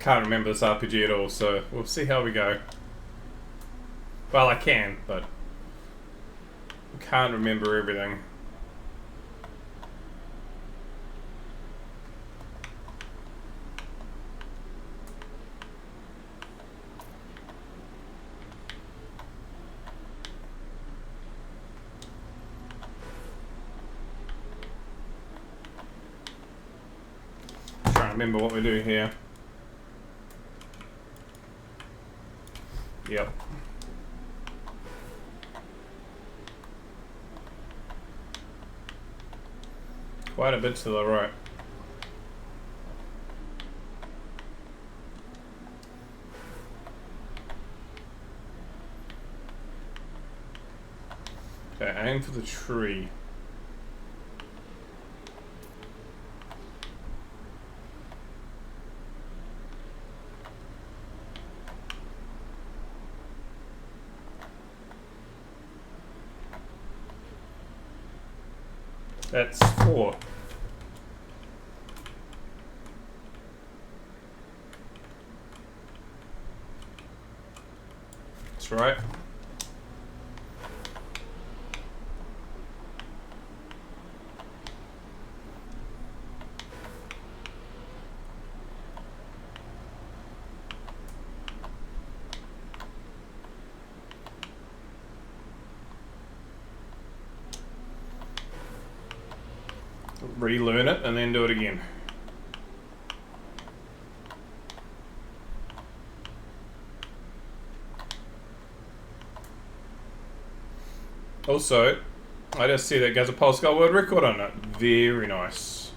can't remember this RPG at all, so we'll see how we go. Well, I can, but I can't remember everything. Trying to remember what we do here. Yep. Quite a bit to the right. Okay, aim for the tree. That's 4. That's right. Relearn it and then do it again. Also, I just see that Gazapulse got a world record on it. Very nice.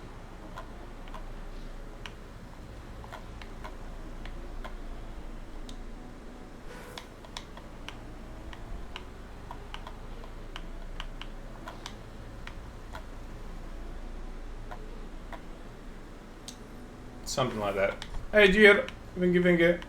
Something like that. Hey, Gia, Vingy.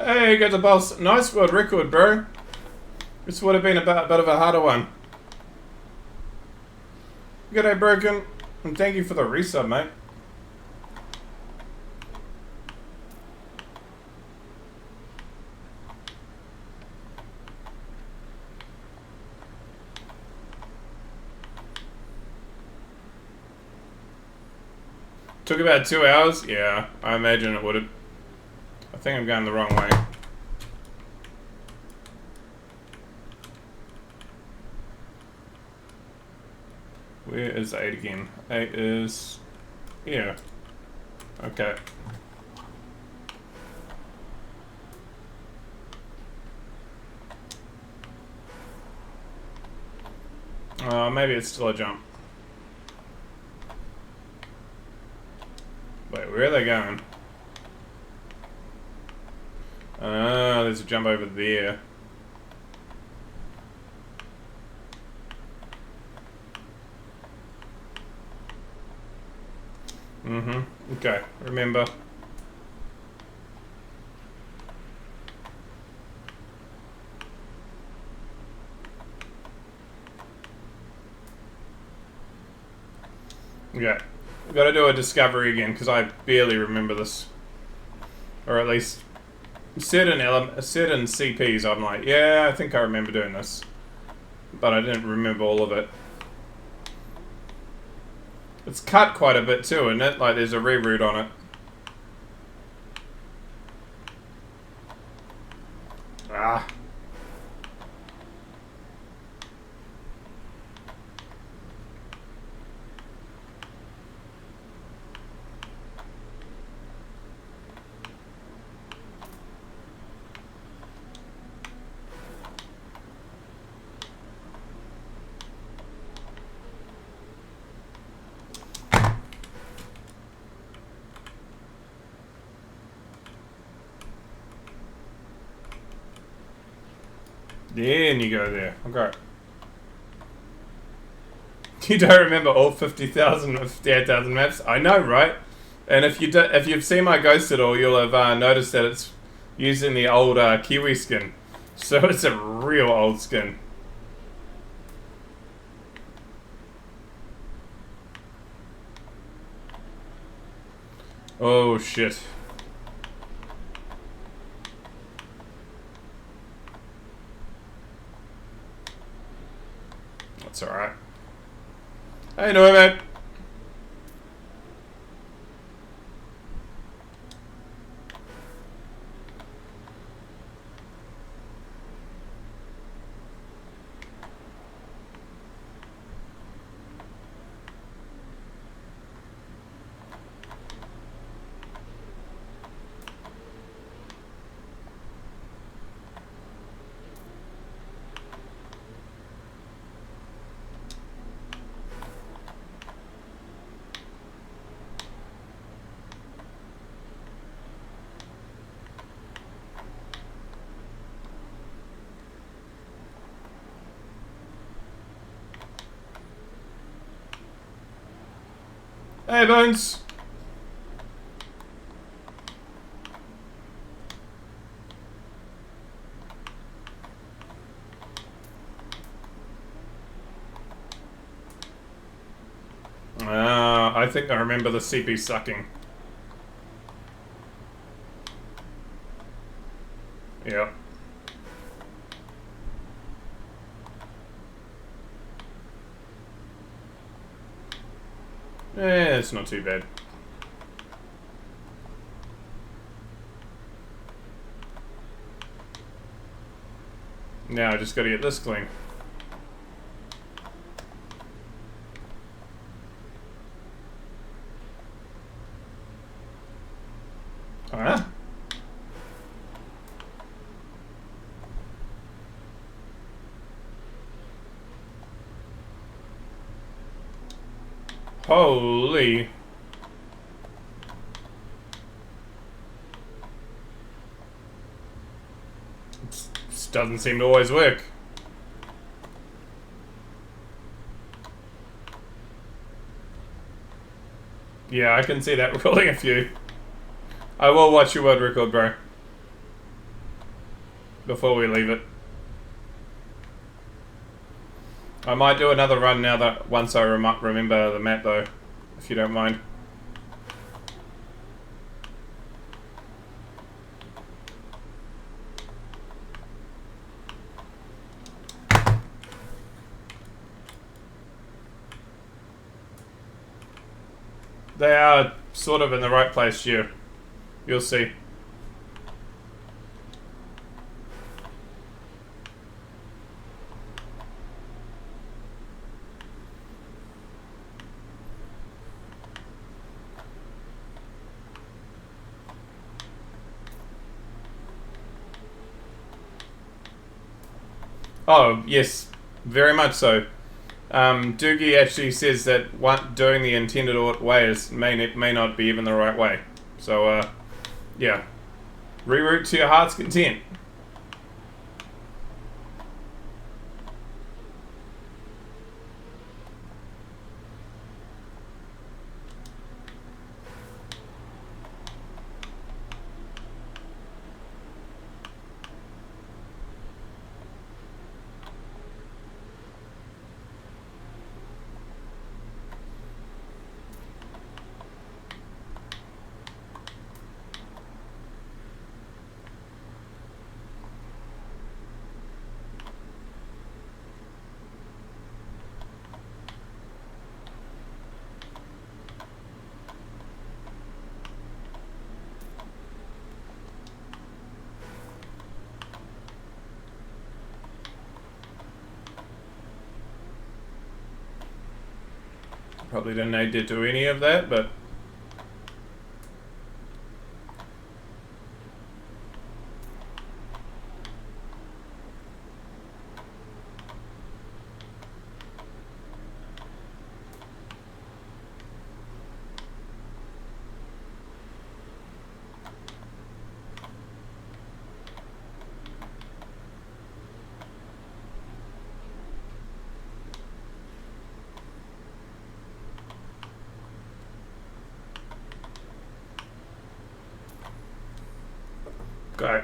Hey, Gazapulse. Nice world record, bro. This would have been a bit of a harder one. G'day, Broken. And thank you for the resub, mate. Took about 2 hours? Yeah, I imagine it would have. I think I'm going the wrong way. Where is 8 again? 8 is here. Okay. Maybe it's still a jump. Wait, where are they going? There's a jump over there. Okay, remember. Okay, we've got to do a discovery again because I barely remember this, or at least certain CPs. I'm like, yeah, I think I remember doing this, but I didn't remember all of it. It's cut quite a bit too, isn't it? Like there's a reroute on it. Ah. Then you go there. Okay. You don't remember all 50,000 or 58,000 maps? I know, right? And if you've seen my ghost at all, you'll have noticed that it's using the old Kiwi skin. So it's a real old skin. Oh shit. That's alright. How you doing, mate? Hey, Bones. I think I remember the CP sucking. Yeah. It's not too bad. Now I just gotta get this clean. Huh? Holy. This doesn't seem to always work. Yeah, I can see that rolling a few. I will watch your world record, bro. Before we leave it. I might do another run now that once I remember the map though, if you don't mind. They are sort of in the right place here. You'll see. Oh, yes. Very much so. Doogie actually says that doing the intended way may not be even the right way. So, yeah. Reroute to your heart's content. Probably didn't need to do any of that, but... Go.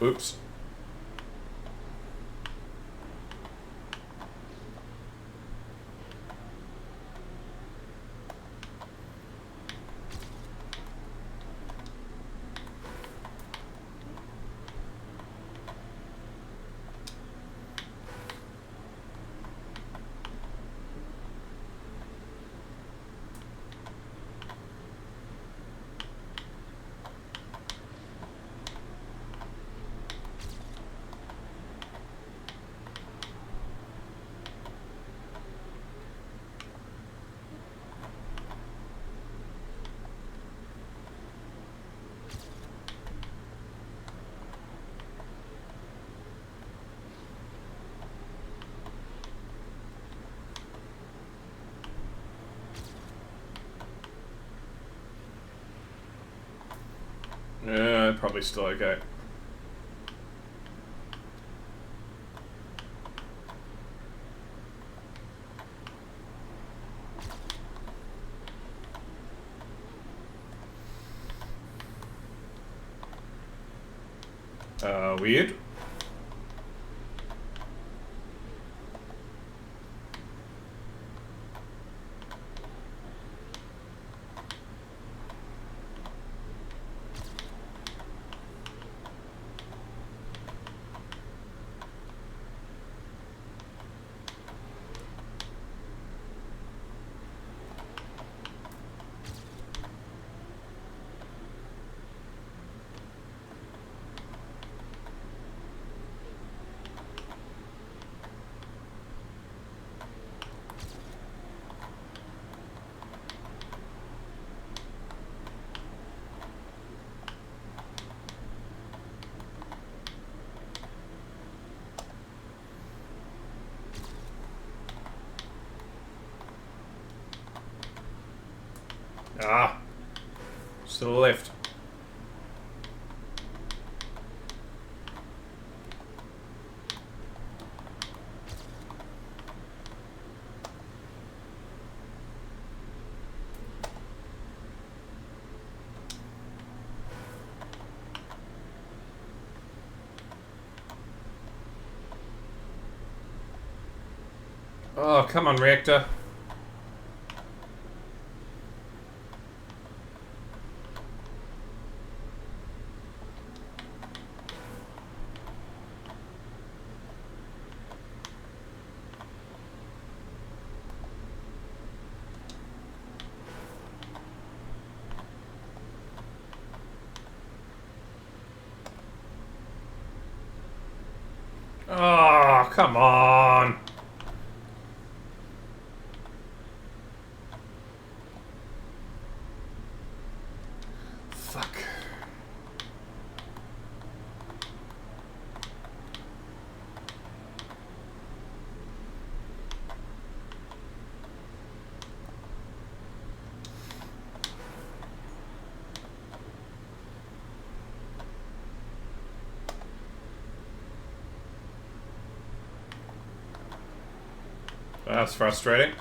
Oops. Probably still okay. Weird. Ah, still left. Oh, come on, reactor. Oh, come on. Fuck. That's frustrating.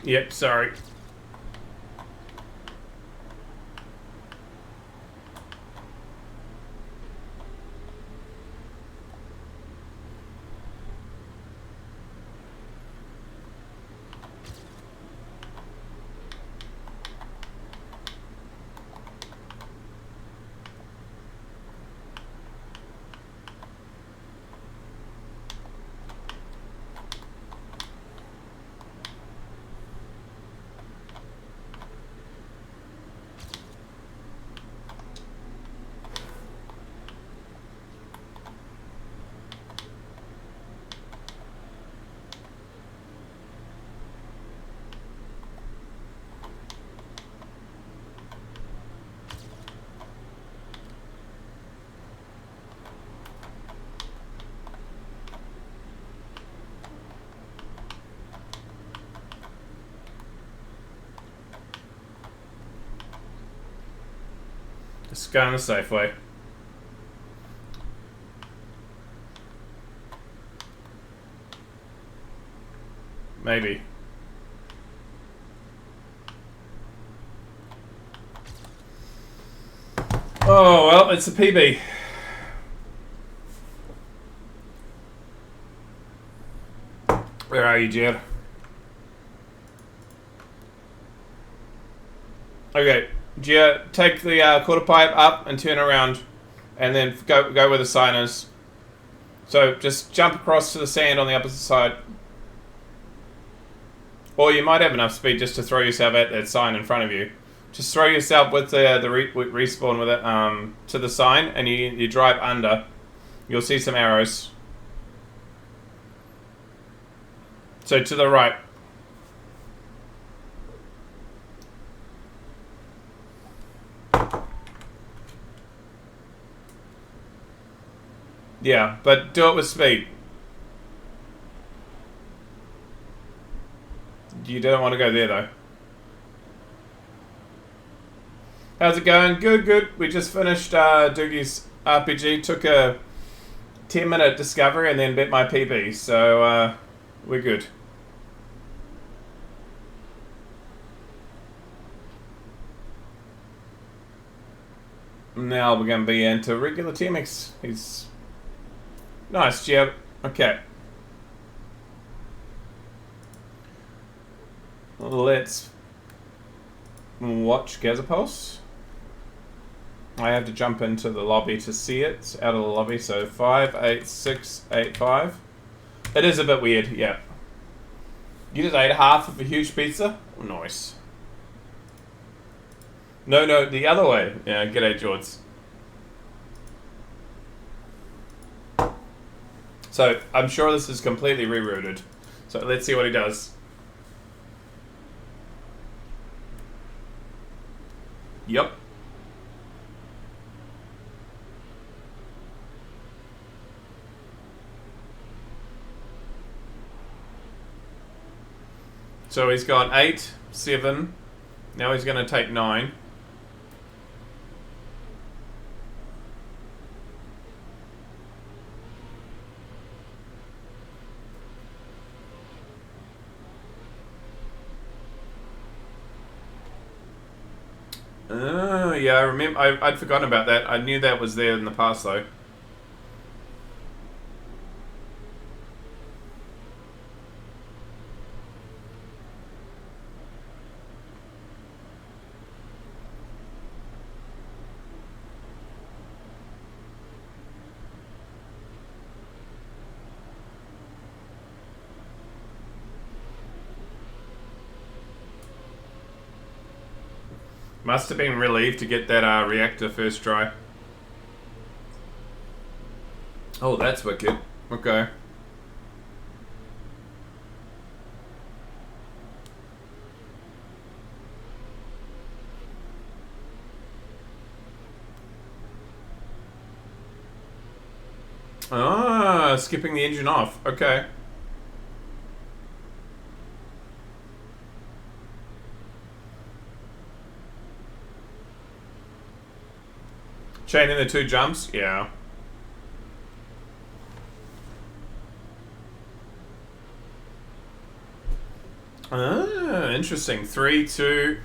Yep, sorry. Let's go in the safe way. Maybe. Oh, well, it's a PB. Where are you, Jed? Okay, Gia, take the quarter pipe up and turn around, and then go where the sign is. So just jump across to the sand on the opposite side. Or you might have enough speed just to throw yourself at that sign in front of you. Just throw yourself with the respawn with it to the sign, and you drive under. You'll see some arrows. So to the right. Yeah, but do it with speed. You don't want to go there though. How's it going? Good, good. We just finished Doogie's RPG. Took a 10-minute discovery and then bet my PB. So we're good. Now we're going to be into regular TMX. He's nice, Jeb. Okay. Let's watch Gazapulse. I have to jump into the lobby to see it. Out of the lobby, so 58685. It is a bit weird, yeah. You just ate half of a huge pizza? Nice. No, the other way. Yeah, g'day, George. So, I'm sure this is completely rerouted. So, let's see what he does. Yep. So, he's got 8, 7. Now he's going to take 9. Oh, yeah, I remember. I'd forgotten about that. I knew that was there in the past, though. Must have been relieved to get that reactor first try. Oh, that's wicked. Okay. Ah, skipping the engine off. Okay. Chaining the 2 jumps? Yeah. Ah, interesting. 3, 2.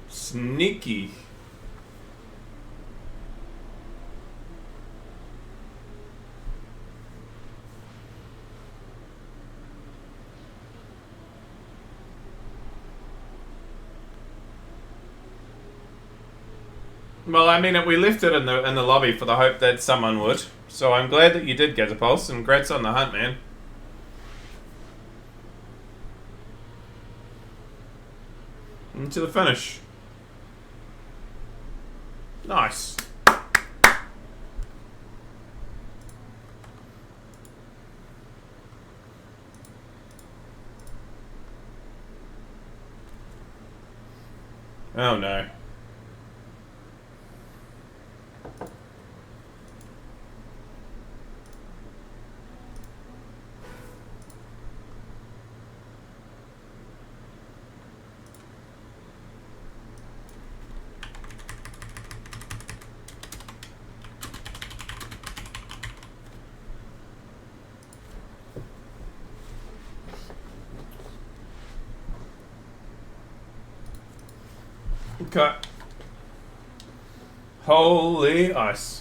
Sneaky. Well, I mean, we left it in the lobby for the hope that someone would. So I'm glad that you did get a pulse, and congrats on the hunt, man. Into the finish. Nice. Oh no. Okay. Holy ice.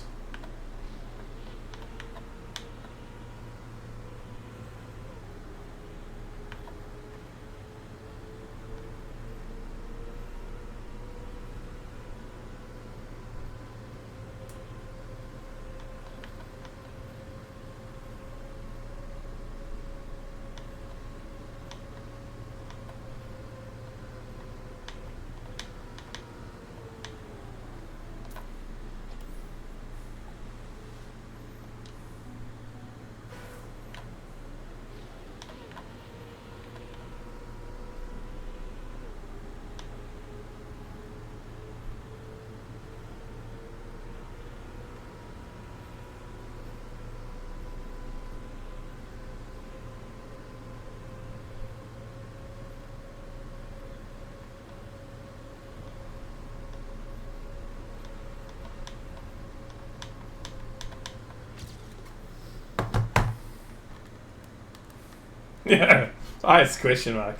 Yeah. Ice question mark.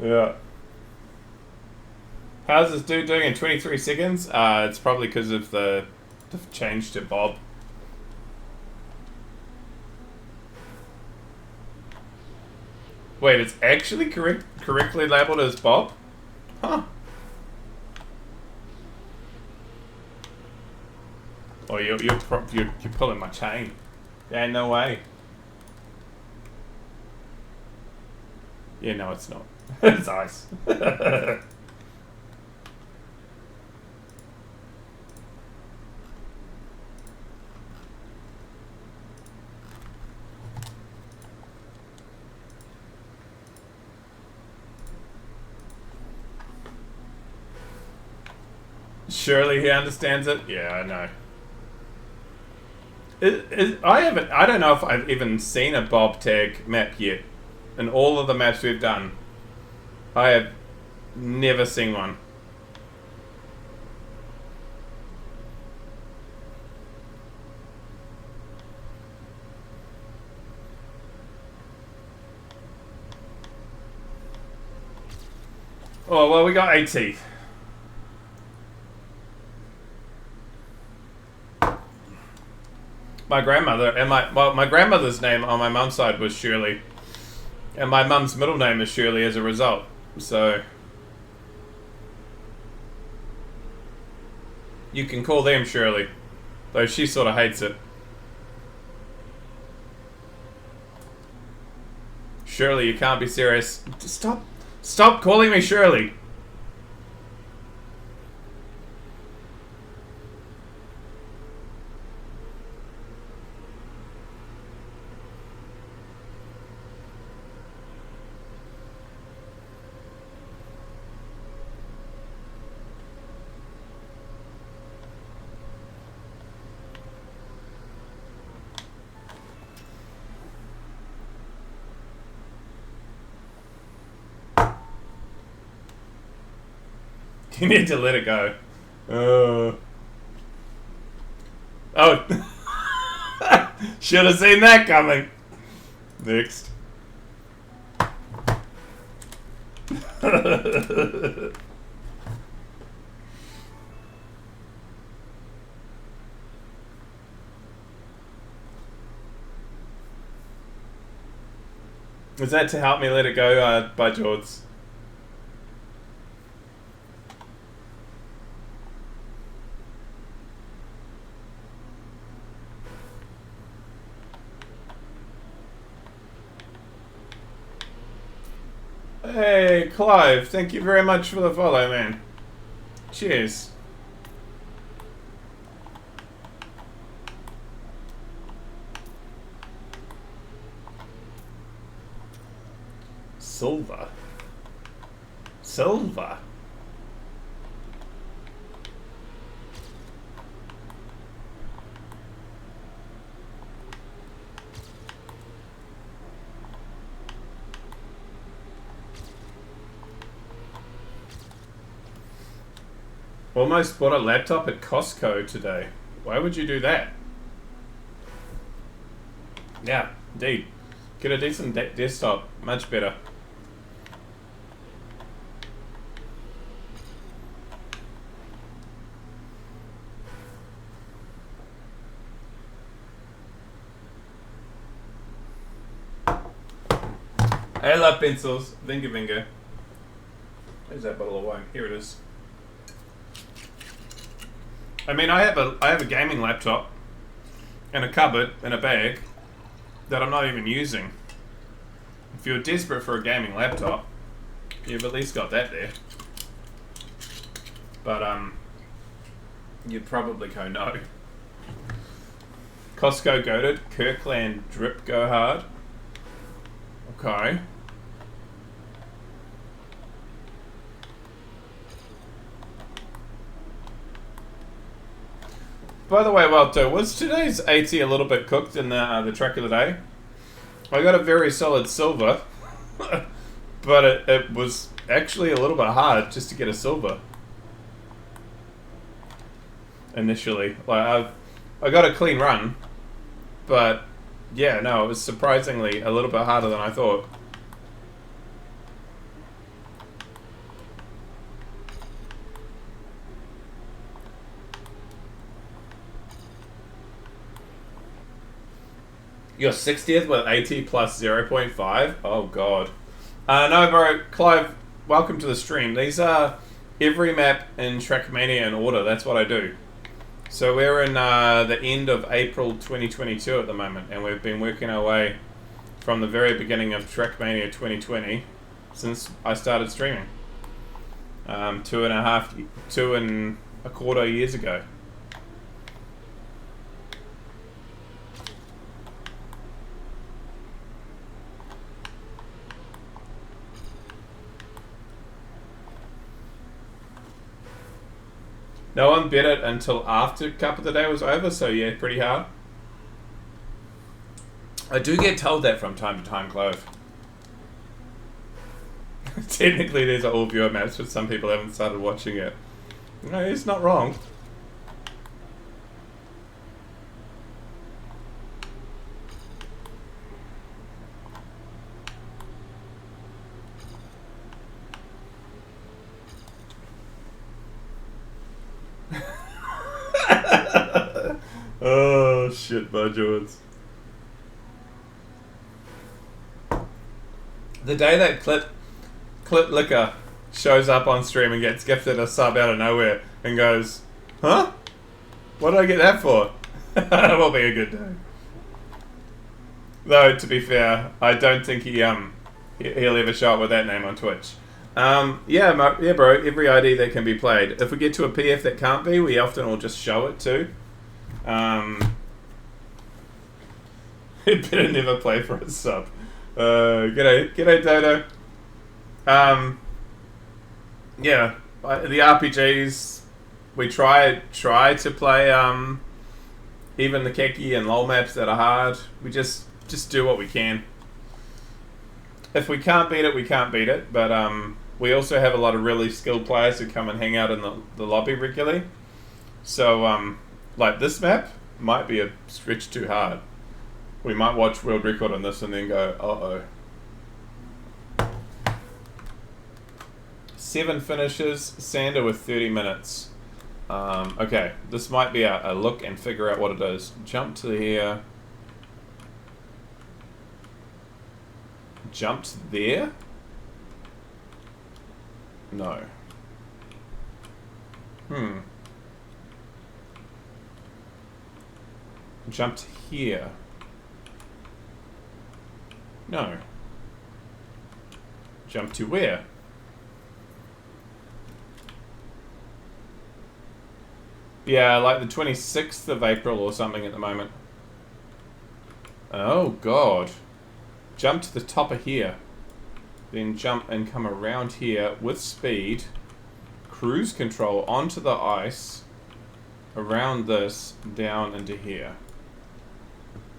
Yeah. How's this dude doing in 23 seconds? It's probably because of the change to Bob. Wait, it's actually correctly labeled as Bob? Huh. Oh, you're pulling my chain. Yeah, no way. Yeah, no, it's not. It's ice. Surely he understands it. Yeah, I know. I don't know if I've even seen a Bob tag map yet. In all of the maps we've done, I have never seen one. Oh, well, we got 8 teeth. My grandmother, and my grandmother's name on my mum's side was Shirley. And my mum's middle name is Shirley as a result. So you can call them Shirley. Though she sort of hates it. Shirley, you can't be serious. Stop calling me Shirley. You need to let it go. Oh. Should have seen that coming. Next. Was that to help me let it go by George? Hey, Clive, thank you very much for the follow, man. Cheers. Silver. Silver. Almost bought a laptop at Costco today. Why would you do that? Yeah, indeed. Get a decent desktop. Much better. I love pencils. Vinga vinga. Where's that bottle of wine? Here it is. I mean, I have a gaming laptop in a cupboard in a bag that I'm not even using. If you're desperate for a gaming laptop, you've at least got that there. But you'd probably go no. Costco goated, Kirkland drip go hard. Okay. By the way, Walter, was today's AT a little bit cooked in the track of the day? I got a very solid silver, but it was actually a little bit hard just to get a silver. Initially, like I got a clean run, but yeah, no, it was surprisingly a little bit harder than I thought. Your 60th with 80 plus 0.5? Oh god. No bro, Clive, welcome to the stream. These are every map in Trackmania in order, that's what I do. So we're in the end of April 2022 at the moment, and we've been working our way from the very beginning of Trackmania 2020 since I started streaming. 2.25 years ago. No one bet it until after Cup of the Day was over, so yeah, pretty hard. I do get told that from time to time, Clove. Technically, there's an all-viewer match, but some people haven't started watching it. No, it's not wrong. Oh shit, Budgewards. The day that Clip Liquor shows up on stream and gets gifted a sub out of nowhere and goes, huh? What did I get that for? That will be a good day. Though, to be fair, I don't think he'll ever show up with that name on Twitch. Yeah, bro, every ID that can be played. If we get to a PF that can't be, we often will just show it too. It better never play for a sub. G'day Dodo. Yeah, the RPGs we try to play. Even the Keki and LOL maps that are hard, we just do what we can. If we can't beat it, we can't beat it. But we also have a lot of really skilled players who come and hang out in the lobby regularly. So like this map might be a stretch too hard. We might watch world record on this and then go, uh-oh. 7 finishes, Sander with 30 minutes. Okay, this might be a look and figure out what it is. Jump to here. Jumped there? No. Jumped here. No. Jump to where? Yeah, like the 26th of April or something at the moment. Oh, God. Jump to the top of here. Then jump and come around here with speed. Cruise control onto the ice. Around this, down into here.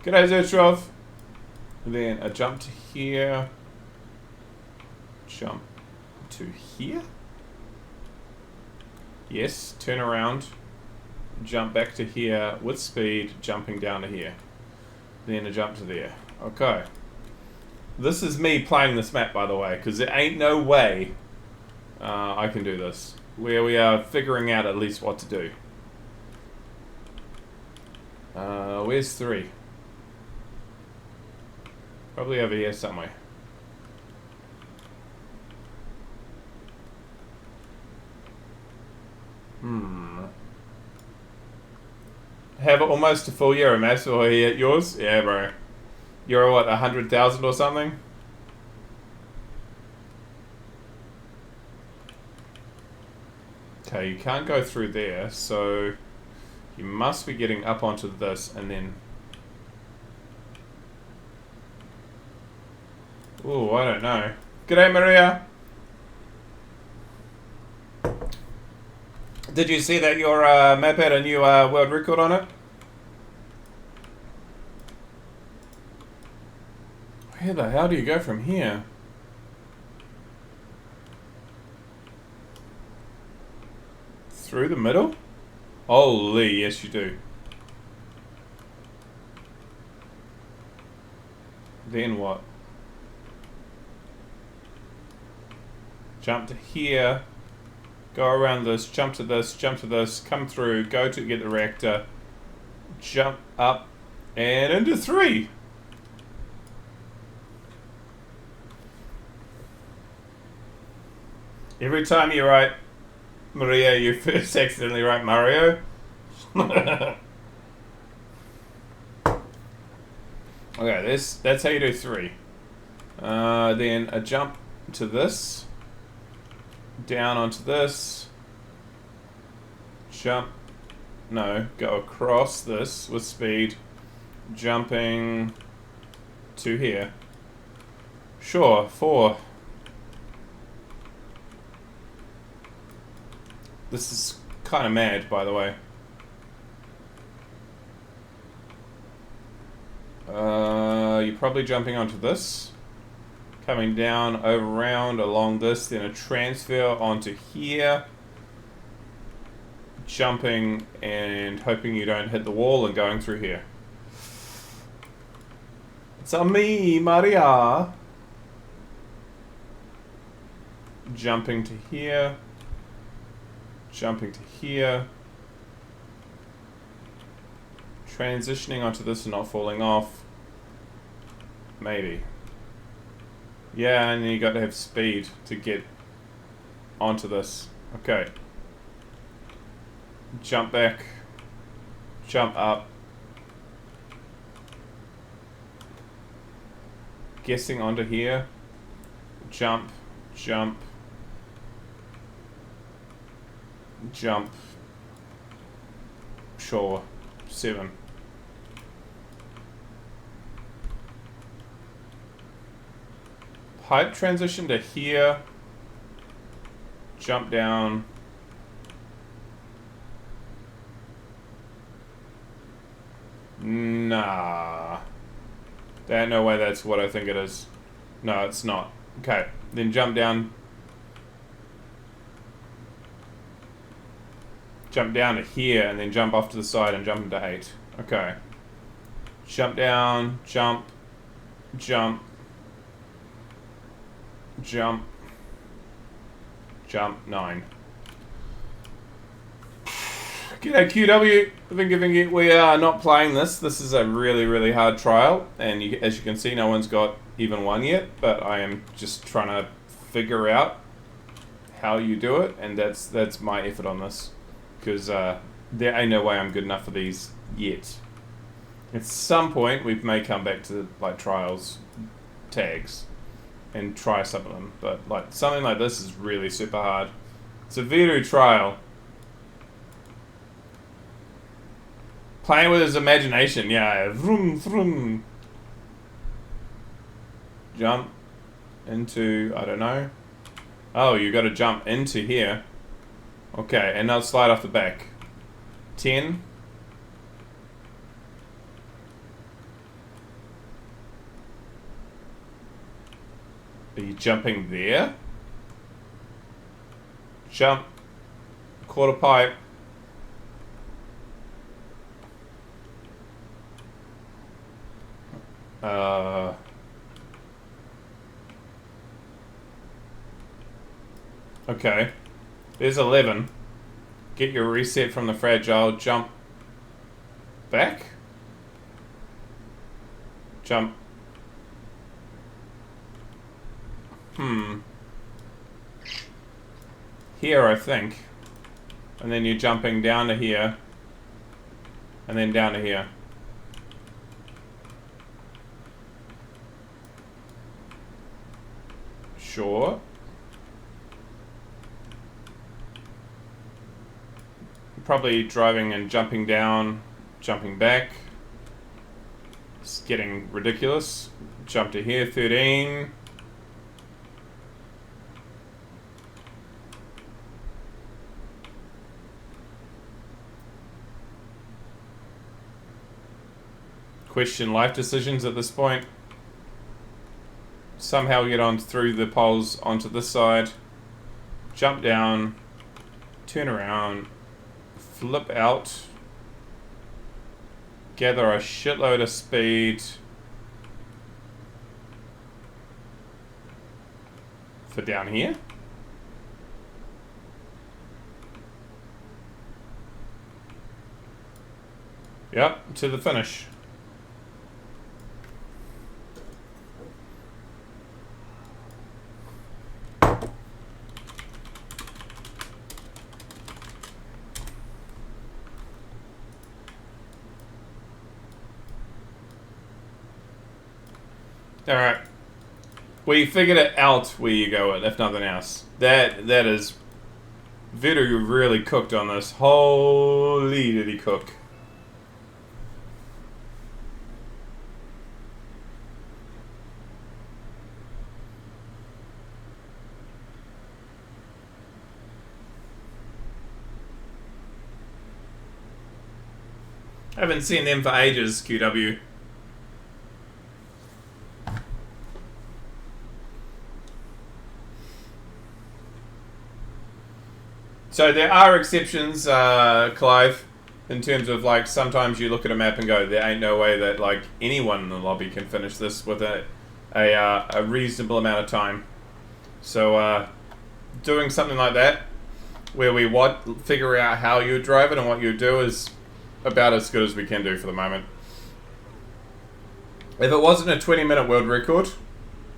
G'day, Zertrov. Then a jump to here. Jump to here. Yes, turn around. Jump back to here with speed, jumping down to here. Then a jump to there. Okay. This is me playing this map, by the way, because there ain't no way I can do this. Where we are figuring out at least what to do. Where's 3? Probably over here somewhere. Have almost a full year of maths or yours? Yeah, bro. You're what, 100,000 or something? Okay, you can't go through there, so you must be getting up onto this and then... Ooh, I don't know. G'day, Maria. Did you see that your map had a new world record on it? Where the hell do you go from here? Through the middle? Holy, yes you do. Then what? Jump to here. Go around this, jump to this, jump to this, come through, go to get the reactor, jump up, and into 3. Every time you write Maria, you first accidentally write Mario. Okay, that's how you do 3. Then a jump to this. Down onto this. Jump. No, go across this with speed. Jumping to here. Sure, 4. This is kind of mad, by the way. You're probably jumping onto this. Coming down, over, around, along this, then a transfer onto here. Jumping and hoping you don't hit the wall and going through here. It's on me, Maria. Jumping to here. Jumping to here. Transitioning onto this and not falling off. Maybe. Yeah, and you got to have speed to get onto this. Okay. Jump back. Jump up. Guessing onto here. Jump. Jump. Jump. Sure. 7. Pipe transition to here. Jump down. Nah. There's no way that's what I think it is. No, it's not. Okay, then jump down. Jump down to here and then jump off to the side and jump into 8. Okay. Jump down, jump, jump, jump, jump, 9. G'day QW, Vinga, we are not playing this. This is a really, really hard trial, and as you can see, no one's got even 1 yet, but I am just trying to figure out how you do it, and that's my effort on this, because there ain't no way I'm good enough for these yet. At some point, we may come back to like trials tags and try some of them, but like something like this is really super hard. It's a Viru trial. Playing with his imagination, yeah. Vroom, vroom. Jump into, I don't know. Oh, you got to jump into here. Okay, and now slide off the back. 10. Are you jumping there? Jump. Quarter pipe. Okay. There's 11. Get your reset from the fragile. Jump. Back. Jump. Here, I think. And then you're jumping down to here. And then down to here. Sure. Probably driving and jumping down, jumping back. It's getting ridiculous. Jump to here, 13. Question life decisions at this point. Somehow get on through the poles onto this side. Jump down. Turn around. Flip out. Gather a shitload of speed. For down here. Yep, to the finish. Alright. We figured it out where you go with, if nothing else. That is... Vidu really cooked on this. Holy did he cook. I haven't seen them for ages, QW. So there are exceptions, Clive, in terms of like sometimes you look at a map and go, there ain't no way that like anyone in the lobby can finish this with a reasonable amount of time. So doing something like that, where we figure out how you drive it and what you do is about as good as we can do for the moment. If it wasn't a 20-minute world record,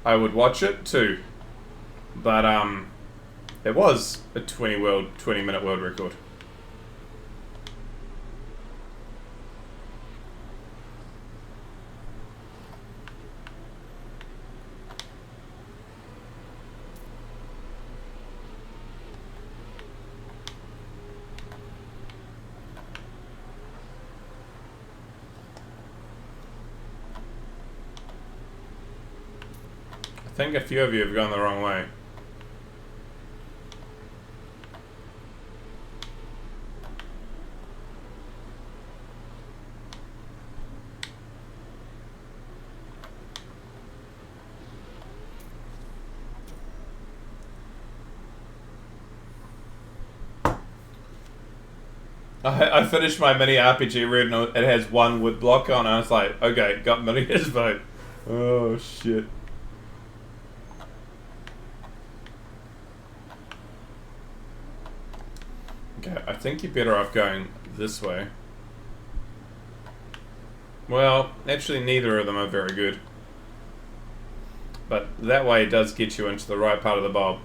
I would watch it too. But it was a 20-minute world record. I think a few of you have gone the wrong way. I finished my mini RPG read and it has one wood block on. I was like, okay, got Millia's vote. Oh shit. Okay, I think you're better off going this way. Well, actually neither of them are very good. But that way does get you into the right part of the bowl.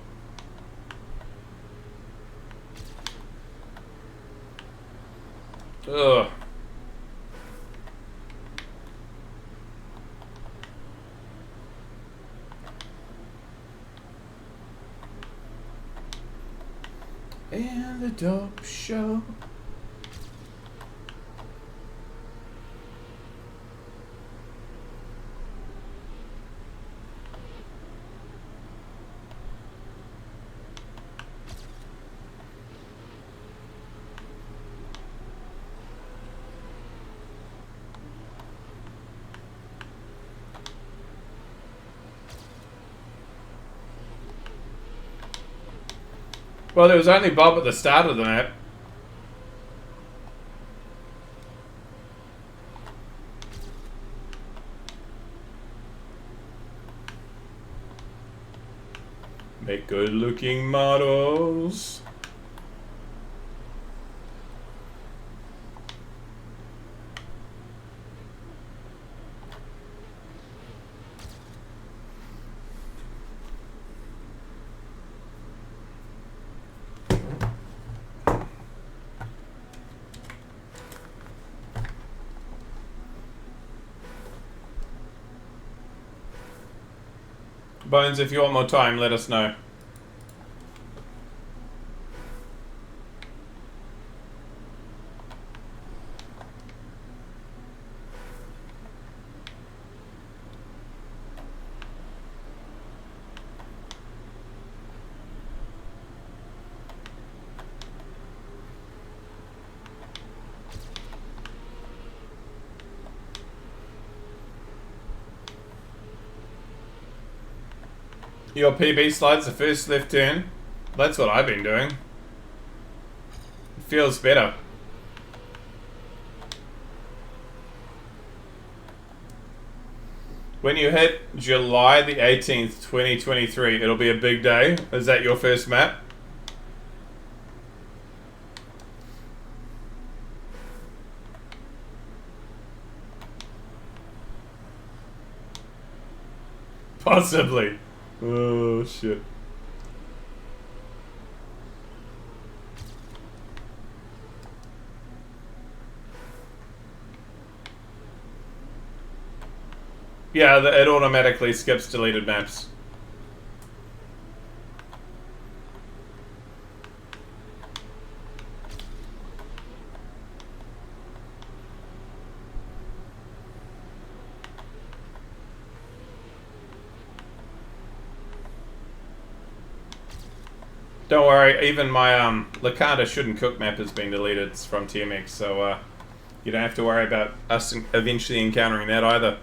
Ugh. And the dope show. Well, there was only Bob at the start of the map. Make good-looking models. Bones, if you want more time, let us know. Your PB slides the first left turn. That's what I've been doing. It feels better. When you hit July the 18th, 2023, it'll be a big day. Is that your first map? Possibly. Oh, shit. Yeah, it automatically skips deleted maps. Don't worry, even my Lakanda Shouldn't Cook map has been deleted. It's from TMX, so you don't have to worry about us eventually encountering that either.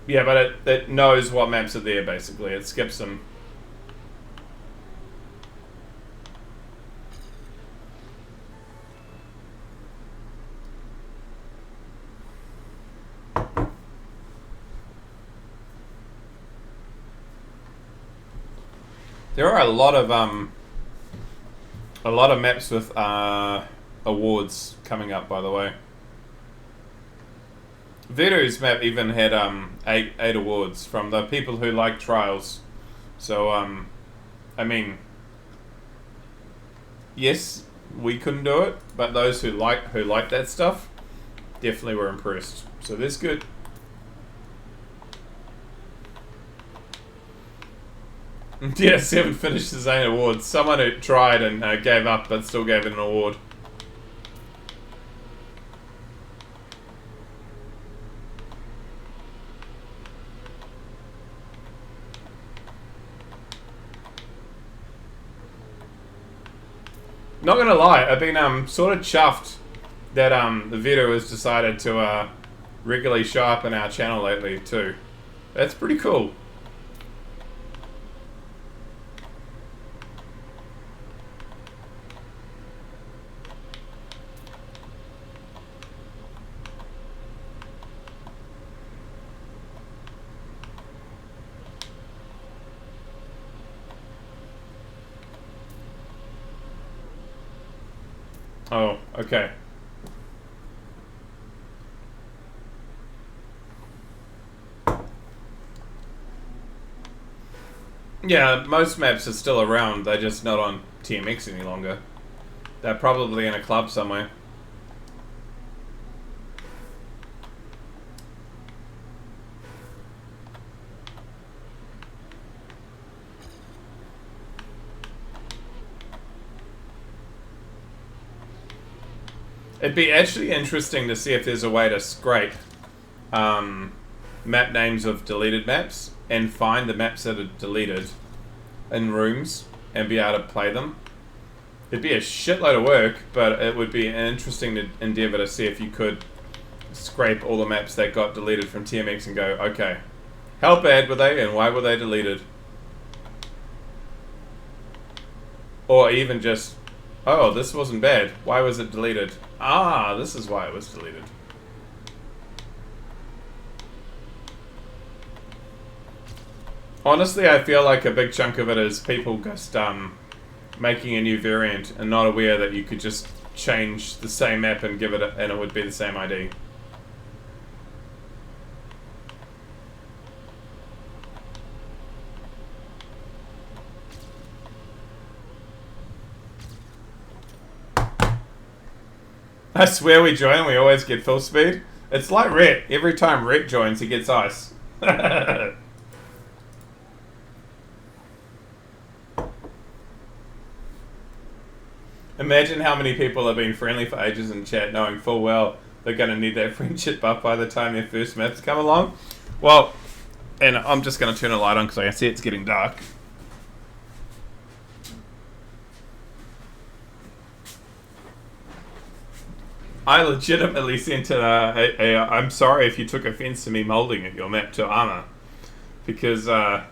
Yeah, but it knows what maps are there, basically. It skips them. There are a lot of maps with awards coming up, by the way. Vito's map even had eight awards from the people who like trials. So I mean, yes, we couldn't do it, but those who like that stuff definitely were impressed. So that's good. Yeah, 7 finished his own awards. Someone who tried and gave up, but still gave it an award. Not gonna lie, I've been sort of chuffed that the Vito has decided to regularly show up in our channel lately too. That's pretty cool. Oh, okay. Yeah, most maps are still around, they're just not on TMX any longer. They're probably in a club somewhere. It'd be actually interesting to see if there's a way to scrape map names of deleted maps and find the maps that are deleted in rooms and be able to play them. It'd be a shitload of work, but it would be an interesting endeavor to see if you could scrape all the maps that got deleted from TMX and go, okay, how bad were they and why were they deleted? Or even just, oh, this wasn't bad. Why was it deleted? Ah, this is why it was deleted. Honestly, I feel like a big chunk of it is people just making a new variant and not aware that you could just change the same map and give it and it would be the same ID. I swear we join, we always get full speed. It's like Rhett. Every time Rhett joins, he gets ice. Imagine how many people have been friendly for ages in chat knowing full well they're going to need that friendship buff by the time their first maps come along. Well, and I'm just going to turn a light on because I see it's getting dark. I legitimately sent I'm sorry if you took offense to me molding it, your map to armor. Because that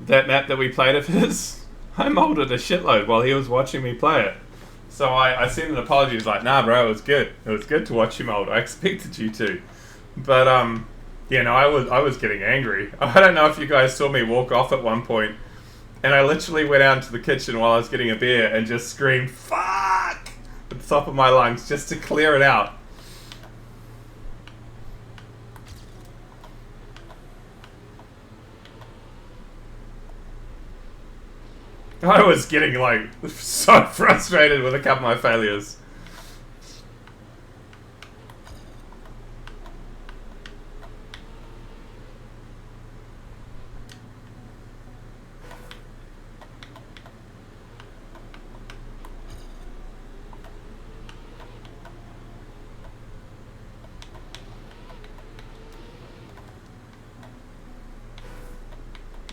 map that we played of his, I molded a shitload while he was watching me play it. So I sent an apology. He was like, nah, bro, it was good. It was good to watch you mold. I expected you to. But, yeah, no, I was getting angry. I don't know if you guys saw me walk off at one point, and I literally went out into the kitchen while I was getting a beer and just screamed, fuck! At the top of my lungs, just to clear it out. I was getting, like, so frustrated with a couple of my failures.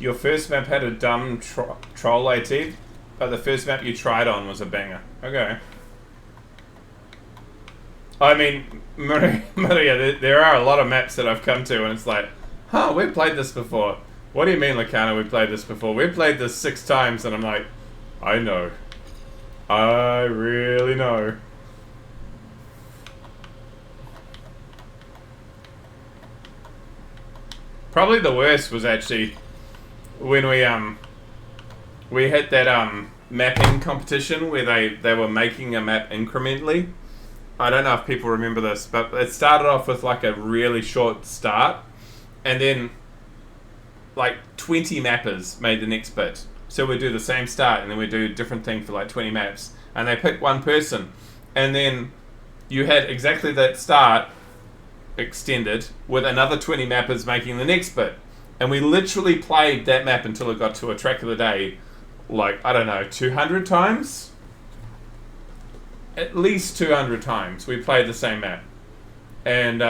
Your first map had a dumb troll AT, but the first map you tried on was a banger. Okay. I mean, Maria, there are a lot of maps that I've come to and it's like, huh, we've played this before. What do you mean, Lacana, we played this before? We've played this 6 times and I'm like, I know. I really know. Probably the worst was actually when we had that mapping competition where they were making a map incrementally. I don't know if people remember this, but it started off with like a really short start, and then like 20 mappers made the next bit. So we do the same start, and then we do a different thing for like 20 maps, and they pick one person, and then you had exactly that start extended with another 20 mappers making the next bit. And we literally played that map until it got to a track of the day, like, I don't know, 200 times? At least 200 times we played the same map. And,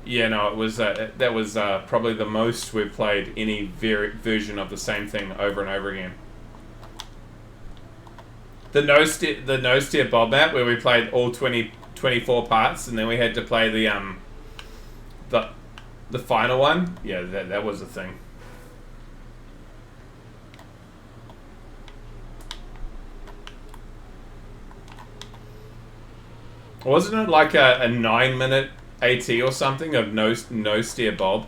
yeah, no, it was, that was probably the most we've played any version of the same thing over and over again. The no steer Bob map where we played all 24 parts, and then we had to play the final one, yeah, that was a thing. Wasn't it like a 9-minute AT or something of no steer Bob?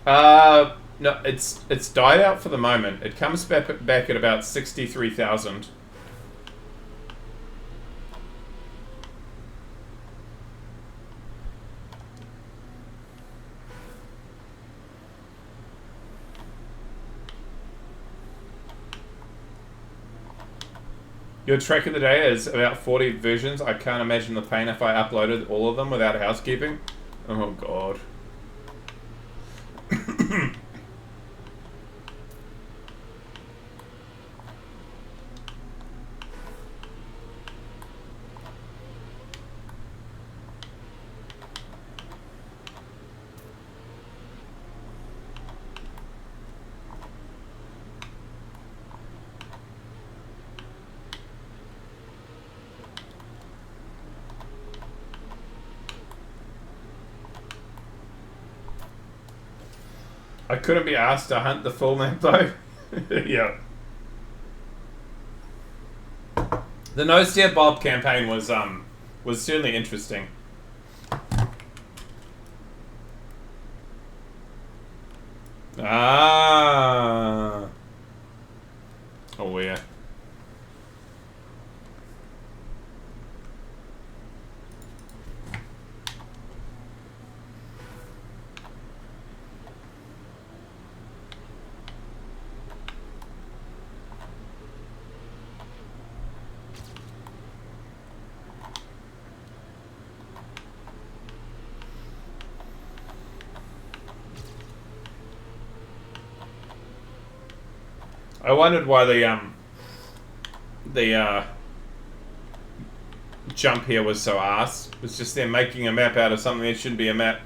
No, it's died out for the moment. It comes back at about 63,000. Your track of the day is about 40 versions. I can't imagine the pain if I uploaded all of them without housekeeping. Oh, God. I couldn't be asked to hunt the full map though. Yeah. The No Steer Bob campaign was certainly interesting. Ah. Oh yeah. I wondered why the jump here was so arse. It was just them making a map out of something that shouldn't be a map.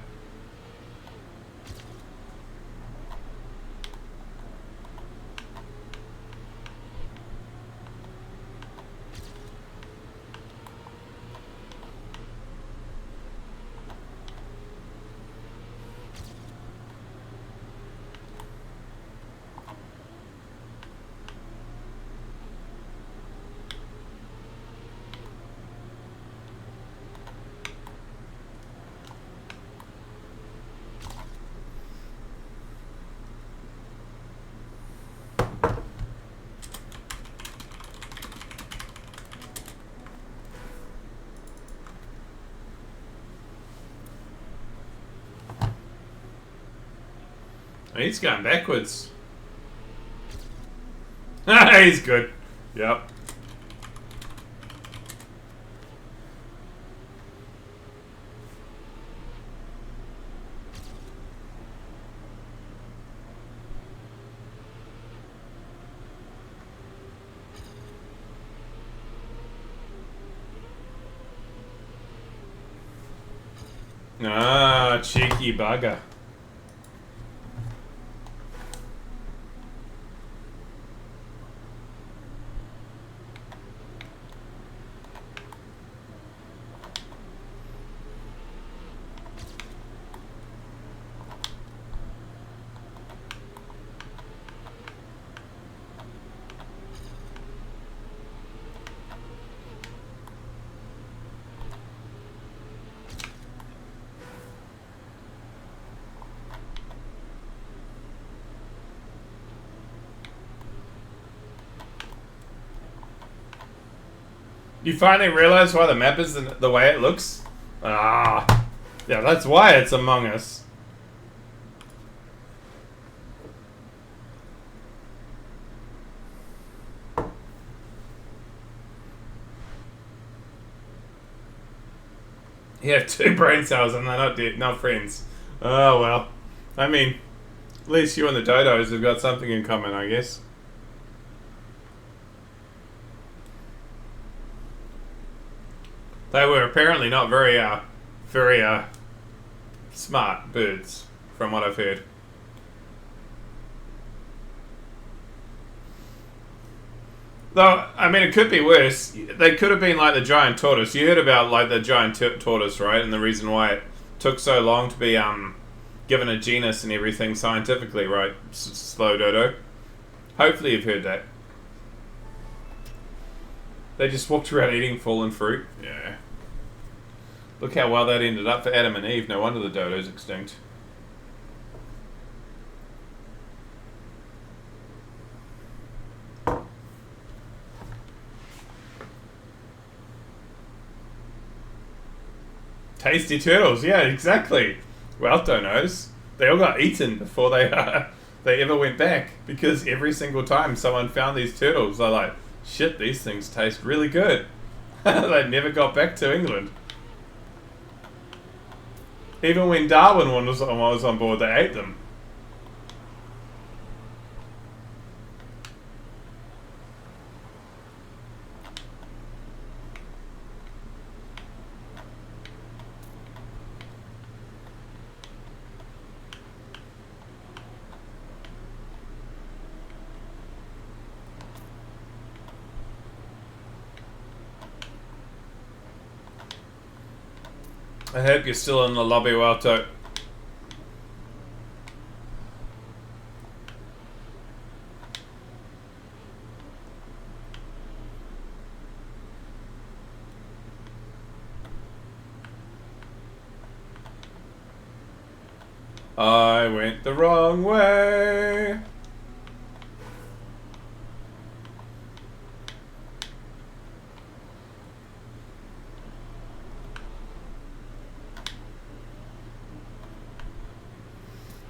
He's going backwards. He's good. Yep. Ah, cheeky bugger. You finally realize why the map is the way it looks? Ah. Yeah, that's why it's Among Us. You have 2 brain cells and they're not dead, not friends. Oh, well. I mean, at least you and the dodos have got something in common, I guess. They were apparently not very smart birds, from what I've heard. Though, I mean, it could be worse. They could have been like the giant tortoise. You heard about like the giant tortoise, right? And the reason why it took so long to be given a genus and everything scientifically, right? Slow dodo. Hopefully you've heard that. They just walked around eating fallen fruit. Yeah. Look how well that ended up for Adam and Eve. No wonder the dodo's extinct. Tasty turtles. Yeah, exactly. Well, donos. They all got eaten before they ever went back. Because every single time someone found these turtles, they're like, shit, these things taste really good. They never got back to England. Even when Darwin was on board, they ate them. I hope you're still in the lobby, Walto. I went the wrong way.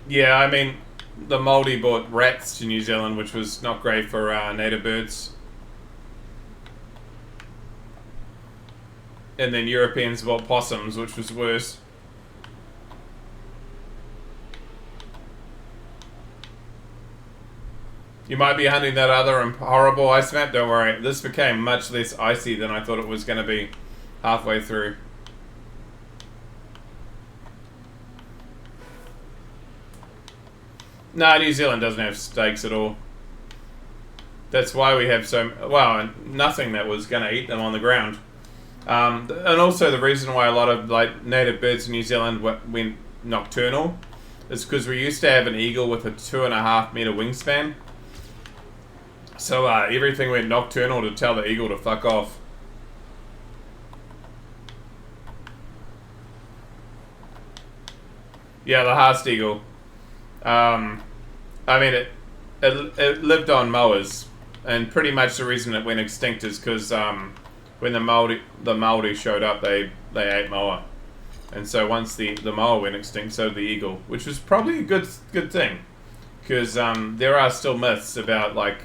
Yeah, I mean, the Māori brought rats to New Zealand, which was not great for native birds. And then Europeans bought possums, which was worse. You might be hunting that other horrible ice map. Don't worry. This became much less icy than I thought it was going to be halfway through. No, New Zealand doesn't have stakes at all. That's why we have nothing that was going to eat them on the ground. And also the reason why a lot of like native birds in New Zealand went nocturnal is because we used to have an eagle with a 2.5 meter wingspan. So everything went nocturnal to tell the eagle to fuck off. Yeah, the Haast eagle. I mean, it lived on moas, and pretty much the reason it went extinct is because when the Maori showed up, they ate moa, and so once the moa went extinct, so did the eagle, which was probably a good thing, because there are still myths about like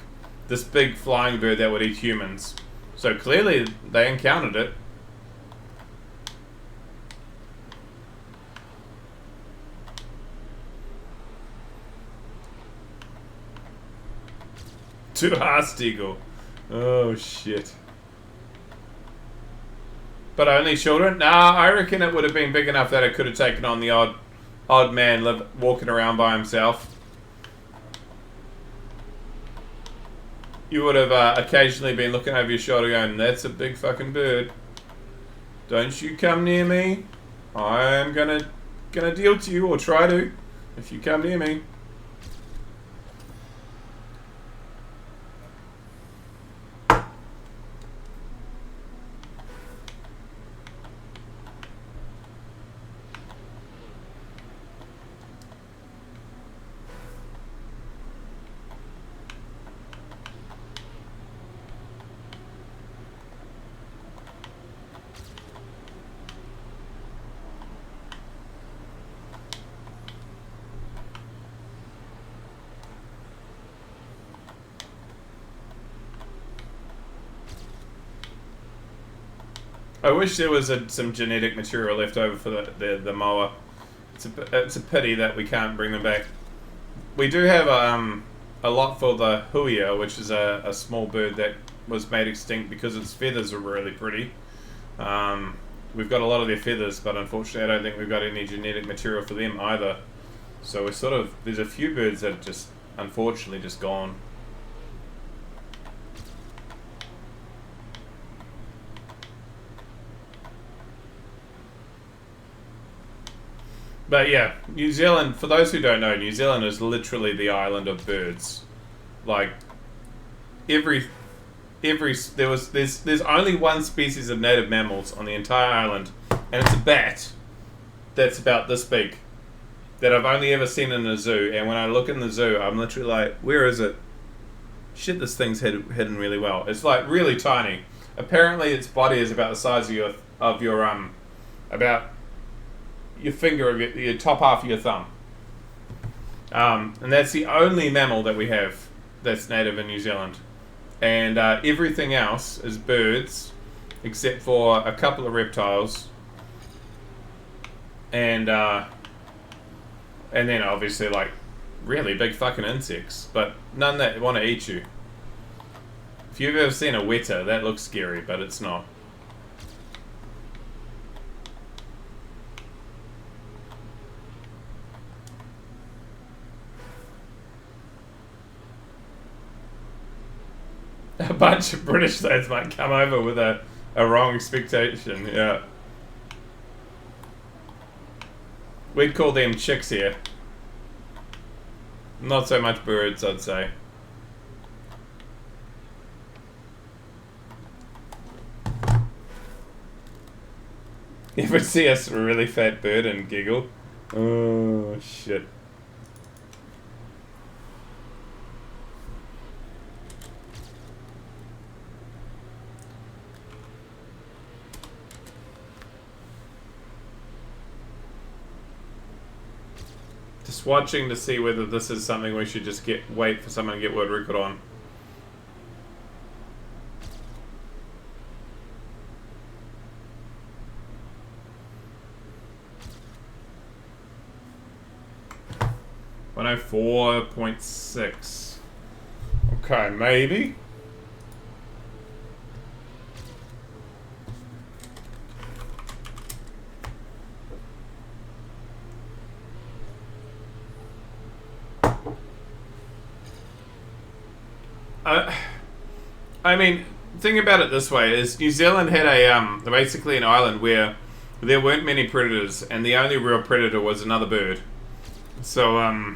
this big flying bird that would eat humans. So clearly they encountered it. To Haast eagle. Oh shit. But only children? Nah, I reckon it would have been big enough that it could have taken on the odd man walking around by himself. You would have occasionally been looking over your shoulder going, that's a big fucking bird. Don't you come near me. I'm gonna deal to you, or try to, if you come near me. I wish there was some genetic material left over for the moa. It's a pity that we can't bring them back. We do have a lot for the huia, which is a small bird that was made extinct because its feathers are really pretty. We've got a lot of their feathers, but unfortunately I don't think we've got any genetic material for them either. So we're there's a few birds that are just unfortunately just gone. But yeah, New Zealand, for those who don't know, New Zealand is literally the island of birds. Like, there's only one species of native mammals on the entire island, and it's a bat that's about this big, that I've only ever seen in a zoo, and when I look in the zoo, I'm literally like, where is it? Shit, this thing's hidden really well. It's like really tiny. Apparently its body is about the size of your about your finger of your top half of your thumb. And that's the only mammal that we have that's native in New Zealand. And everything else is birds, except for a couple of reptiles. And then obviously like really big fucking insects, but none that want to eat you. If you've ever seen a weta, that looks scary, but it's not. A bunch of British lads might come over with a wrong expectation, yeah. We'd call them chicks here. Not so much birds, I'd say. You ever see a really fat bird and giggle? Oh, shit. Just watching to see whether this is something we should just wait for someone to get word record on. .104.6. Okay, maybe. I mean, think about it this way: is New Zealand had basically an island where there weren't many predators, and the only real predator was another bird. So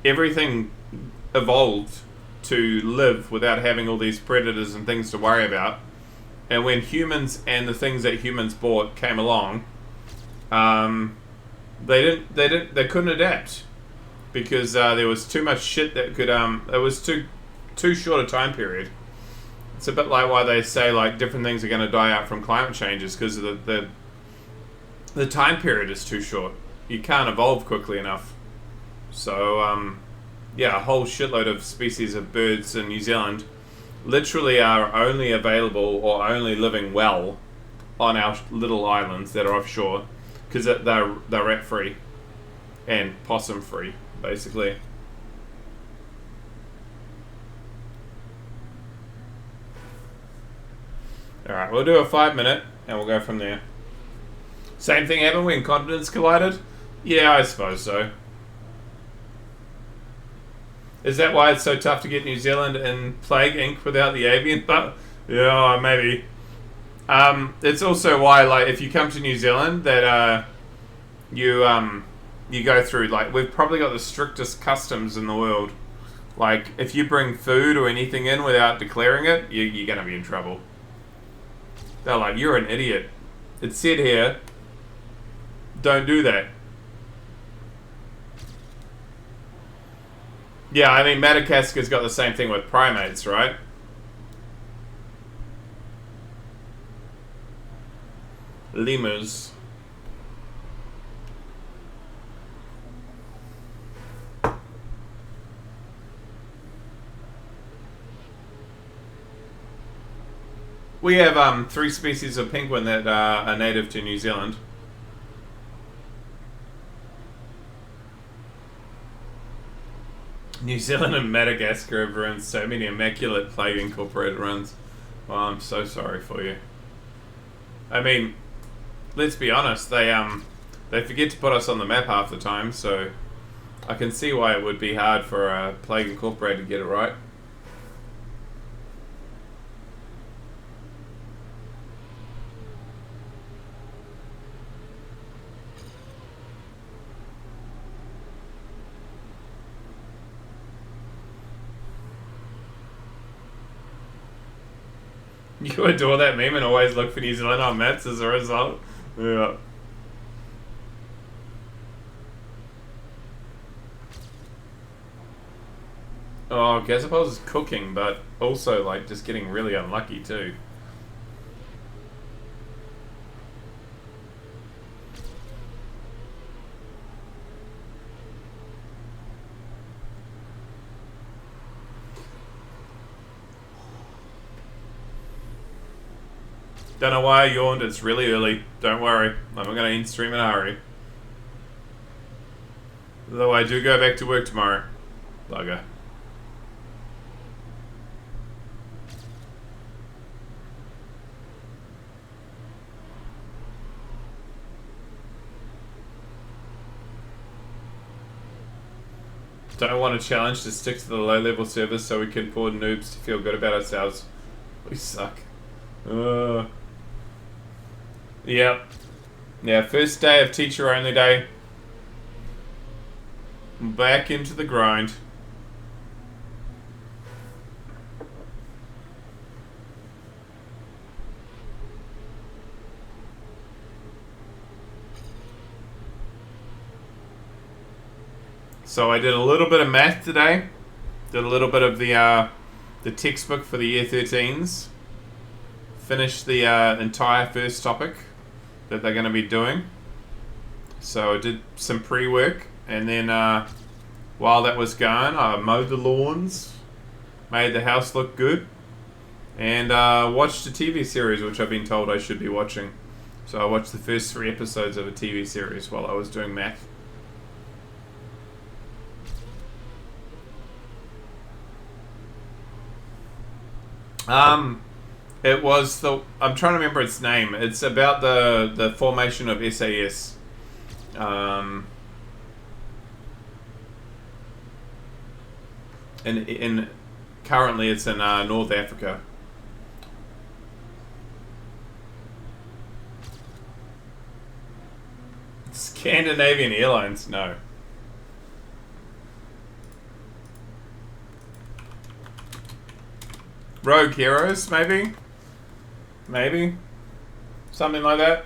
everything evolved to live without having all these predators and things to worry about. And when humans and the things that humans bought came along, they couldn't adapt because there was too much shit that could it was too short a time period. It's a bit like why they say like different things are going to die out from climate changes because the time period is too short. You can't evolve quickly enough. So yeah, a whole shitload of species of birds in New Zealand literally are only available or only living well on our little islands that are offshore because they're rat free and possum free, basically. Alright, we'll do a 5 minute and we'll go from there. Same thing happened when continents collided? Yeah, I suppose so. Is that why it's so tough to get New Zealand in Plague Inc. without the avian? But yeah, maybe. It's also why, like, if you come to New Zealand, that you go through, like, we've probably got the strictest customs in the world. Like, if you bring food or anything in without declaring it, you're gonna be in trouble. They're like, you're an idiot. It said here, don't do that. Yeah, I mean, Madagascar's got the same thing with primates, right? Lemurs. We have 3 species of penguin that are native to New Zealand. New Zealand and Madagascar have run so many immaculate Plague Incorporated runs. Well, I'm so sorry for you. I mean, let's be honest, they forget to put us on the map half the time, so I can see why it would be hard for Plague Incorporated to get it right. You adore that meme and always look for New Zealand on maps as a result. Yeah. Oh, I suppose it's cooking, but also like just getting really unlucky too. Don't know why I yawned, it's really early. Don't worry, I'm not going to end stream in a hurry. Though I do go back to work tomorrow. Bugger. Don't want a challenge to stick to the low level servers so we can poor noobs to feel good about ourselves. We suck. Yep. Yeah, first day of teacher only day. Back into the grind. So I did a little bit of math today. Did a little bit of the textbook for the year 13s. Finished the entire first topic that they're going to be doing. So I did some pre-work, and then while that was going, I mowed the lawns, made the house look good, and watched a TV series which I've been told I should be watching. So I watched the first 3 episodes of a TV series while I was doing math. Um, it was the. I'm trying to remember its name. It's about the formation of SAS. Um, in currently it's in North Africa. Scandinavian Airlines, no. Rogue Heroes, maybe? Maybe? Something like that?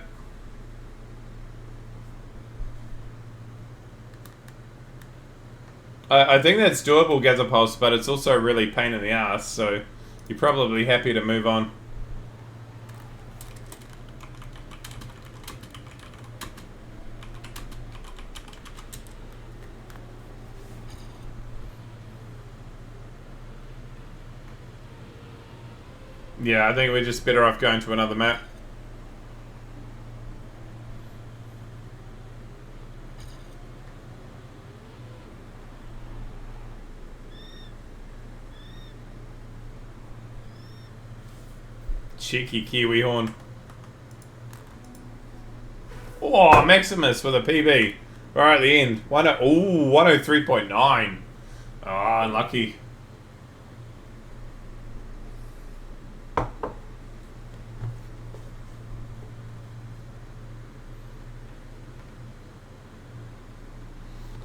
I think that's doable, Gazapulse, but it's also really pain in the ass, so you're probably happy to move on. Yeah, I think we're just better off going to another map. Cheeky Kiwi horn. Oh, Maximus with a PB. Right at the end. 103.9. Ah, unlucky.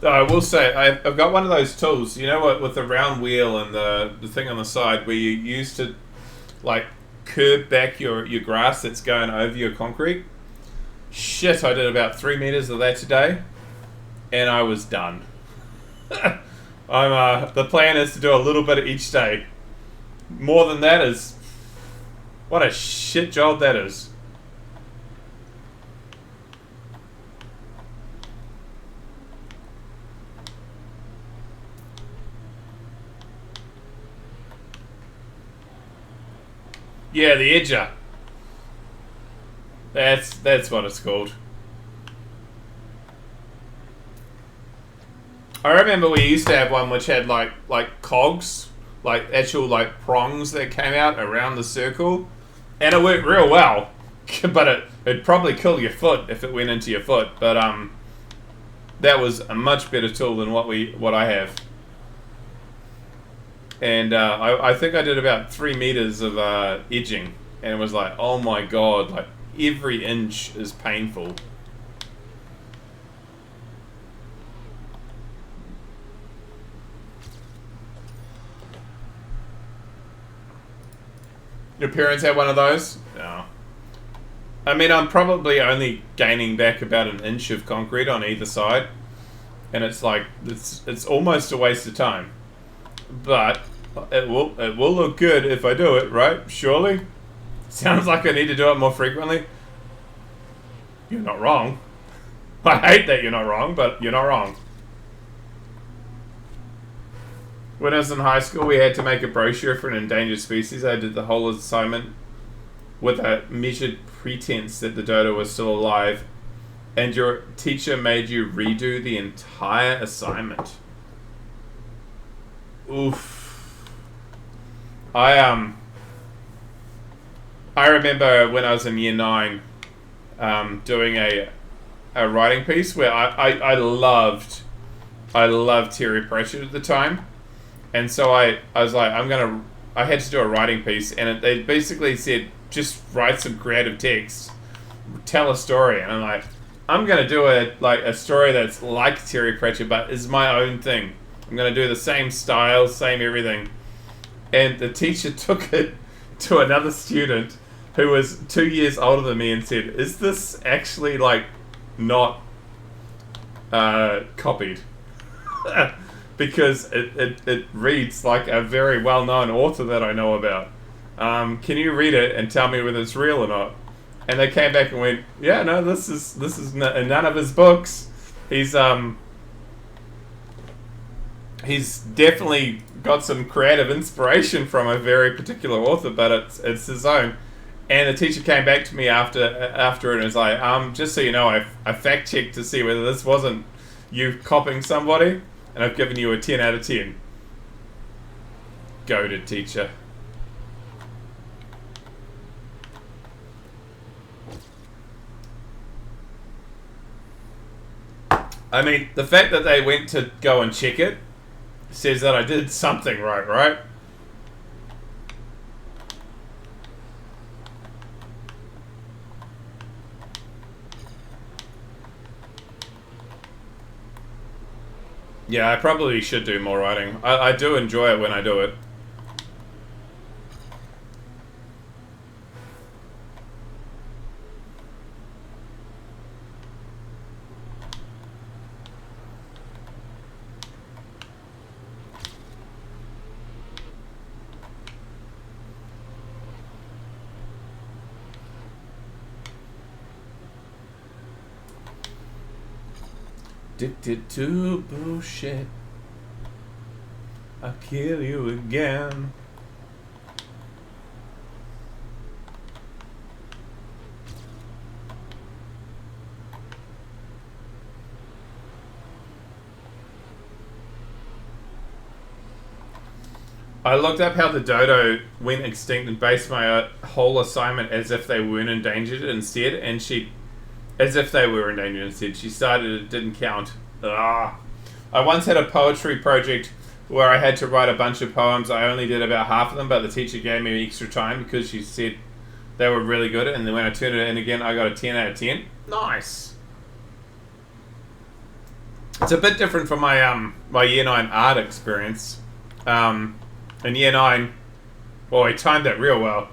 I will say, I've got one of those tools, you know what, with the round wheel and the thing on the side where you use to, like, curb back your grass that's going over your concrete. Shit, I did about 3 meters of that today, and I was done. The plan is to do a little bit of each day. More than that is, what a shit job that is. Yeah, the edger. That's what it's called. I remember we used to have one which had like cogs, like actual like prongs that came out around the circle, and it worked real well. But it'd probably kill your foot if it went into your foot. But that was a much better tool than what I have. And I think I did about 3 meters of edging, and it was like, oh my god, like every inch is painful. Your parents had one of those? No. I mean, I'm probably only gaining back about an inch of concrete on either side, and it's like it's almost a waste of time. But it will look good if I do it, right? Surely? Sounds like I need to do it more frequently. You're not wrong. I hate that you're not wrong, but you're not wrong. When I was in high school, we had to make a brochure for an endangered species. I did the whole assignment with a measured pretense that the dodo was still alive, and your teacher made you redo the entire assignment. Oof. I remember when I was in year 9, doing a writing piece where I loved Terry Pratchett at the time, and so I was like, I had to do a writing piece, and they basically said, just write some creative text, tell a story, and I'm like, I'm gonna do a story that's like Terry Pratchett but is my own thing. I'm gonna do the same style, same everything. And the teacher took it to another student who was 2 years older than me and said, is this actually like not copied? Because it reads like a very well-known author that I know about. Can you read it and tell me whether it's real or not? And they came back and went, yeah, no, this is in none of his books. He's definitely got some creative inspiration from a very particular author, but it's his own. And the teacher came back to me after it and was like, just so you know, I fact checked to see whether this wasn't you copying somebody, and I've given you a 10 out of 10. Goated teacher. I mean, the fact that they went to go and check it says that I did something right, right? Yeah, I probably should do more writing. I do enjoy it when I do it. Addicted to bullshit. I'll kill you again. I looked up how the dodo went extinct and based my whole assignment as if they weren't endangered instead, and as if they were endangered instead. She started it didn't count. Ah. I once had a poetry project where I had to write a bunch of poems. I only did about half of them, but the teacher gave me extra time because she said they were really good, and then when I turned it in again, I got a 10 out of 10. Nice. It's a bit different from my my year 9 art experience. In year 9, well, I timed that real well.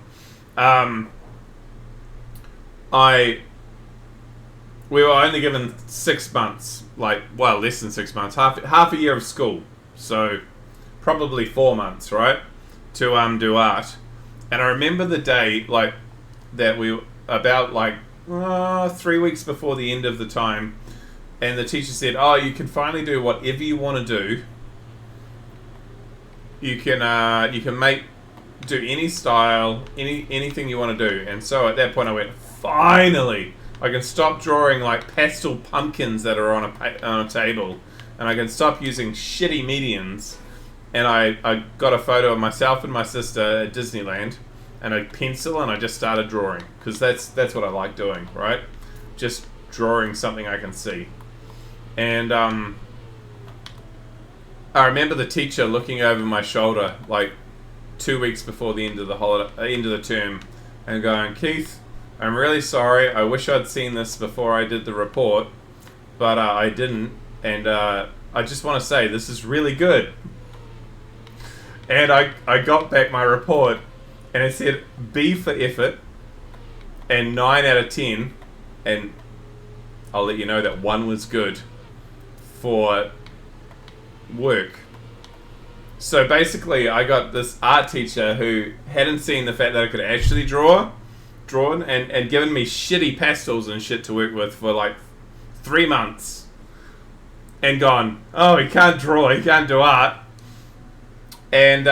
We were only given 6 months, less than 6 months, half a year of school, so probably 4 months, right, to do art. And I remember the day that we about 3 weeks before the end of the time, and the teacher said, "Oh, you can finally do whatever you want to do. You can do any style, anything you want to do." And so at that point I went, finally, I can stop drawing pastel pumpkins that are on a table, and I can stop using shitty medians. And I got a photo of myself and my sister at Disneyland, and a pencil, and I just started drawing, because that's what I like doing, right? Just drawing something I can see. And I remember the teacher looking over my shoulder 2 weeks before the end of the term, and going, "Keith, I'm really sorry. I wish I'd seen this before I did the report, but I didn't. And I just want to say this is really good." And I got back my report, and it said B for effort, and 9 out of 10, and I'll let you know that 1 was good for work. So basically, I got this art teacher who hadn't seen the fact that I could actually drawn and given me shitty pastels and shit to work with for 3 months, and gone, "Oh, he can't draw, he can't do art." And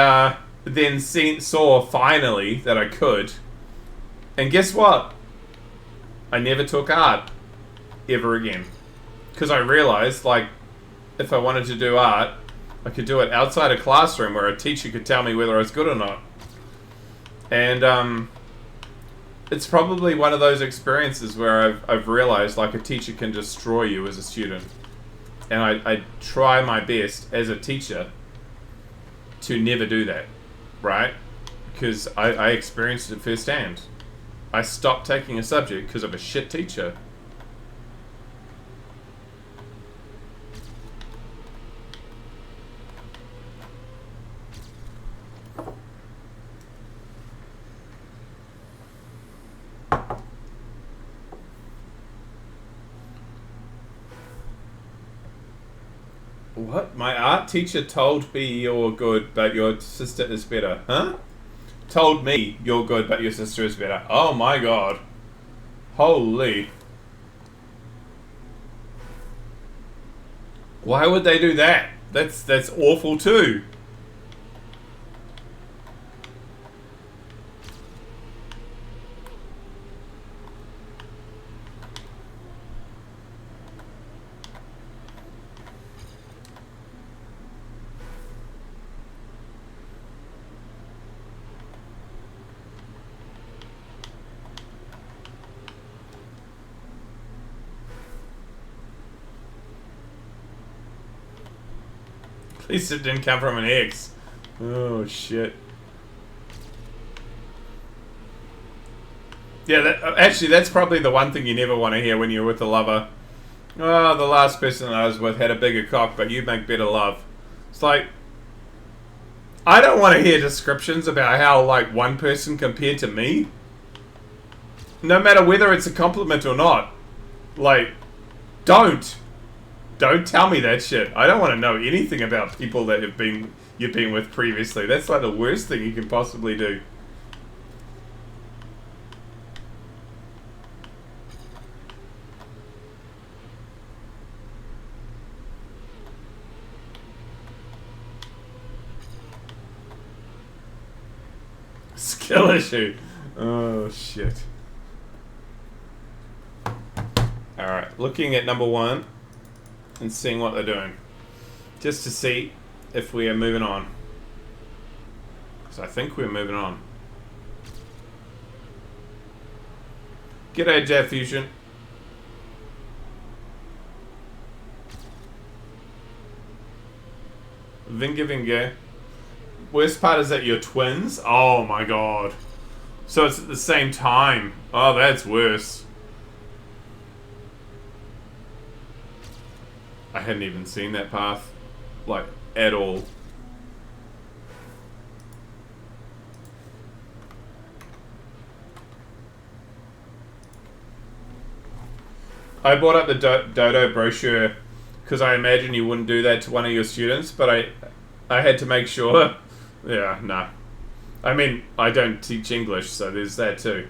then saw finally that I could, and guess what? I never took art ever again, because I realized if I wanted to do art, I could do it outside a classroom where a teacher could tell me whether I was good or not. And it's probably one of those experiences where I've realized a teacher can destroy you as a student. And I try my best as a teacher to never do that, right? Because I experienced it firsthand. I stopped taking a subject because of a shit teacher. What? My art teacher told me you're good, but your sister is better. Huh? Told me you're good, but your sister is better. Oh my god. Holy. Why would they do that? That's awful too. At least it didn't come from an ex. Oh, shit. Yeah, actually, that's probably the one thing you never want to hear when you're with a lover. Oh, the last person I was with had a bigger cock, but you make better love. It's like, I don't want to hear descriptions about how, like, one person compared to me. No matter whether it's a compliment or not. Like, don't tell me that shit. I don't want to know anything about people that you've been with previously. That's like the worst thing you can possibly do. Skill issue. Oh shit. Alright, looking at number 1 and seeing what they're doing. Just to see if we are moving on. Because I think we're moving on. G'day, Jet Fusion. Vinga Vinga. Worst part is that you're twins? Oh my god. So it's at the same time. Oh, that's worse. I hadn't even seen that path, like, at all. I brought up the Dodo brochure because I imagine you wouldn't do that to one of your students, but I had to make sure. Yeah, no. I mean, I don't teach English, so there's that too.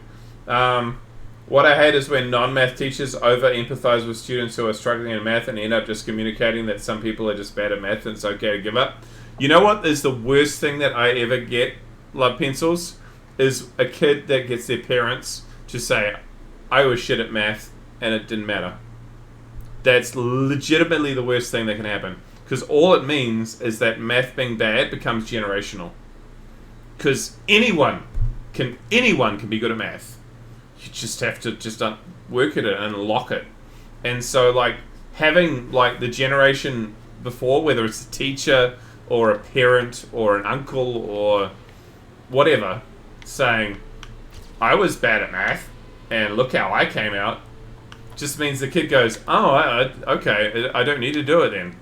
What I hate is when non-math teachers over-empathize with students who are struggling in math and end up just communicating that some people are just bad at math and it's okay to give up. You know what is the worst thing that I ever get, love pencils? Is a kid that gets their parents to say, I was shit at math and it didn't matter. That's legitimately the worst thing that can happen. Because all it means is that math being bad becomes generational. Because anyone can be good at math. You just have to work at it and lock it. And so, like, having, like, the generation before, whether it's a teacher or a parent or an uncle or whatever, saying, I was bad at math and look how I came out, just means the kid goes, oh, okay, I don't need to do it then.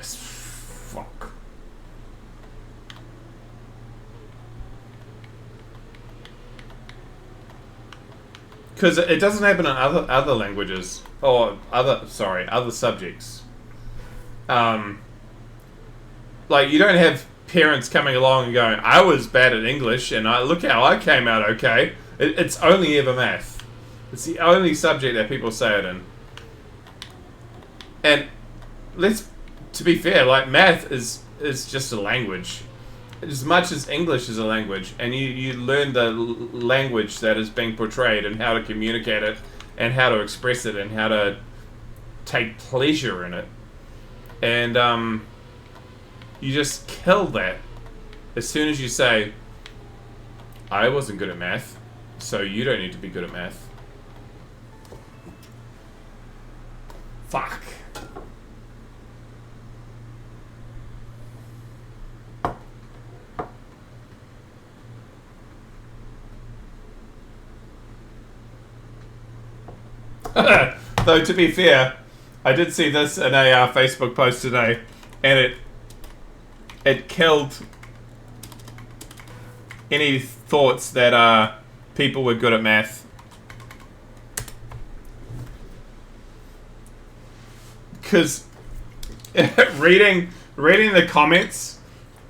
Fuck. Because it doesn't happen in other languages or other subjects. Like, you don't have parents coming along and going, I was bad at English and look how I came out okay. It's only ever math. It's the only subject that people say it in. And to be fair, like, math is just a language. As much as English is a language, and you learn the language that is being portrayed and how to communicate it and how to express it and how to take pleasure in it. And you just kill that as soon as you say, I wasn't good at math, so you don't need to be good at math. Fuck. Though, to be fair, I did see this in a Facebook post today, and it killed any thoughts that people were good at math. Because reading the comments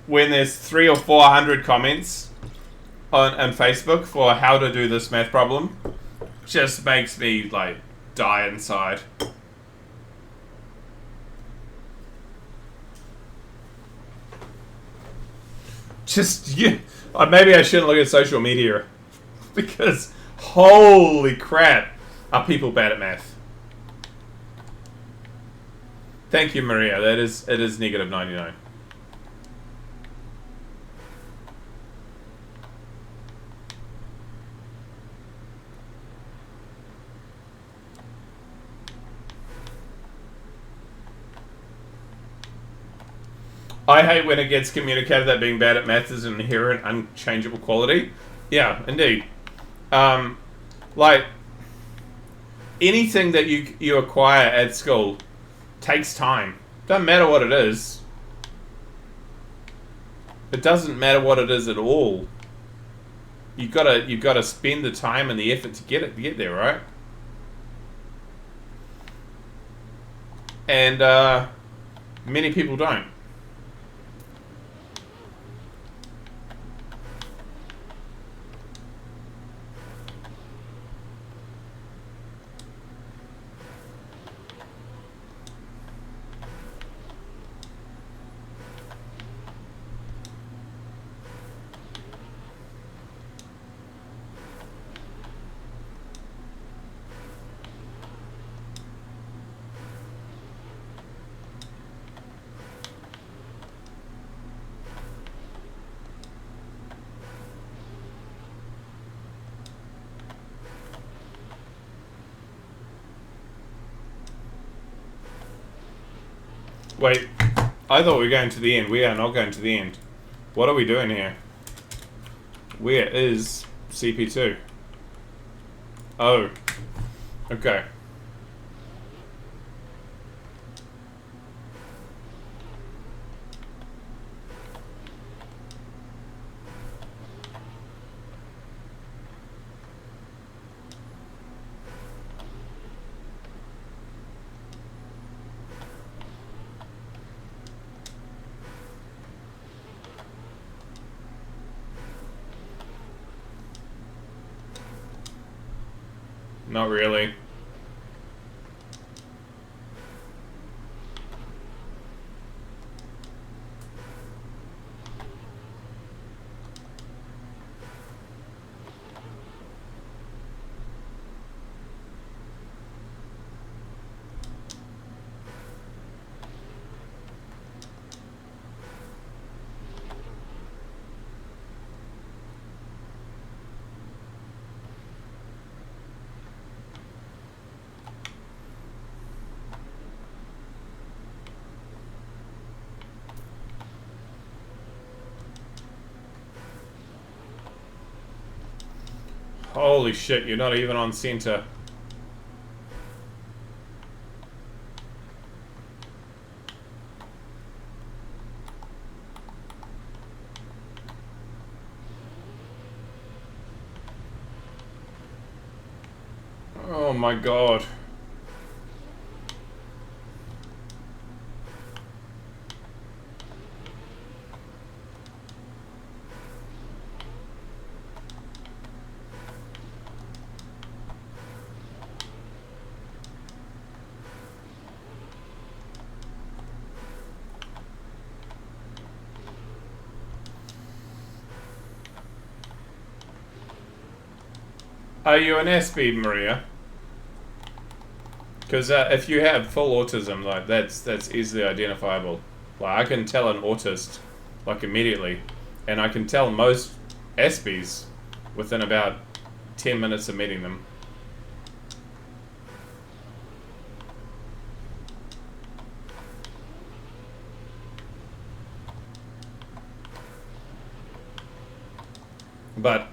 when there's 300 or 400 comments on Facebook for how to do this math problem just makes me, like, die inside. Just, yeah, maybe I shouldn't look at social media because holy crap, are people bad at math. Thank you, Maria. It is negative 99. I hate when it gets communicated that being bad at maths is an inherent, unchangeable quality. Yeah, indeed. Like, anything that you acquire at school takes time. Doesn't matter what it is. It doesn't matter what it is at all. You've gotta spend the time and the effort to get there, right? And many people don't. Wait, I thought we were going to the end. We are not going to the end. What are we doing here? Where is CP2? Oh. Okay. Not really. Holy shit, you're not even on center. Oh my god. Are you an SB, Maria? Because if you have full autism, like that's easily identifiable. Like I can tell an autist, like immediately, and I can tell most SBs within about 10 minutes of meeting them. But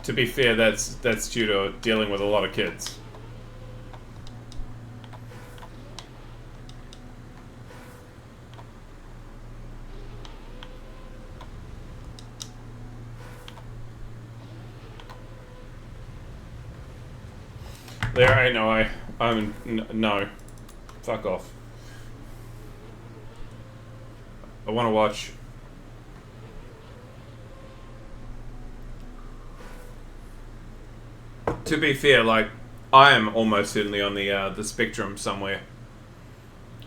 to be fair, that's due to dealing with a lot of kids. There ain't no way. No. Fuck off. I want to watch. To be fair, like I am almost certainly on the spectrum somewhere,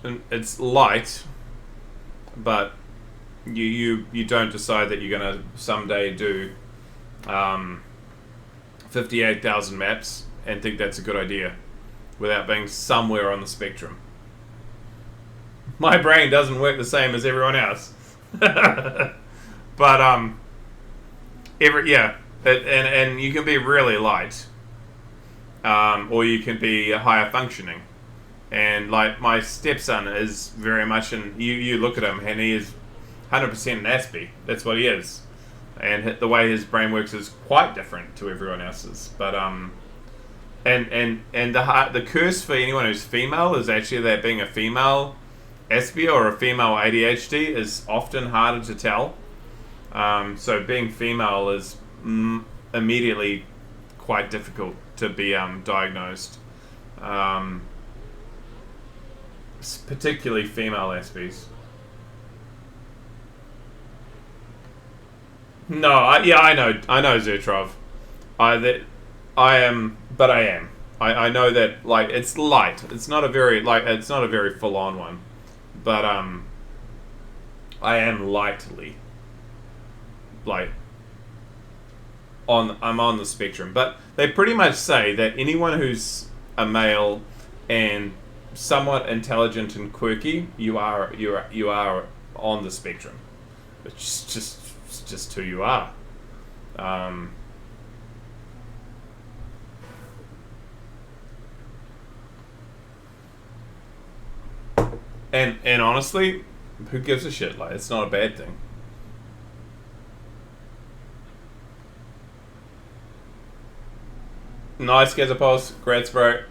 and it's light, but you don't decide that you're gonna someday do 58,000 maps and think that's a good idea without being somewhere on the spectrum. My brain doesn't work the same as everyone else. But and you can be really light, or you can be higher functioning. And like my stepson is very much, and you look at him and he is 100% an Aspie. That's what he is. And the way his brain works is quite different to everyone else's. But and the curse for anyone who's female is actually that being a female Aspie or a female ADHD is often harder to tell. So being female is immediately quite difficult to be diagnosed. Particularly female Aspies. No, I know Zertrov. I am. I know that like it's light. It's not a very full on one, but I am lightly like I'm on the spectrum. But they pretty much say that anyone who's a male and somewhat intelligent and quirky, you are on the spectrum. It's just who you are. And honestly, who gives a shit? Like, it's not a bad thing. Nice, Gazapos. Grats, bro.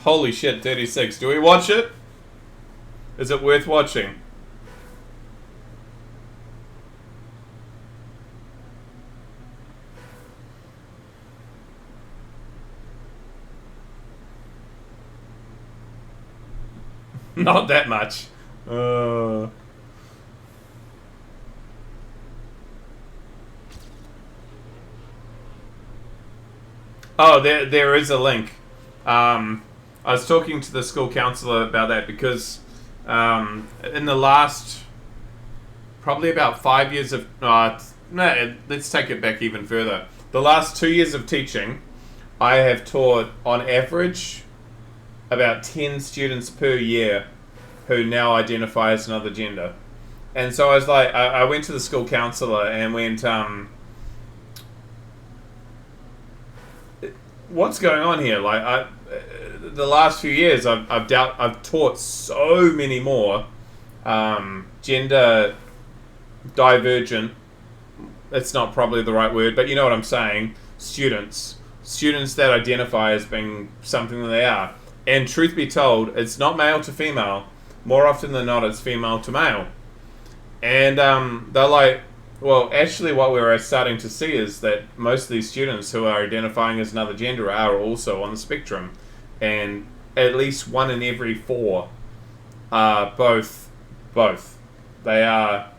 Holy shit, 36. Do we watch it? Is it worth watching? Not that much. Oh, there is a link. I was talking to the school counselor about that because in the last probably about 5 years of let's take it back even further. The last 2 years of teaching, I have taught on average about 10 students per year who now identify as another gender. And so I was like, I went to the school counselor and went, what's going on here? Like, the last few years, I've taught so many more gender divergent. That's not probably the right word, but you know what I'm saying. Students that identify as being something that they are. And truth be told, it's not male to female. More often than not, it's female to male. And they're like, well, actually what we're starting to see is that most of these students who are identifying as another gender are also on the spectrum. And at least 1 in every 4 are both. They are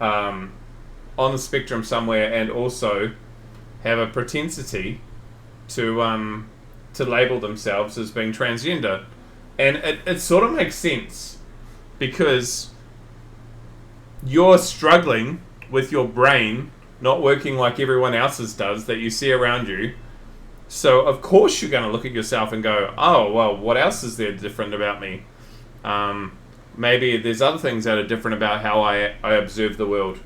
on the spectrum somewhere and also have a propensity to label themselves as being transgender. And it sort of makes sense because you're struggling with your brain not working like everyone else's does that you see around you. So of course you're going to look at yourself and go, oh, well, what else is there different about me? Maybe there's other things that are different about how I observe the world.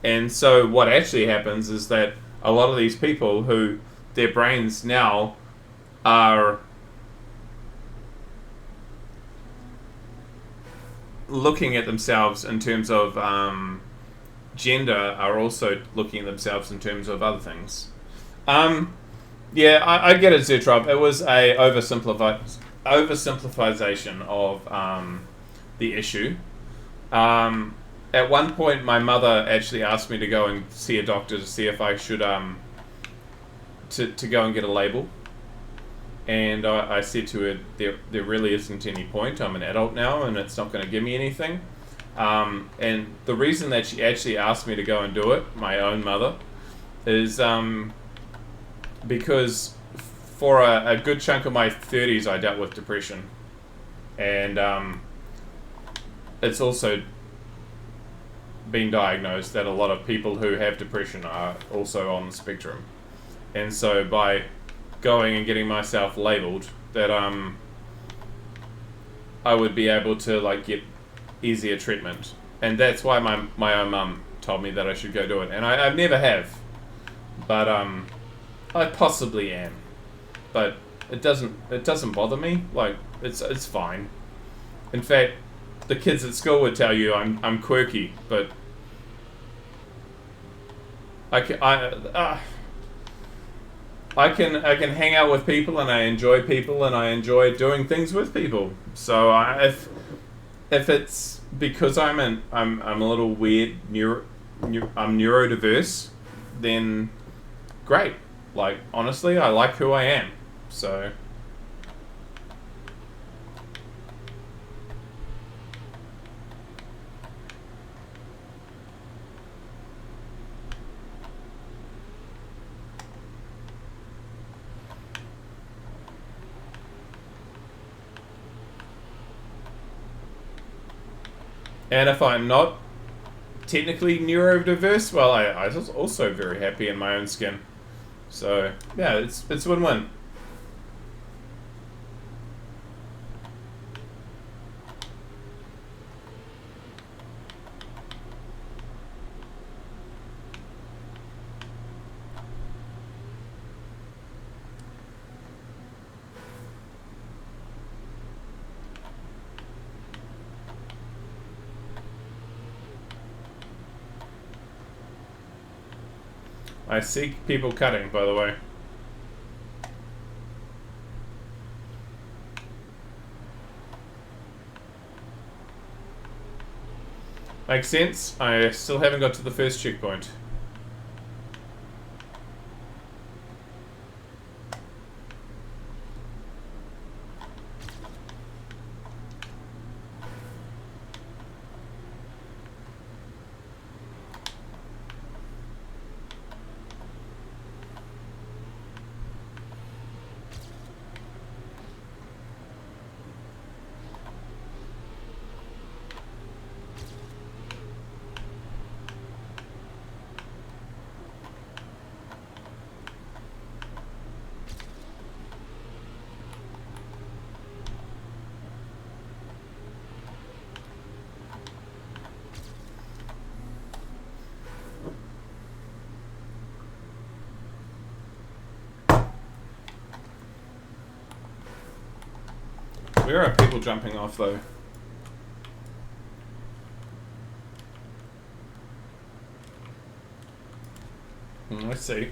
And so what actually happens is that a lot of these people who their brains now are looking at themselves in terms of gender are also looking at themselves in terms of other things. Yeah, I get it, Zertrop. It was a oversimplification of the issue. At one point, my mother actually asked me to go and see a doctor to see if I should to go and get a label. And I said to her, there really isn't any point. I'm an adult now, and it's not going to give me anything. And the reason that she actually asked me to go and do it, my own mother, is because for a good chunk of my 30s, I dealt with depression. And it's also been diagnosed that a lot of people who have depression are also on the spectrum. And so by going and getting myself labelled, that I would be able to like get easier treatment. And that's why my own mum told me that I should go do it. And I never have. But I possibly am. But it doesn't bother me. Like it's fine. In fact, the kids at school would tell you I'm quirky, but I can hang out with people, and I enjoy people, and I enjoy doing things with people. So if it's because I'm a little weird, I'm neurodiverse, then great. Like, honestly, I like who I am. So and if I'm not technically neurodiverse, well, I was also very happy in my own skin. So yeah, it's win-win. I see people cutting, by the way. Makes sense. I still haven't got to the first checkpoint. Where are people jumping off, though? Let's see.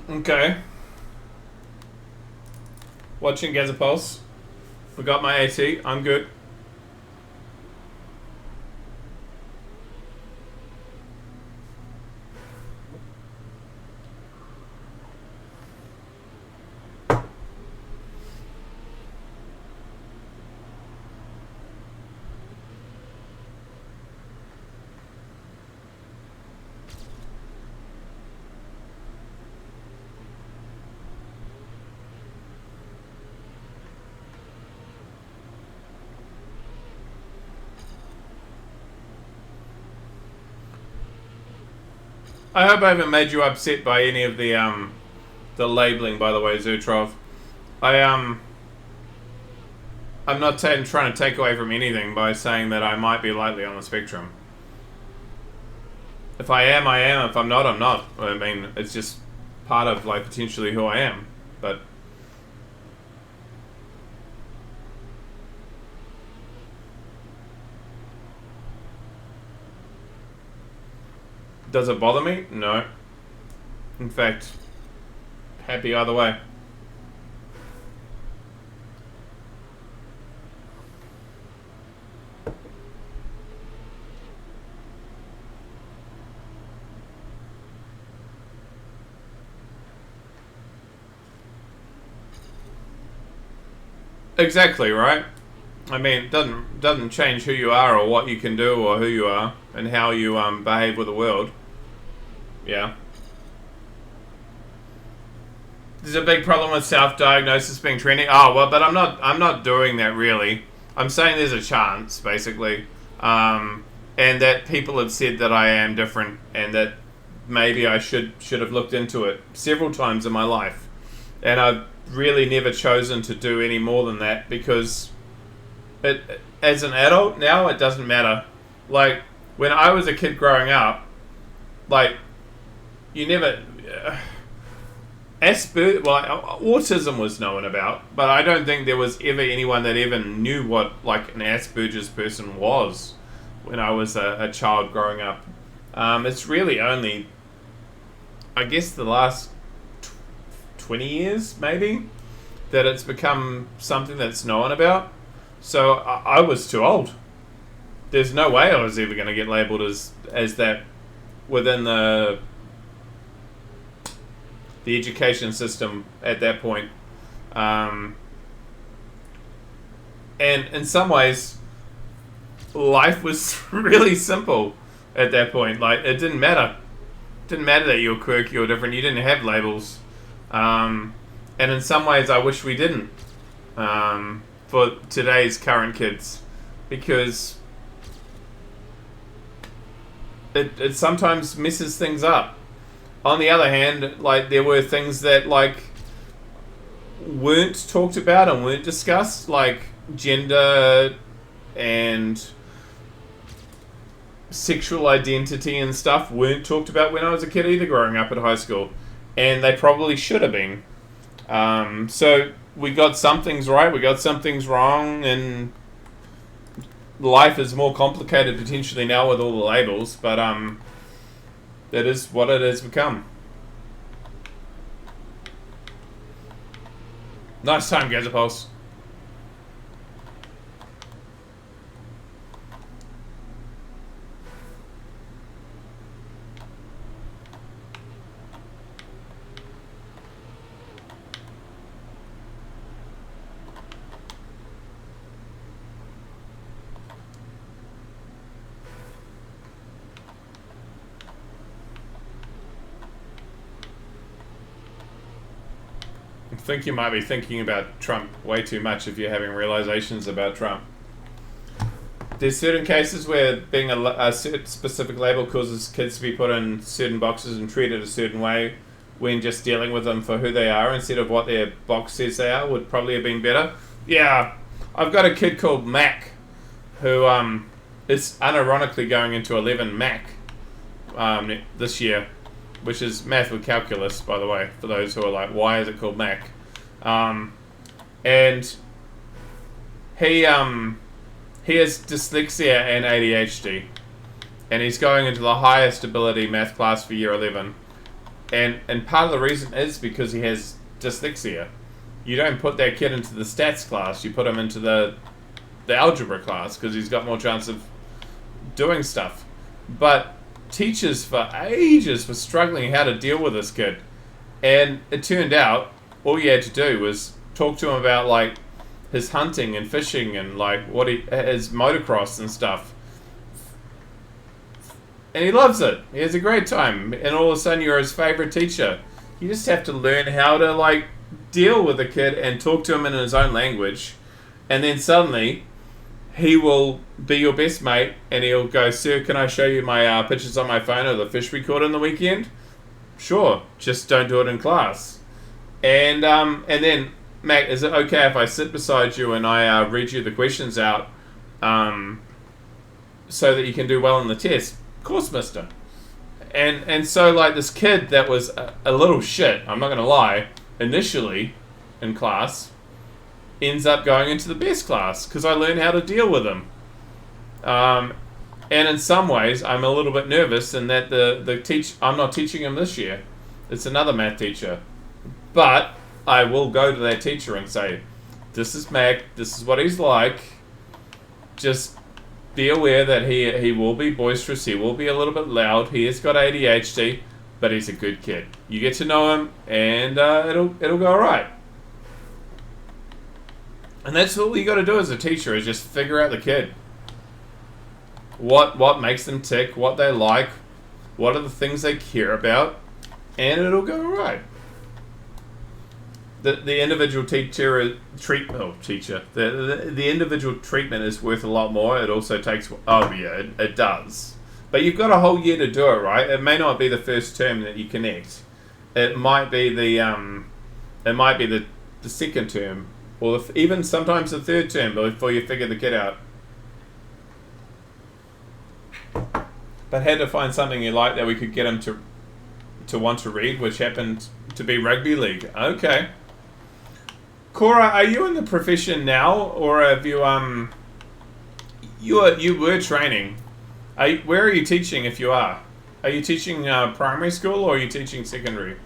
Okay. Watching Gazapulse. Forgot my AT. I'm good. I hope I haven't made you upset by any of the labeling, by the way, Zertrov. I'm not trying to take away from anything by saying that I might be lightly on the spectrum. If I am, I am. If I'm not, I'm not. I mean, it's just part of like potentially who I am. But does it bother me? No. In fact, happy either way. Exactly, right? I mean, it doesn't change who you are or what you can do or who you are and how you behave with the world. Yeah. There's a big problem with self-diagnosis being trendy. Oh well, but I'm not doing that really. I'm saying there's a chance, basically, and that people have said that I am different and that maybe I should have looked into it several times in my life, and I've really never chosen to do any more than that because as an adult now it doesn't matter. Like when I was a kid growing up, like you never autism was known about, but I don't think there was ever anyone that even knew what like an Asperger's person was when I was a child growing up. It's really only, I guess, the last 20 years maybe that it's become something that's known about. So I was too old. There's no way I was ever going to get labelled as that within the education system at that point. And in some ways, life was really simple at that point. Like, it didn't matter. It didn't matter that you were quirky or different. You didn't have labels. And in some ways, I wish we didn't. For today's current kids. Because it sometimes messes things up. On the other hand, like, there were things that, like, weren't talked about and weren't discussed, like gender and sexual identity and stuff weren't talked about when I was a kid either, growing up at high school, and they probably should have been. So we got some things right, we got some things wrong, and life is more complicated potentially now with all the labels, but it is what it has become. Nice time, Gazapulse. I think you might be thinking about Trump way too much if you're having realizations about Trump. There's certain cases where being a specific label causes kids to be put in certain boxes and treated a certain way when just dealing with them for who they are instead of what their box says they are would probably have been better. Yeah, I've got a kid called Mac who is unironically going into 11 Mac this year, which is math with calculus, by the way, for those who are like, why is it called Mac? And he has dyslexia and ADHD, and he's going into the highest ability math class for year 11. And part of the reason is because he has dyslexia. You don't put that kid into the stats class, you put him into the algebra class because he's got more chance of doing stuff. But teachers for ages were struggling how to deal with this kid, and it turned out all you had to do was talk to him about like his hunting and fishing and like his motocross and stuff, and he loves it. He has a great time, and all of a sudden you're his favorite teacher. You just have to learn how to like deal with the kid and talk to him in his own language, and then suddenly he will be your best mate, and he'll go, "Sir, can I show you my pictures on my phone of the fish we caught on the weekend?" Sure, just don't do it in class. And then Matt, is it okay if I sit beside you and I read you the questions out so that you can do well in the test? Of course, mister. And so, like, this kid that was a little shit, I'm not going to lie, initially in class, ends up going into the best class because I learned how to deal with him. And in some ways, I'm a little bit nervous in that I'm not teaching him this year. It's another math teacher. But I will go to that teacher and say, this is Mac, this is what he's like. Just be aware that he will be boisterous, he will be a little bit loud, he has got ADHD, but he's a good kid. You get to know him, and it'll go alright. And that's all you got to do as a teacher, is just figure out the kid. What makes them tick, what they like, what are the things they care about, and it'll go alright. The individual the individual treatment is worth a lot more. It also takes, it does. But you've got a whole year to do it, right? It may not be the first term that you connect. It might be the second term, or even sometimes the third term before you figure the kid out. But had to find something you like that we could get him to want to read, which happened to be rugby league. Okay. Cora, are you in the profession now, or have you you were training? Where are you teaching if you are? Are you teaching primary school or are you teaching secondary?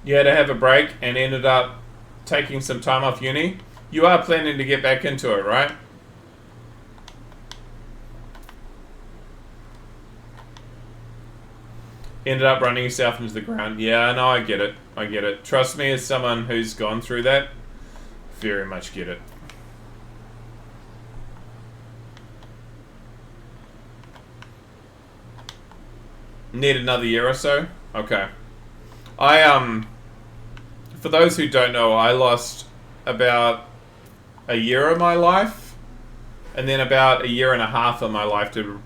You had to have a break and ended up taking some time off uni. You are planning to get back into it, right? Ended up running yourself into the ground. Yeah, no, I get it. I get it. Trust me, as someone who's gone through that, very much get it. Need another year or so? Okay. For those who don't know, I lost about a year of my life, and then about a year and a half of my life to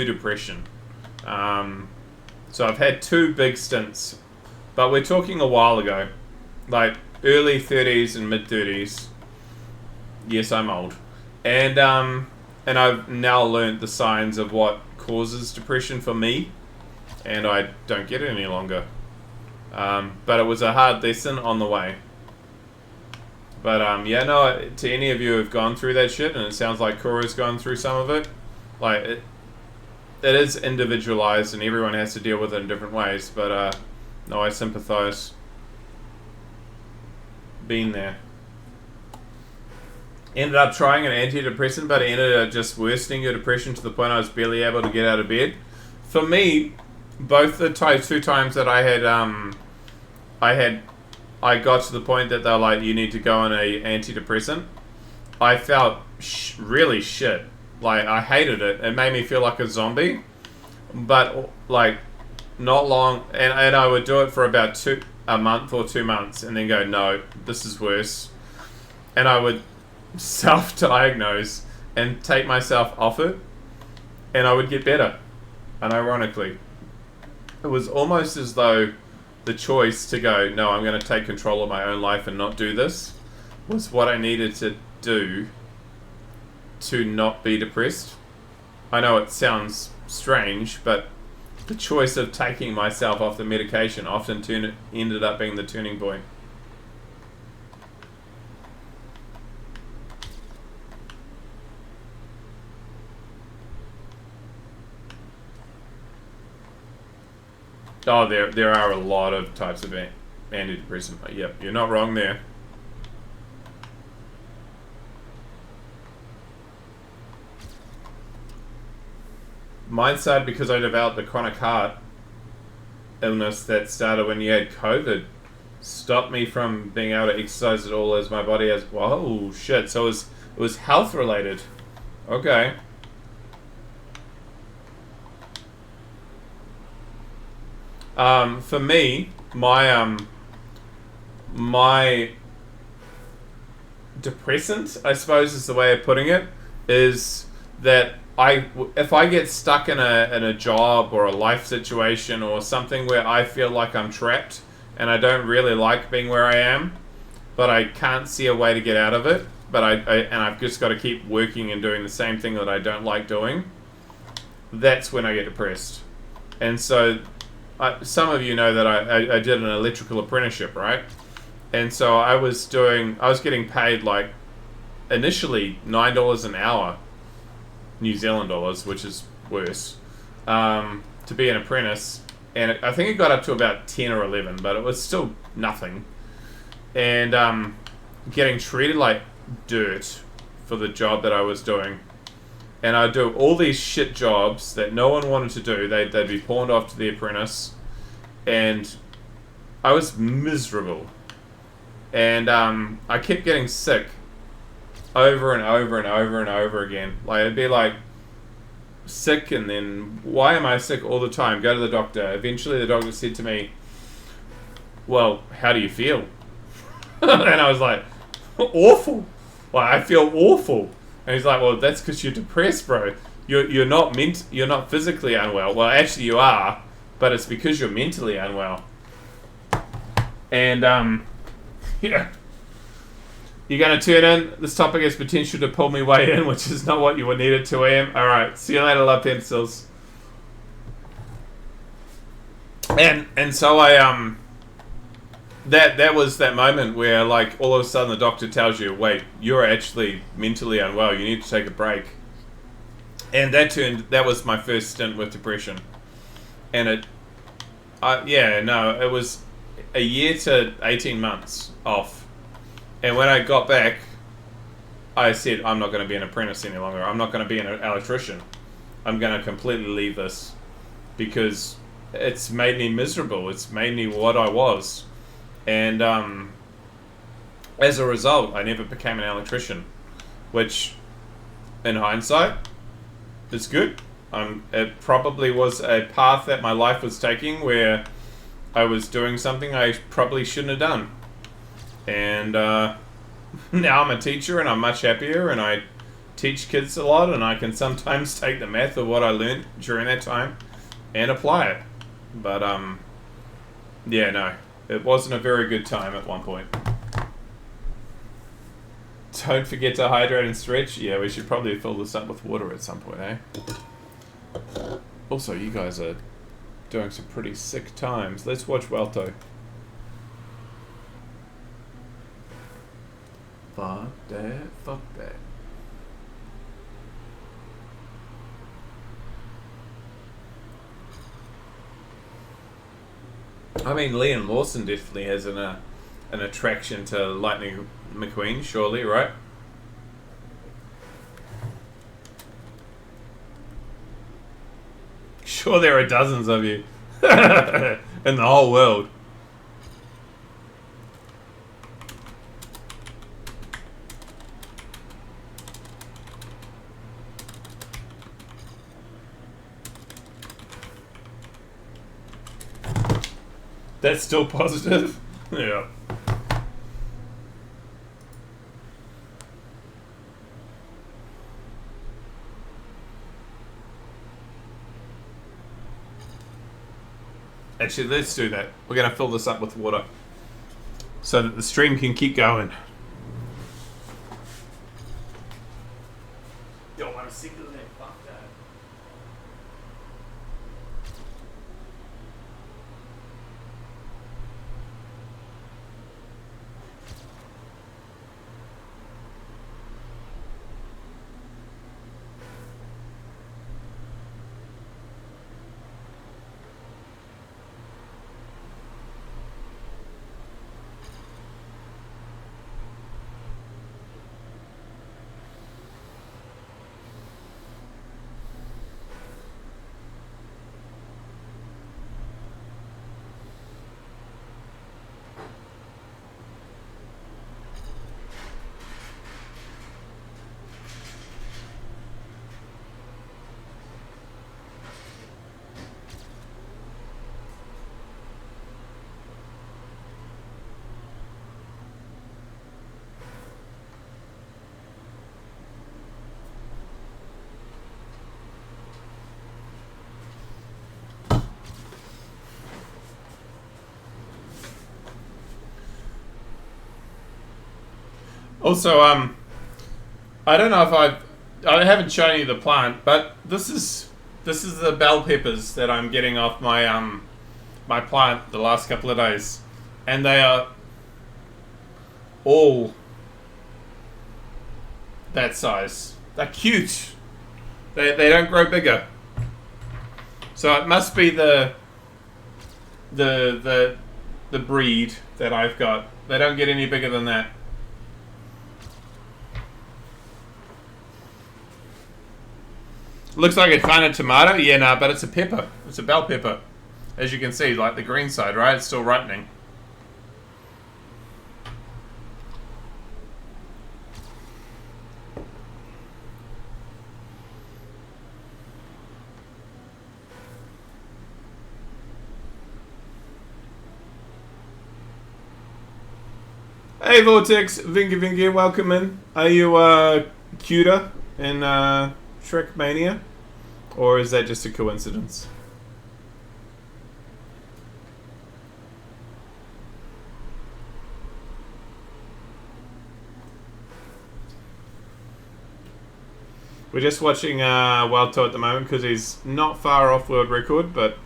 depression. So I've had two big stints, but we're talking a while ago, like early 30s and mid 30s. Yes, I'm old, and I've now learned the signs of what causes depression for me, and I don't get it any longer. But it was a hard lesson on the way. But to any of you who've gone through that shit, and it sounds like Cora's gone through some of it, like it is individualized and everyone has to deal with it in different ways. But no, I sympathize. Been there. Ended up trying an antidepressant, but it ended up just worsening your depression to the point I was barely able to get out of bed. For me, both the two times that I got to the point that they're like, you need to go on a antidepressant, I felt really shit. Like, I hated it. It made me feel like a zombie. But, like, not long, and I would do it for about a month or 2 months, and then go, no, this is worse. And I would self-diagnose and take myself off it, and I would get better. And ironically, it was almost as though the choice to go, no, I'm going to take control of my own life and not do this, was what I needed to do to not be depressed. I know it sounds strange, but the choice of taking myself off the medication often ended up being the turning point. Oh, there are a lot of types of antidepressant. Yep, you're not wrong there. Mine started because I developed a chronic heart illness that started when you had COVID. Stopped me from being able to exercise at all, as my body has. Whoa, shit! So it was health related. Okay. For me, my depressant, I suppose is the way of putting it, is that if I get stuck in a job or a life situation or something where I feel like I'm trapped and I don't really like being where I am, but I can't see a way to get out of it, but I've just got to keep working and doing the same thing that I don't like doing, that's when I get depressed. And so some of you know that I did an electrical apprenticeship, right? And so I was getting paid like initially $9 an hour, New Zealand dollars, which is worse, to be an apprentice. And I think it got up to about 10 or 11, but it was still nothing. And getting treated like dirt for the job that I was doing. And I'd do all these shit jobs that no one wanted to do. They'd be pawned off to the apprentice. And I was miserable. And I kept getting sick over and over and over and over again. Like, it'd be like sick, and then why am I sick all the time? Go to the doctor. Eventually the doctor said to me, well, how do you feel? And I was like, awful. Like, I feel awful. And he's like, well, that's because you're depressed, bro. You're not physically unwell. Well, actually you are, but it's because you're mentally unwell. And yeah. You're going to tune in. This topic has potential to pull me way in, which is not what you would need at 2 a.m. Alright, see you later, love pencils. And so I that was that moment where, like, all of a sudden the doctor tells you, wait, you're actually mentally unwell, you need to take a break. And that was my first stint with depression. And it was a year to 18 months off. And when I got back, I said, I'm not going to be an apprentice any longer. I'm not going to be an electrician. I'm going to completely leave this because it's made me miserable. It's made me what I was. And as a result, I never became an electrician, which, in hindsight, is good. It probably was a path that my life was taking where I was doing something I probably shouldn't have done. And now I'm a teacher and I'm much happier, and I teach kids a lot, and I can sometimes take the math of what I learned during that time and apply it. But yeah, no, it wasn't a very good time at one point. Don't forget to hydrate and stretch. Yeah, we should probably fill this up with water at some point, eh? Also, you guys are doing some pretty sick times. Let's watch Welto. Fuck that, fuck that. I mean, Liam Lawson definitely has an attraction to Lightning McQueen, surely, right? Sure, there are dozens of you in the whole world. That's still positive? Yeah. Actually, let's do that. We're going to fill this up with water so that the stream can keep going. Don't want to sing to that. Fuck that. Also, I don't know if I haven't shown you the plant, but this is the bell peppers that I'm getting off my my plant the last couple of days, and they are all that size. They're cute. They don't grow bigger, so it must be the breed that I've got. They don't get any bigger than that. Looks like a kind of tomato. Yeah, no, but it's a pepper. It's a bell pepper. As you can see, like the green side, right? It's still ripening. Hey Vortex, Vinky, welcome in. Are you cuter in Shrek Mania? Or is that just a coincidence? We're just watching Wild Toe at the moment because he's not far off world record, but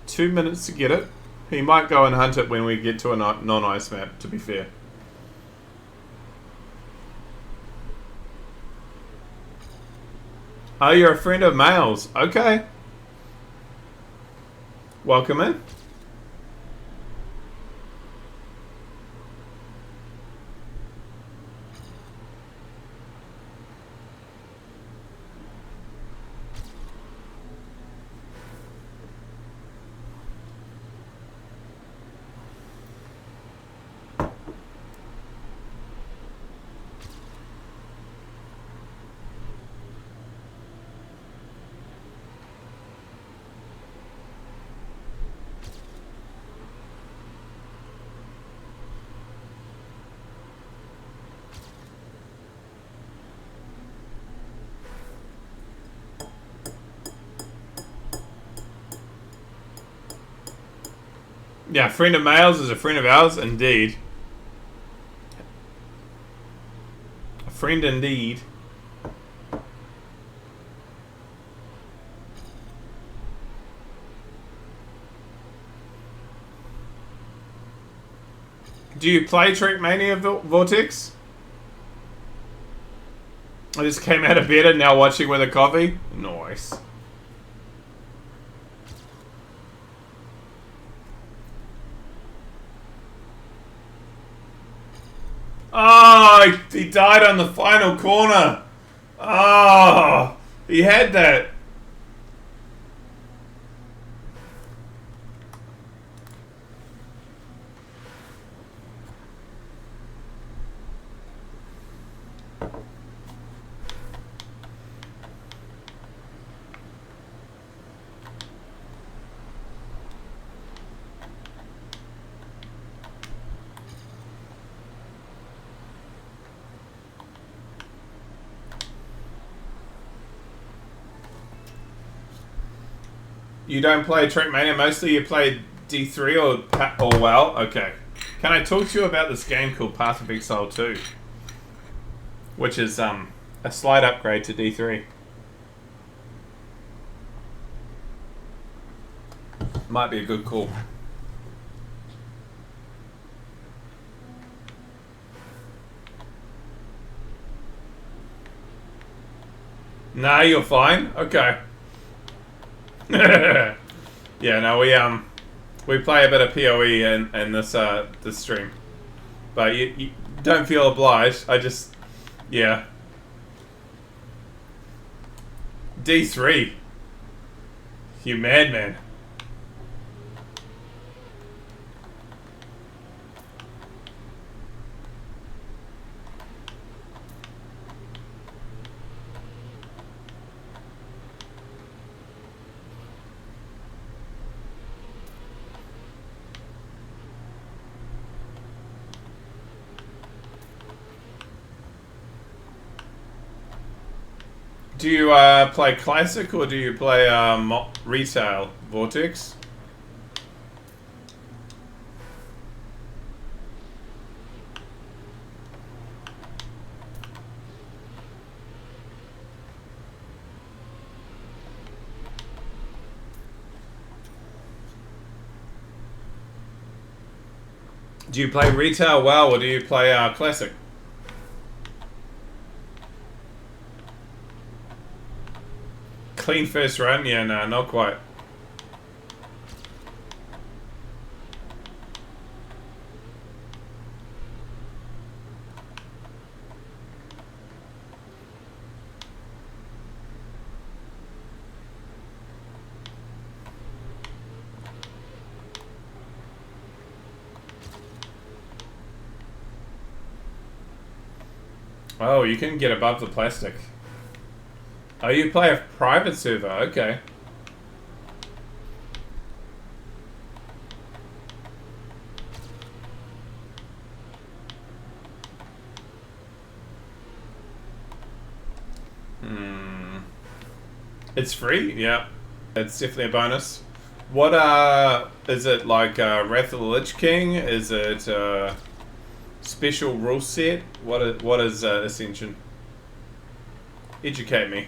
2 minutes to get it. He might go and hunt it when we get to a non-ice map, to be fair. Oh, you're a friend of Males. Okay. Welcome in. Yeah, a friend of Males is a friend of ours, indeed. A friend indeed. Do you play Trackmania, Vortex? I just came out of bed and now watching with a coffee. Nice. Oh, he died on the final corner. Oh, he had that. You don't play Trackmania, mostly you play D3 or WoW? Okay. Can I talk to you about this game called Path of Exile 2? Which is a slight upgrade to D3. Might be a good call. Nah, you're fine. Okay. Yeah, no, we play a bit of PoE in this this stream, but you don't feel obliged. I just, yeah. D3, you madman. Do you play Classic or do you play Retail, Vortex? Do you play retail well, or do you play classic? Clean first run? Yeah, no, not quite. Oh, you can get above the plastic. Oh, you play a private server, okay. It's free? Yeah. It's definitely a bonus. What, is it like, Wrath of the Lich King? Is it, special rule set? What is Ascension? Educate me.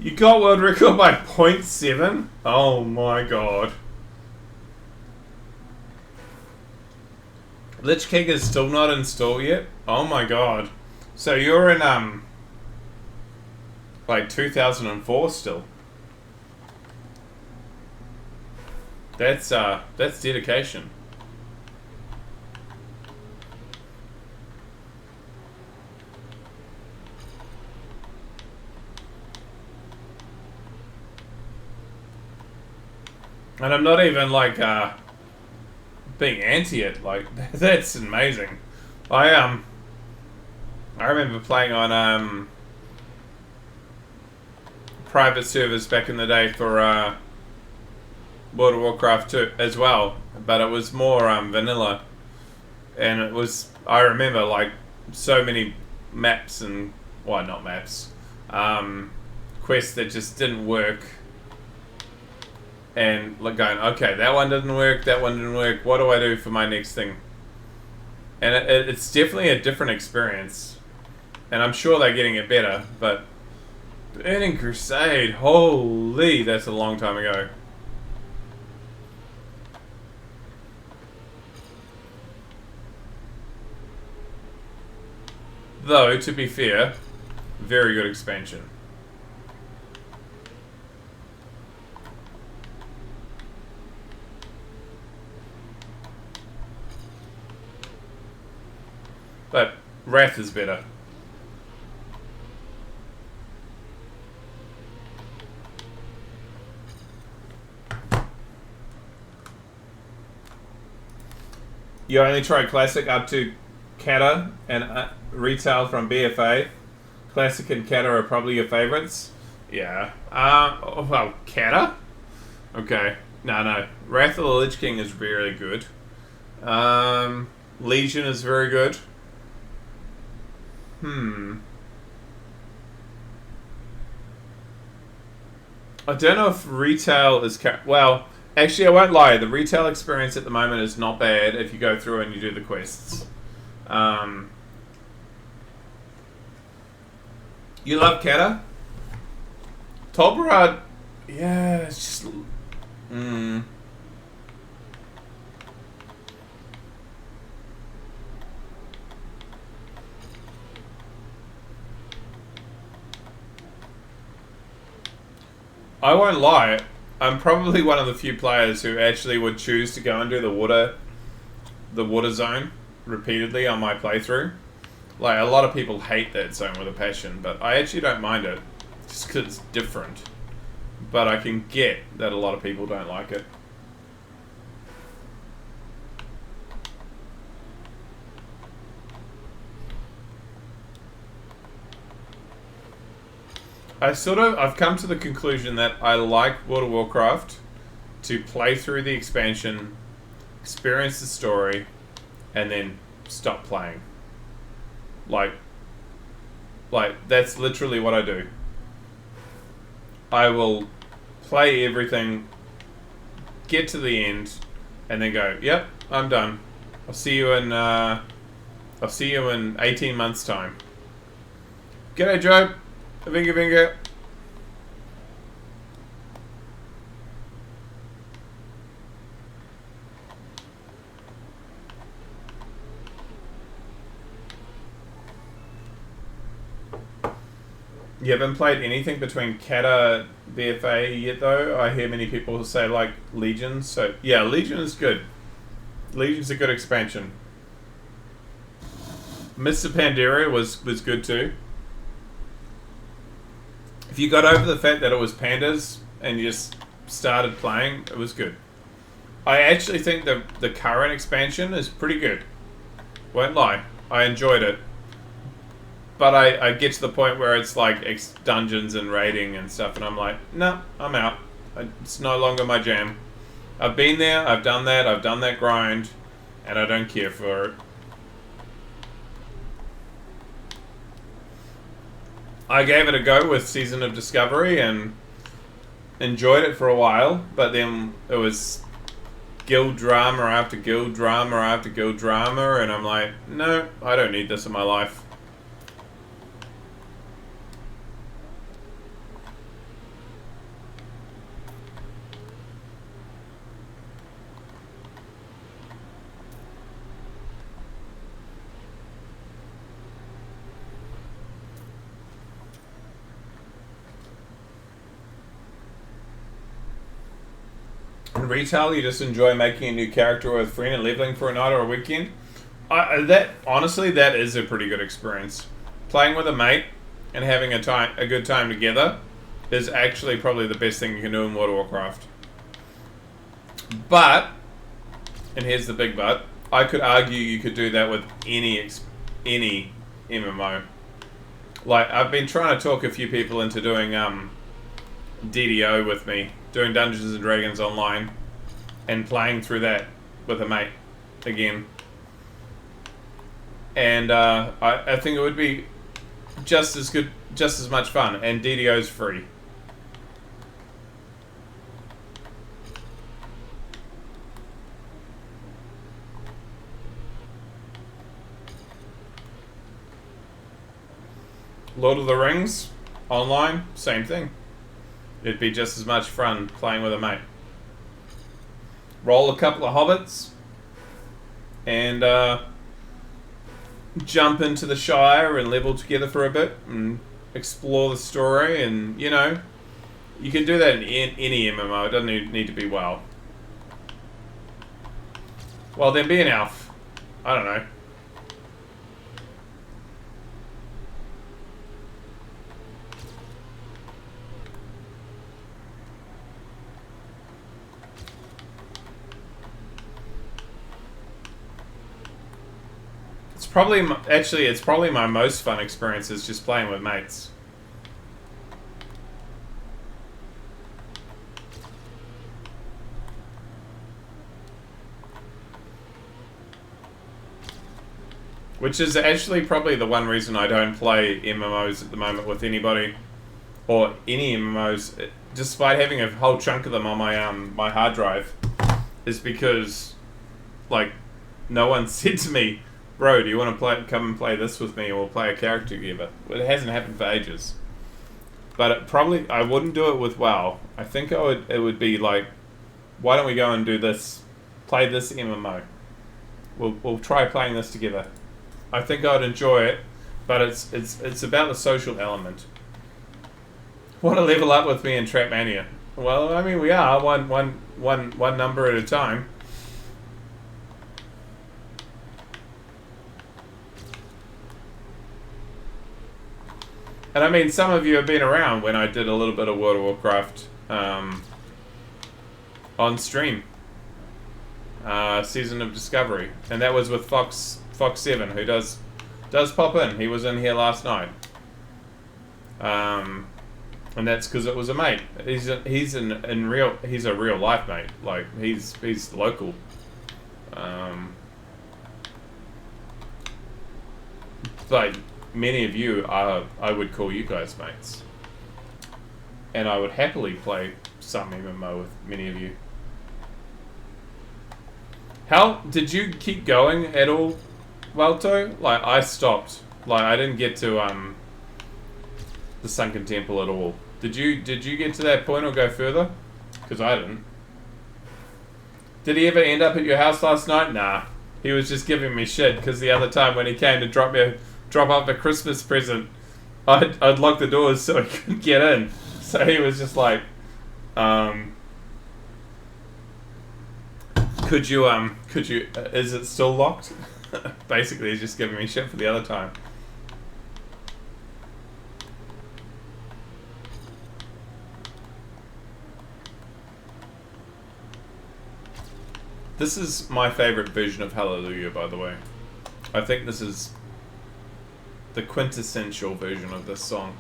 You got world record by 0.7? Oh my god. Lich King is still not installed yet? Oh my god. So you're in, like 2004 still. That's dedication. And I'm not even like being anti it. Like that's amazing. I remember playing on private servers back in the day for World of Warcraft 2 as well, but it was more vanilla, and it was, I remember like so many maps and, well, not maps, quests that just didn't work. And like going, okay, that one didn't work, that one didn't work, what do I do for my next thing? And it's definitely a different experience. And I'm sure they're getting it better, but Burning Crusade, holy, that's a long time ago. Though, to be fair, very good expansion. But Wrath is better. You only tried Classic up to Kata and Retail from BFA. Classic and Kata are probably your favorites. Yeah. Well, Kata? Okay. No. Wrath of the Lich King is really good. Legion is very good. I don't know if retail is... well, actually, I won't lie. The retail experience at the moment is not bad if you go through and you do the quests. You love Kata? Tolbarad... yeah, it's just... I won't lie. I'm probably one of the few players who actually would choose to go and do the water zone repeatedly on my playthrough. Like, a lot of people hate that zone with a passion, but I actually don't mind it, just because it's different. But I can get that a lot of people don't like it. I've come to the conclusion that I like World of Warcraft to play through the expansion, experience the story, and then stop playing. Like that's literally what I do. I will play everything, get to the end, and then go, yep, I'm done. I'll see you in 18 months' time. G'day, Joe. Vinga Vinga. You haven't played anything between Kata BFA yet, though. I hear many people say like Legion. So yeah, Legion is good. Legion's a good expansion. Mr. Pandaria was good too. If you got over the fact that it was pandas and you just started playing, it was good. I actually think the current expansion is pretty good. Won't lie. I enjoyed it. But I get to the point where it's like dungeons and raiding and stuff, and I'm like, no, I'm out. It's no longer my jam. I've been there, I've done that grind, and I don't care for it. I gave it a go with Season of Discovery and enjoyed it for a while, but then it was guild drama after guild drama after guild drama, and I'm like, no, I don't need this in my life. In retail, you just enjoy making a new character with a friend and leveling for a night or a weekend. Honestly, that is a pretty good experience. Playing with a mate and having a good time together is actually probably the best thing you can do in World of Warcraft. But, and here's the big but, I could argue you could do that with any MMO. Like, I've been trying to talk a few people into doing DDO with me, doing Dungeons and Dragons online, and playing through that with a mate again. And I think it would be just as good, just as much fun, and DDO's free. Lord of the Rings online, same thing. It'd be just as much fun playing with a mate. Roll a couple of hobbits and jump into the Shire and level together for a bit and explore the story, and you know, you can do that in any MMO. It doesn't need to be WoW. Well, then be an elf. I don't know. It's probably my most fun experience is just playing with mates. Which is actually probably the one reason I don't play MMOs at the moment with anybody, or any MMOs, despite having a whole chunk of them on my hard drive, is because, like, no one said to me, bro, do you want to come and play this with me, and we'll play a character together? Well, it hasn't happened for ages. But I wouldn't do it with WoW. I think it would be like, why don't we go and do this, play this MMO? We'll try playing this together. I think I'd enjoy it, but it's about the social element. Want to level up with me in Trapmania? Well, I mean, we are one number at a time. And I mean, some of you have been around when I did a little bit of World of Warcraft on stream. Season of Discovery, and that was with Fox7, who does pop in. He was in here last night, and that's because it was a mate. He's a real life mate. Like he's local. But many of you I would call you guys mates, and I would happily play some MMO with many of you. How did you keep going at all, Walto? Like I stopped. Like I didn't get to the Sunken Temple at all. Did you get to that point or go further? Because I didn't. Did he ever end up at your house last night? Nah. He was just giving me shit because the other time when he came to drop off a Christmas present, I'd lock the doors so he couldn't get in. So he was just like, Could you, is it still locked? Basically, he's just giving me shit for the other time. This is my favorite version of Hallelujah, by the way. I think this is the quintessential version of this song.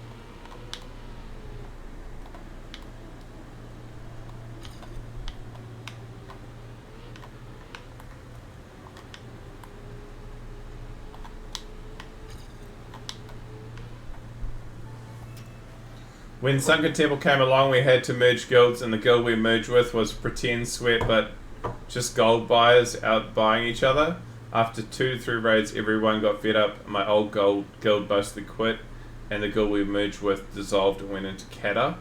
When Sunken Temple came along, we had to merge guilds, and the guild we merged with was Pretend Sweat, but just gold buyers out buying each other. After 2 to 3 raids, everyone got fed up. My old guild mostly quit, and the guild we merged with dissolved and went into Kata.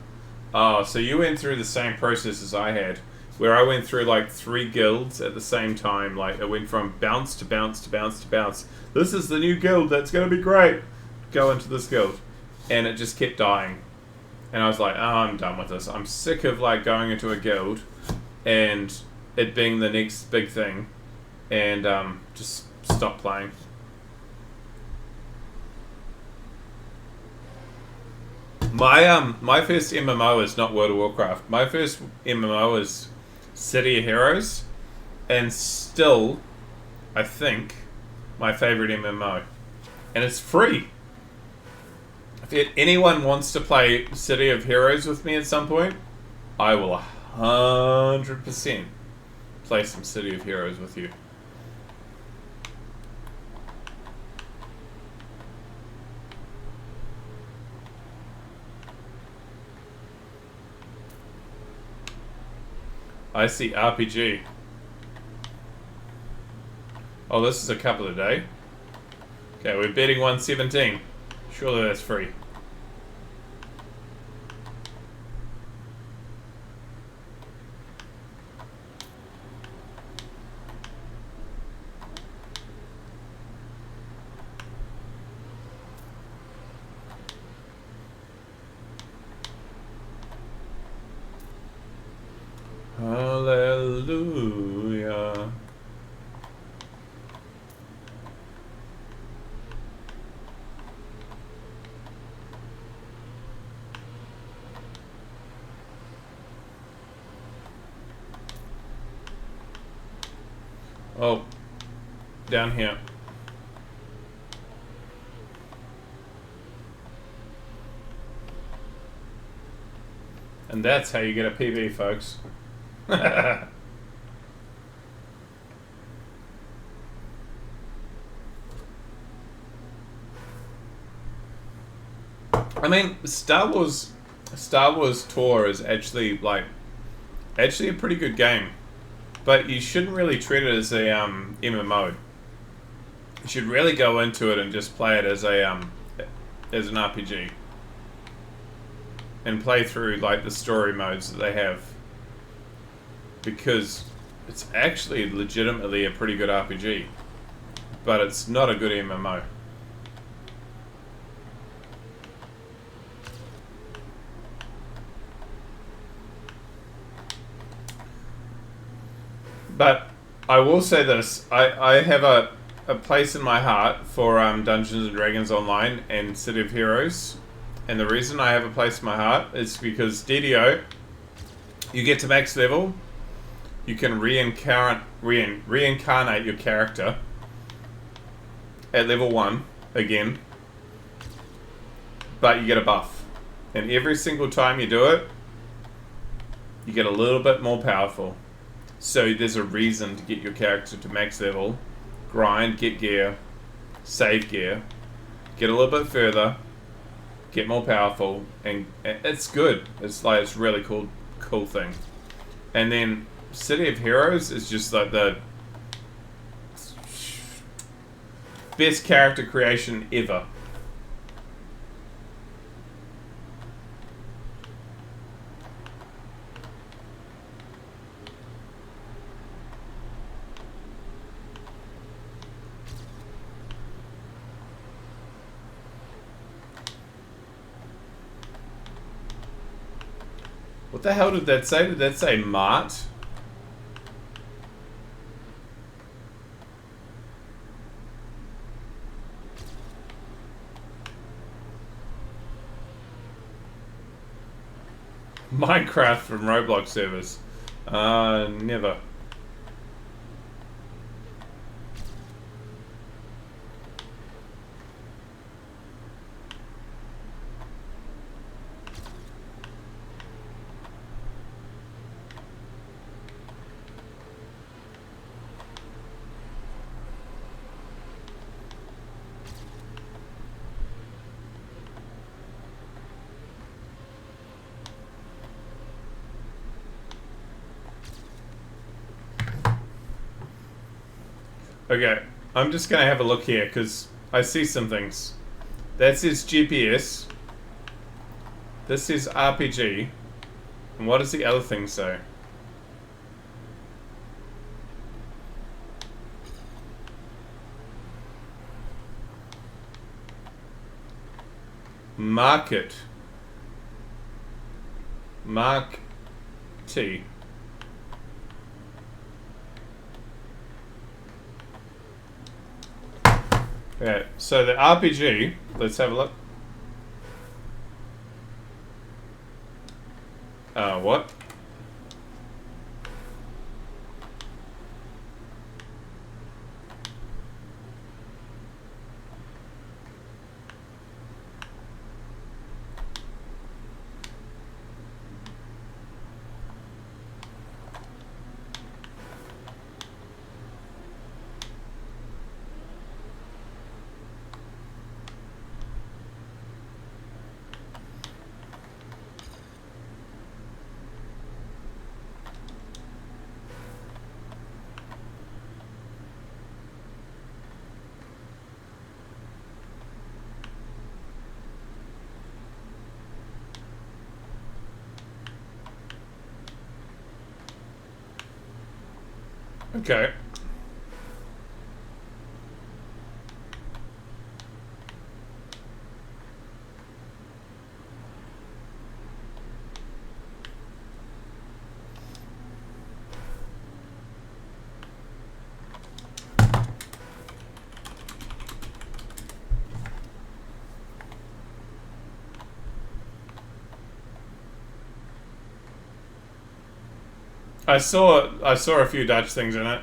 Oh, so you went through the same process as I had, where I went through like 3 guilds at the same time. Like it went from bounce to bounce to bounce to bounce. This is the new guild, that's going to be great. Go into this guild. And it just kept dying. And I was like, oh, I'm done with this. I'm sick of like going into a guild and it being the next big thing, and just stop playing. My first MMO is not World of Warcraft. My first MMO is City of Heroes, and still, I think, my favorite MMO, and it's free. If anyone wants to play City of Heroes with me at some point, I will 100% play some City of Heroes with you. I see RPG. Oh, this is a couple a day. Okay, we're betting 117. Surely that's free. Hallelujah. Oh, down here. And that's how you get a PB, folks. I mean, Star Wars Tour is actually a pretty good game, but you shouldn't really treat it as a MMO. You should really go into it and just play it as an RPG, and play through like the story modes that they have, because it's actually legitimately a pretty good RPG, but it's not a good MMO. But I will say this: I have a place in my heart for Dungeons and Dragons Online and City of Heroes, and the reason I have a place in my heart is because DDO, you get to max level, you can reincarnate your character at level 1 again, but you get a buff, and every single time you do it, you get a little bit more powerful. So there's a reason to get your character to max level, grind, get gear, save gear, get a little bit further, get more powerful, and it's good. It's really cool thing. And then City of Heroes is just like the best character creation ever. What the hell did that say? Did that say Mart? Minecraft from Roblox servers. Never. Okay, I'm just gonna have a look here because I see some things. That says GPS. This is RPG. And what does the other thing say? Market. Mark T. Okay, so the RPG, let's have a look. What? Okay. I saw a few Dutch things in it.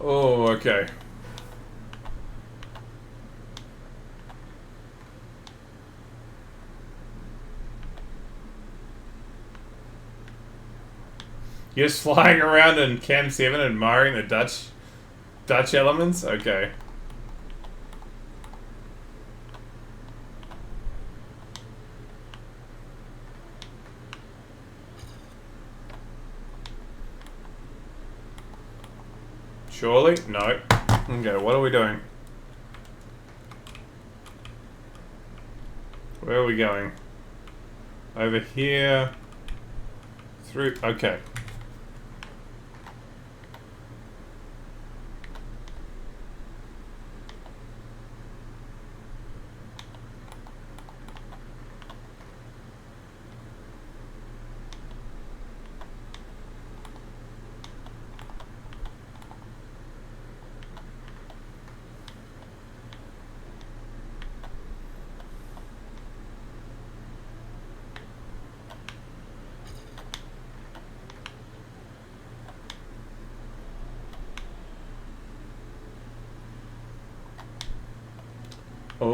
Oh, okay. You're just flying around in Cam 7 admiring the Dutch elements? Okay. Surely? No. Okay, what are we doing? Where are we going? Over here. Through. Okay.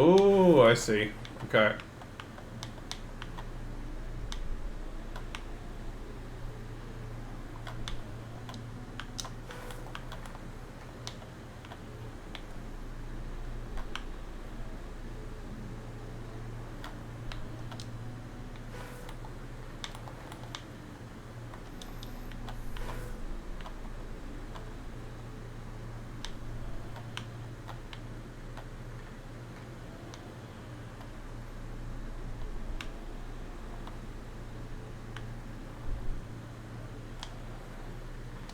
Oh, I see. Okay.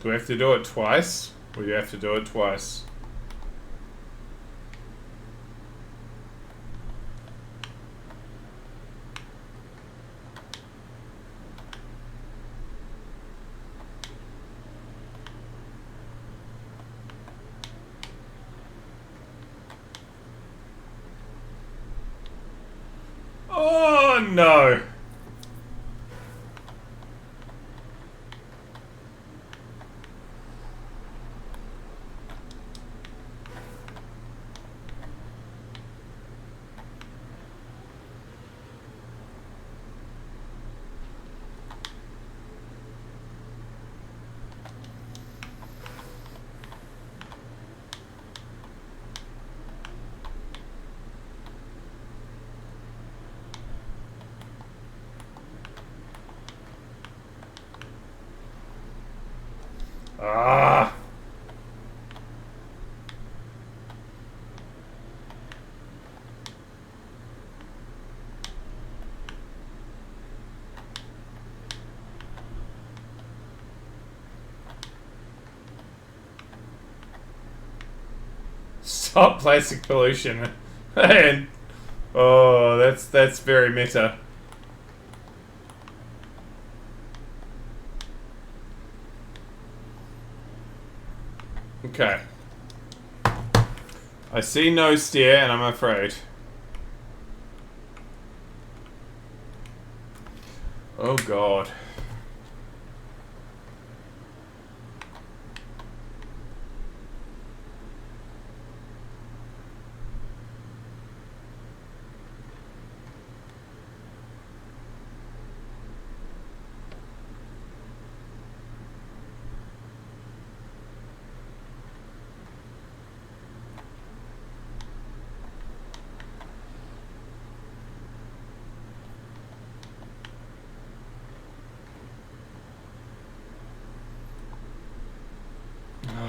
Do we have to do it twice? Or do you have to do it twice? Oh no! Ah! Stop plastic pollution. And oh, that's very meta. Okay. I see no steer and I'm afraid. Oh god.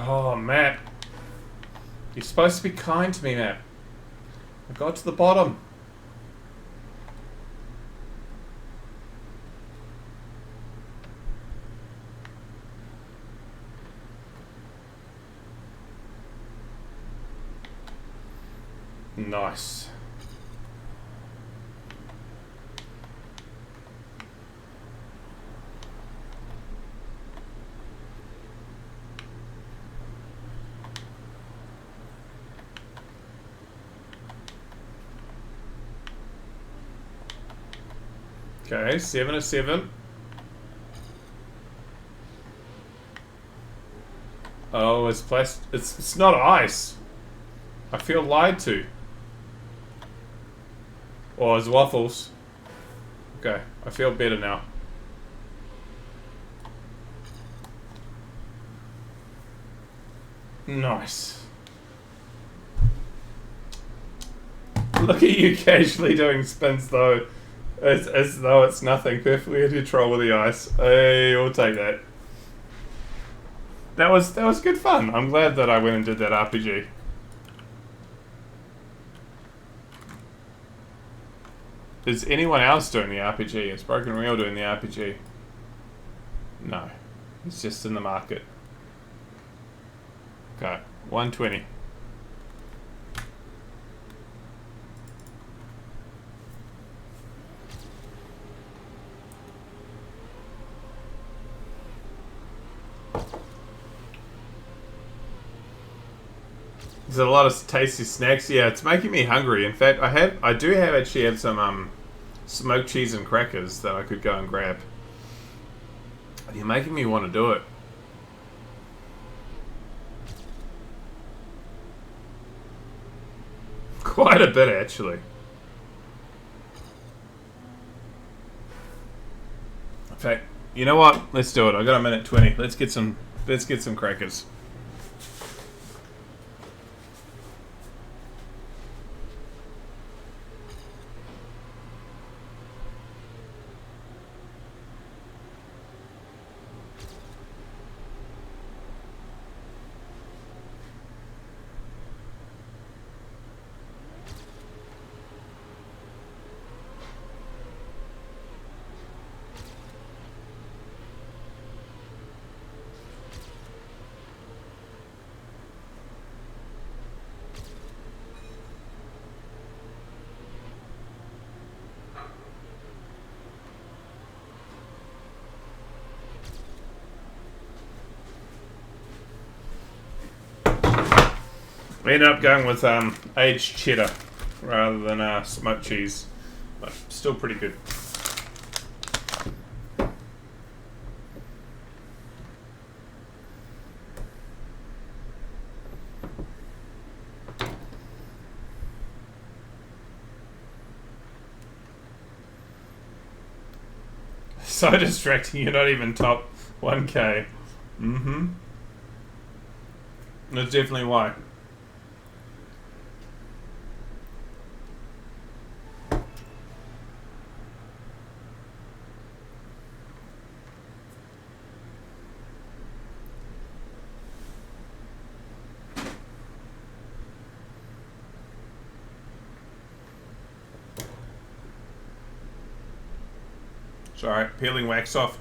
Oh, Matt. You're supposed to be kind to me, Matt. I got to the bottom. Nice. Okay, 7-7. Oh, it's plastic. It's not ice. I feel lied to. Or it's waffles. Okay, I feel better now. Nice. Look at you casually doing spins though. As though it's nothing. Perfectly in control with the ice. Hey, we'll take that. That was good fun. I'm glad that I went and did that RPG. Is anyone else doing the RPG? Is Broken Reel doing the RPG? No. It's just in the market. Okay. 120. There's a lot of tasty snacks. Yeah, it's making me hungry. In fact, I do actually have some smoked cheese and crackers that I could go and grab. You're making me want to do it. Quite a bit, actually. In fact, you know what? Let's do it. I got a minute 20. Let's get some crackers. We ended up going with aged cheddar rather than smoked cheese, but still pretty good. So distracting, you're not even top 1K. Mm-hmm. That's definitely why. Sorry, peeling wax off.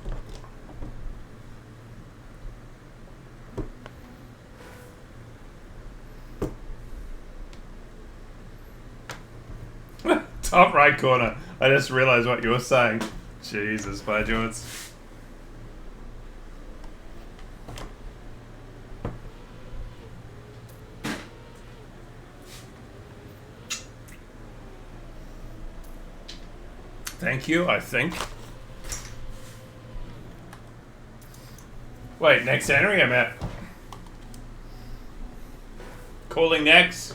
Top right corner. I just realized what you were saying. Jesus, Badgewitz. Thank you, I think. Wait, next entry I'm at. Calling next.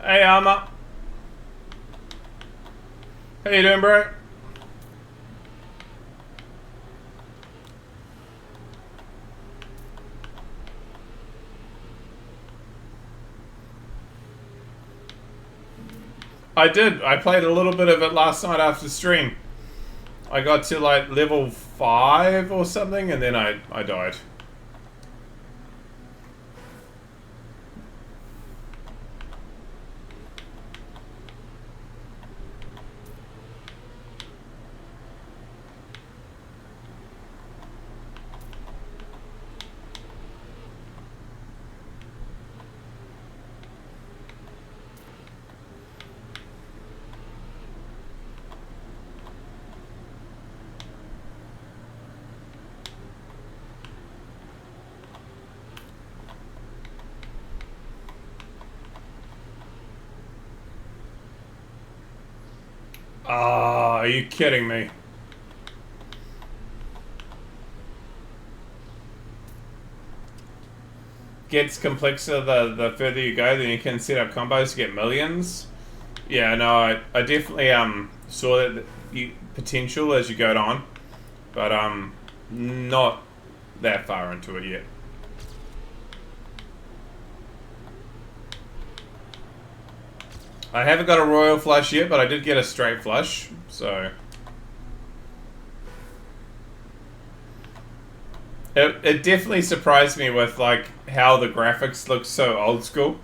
Hey, Alma. How you doing, bro? I did. I played a little bit of it last night after stream. I got to like level 5 or something, and then I died. Ah, are you kidding me? Gets complexer the further you go, then you can set up combos to get millions. Yeah, no, I definitely saw that potential as you go on, but not that far into it yet. I haven't got a royal flush yet, but I did get a straight flush, so it definitely surprised me with like how the graphics look so old school.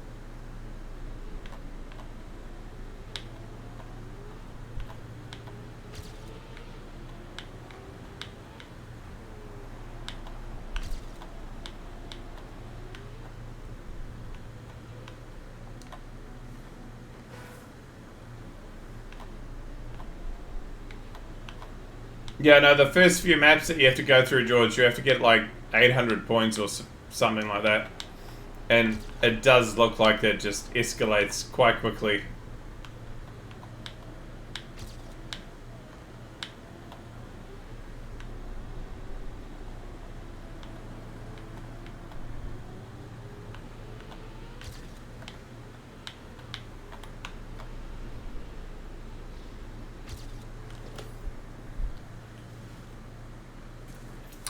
Yeah, no, the first few maps that you have to go through, George, you have to get like 800 points or something like that. And it does look like that just escalates quite quickly.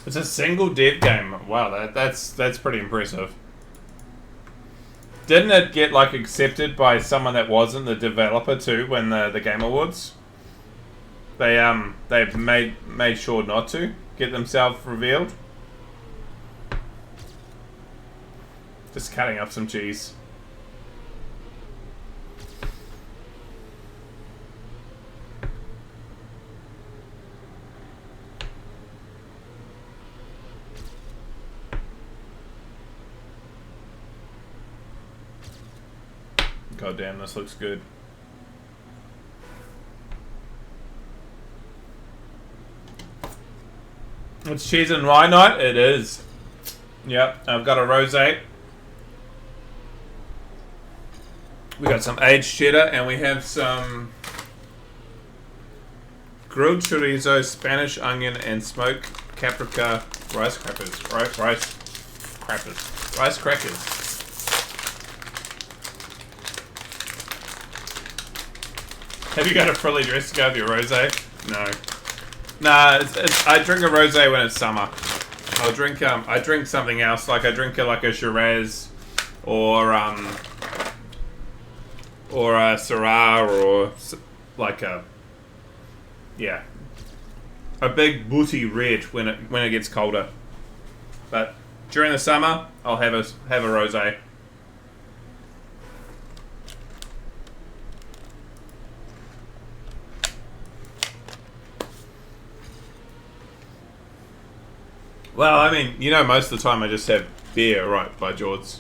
It's a single dev game. Wow, that's pretty impressive. Didn't it get like accepted by someone that wasn't the developer too when the Game Awards? They've made sure not to get themselves revealed. Just cutting up some cheese. God damn, this looks good. It's cheese and wine night? It is. Yep, I've got a rosé. We got some aged cheddar and we have some grilled chorizo, Spanish onion, and smoked paprika rice crackers. Rice crackers. Have you got a fully dressed to go with your rosé? No. Nah, I drink a rosé when it's summer. I drink something else, like I drink like a Shiraz or a Syrah or like a big booty red when it gets colder. But during the summer, I'll have a rosé. Well, I mean, you know, most of the time I just have beer, right, by George.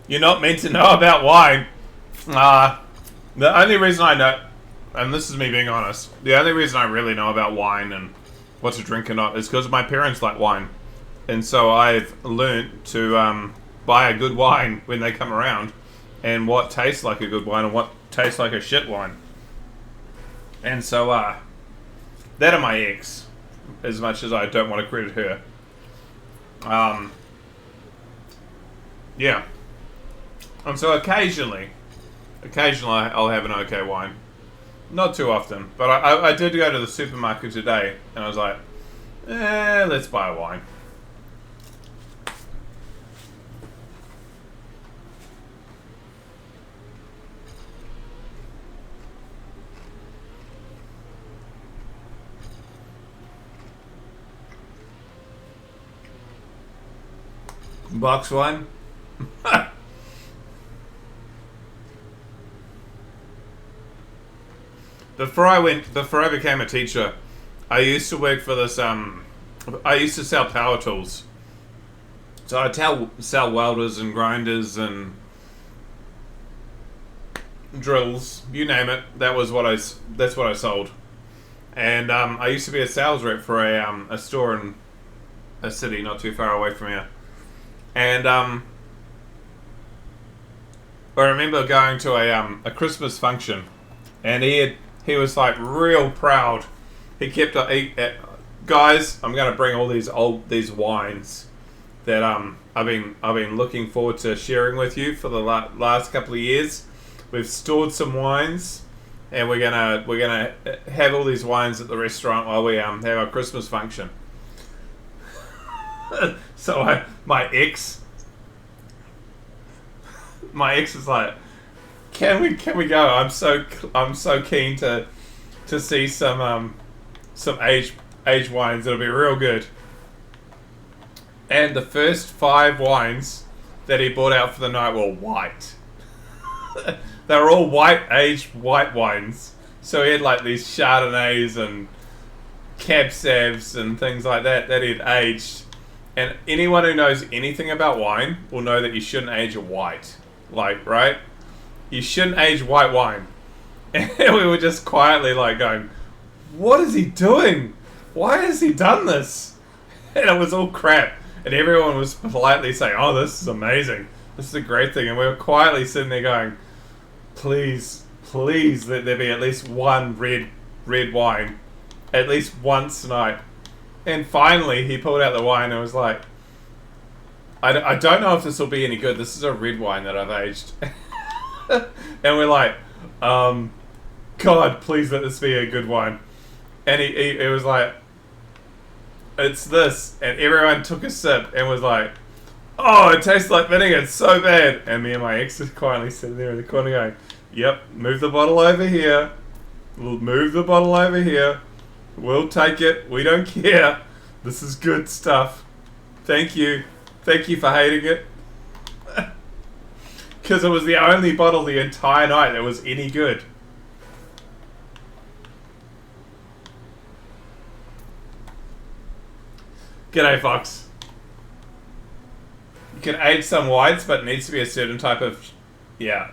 You're not meant to know about wine. The only reason I know, and this is me being honest, the only reason I really know about wine and what to drink or not is because my parents like wine. And so I've learnt to buy a good wine when they come around and what tastes like a good wine and what tastes like a shit wine. And so, that and my ex, as much as I don't want to credit her. Yeah. And so occasionally I'll have an okay wine. Not too often, but I did go to the supermarket today, and I was like, let's buy a wine. Box wine? Before I became a teacher, I used to work for this, I used to sell power tools. So I'd sell welders and grinders and drills, you name it. That's what I sold. And I used to be a sales rep for a store in a city not too far away from here. And I remember going to a Christmas function, and he was like real proud. He kept guys, I'm gonna bring all these wines that I've been looking forward to sharing with you for the last couple of years. We've stored some wines, and we're gonna have all these wines at the restaurant while we have our Christmas function. So my ex is like, can we go? I'm so keen to see some aged wines. It'll be real good. And the first 5 wines that he brought out for the night were white. They were all aged white wines. So he had like these Chardonnays and Cab Savs and things like that he'd aged. And anyone who knows anything about wine will know that you shouldn't age a white. Like, right? You shouldn't age white wine. And we were just quietly like going, what is he doing? Why has he done this? And it was all crap. And everyone was politely saying, oh, this is amazing. This is a great thing. And we were quietly sitting there going, please, please let there be at least one red wine, at least once tonight. And finally, he pulled out the wine and was like, I don't know if this will be any good. This is a red wine that I've aged. And we're like, God, please let this be a good wine. And he was like, it's this. And everyone took a sip and was like, oh, it tastes like vinegar. It's so bad. And me and my ex just quietly sitting there in the corner going, yep, move the bottle over here. We'll move the bottle over here. We'll take it. We don't care. This is good stuff. Thank you. Thank you for hating it. Because it was the only bottle the entire night that was any good. G'day, Fox. You can age some whites, but it needs to be a certain type of... Yeah.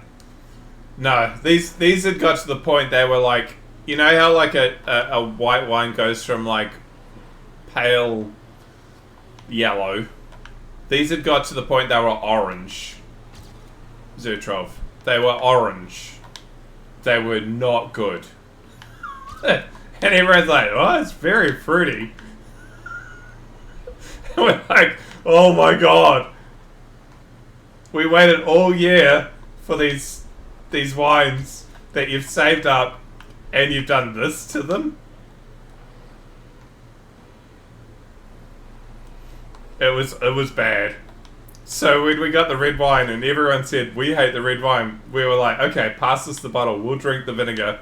No, these had got to the point they were like... You know how like a white wine goes from like pale yellow? These had got to the point they were orange. Zutrov. They were orange. They were not good. And everyone's like, oh, it's very fruity. And we're like, oh my god. We waited all year for these wines that you've saved up and you've done this to them? It was bad. So when we got the red wine and everyone said, we hate the red wine, we were like, okay, pass us the bottle, we'll drink the vinegar,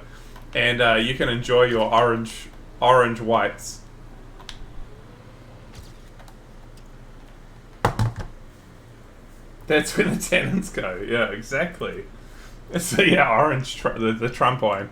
and you can enjoy your orange whites. That's where the tannins go. Yeah, exactly. So yeah, orange, the Trump wine.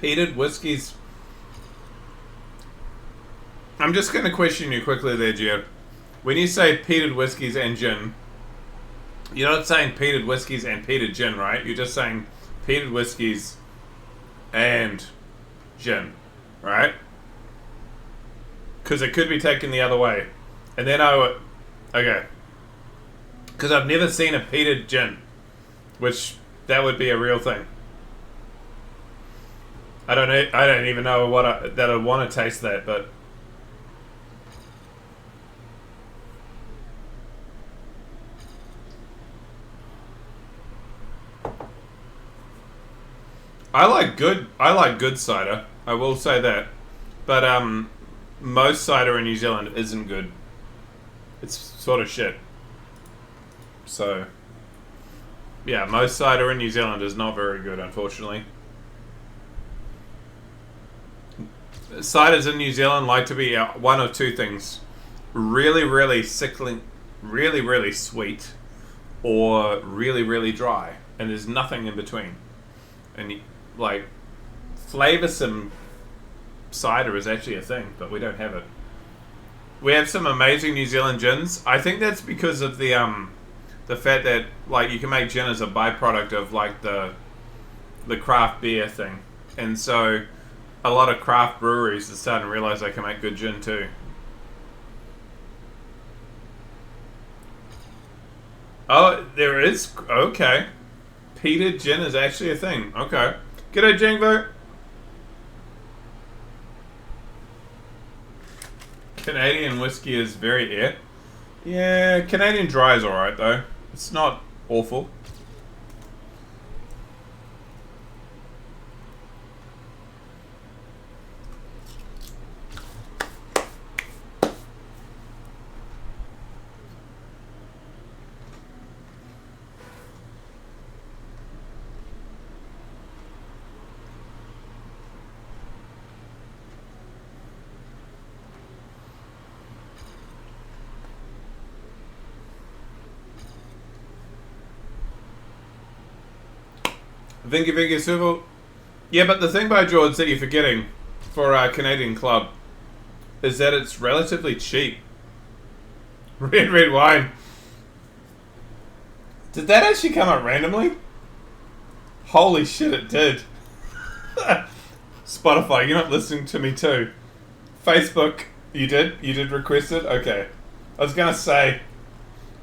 Peated whiskies. I'm just going to question you quickly there, Gio. When you say peated whiskies and gin, you're not saying peated whiskies and peated gin, right? You're just saying peated whiskies and gin, right? Because it could be taken the other way. And then I would... Okay. Because I've never seen a peated gin, which that would be a real thing. I don't even know that I want to taste that, but I like good cider. I will say that, but most cider in New Zealand isn't good. It's sort of shit. So yeah, most cider in New Zealand is not very good, unfortunately. Ciders in New Zealand like to be one of two things: really, really sickling, really, really sweet, or really, really dry, and there's nothing in between. And like, flavoursome cider is actually a thing, but we don't have it. We have some amazing New Zealand gins. I think that's because of the fact that like you can make gin as a byproduct of like the craft beer thing, and so a lot of craft breweries are starting to realize they can make good gin too. Oh, there is? Okay. Peated gin is actually a thing. Okay. G'day, Jingbo. Canadian whiskey is very air. Yeah, Canadian dry is alright though. It's not awful. Vinky Vinky Civil. Yeah, but the thing by George that you're forgetting for our Canadian club is that it's relatively cheap. Red wine. Did that actually come up randomly? Holy shit, it did. Spotify, you're not listening to me too. Facebook, you did? You did request it? Okay. I was gonna say,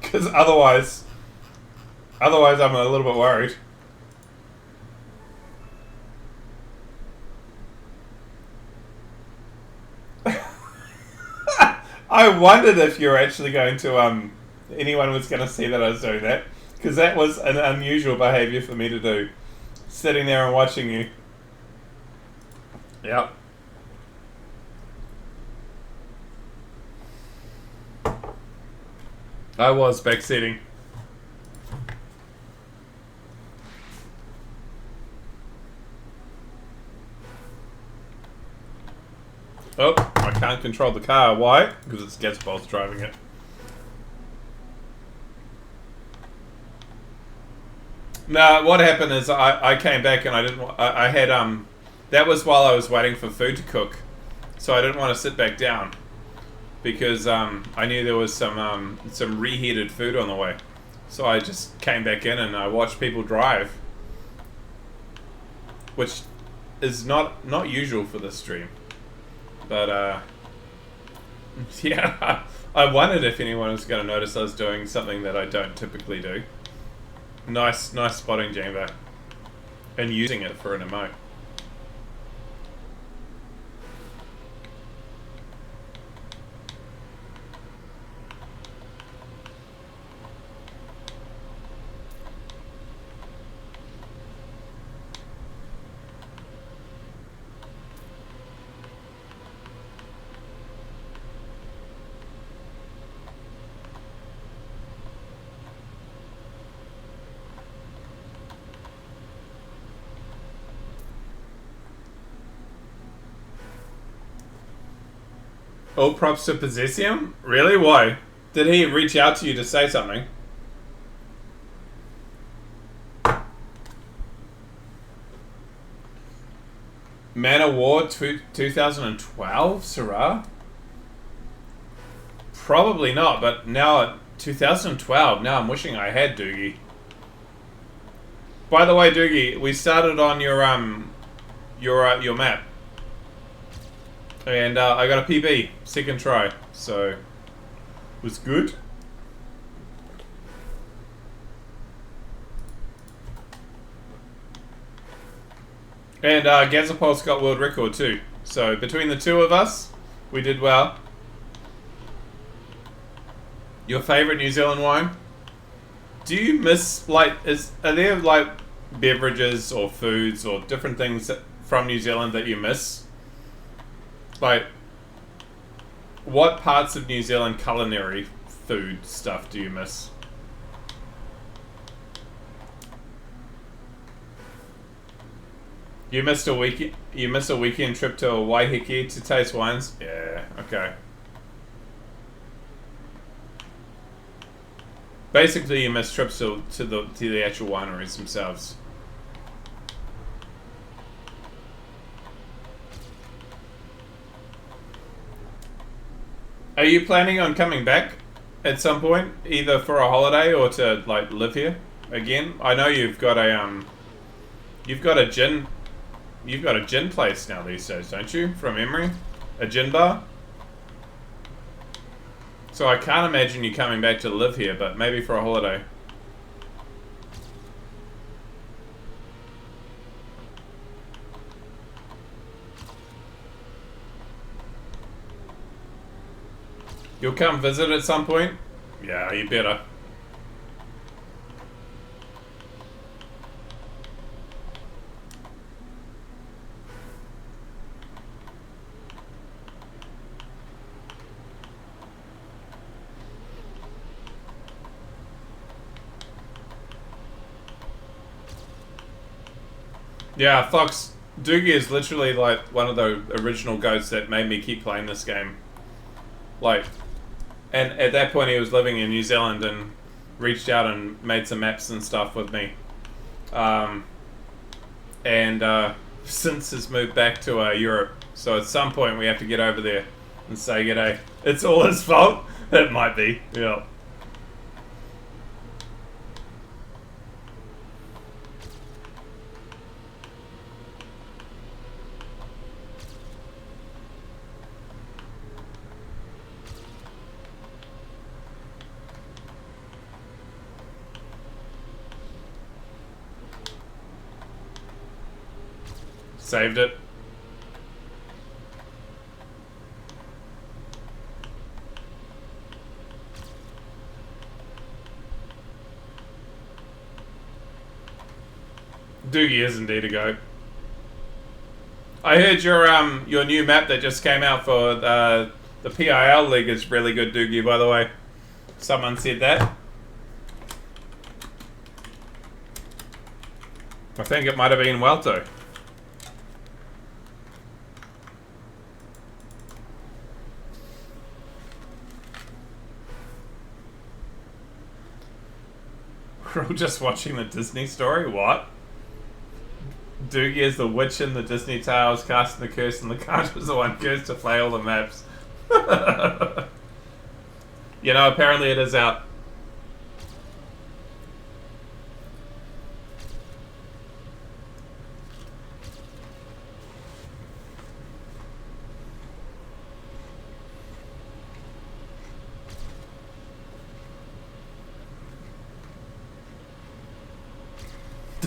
because otherwise I'm a little bit worried. I wondered if you're actually going to, anyone was going to see that I was doing that. Because that was an unusual behaviour for me to do. Sitting there and watching you. Yep. I was backseating. Oh, I can't control the car. Why? Because it's Gatsbolts driving it. No, what happened is I came back and I had that was while I was waiting for food to cook, so I didn't want to sit back down because I knew there was some reheated food on the way, so I just came back in and I watched people drive, which is not usual for this stream, but yeah, I wondered if anyone was going to notice I was doing something that I don't typically do. Nice spotting, Jambo. And using it for an emote. All props to Possessium? Really? Why? Did he reach out to you to say something? Man of War 2012, Sarah? Probably not, but now 2012. Now I'm wishing I had Doogie. By the way, Doogie, we started on your map. And I got a PB, second try, so it was good. And Gazapulse got world record too. So between the two of us, we did well. Your favourite New Zealand wine? Do you miss, like, are there like beverages or foods or different things from New Zealand that you miss? Like, what parts of New Zealand culinary food stuff do you miss? You missed a weekend. You missed a weekend trip to Waiheke to taste wines. Yeah. Okay. Basically, you missed trips to the actual wineries themselves. Are you planning on coming back at some point, either for a holiday or to like live here again? I know you've got a gin place now these days, don't you? From memory, a gin bar. So I can't imagine you coming back to live here, but maybe for a holiday. You'll come visit at some point? Yeah, you better. Yeah, Fox, Doogie is literally like one of the original goats that made me keep playing this game. Like, and at that point he was living in New Zealand and reached out and made some maps and stuff with me. and since has moved back to Europe. So at some point we have to get over there and say g'day. It's all his fault. It might be. Yeah. Saved it. Doogie is indeed a go. I heard your new map that just came out for the PIL League is really good, Doogie, by the way. Someone said that. I think it might have been Welto. We're all just watching the Disney story? What? Doogie is the witch in the Disney Tales, casting the curse, and the count was the one cursed to play all the maps. You know, apparently it is out.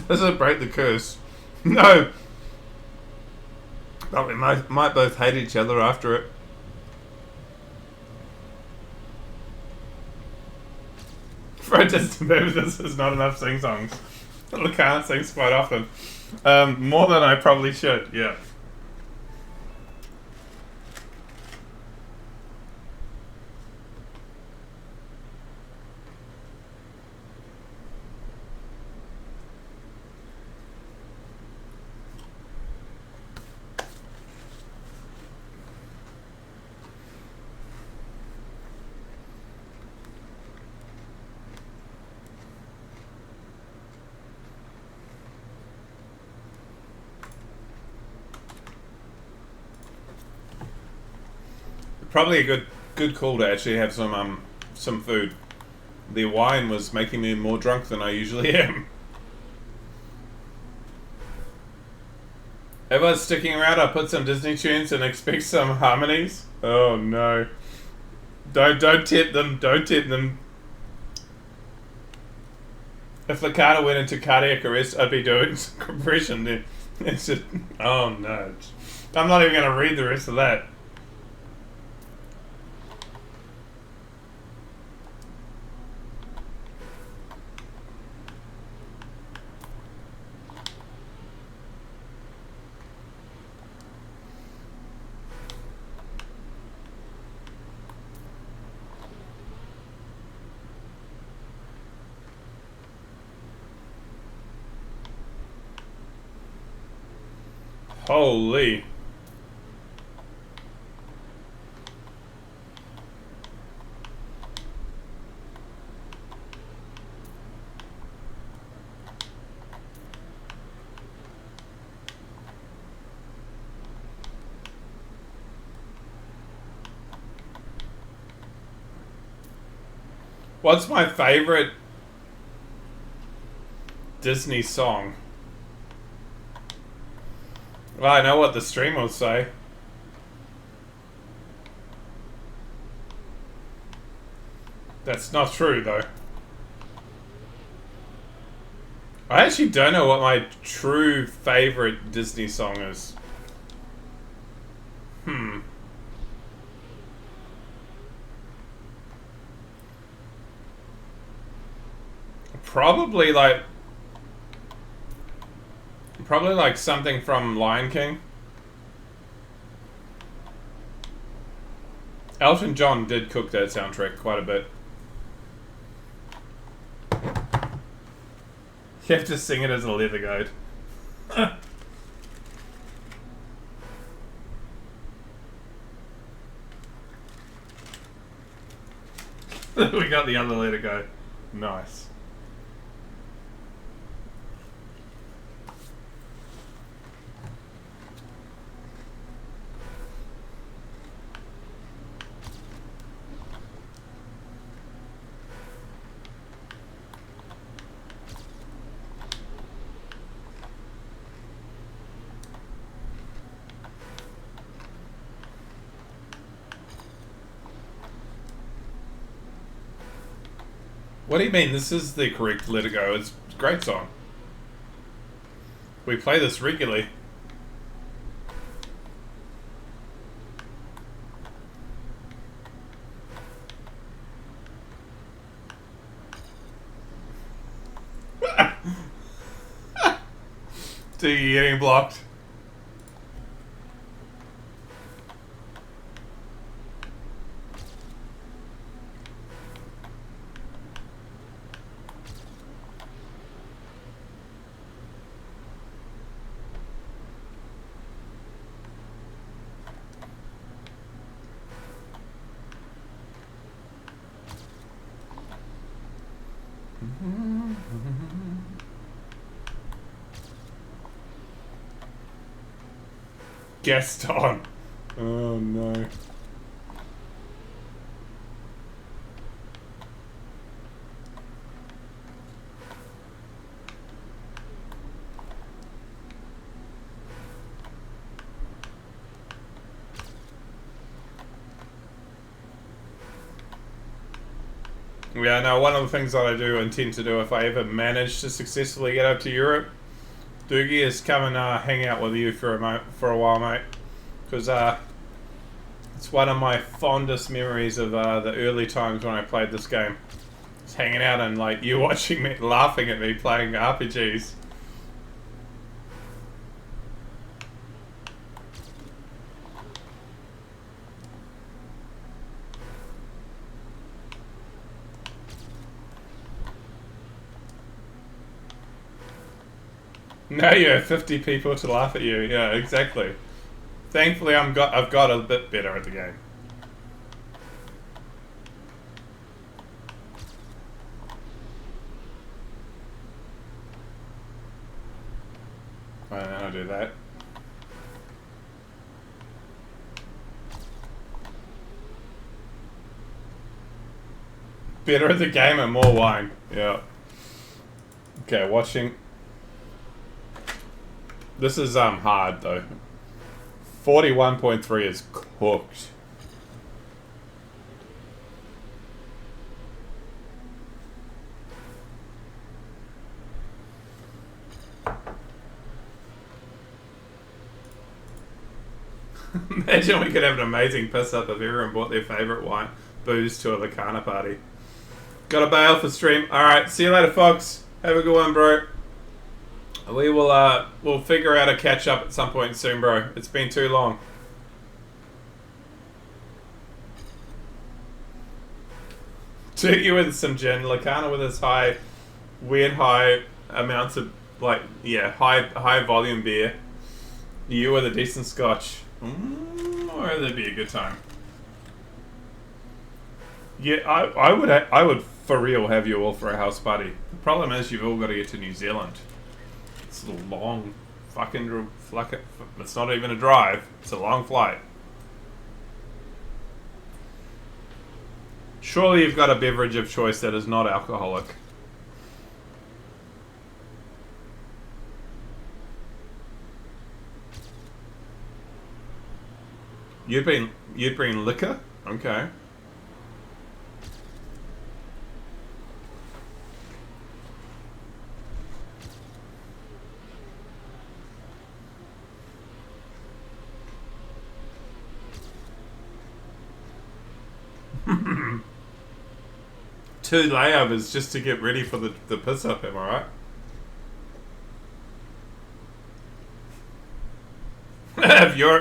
Does it break the curse? No. But we might both hate each other after it. For a distant baby, this is not enough sing-songs. I can't sing quite often. More than I probably should, yeah. Probably a good call to actually have some food. The wine was making me more drunk than I usually am. Everyone's sticking around. I put some Disney tunes and expect some harmonies. Oh no! Don't tip them. Don't tip them. If Lakana went into cardiac arrest, I'd be doing some compression there. It's just, oh no! I'm not even going to read the rest of that. Holy. What's my favorite Disney song? Well, I know what the stream will say. That's not true, though. I actually don't know what my true favorite Disney song is. Probably like something from Lion King. Elton John did cook that soundtrack quite a bit. You have to sing it as a leather guide. We got the other letter go. Nice. What do you mean? This is the correct Let It Go. It's a great song. We play this regularly. Doogie getting blocked. Gaston. Oh no. Yeah, no, one of the things that I do intend to do if I ever manage to successfully get up to Europe, Doogie, is come and hang out with you for a while, mate. Because it's one of my fondest memories of the early times when I played this game. It's hanging out and like you watching me, laughing at me playing RPGs. Now you have 50 people to laugh at you. Yeah, exactly. Thankfully, I've got a bit better at the game. And then I'll do that. Better at the game and more wine. Yeah. Okay, watching. This is hard though. 41.3 is cooked. Imagine we could have an amazing piss up if everyone bought their favourite wine booze to a Lacana party. Gotta bail for stream. Alright, see you later, folks. Have a good one, bro. We will we'll figure out a catch up at some point soon, bro. It's been too long. Turkey with some gin, Lacana with his weird high amounts of high volume beer. You with a decent scotch. Or that'd be a good time. Yeah, I would for real have you all for a house party. The problem is you've all got to get to New Zealand. It's a long fucking it's not even a drive. It's a long flight. Surely you've got a beverage of choice that is not alcoholic. You'd bring liquor? Okay. Two layovers just to get ready for the piss up, am I right?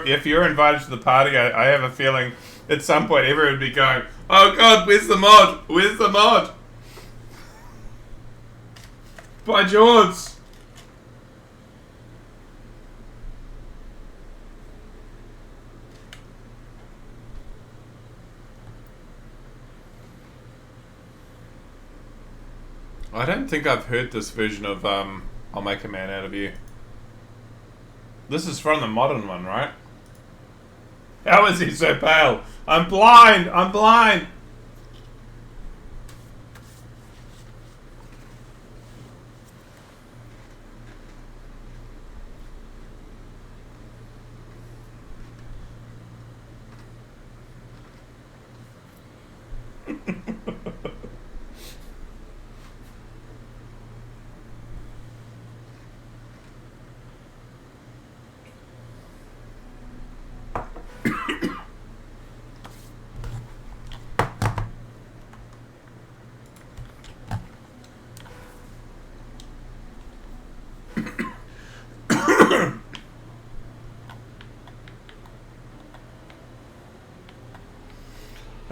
if you're invited to the party, I have a feeling at some point everyone would be going, "Oh God, where's the mod? Where's the mod?" By George. I don't think I've heard this version of I'll Make a Man Out of You. This is from the modern one, right? How is he so pale? I'm blind! I'm blind!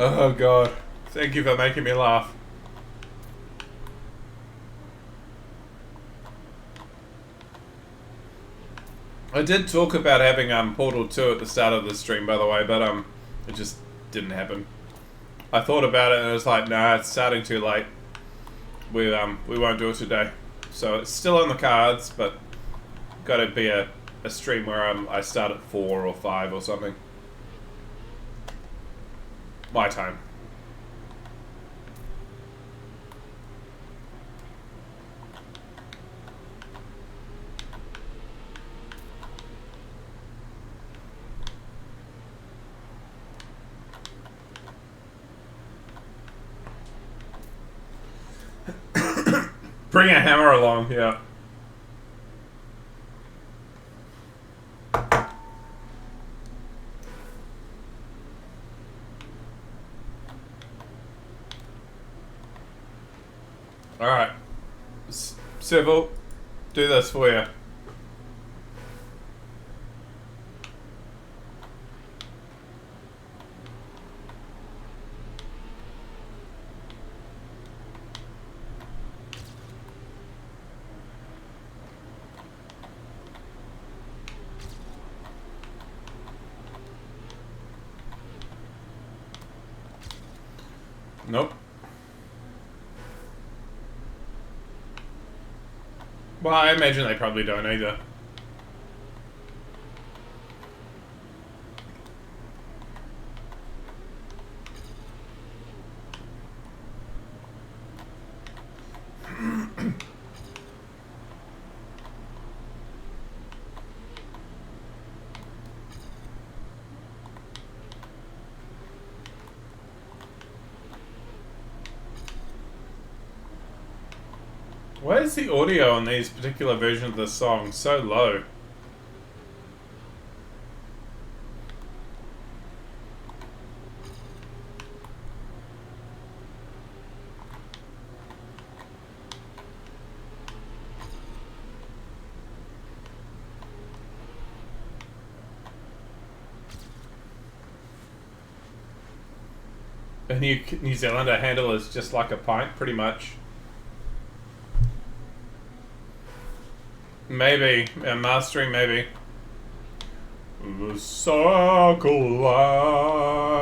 Oh god. Thank you for making me laugh. I did talk about having Portal 2 at the start of the stream, by the way, but it just didn't happen. I thought about it and it was like, nah, it's starting too late. We won't do it today. So it's still on the cards, but got to be a stream where I start at 4 or 5 or something. My time. Bring a hammer along, yeah. Alright. Civil, do this for you. Nope. Well, I imagine they probably don't either. Why is the audio on these particular versions of the song so low? A New Zealander handle is just like a pint, pretty much. Maybe. Mastering, maybe. The circle light.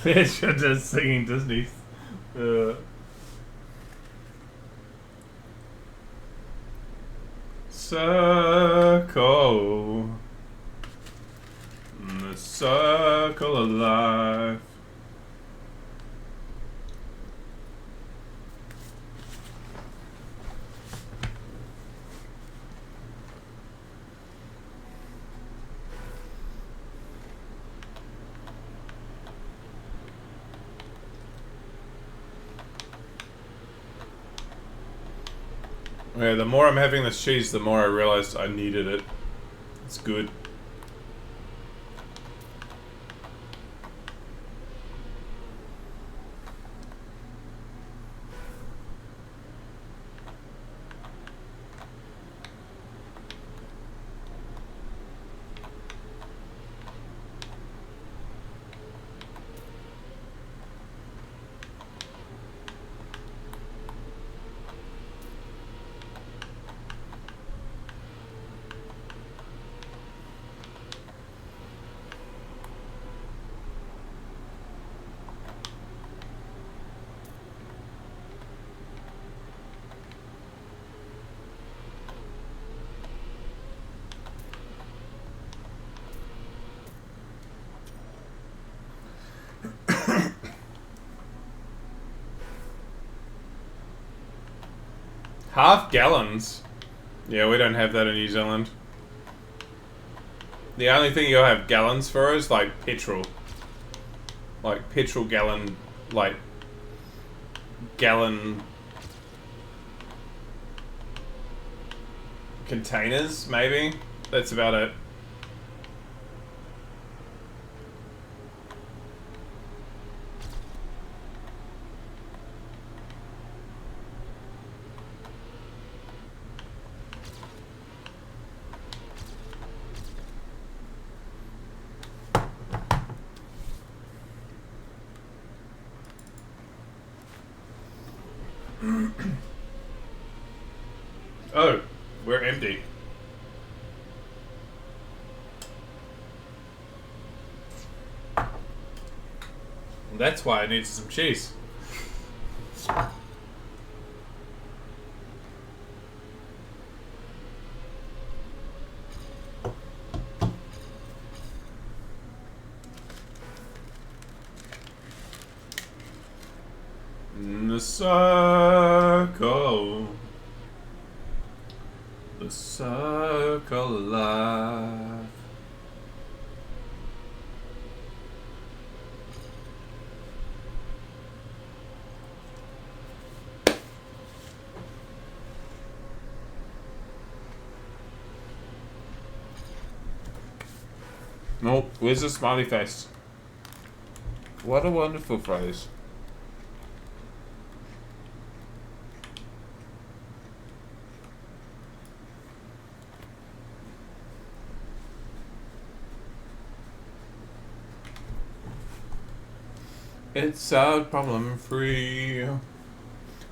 They're just singing Disney. Circle. The circle of life. Yeah, the more I'm having this cheese, the more I realized I needed it. It's good. Half gallons? Yeah, we don't have that in New Zealand. The only thing you'll have gallons for is like petrol. Like petrol gallon, like gallon containers, maybe. That's about it. Oh, we're empty. That's why I need some cheese. In the circle of life. Nope, where's the smiley face? What a wonderful phrase. It's a problem-free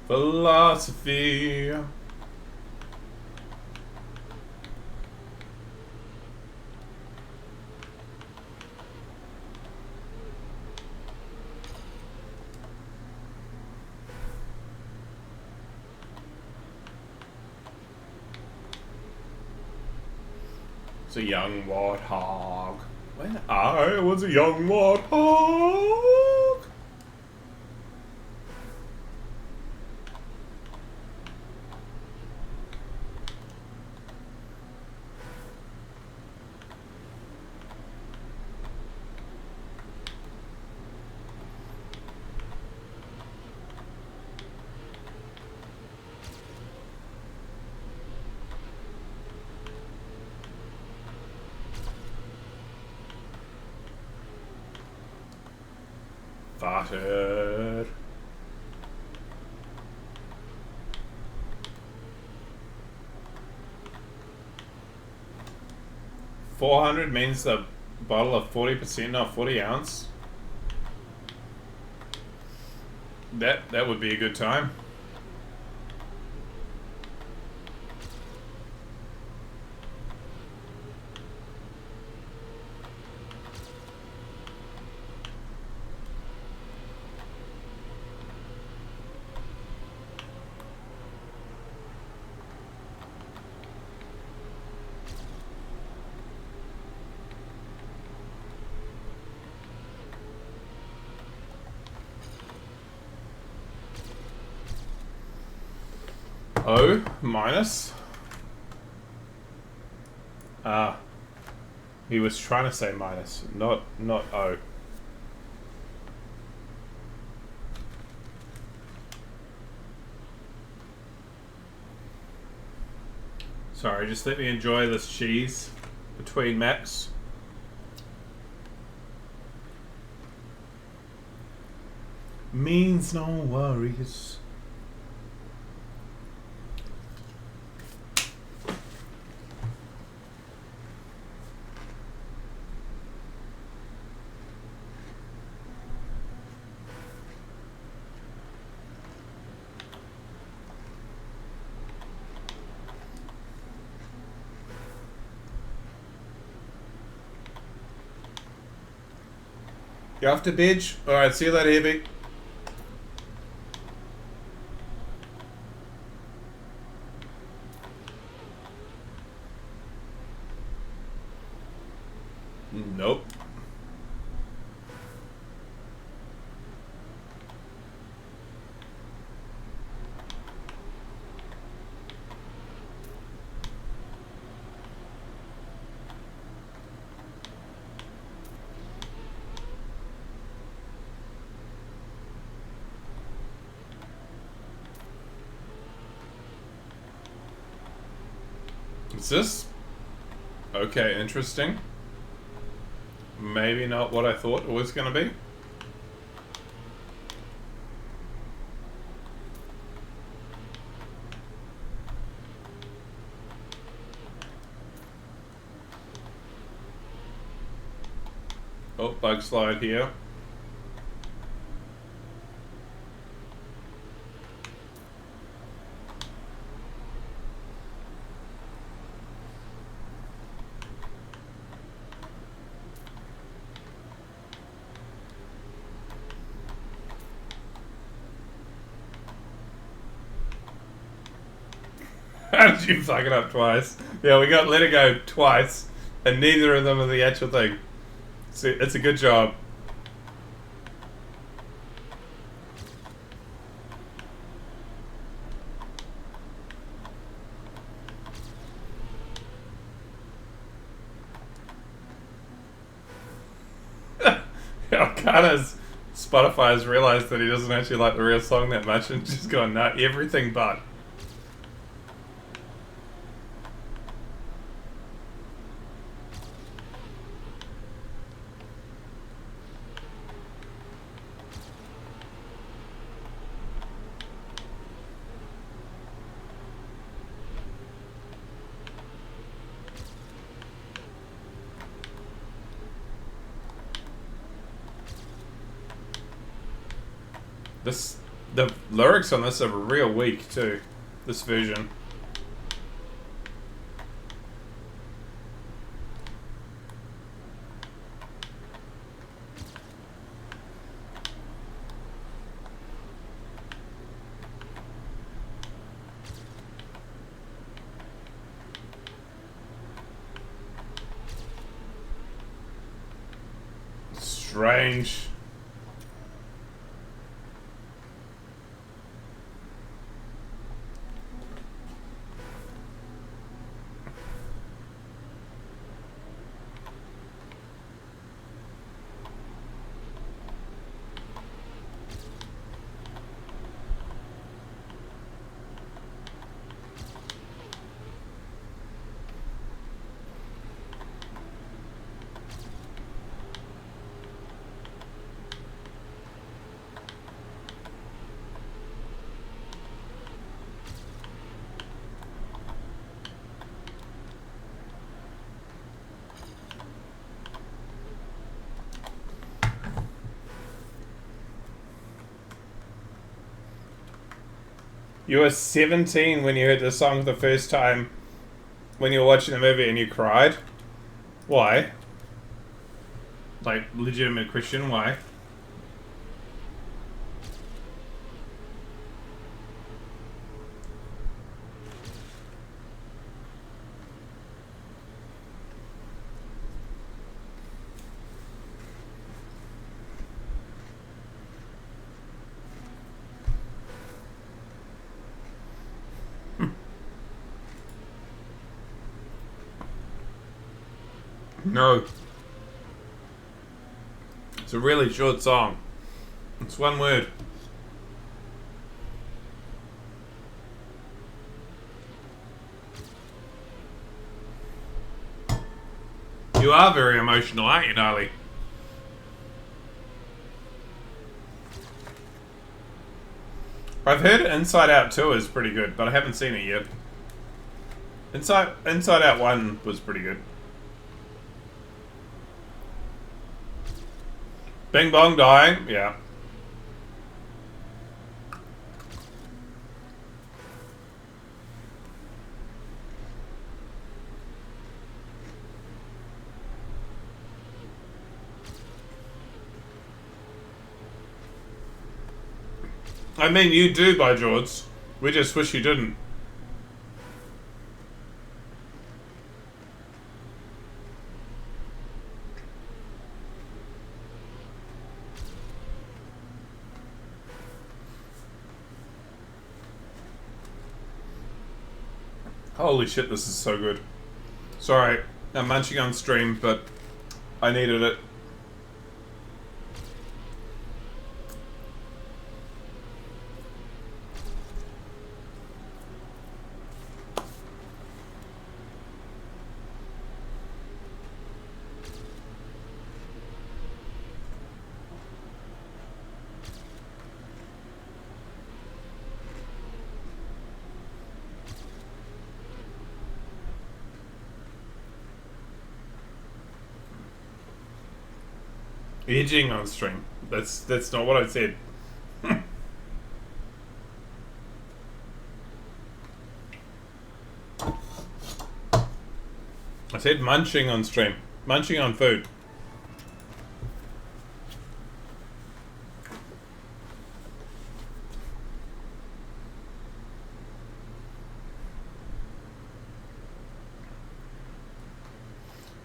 philosophy. It's a young warthog. When I was a young warthog. Farted. $400 means the bottle of 40%, not 40 ounce. That would be a good time. O minus. He was trying to say minus, not O. Sorry, just let me enjoy this cheese between maps. Means no worries. You off to bed? Alright, see you later, Heavy. Nope. Is this? Okay, interesting. Maybe not what I thought it was going to be. Oh, bug slide here. How did you fuck it up twice? Yeah, we got Let It Go twice, and neither of them are the actual thing. See, it's a good job. Alcana's Spotify has realized that he doesn't actually like the real song that much and just gone, nah, everything but. The lyrics on this are real weak too. This version. Strange. You were 17 when you heard the song the first time when you were watching the movie and you cried? Why? Like, legitimate question, why? No. It's a really short song. It's one word. You are very emotional, aren't you, Darlie? I've heard Inside Out 2 is pretty good, but I haven't seen it yet. Inside Out 1 was pretty good. Bing Bong dying, yeah. I mean, you do, by George. We just wish you didn't. Holy shit, this is so good. Sorry, I'm munching on stream, but I needed it. Edging on stream. That's not what I said. I said munching on stream. Munching on food.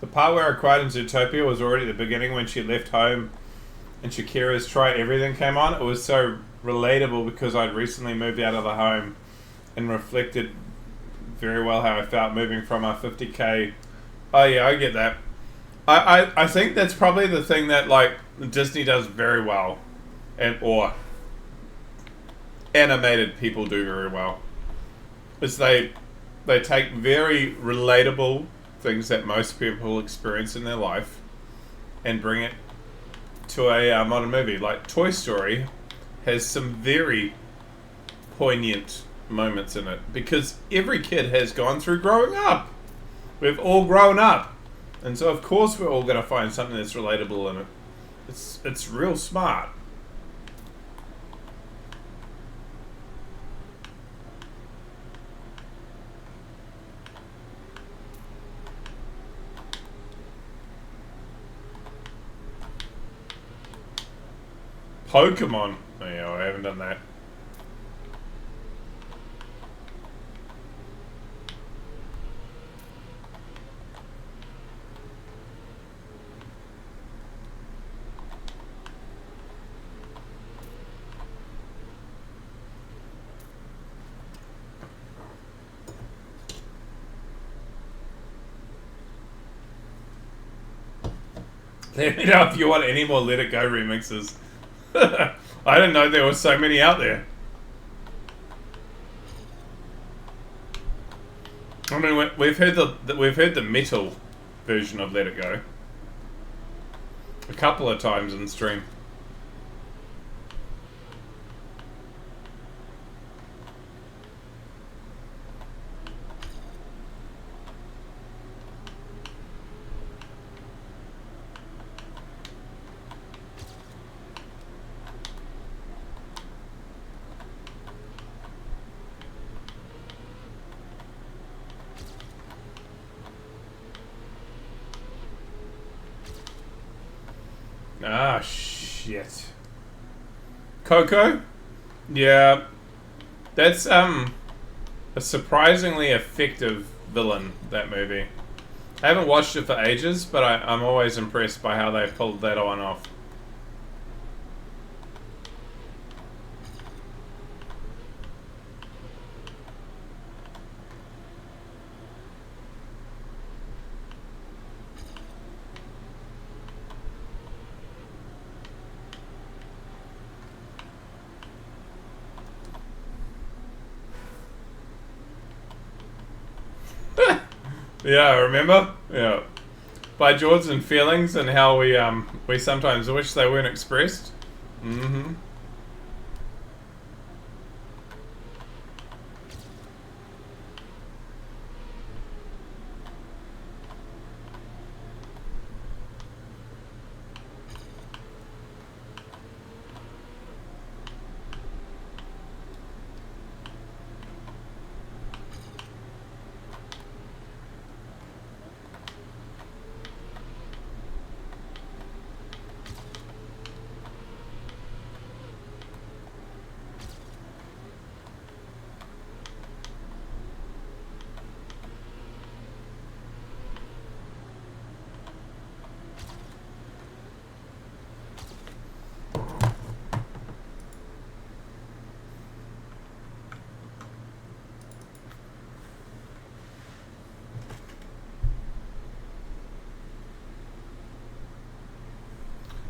The part where I cried in Zootopia was already at the beginning when she left home and Shakira's Try Everything came on. It was so relatable because I'd recently moved out of the home and reflected very well how I felt moving from a 50k. Oh yeah, I get that. I think that's probably the thing that like Disney does very well, and or animated people do very well, is they take very relatable things that most people experience in their life and bring it to a modern movie. Like Toy Story has some very poignant moments in it because every kid has gone through growing up. We've all grown up, and so of course we're all going to find something that's relatable in it. It's real smart. Pokemon. Oh, yeah, I haven't done that. Let me know if you want any more Let It Go remixes. I didn't know there were so many out there. I mean, we've heard the metal version of Let It Go a couple of times in stream. Ah, shit. Coco? Yeah. That's, a surprisingly effective villain, that movie. I haven't watched it for ages, but I'm always impressed by how they pulled that one off. Yeah, remember? Yeah. By George and feelings and how we sometimes wish they weren't expressed. Mm-hmm.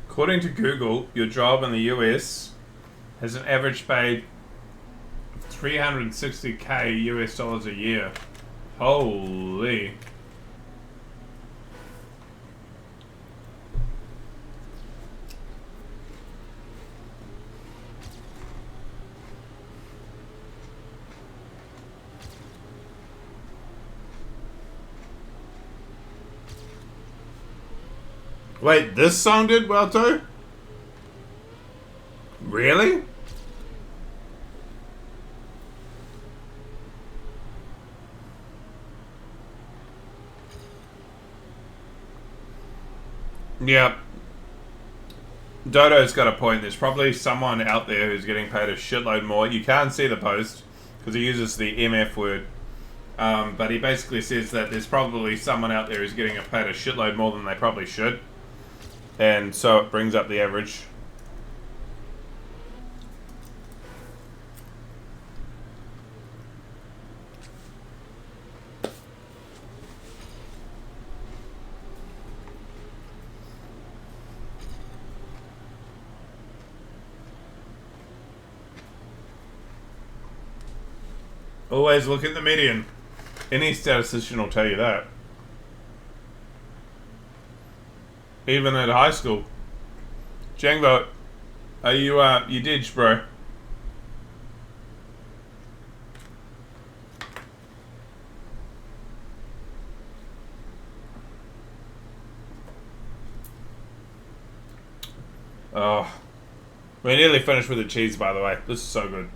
According to Google, your job in the US has an average pay of 360k US dollars a year. Holy. Wait, this song did well too? Really? Yep. Dodo's got a point. There's probably someone out there who's getting paid a shitload more. You can't see the post because he uses the MF word. But he basically says that there's probably someone out there who's getting paid a shitload more than they probably should. And so it brings up the average. Always look at the median. Any statistician will tell you that. Even at high school. Jangbo, are you ditched, bro? Oh. We're nearly finished with the cheese, by the way. This is so good.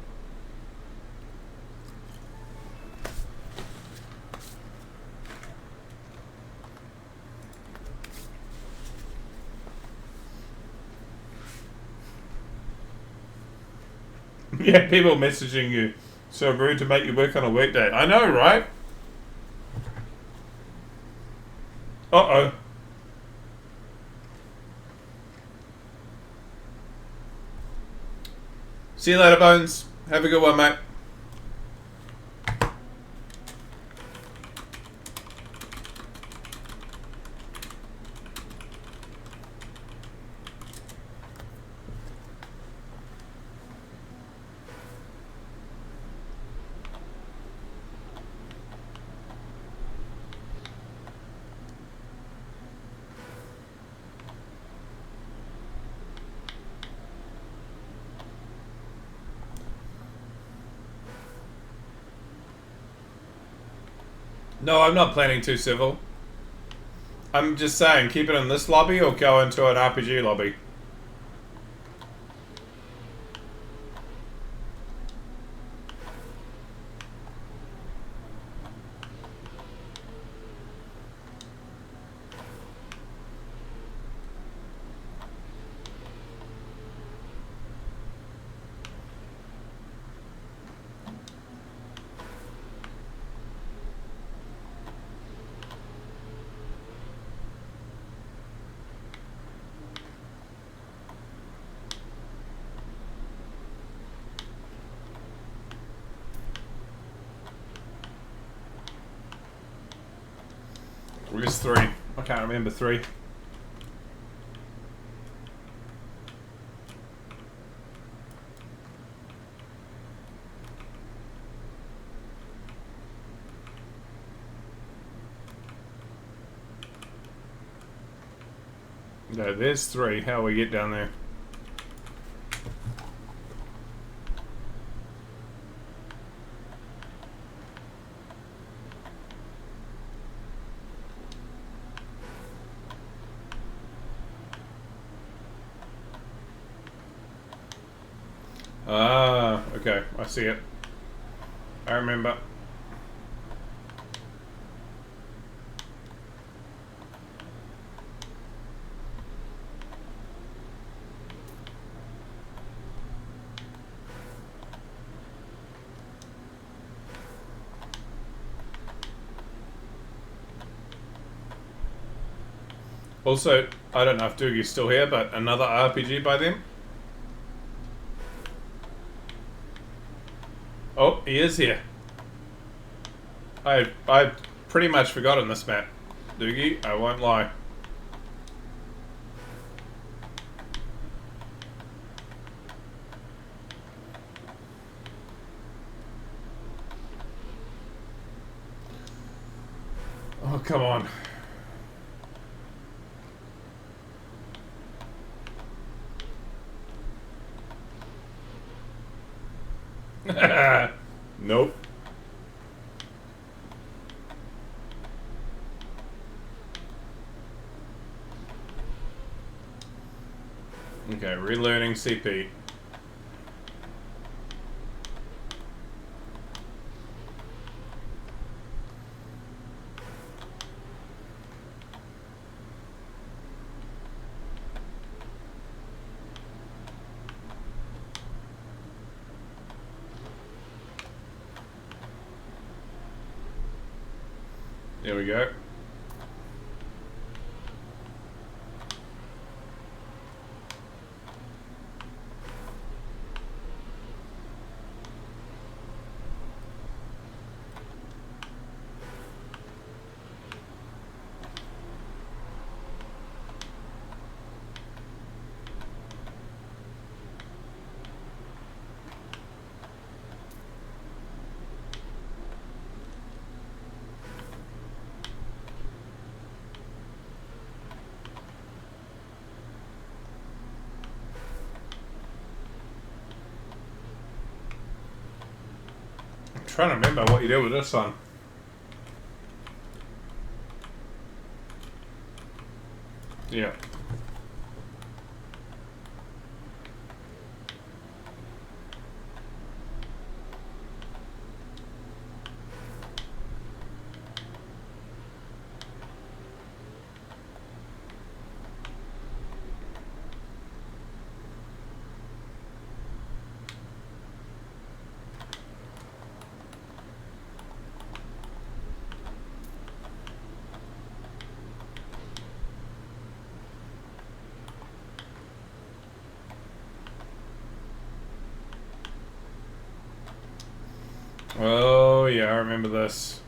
Yeah, people messaging you. So rude to make you work on a weekday. I know, right? Uh-oh. See you later, Bones. Have a good one, mate. No, I'm not planning too civil. I'm just saying, keep it in this lobby or go into an RPG lobby. Where's 3? I can't remember 3. No, there's 3. How we get down there? Ah, okay. I see it. I remember. Also, I don't know if Doogie's still here, but another RPG by them. Oh, he is here. I pretty much forgotten this map, Doogie. I won't lie. Oh, come on. Nope. Okay, relearning CP. There we go. I'm trying to remember what you did with this one. Yeah. Oh, yeah, I remember this.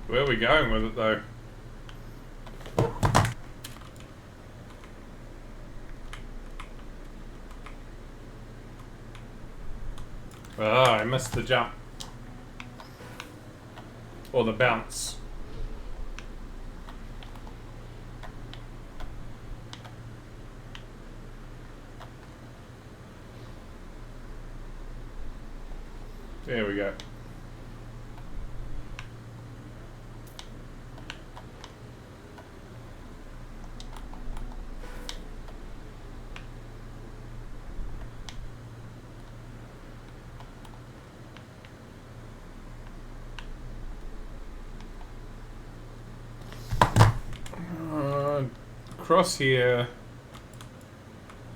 Where are we going with it, though? Ah, I missed the jump. Or the bounce. There we go. Across here,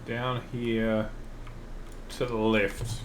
down here, to the left.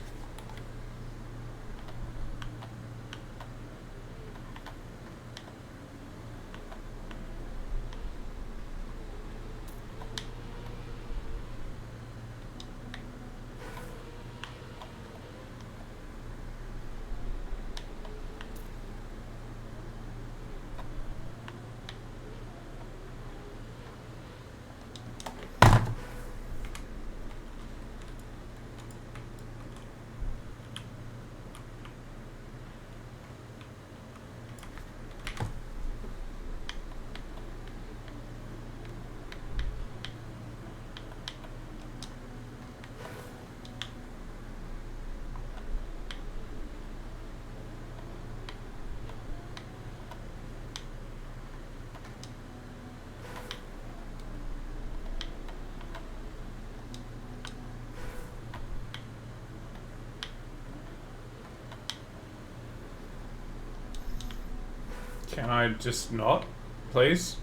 Can I just not, please?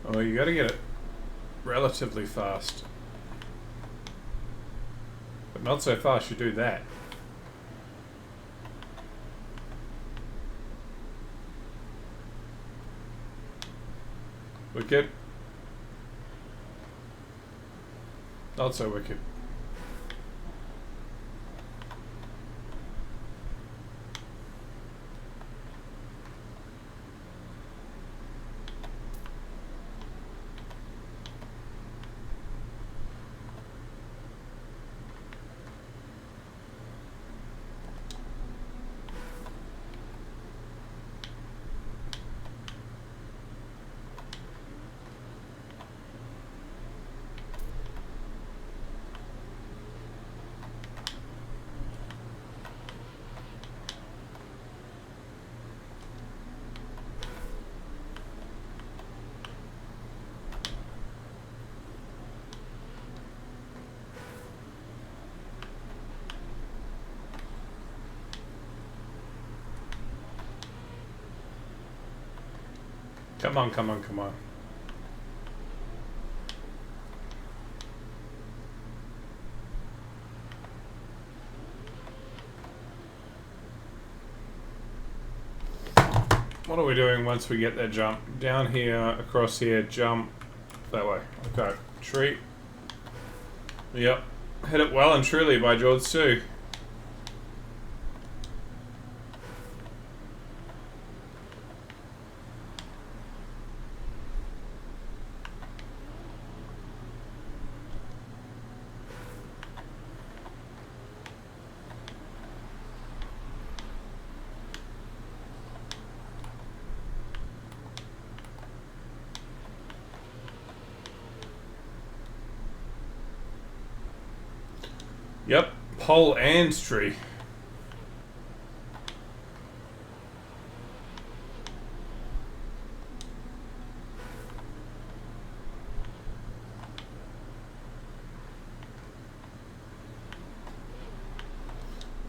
Oh, you gotta get it relatively fast. But not so fast you do that. Wicked. Not so wicked. Come on, come on, come on. What are we doing once we get that jump? Down here, across here, jump that way. Okay, tree. Yep. Hit it well and truly by George too. Yep, pole and tree.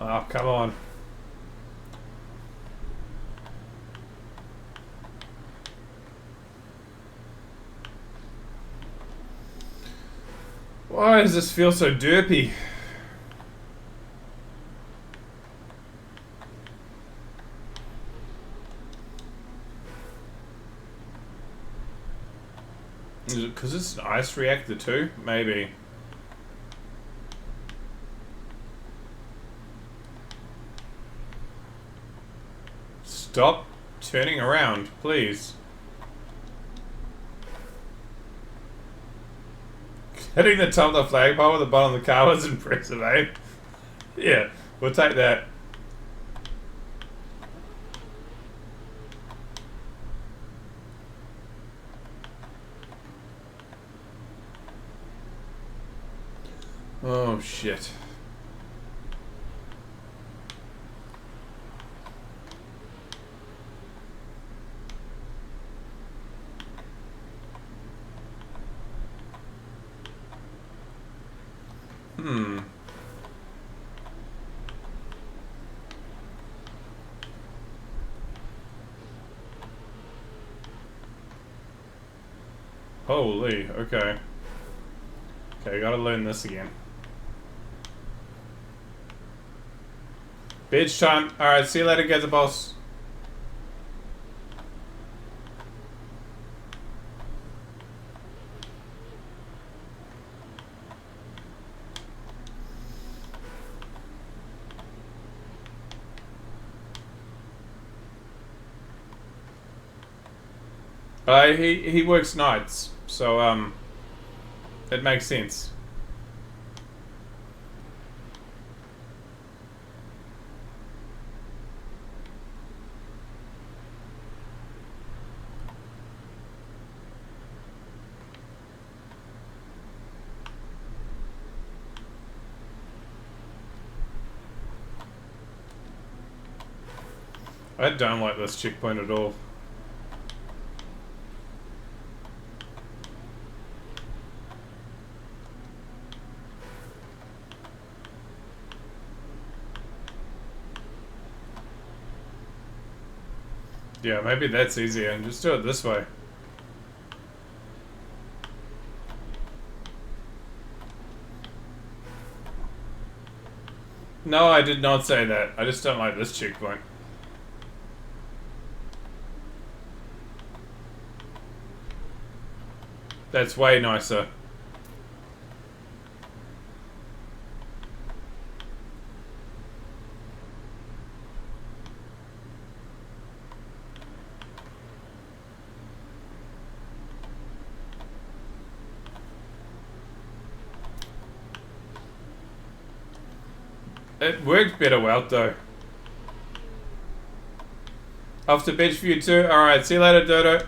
Oh, come on. Why does this feel so derpy? Is it because it's an ice reactor too? Maybe. Stop turning around, please. Hitting the top of the flagpole with the bottom of the car was impressive, eh? Yeah, we'll take that. Oh, shit. Holy, okay. Okay, gotta learn this again. Bitch time. Alright, see you later, get the boss. He works nights, so it makes sense. I don't like this checkpoint at all. Yeah, maybe that's easier, and just do it this way. No, I did not say that. I just don't like this checkpoint. That's way nicer. It worked better well though. Off to bench for you too. Alright, see you later, Dodo.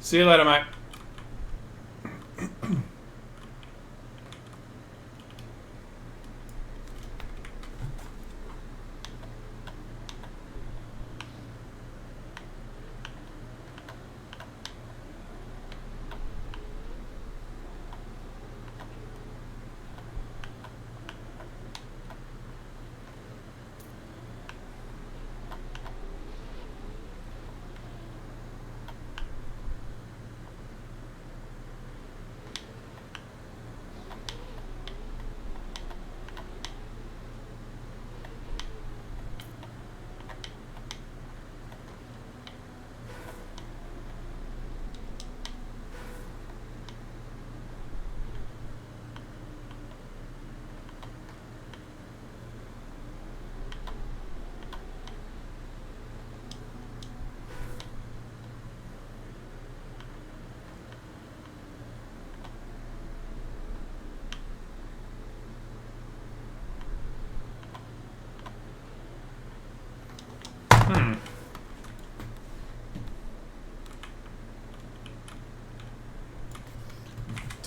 See you later, mate.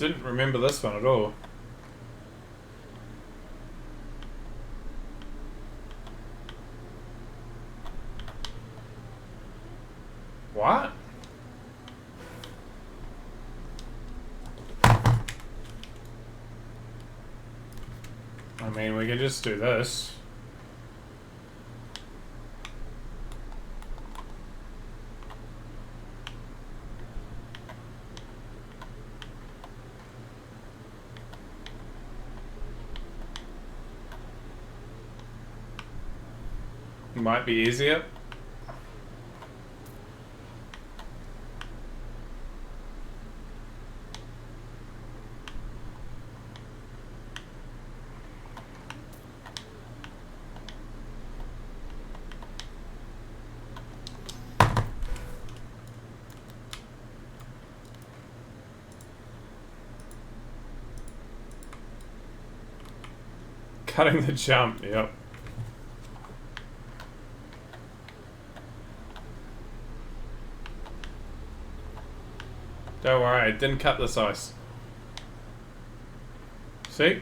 didn't remember this one at all. What? I mean, we could just do this. Might be easier. Cutting the jump, yep. Don't worry, I didn't cut this ice. See?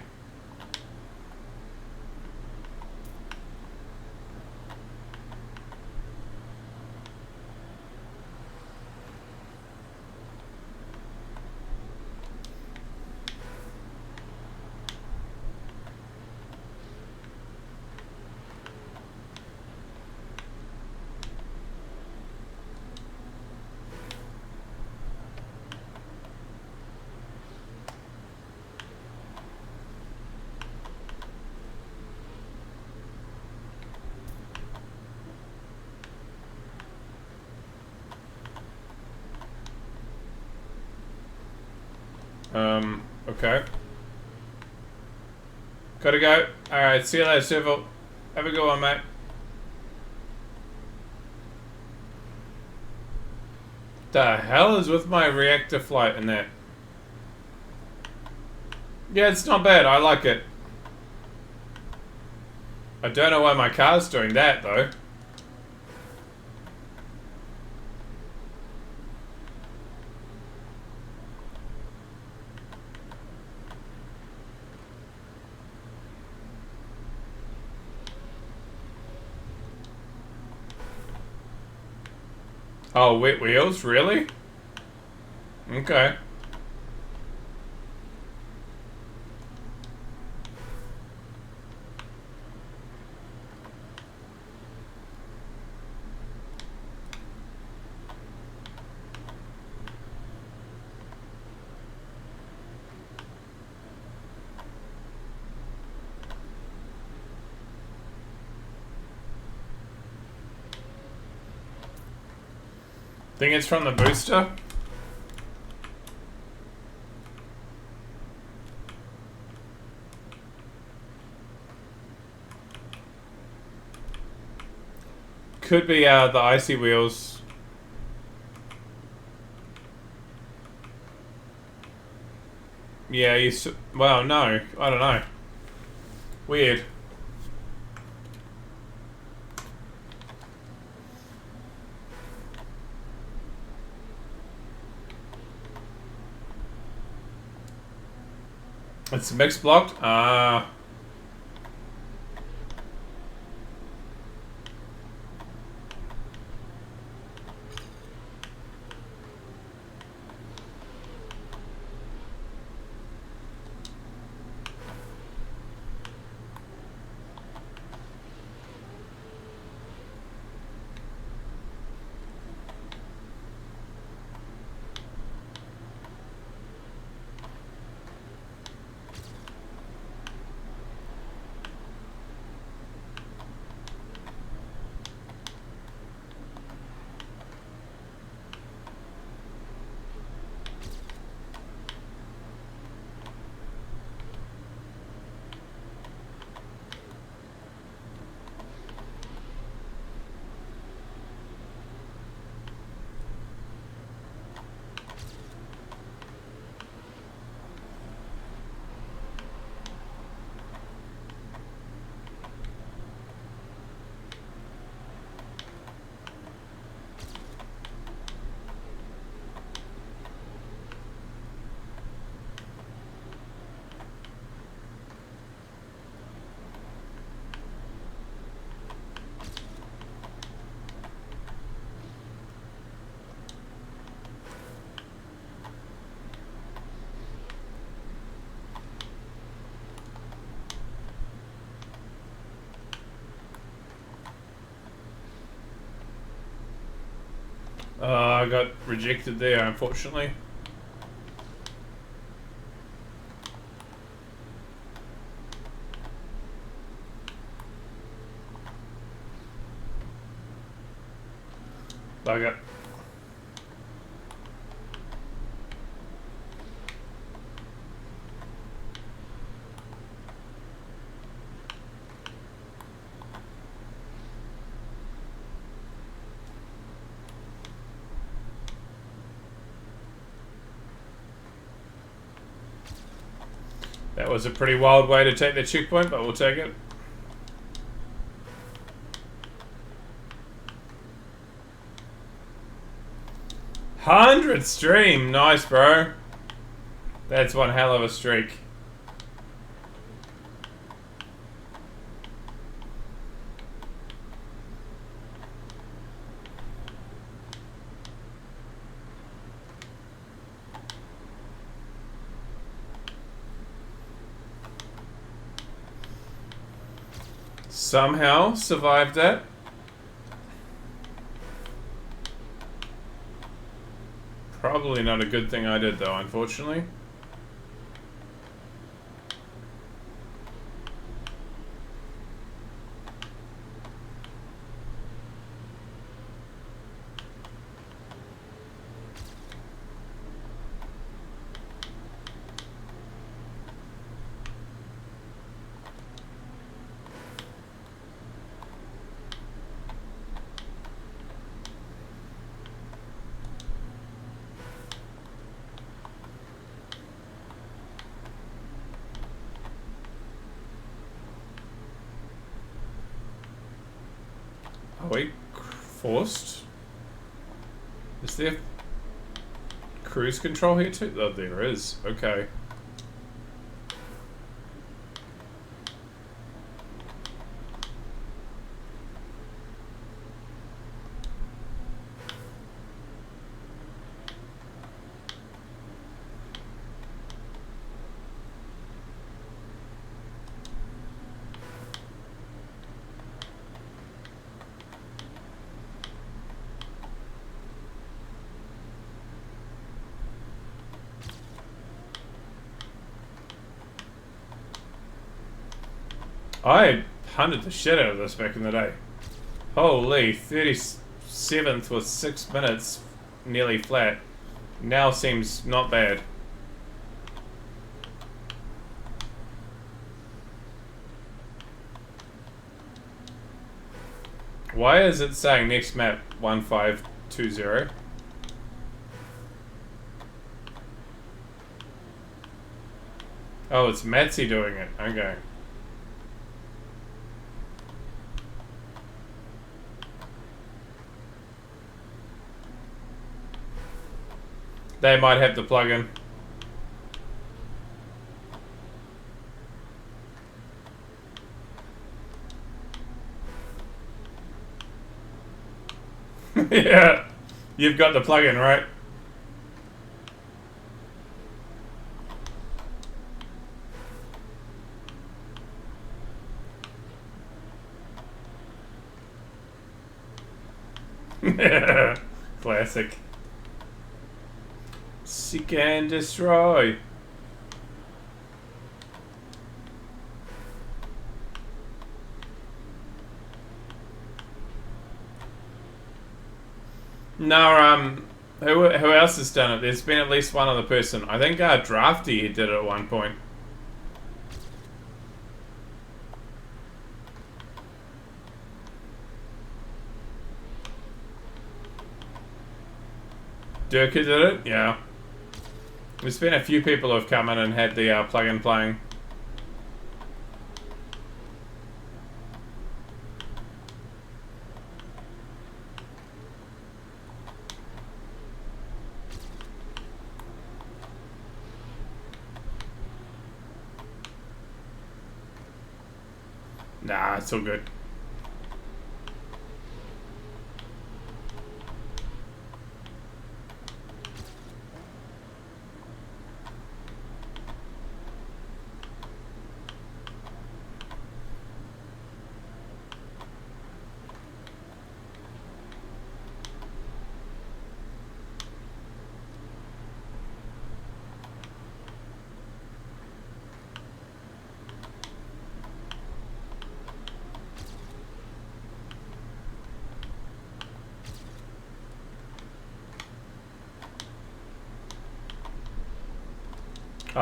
Okay. Gotta go. Alright, see you later, Civil. Have a good one, mate. The hell is with my reactor flight in there? Yeah, it's not bad. I like it. I don't know why my car's doing that, though. Oh, wet wheels? Really? Okay. Think it's from the booster? Could be the icy wheels. Yeah, well, no. I don't know. Weird. It's mix blocked? Ah. I got rejected there, unfortunately. Bugger. That was a pretty wild way to take the checkpoint, but we'll take it. $100 stream, nice, bro. That's one hell of a streak. Somehow survived that. Probably not a good thing I did, though, unfortunately. Are we forced? Is there cruise control here too? Oh, there is. Okay. I hunted the shit out of this back in the day. Holy, 37th with 6 minutes, nearly flat. Now seems not bad. Why is it saying next map 1520? Oh, it's Matsy doing it. Okay. They might have the plugin. Yeah, you've got the plugin, right? Classic. Seek and destroy. No, who else has done it? There's been at least one other person. I think Drafty did it at one point. Durka did it? Yeah. There's been a few people who have come in and had the plugin playing. Nah, it's all good.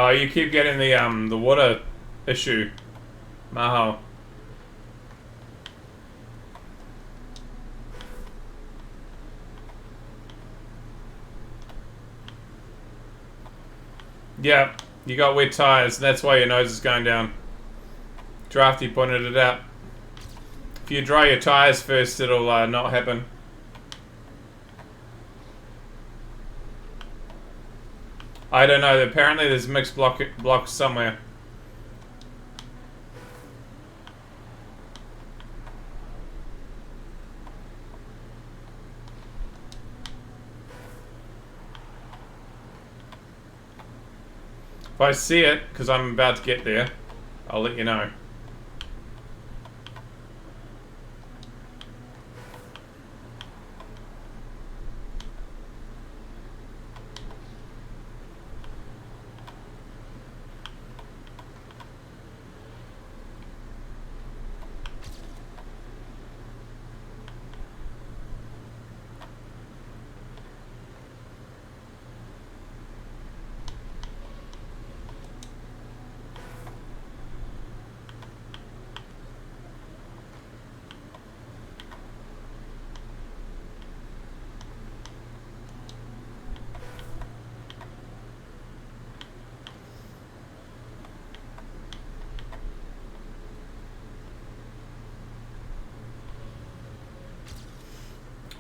Oh, you keep getting the water issue. Maho. Yeah, you got wet tires. That's why your nose is going down. Drafty pointed it out. If you dry your tires first, it'll not happen. I don't know. Apparently, there's mixed blocks somewhere. If I see it, because I'm about to get there, I'll let you know.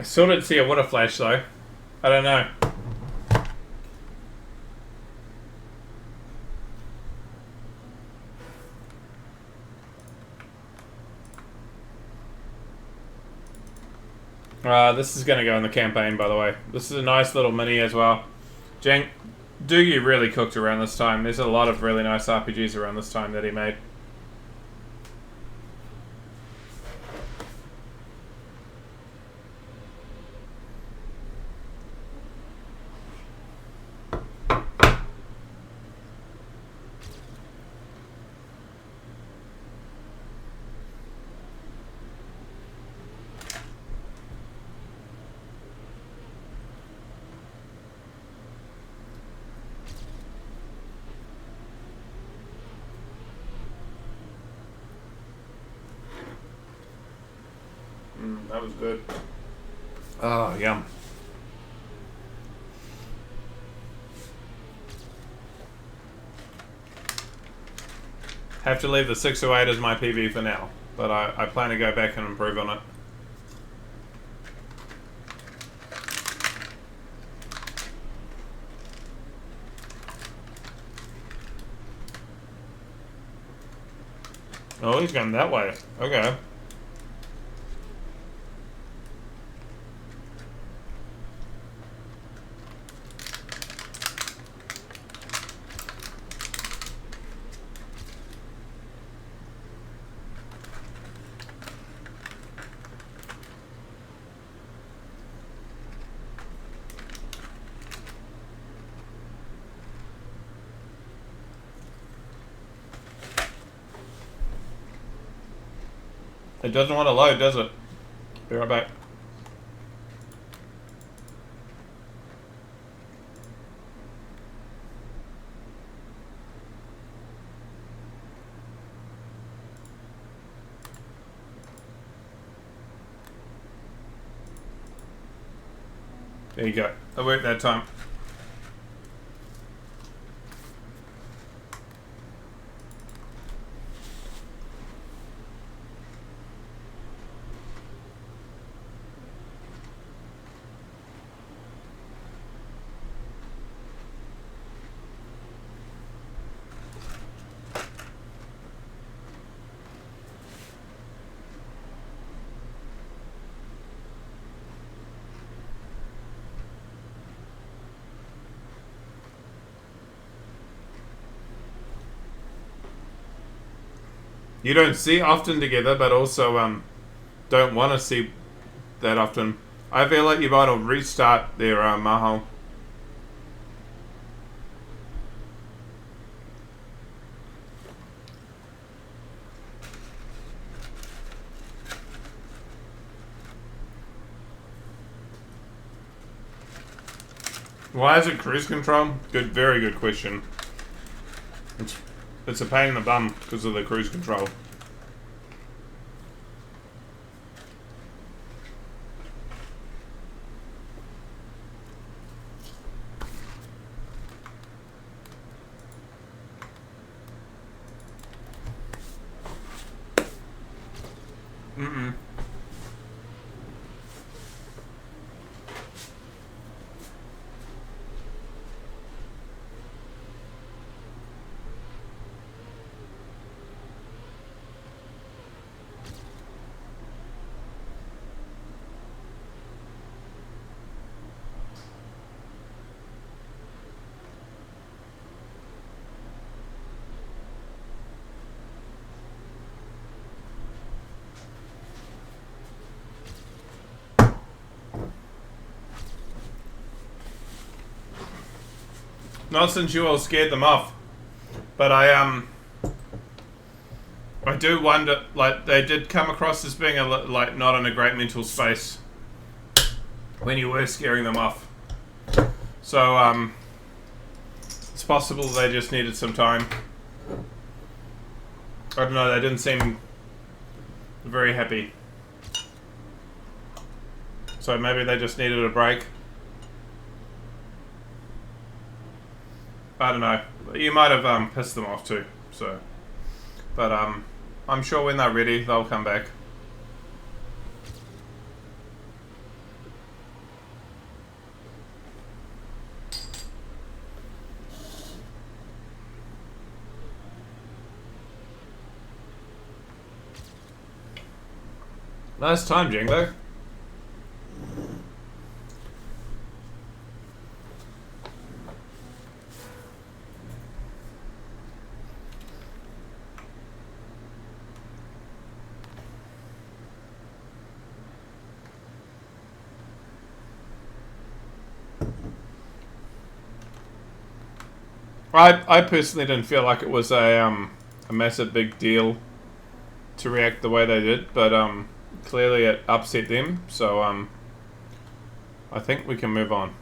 I still didn't see a water flash though. I don't know. This is going to go in the campaign, by the way. This is a nice little mini as well. Doogie really cooked around this time. There's a lot of really nice RPGs around this time that he made. That was good. Oh, yum. Have to leave the 608 as my PB for now, but I plan to go back and improve on it. Oh, he's going that way. Okay. It doesn't want to load, does it? Be right back. There you go. It worked that time. You don't see often together, but also don't want to see that often. I feel like you might to restart their Maho. Why is it cruise control? Good, very good question. It's a pain in the bum because of the cruise control. Mm-mm. Not since you all scared them off, but I do wonder, like, they did come across as being like not in a great mental space when you were scaring them off. So it's possible they just needed some time. I don't know. They didn't seem very happy, so maybe they just needed a break. I don't know. You might have pissed them off too. So, but I'm sure when they're ready, they'll come back. Nice time, Jingo. I personally didn't feel like it was a massive big deal to react the way they did, but clearly it upset them, so I think we can move on.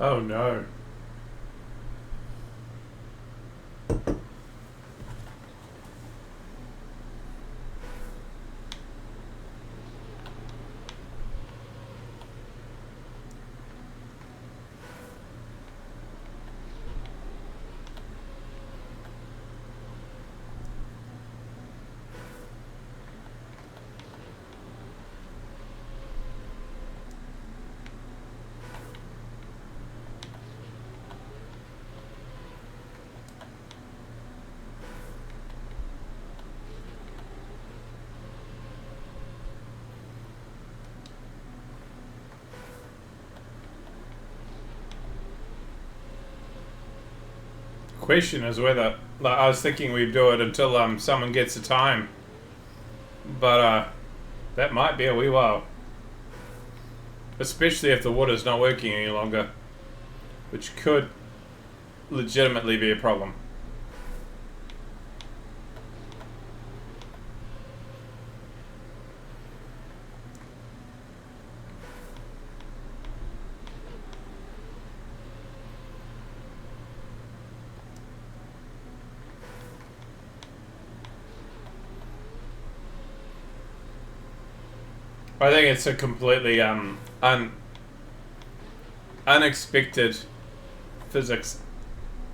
Oh no. Question is whether, like, I was thinking we'd do it until someone gets a time, but that might be a wee while, especially if the water's not working any longer, which could legitimately be a problem. I think it's a completely unexpected physics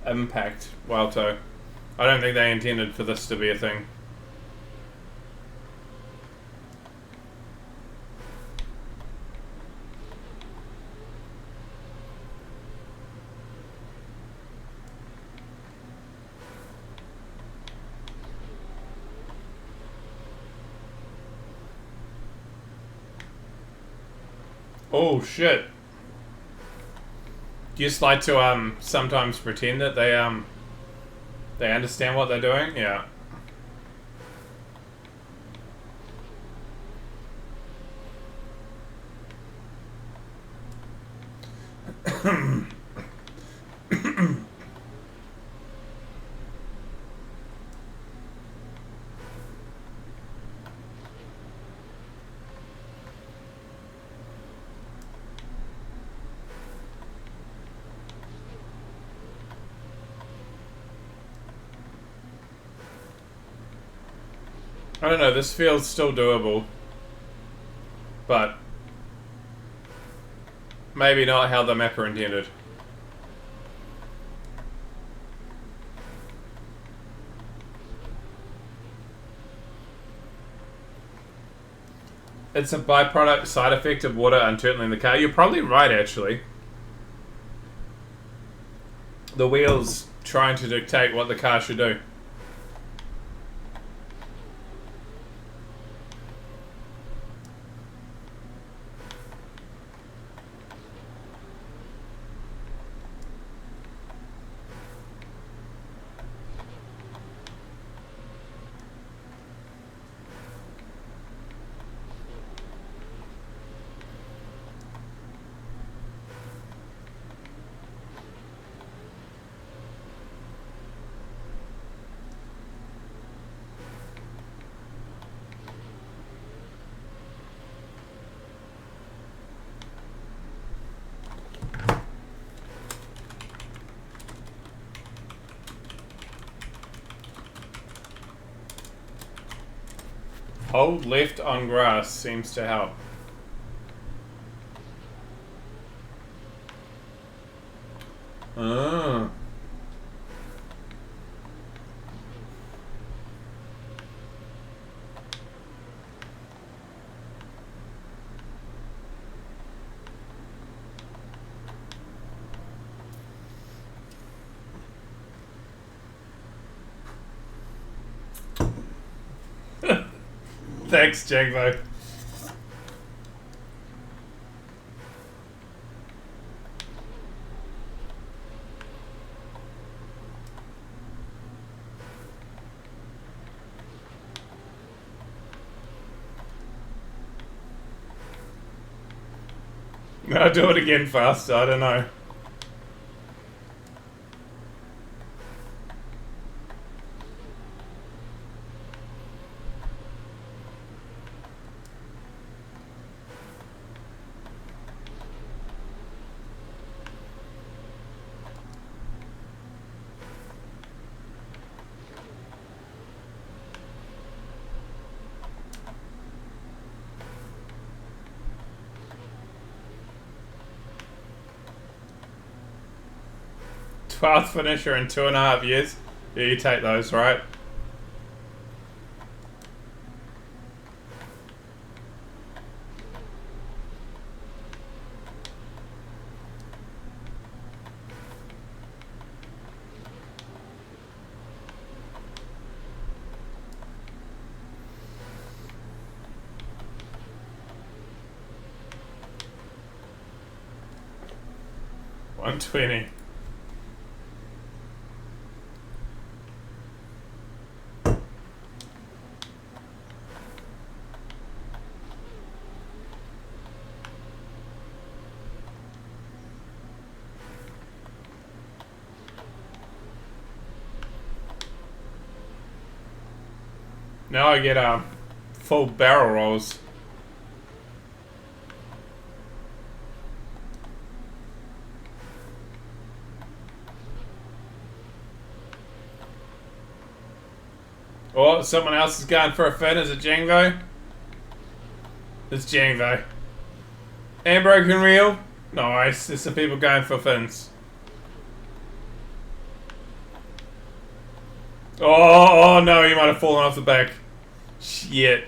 impact, Walto. I don't think they intended for this to be a thing. Oh shit. Do you just like to sometimes pretend that they understand what they're doing? Yeah. I don't know, this feels still doable. But maybe not how the mapper intended. It's a byproduct side effect of water uncertainly in the car. You're probably right, actually. The wheels trying to dictate what the car should do. Hold left on grass seems to help. Ah. Thanks, Jagbo. I'll do it again faster, I don't know. Twelfth finisher in 2.5 years. Yeah, you take those, right? $120. Now I get full barrel rolls. Oh, someone else is going for a fin. Is it Django? It's Django. And broken reel. Nice. There's some people going for fins. Oh no, he might have fallen off the back. Shit.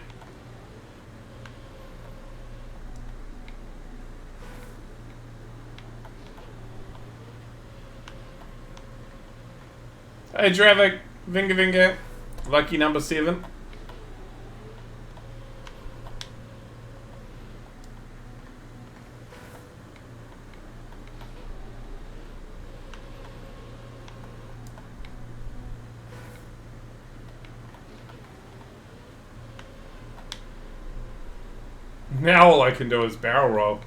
Hey Dravik, Vinga Vinga. Lucky number 7. Now all I can do is barrel roll.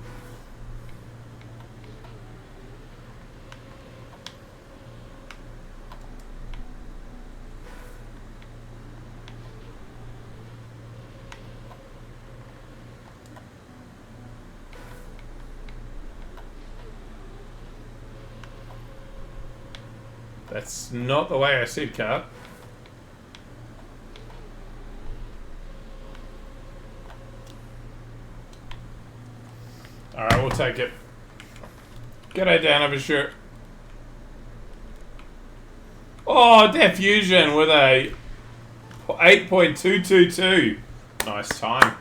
That's not the way I said cut. Alright, we'll take it. G'day, Dan over shirt. Oh, Diffusion with a 8.222. Nice time.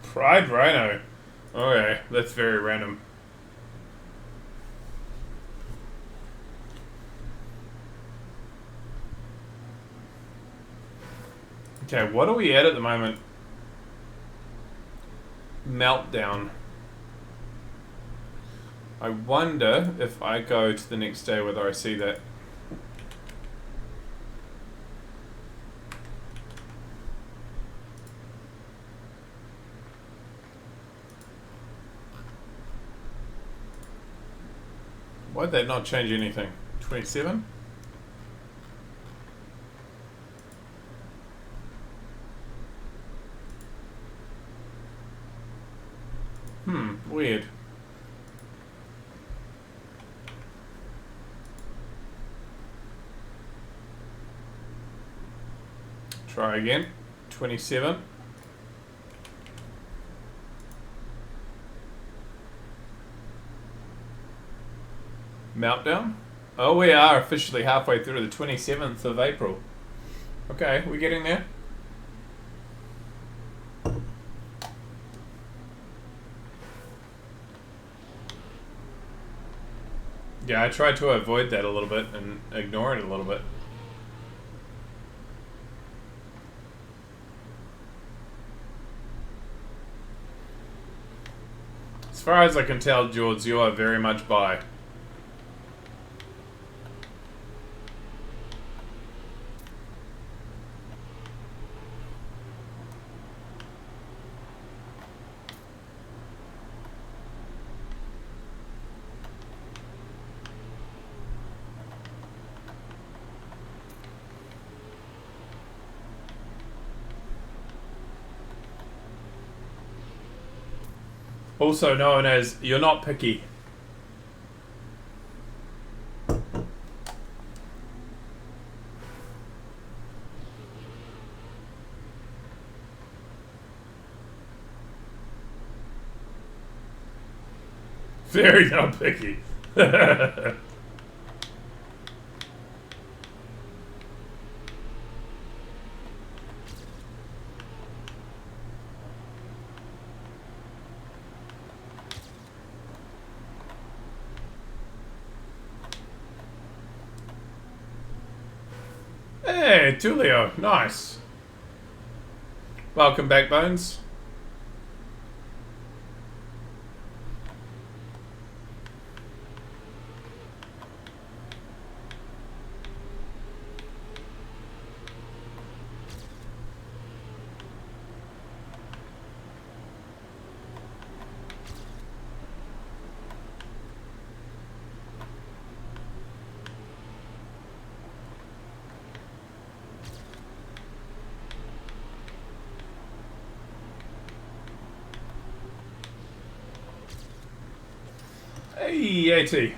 Pride Rhino. Okay, that's very random. Okay, what are we at the moment? Meltdown. I wonder if I go to the next day whether I see that. Why'd that not change anything? 27? Weird. Try again. 27. Meltdown? Oh, we are officially halfway through the 27th of April. Okay, we're getting there. Yeah, I tried to avoid that a little bit and ignore it a little bit. As far as I can tell, George, you are very much bi. Also known as you're not picky. Very not picky. Hey, Tulio, nice. Welcome back, Bones. Hey, AT.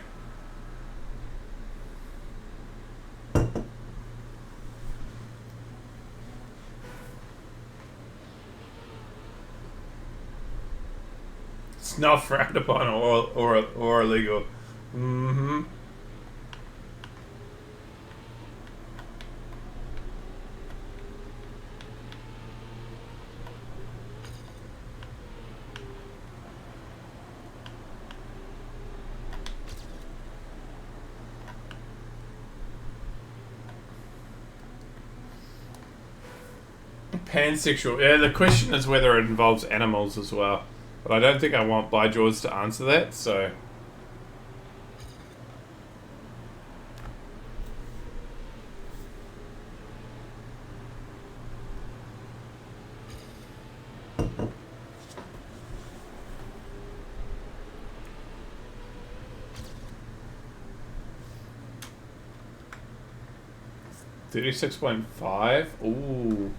It's not frowned upon or illegal. Mm-hmm. Pansexual. Yeah, the question is whether it involves animals as well. But I don't think I want By George to answer that, so... 36.5? Ooh.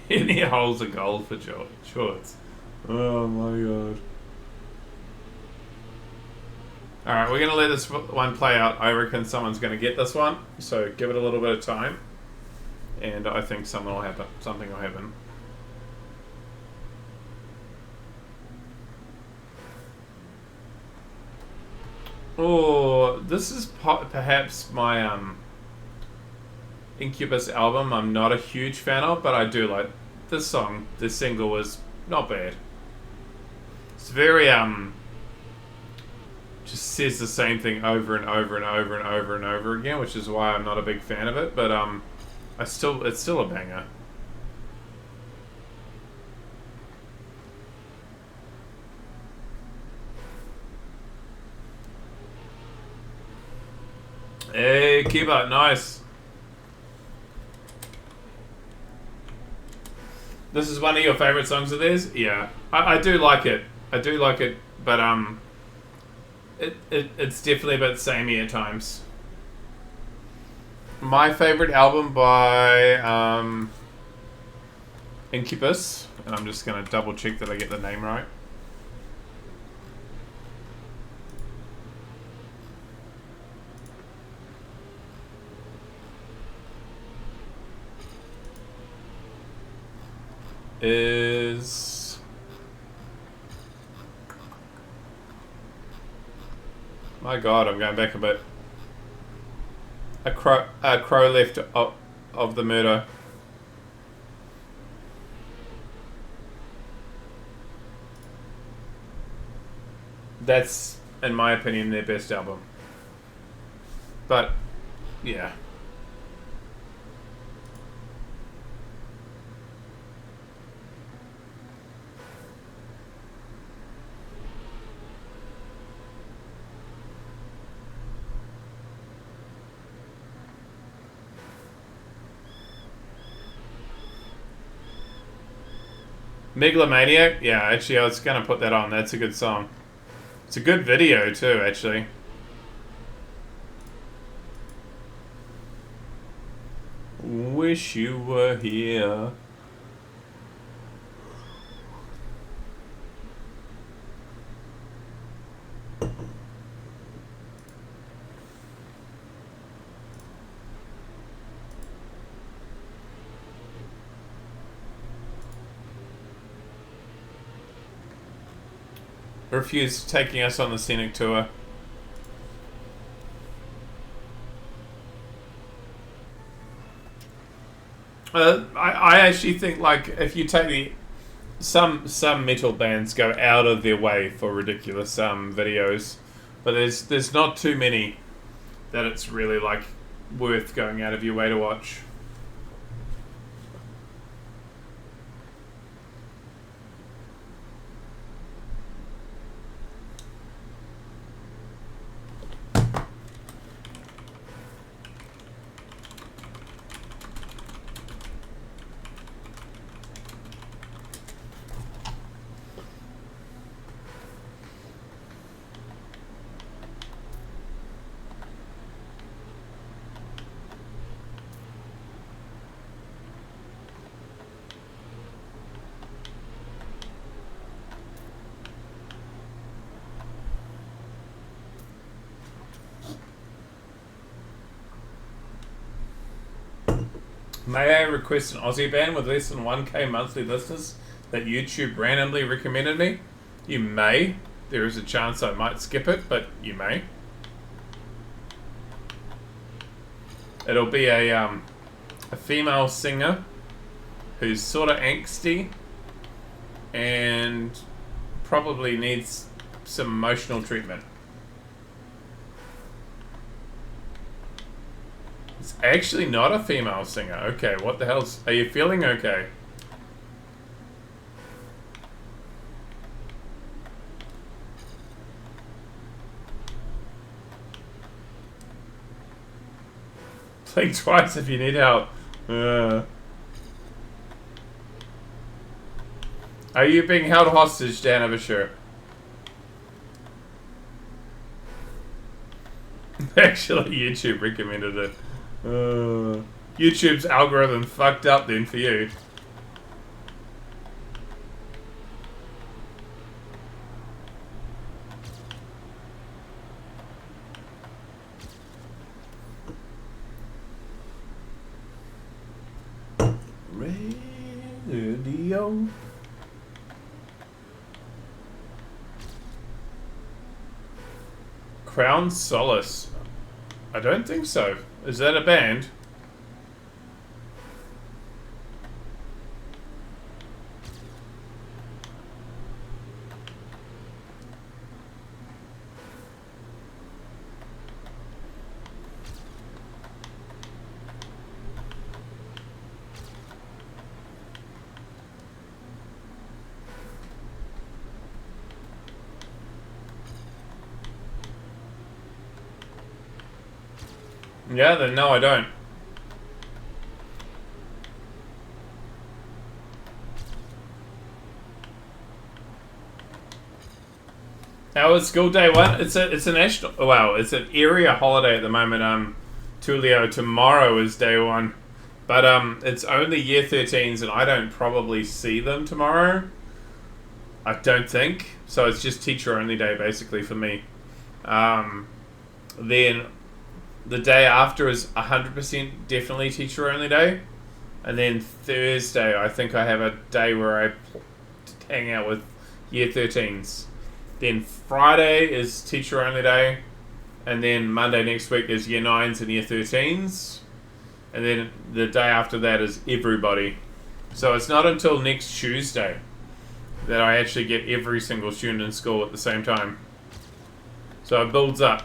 Any holes of gold for shorts. Oh my god. Alright, we're going to let this one play out. I reckon someone's going to get this one. So give it a little bit of time. And I think something will happen. Oh, this is perhaps my Incubus album I'm not a huge fan of, but I do like this song. This single was not bad. It's very just says the same thing over and over and over and over and over again, which is why I'm not a big fan of it, but it's still a banger. Hey, Kiba, nice. This is one of your favorite songs of theirs? Yeah. I do like it. I do like it, but it's definitely a bit samey at times. My favorite album by Incubus, and I'm just gonna double check that I get the name right. Is my god, I'm going back a bit. A crow left of the murder. That's, in my opinion, their best album. But yeah. Megalomaniac? Yeah, actually I was gonna put that on. That's a good song. It's a good video too, actually. Wish you were here. Refused taking us on the scenic tour. I actually think, like, if you take some metal bands go out of their way for ridiculous videos, but there's not too many that it's really like worth going out of your way to watch. May I request an Aussie band with less than 1k monthly listeners that YouTube randomly recommended me? You may. There is a chance I might skip it, but you may. It'll be a female singer who's sort of angsty and probably needs some emotional treatment. It's actually not a female singer. Okay, what the hell's... Are you feeling okay? Blink twice if you need help. Uh, are you being held hostage, Dan Avisher? Actually, YouTube recommended it. YouTube's algorithm fucked up then for you. Radio. Crown Solace. I don't think so. Is that a band? Yeah, then no, I don't. How was school day one? It's a national. Wow, it's an area holiday at the moment. Tulio, tomorrow is day one, but it's only year 13s, and I don't probably see them tomorrow. I don't think so. It's just teacher only day basically for me. Then the day after is 100% definitely teacher only day, and then Thursday I think I have a day where I hang out with year 13s. Then Friday is teacher only day, and then Monday next week is year 9s and year 13s, and then the day after that is everybody. So it's not until next Tuesday that I actually get every single student in school at the same time. So it builds up.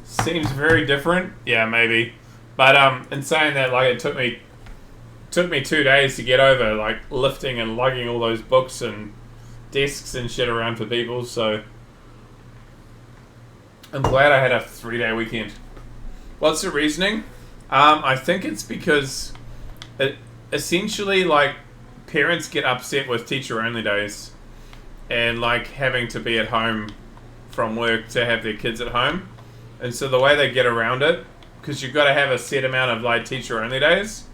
Seems very different. Yeah, maybe. But in saying that, like, it took me 2 days to get over, like, lifting and lugging all those books and desks and shit around for people, so I'm glad I had a 3-day weekend. What's the reasoning? I think it's because it essentially, like, parents get upset with teacher only days and, like, having to be at home from work to have their kids at home. And so the way they get around it, because you've got to have a set amount of, like, teacher only days,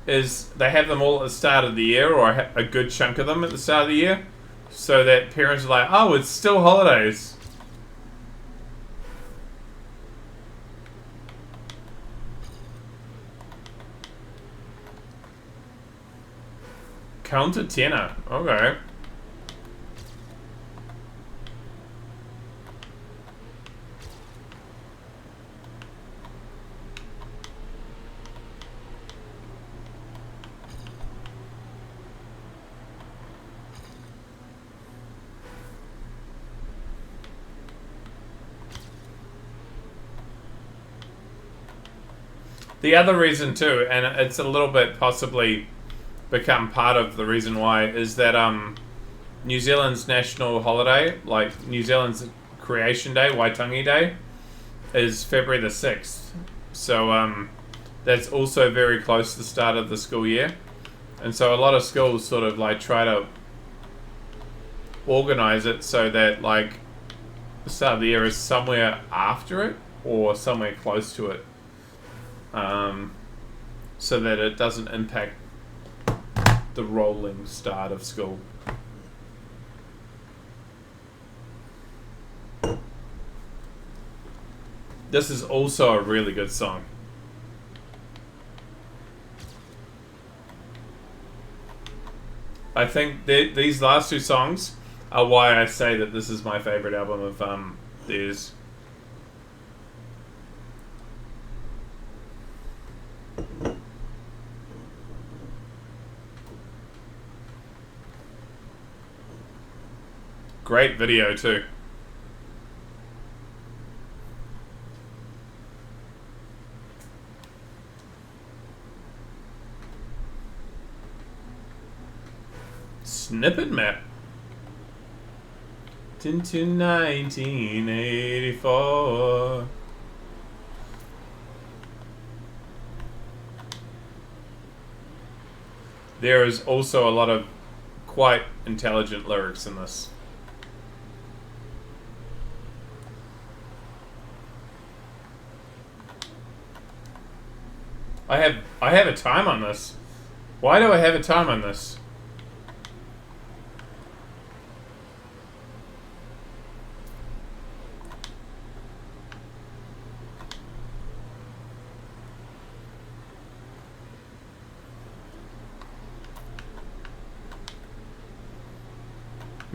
is they have them all at the start of the year, or a good chunk of them at the start of the year, so that parents are like, oh, it's still holidays. Counter tenor. Okay. The other reason too, and it's a little bit possibly become part of the reason why, is that New Zealand's national holiday, like New Zealand's Creation Day, Waitangi Day, is February the 6th. So that's also very close to the start of the school year. And so a lot of schools sort of like try to organize it so that like the start of the year is somewhere after it or somewhere close to it. So that it doesn't impact the rolling start of school. This is also a really good song. I think these last two songs are why I say that this is my favorite album of theirs. Great video too. Snippet map. Into 1984. There is also a lot of quite intelligent lyrics in this. I have a time on this. Why do I have a time on this?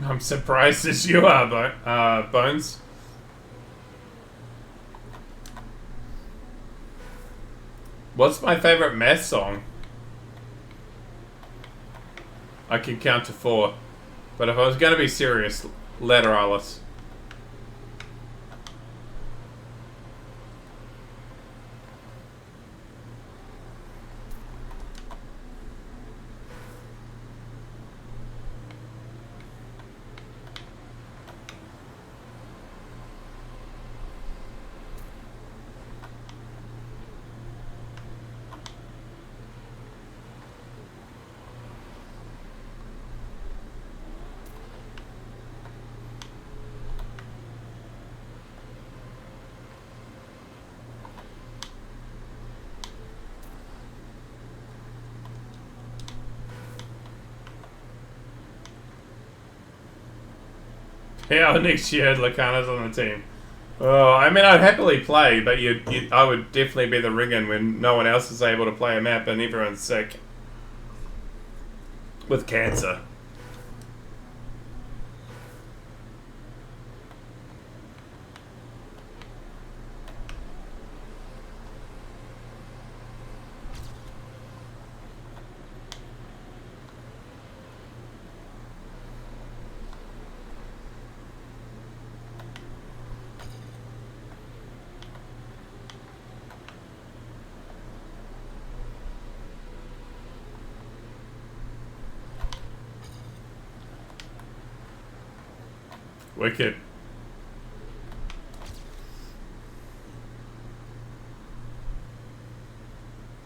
I'm surprised as you are, Bones. What's my favorite math song? I can count to 4. But if I was going to be serious, Lateralis. Yeah, next year Lacana's on the team. Oh, I mean, I'd happily play, but I would definitely be the ring-in when no one else is able to play a map and everyone's sick. With cancer. Wicked.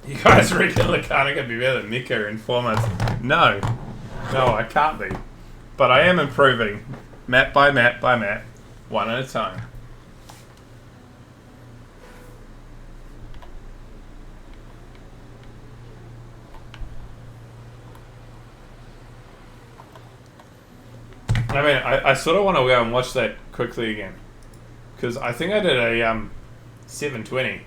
You guys reckon Lacana can be better than Mika in 4 months? No. No, I can't be. But I am improving. Map by map by map. One at a time. I mean, I sort of want to go and watch that quickly again. Because I think I did a 720.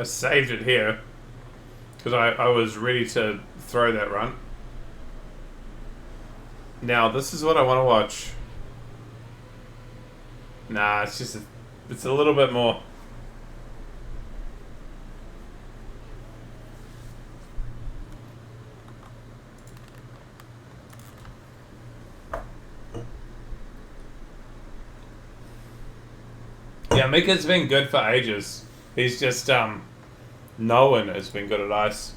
I saved it here because I was ready to throw that run. Now this is what I want to watch. Nah, it's a little bit more. Yeah, Mika's been good for ages. He's just no one has been good at ice.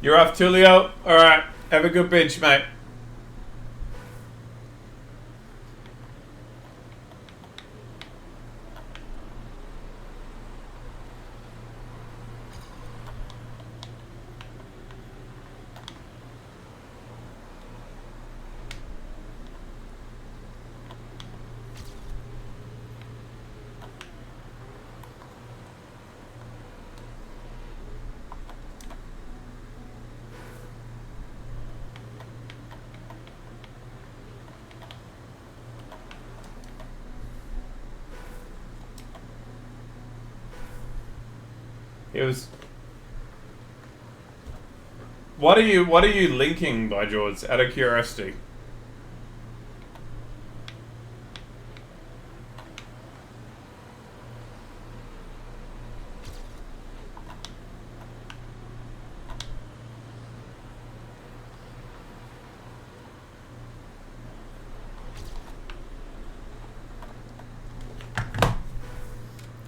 You're off, Tulio. All right, have a good bench, mate. What are you linking, by George? Out of curiosity.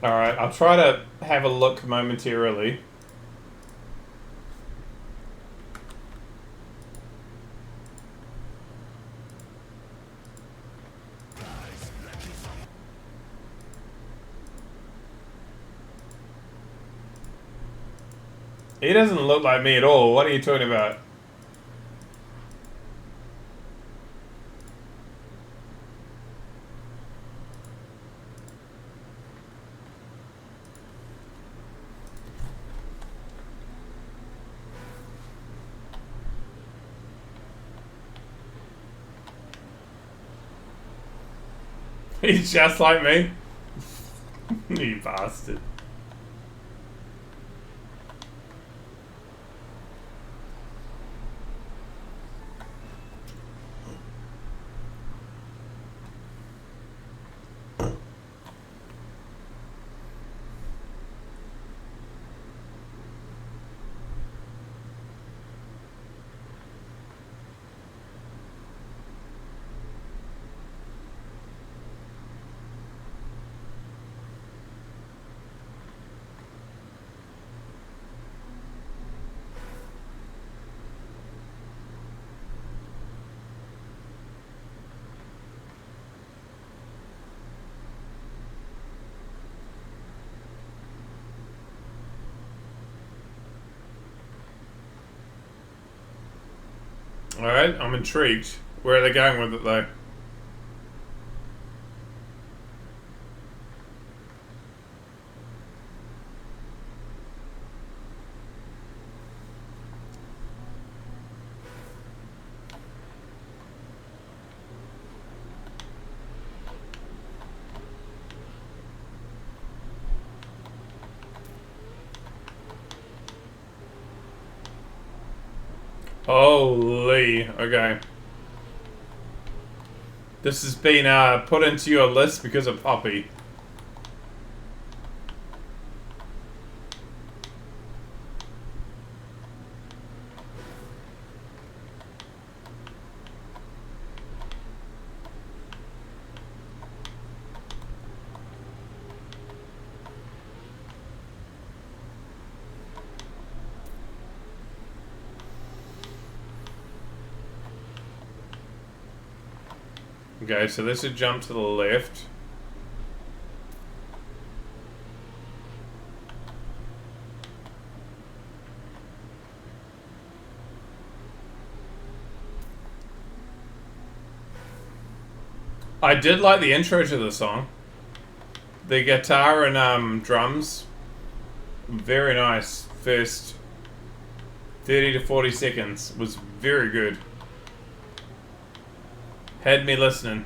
Alright, I'll try to have a look momentarily. He doesn't look like me at all. What are you talking about? He's just like me. You bastard. Alright, I'm intrigued. Where are they going with it though? Holy, okay. This has been put into your list because of Poppy. Okay, so this would jump to the left. I did like the intro to the song. The guitar and drums, very nice. First 30 to 40 seconds was very good. Had me listening.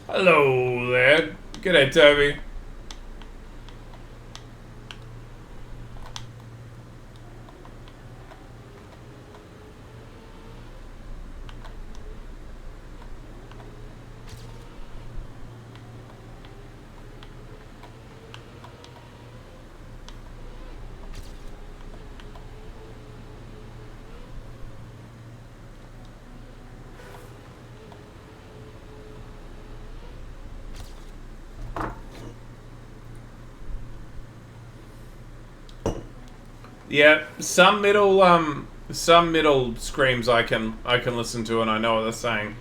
Hello there. G'day, Toby. Yeah, some middle screams I can listen to and I know what they're saying.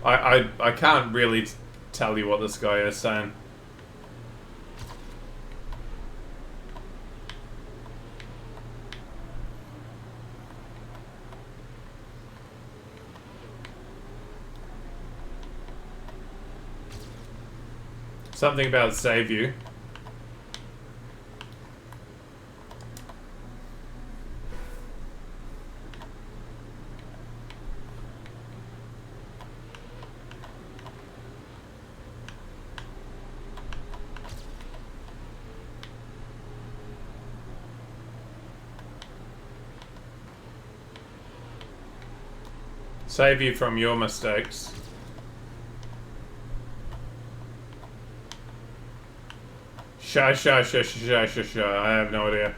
I can't really tell you what this guy is saying. Something about save you. Save you from your mistakes. Shy. I have no idea.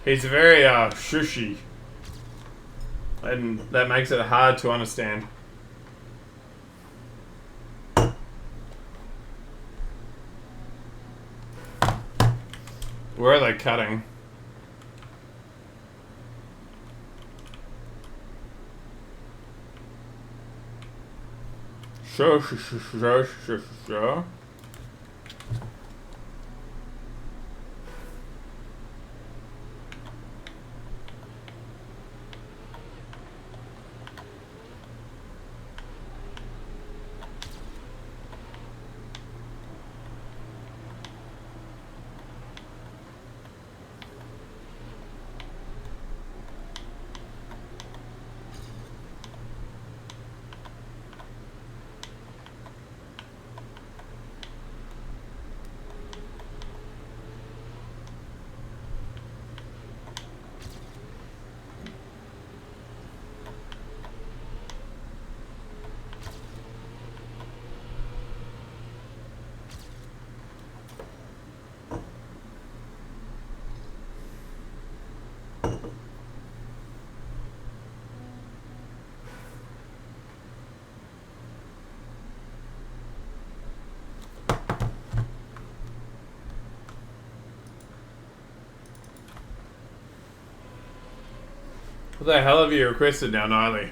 He's very shushy, and that makes it hard to understand. Where are they cutting? Sure. What the hell have you requested now, Niley?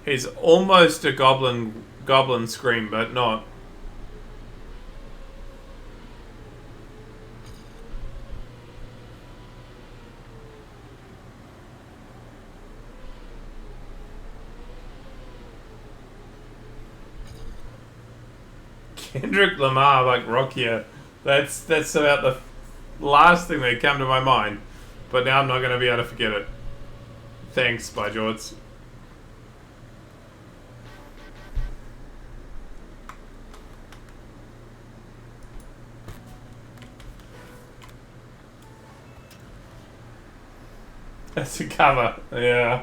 He's almost a goblin scream, but not. Kendrick Lamar, like Rockier. That's about the last thing that came to my mind. But now I'm not going to be able to forget it. Thanks, by George. That's a cover, yeah.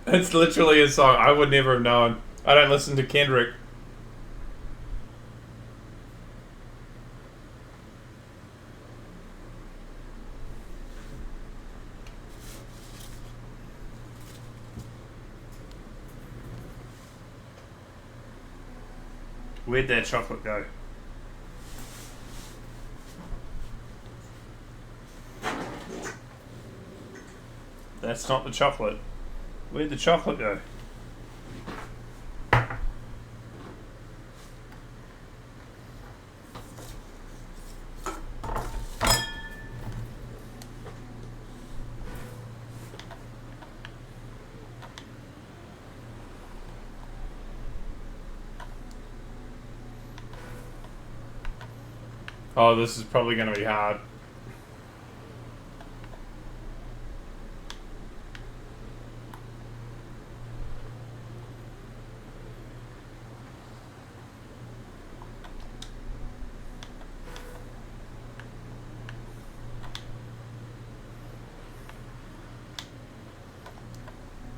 It's literally a song. I would never have known. I don't listen to Kendrick. Where'd that chocolate go? That's not the chocolate. Where'd the chocolate go? Oh, this is probably going to be hard.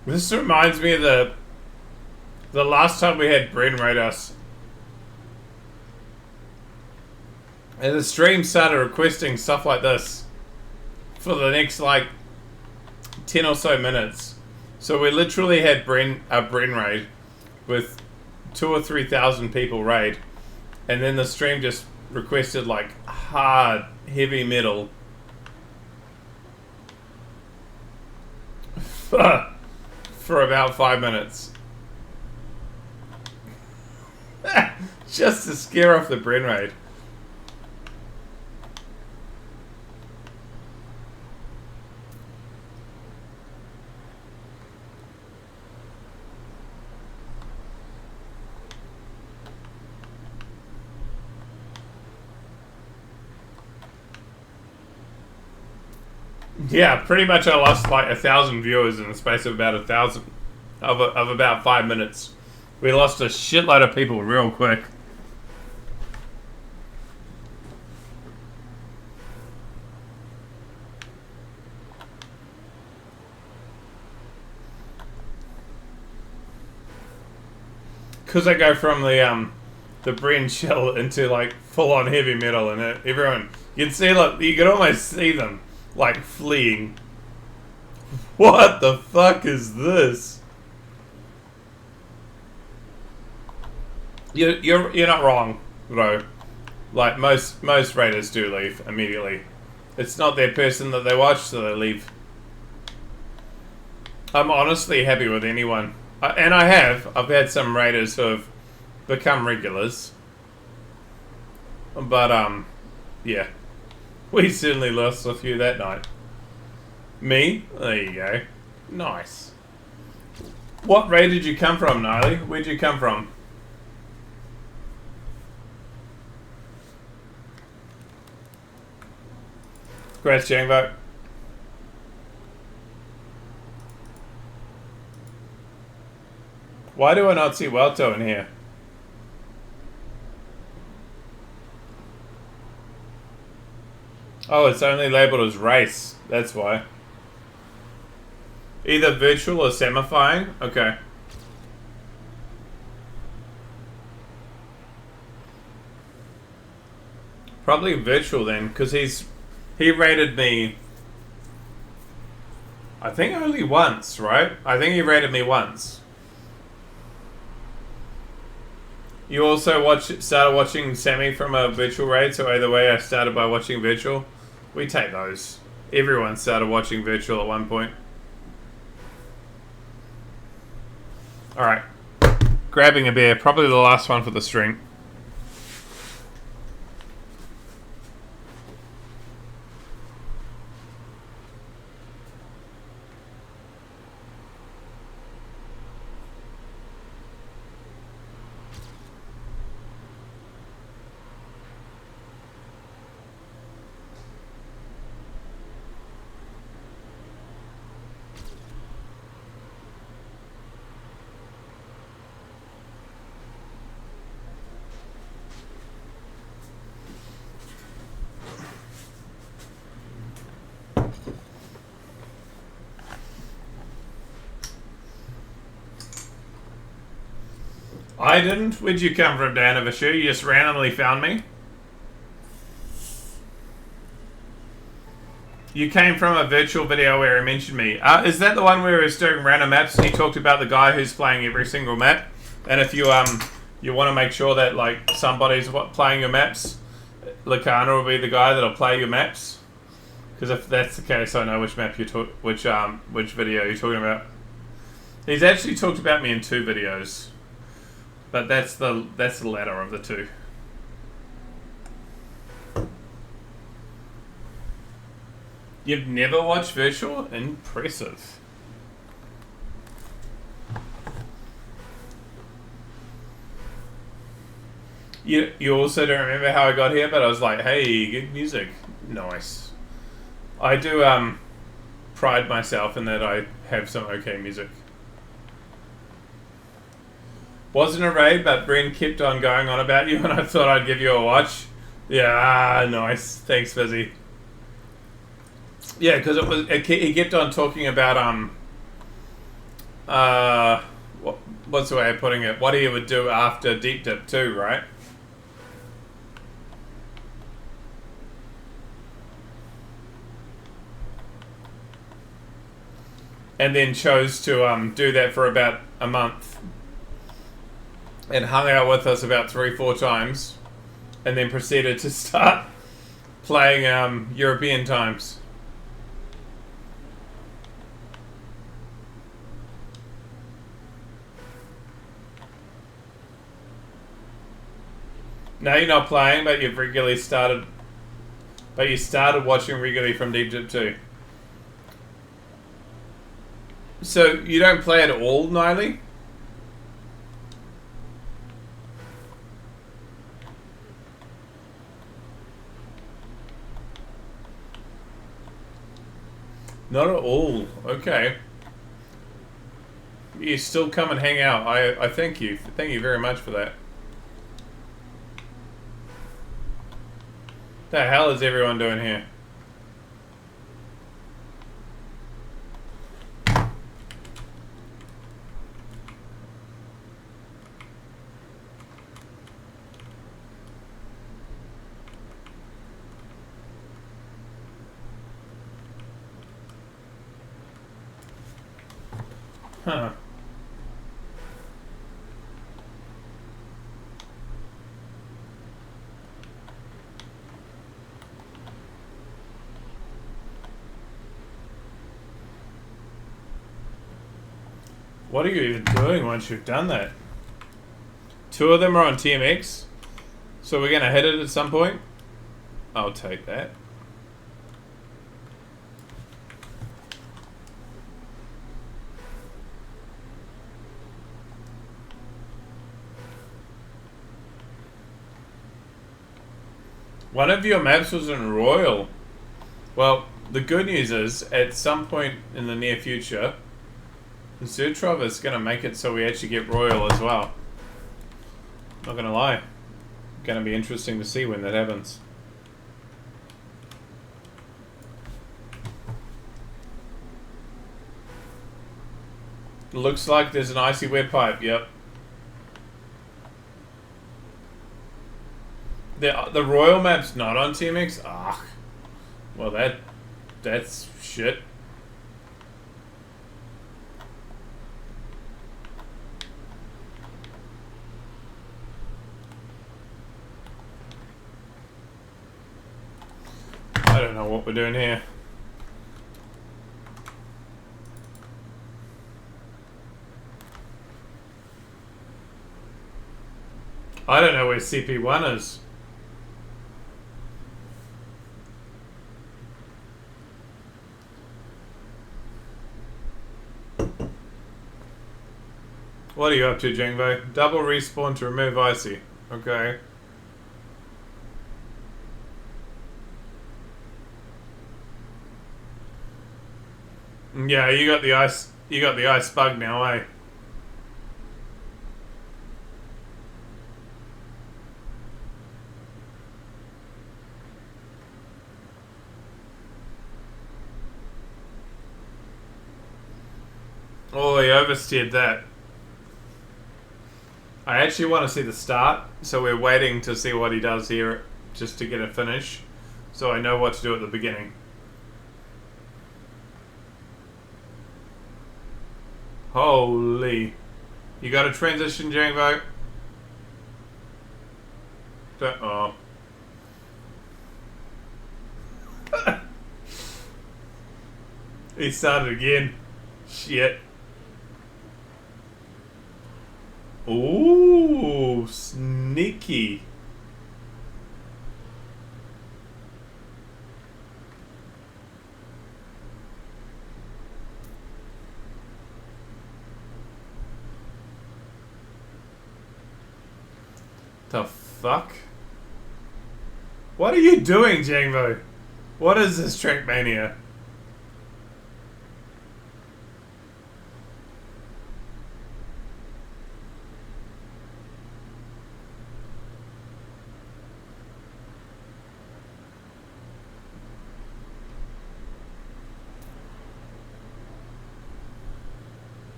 This reminds me of the last time we had Bren rate us. And the stream started requesting stuff like this for the next, like, 10 or so minutes. So we literally had a Bren raid with 2,000 or 3,000 people raid. And then the stream just requested, like, hard, heavy metal. For about 5 minutes. Just to scare off the Bren raid. Yeah, pretty much I lost like 1,000 viewers in the space of about 1,000 of about 5 minutes. We lost a shitload of people real quick. Because I go from the Bren shell into like full on heavy metal, and everyone you can see, like, you can almost see them like fleeing. What the fuck is this? You're not wrong, though. Like most raiders do leave immediately. It's not their person that they watch, so they leave. I'm honestly happy with anyone, and I've had some raiders who have become regulars, but yeah, we certainly lost a few that night. Me? There you go. Nice. What raid did you come from, Gnarly? Where'd you come from? Congrats, Jangbo. Why do I not see Welto in here? Oh, it's only labeled as race. That's why. Either virtual or semifying? Okay. Probably virtual then, because he rated me, I think only once, right? I think he rated me once. You also started watching Semi from a virtual raid, so either way I started by watching virtual. We take those. Everyone started watching virtual at one point. Alright. Grabbing a beer, probably the last one for the stream. I didn't. Where'd you come from, Dan of a shoe? You just randomly found me? You came from a virtual video where he mentioned me. Is that the one where he was doing random maps and he talked about the guy who's playing every single map? And if you you want to make sure that like somebody's playing your maps, Lakana will be the guy that'll play your maps. Because if that's the case, I know which map which video you're talking about. He's actually talked about me in 2 videos. But that's the latter of the 2. You've never watched virtual? Impressive. You also don't remember how I got here, but I was like, hey, good music. Nice. I do pride myself in that I have some okay music. Wasn't a raid, but Bren kept on going on about you, and I thought I'd give you a watch. Yeah, nice. Thanks, Fizzy. Yeah, because he kept on talking about what's the way of putting it? What he would do after Deep Dip 2, right? And then chose to do that for about a month. And hung out with us about 3-4 times, and then proceeded to start playing European times. Now you're not playing, but you've regularly started. But you started watching regularly from Deep Dip 2. So you don't play at all, Niley? Not at all. Okay. You still come and hang out. I thank you. Thank you very much for that. The hell is everyone doing here? Huh. What are you even doing once you've done that? 2 of them are on TMX. So we're going to hit it at some point? I'll take that. One of your maps was in Royal. Well, the good news is, at some point in the near future, Zutrov is going to make it so we actually get Royal as well. Not going to lie. Going to be interesting to see when that happens. Looks like there's an icy web pipe, yep. The Royal map's not on TMX? Ah. Well, that's shit. I don't know what we're doing here. I don't know where CP1 is. What are you up to, Jingbo? Double respawn to remove Icy. Okay. Yeah, you got the ice bug now, eh? Oh, he oversteered that. I actually want to see the start, so we're waiting to see what he does here just to get a finish, so I know what to do at the beginning. Holy. You got a transition, Django? Oh. He started again. Shit. Ooh, sneaky. The fuck? What are you doing, Jangbo? What is this Trackmania?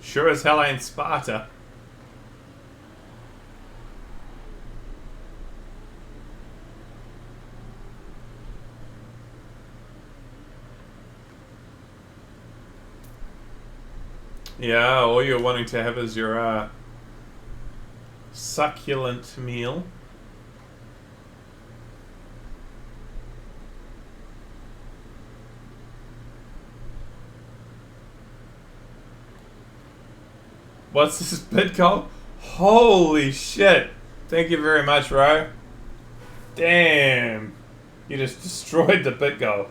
Sure as hell ain't Sparta. Yeah, all you're wanting to have is your succulent meal. What's this bid called? Holy shit. Thank you very much, Ro. Damn. You just destroyed the bid goal.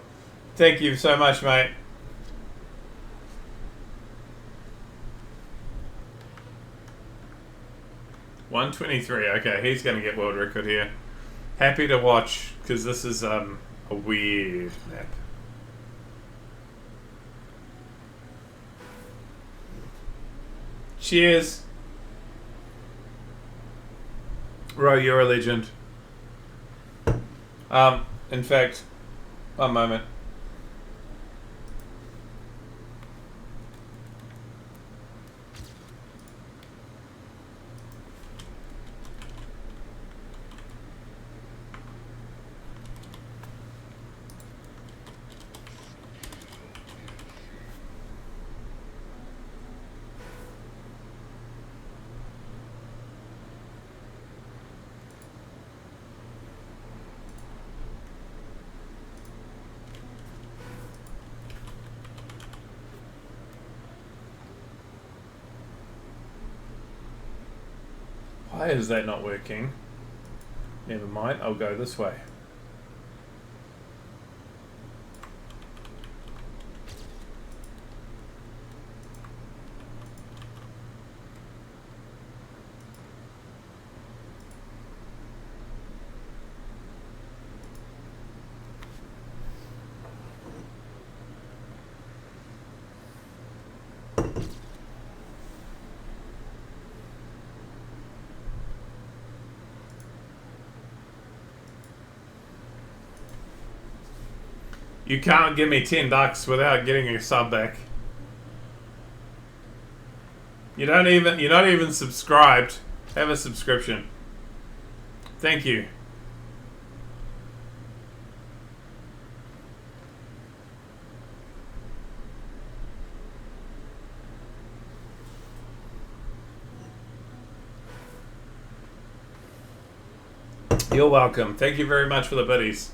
Thank you so much, mate. $123. Okay, he's going to get world record here. Happy to watch, because this is a weird map. Cheers. Ro, you're a legend. In fact, one moment. Why is that not working? Never mind, I'll go this way. You can't give me $10 without getting a sub back. You're not even subscribed. Have a subscription. Thank you. You're welcome. Thank you very much for the biddies.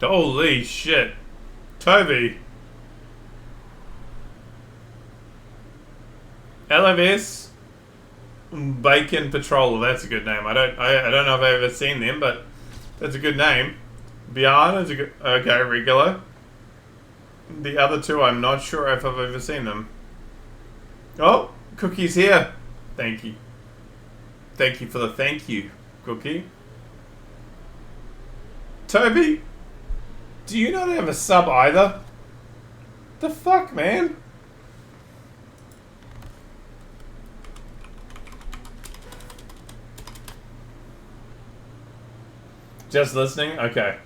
Holy shit. Toby. LFS Bacon Patrol. That's a good name. I don't know if I've ever seen them, but that's a good name. Bjarne is a good... Okay, regular. The other two, I'm not sure if I've ever seen them. Oh, Cookie's here. Thank you. Thank you for the thank you, Cookie. Toby, do you not have a sub either? The fuck, man? Just listening? Okay.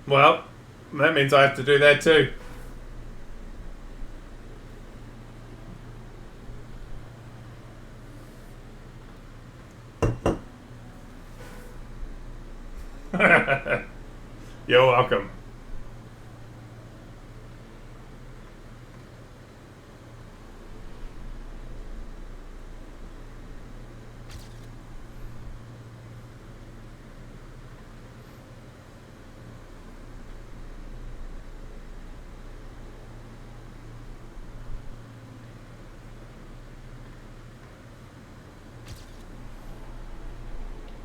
Well, that means I have to do that too. You're welcome.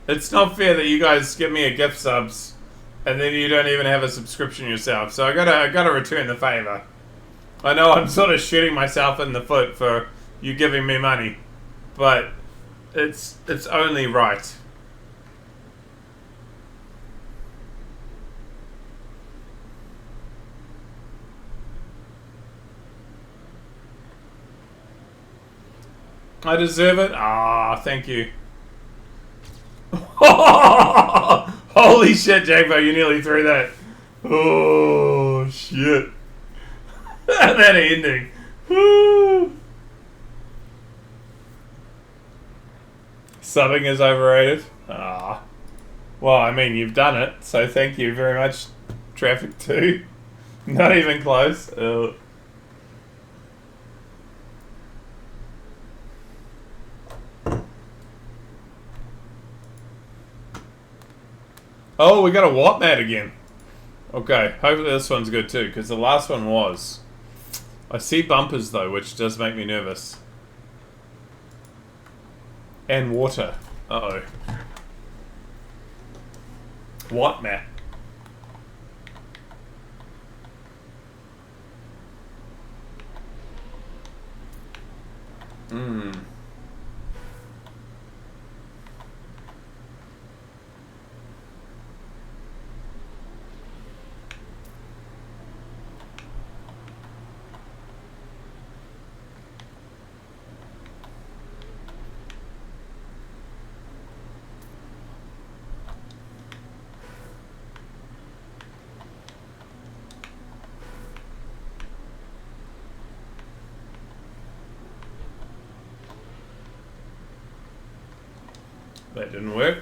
It's not fair that you guys give me a gift subs and then you don't even have a subscription yourself. So I gotta return the favor. I know I'm sort of shooting myself in the foot for you giving me money, but it's only right. I deserve it. Ah, thank you. Holy shit, Jagbo, you nearly threw that. Oh, shit. That ending. Woo. Subbing is overrated. Ah. Well, I mean, you've done it, so thank you very much, Traffic 2. Not even close. Oh, we got a what mat again. Okay, hopefully this one's good too, because the last one was. I see bumpers though, which does make me nervous. And water. Uh-oh. What mat? Hmm. That didn't work.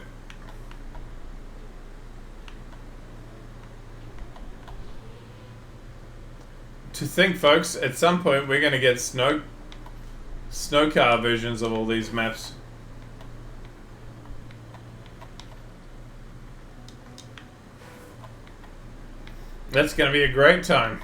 To think, folks, at some point we're going to get snow car versions of all these maps. That's going to be a great time.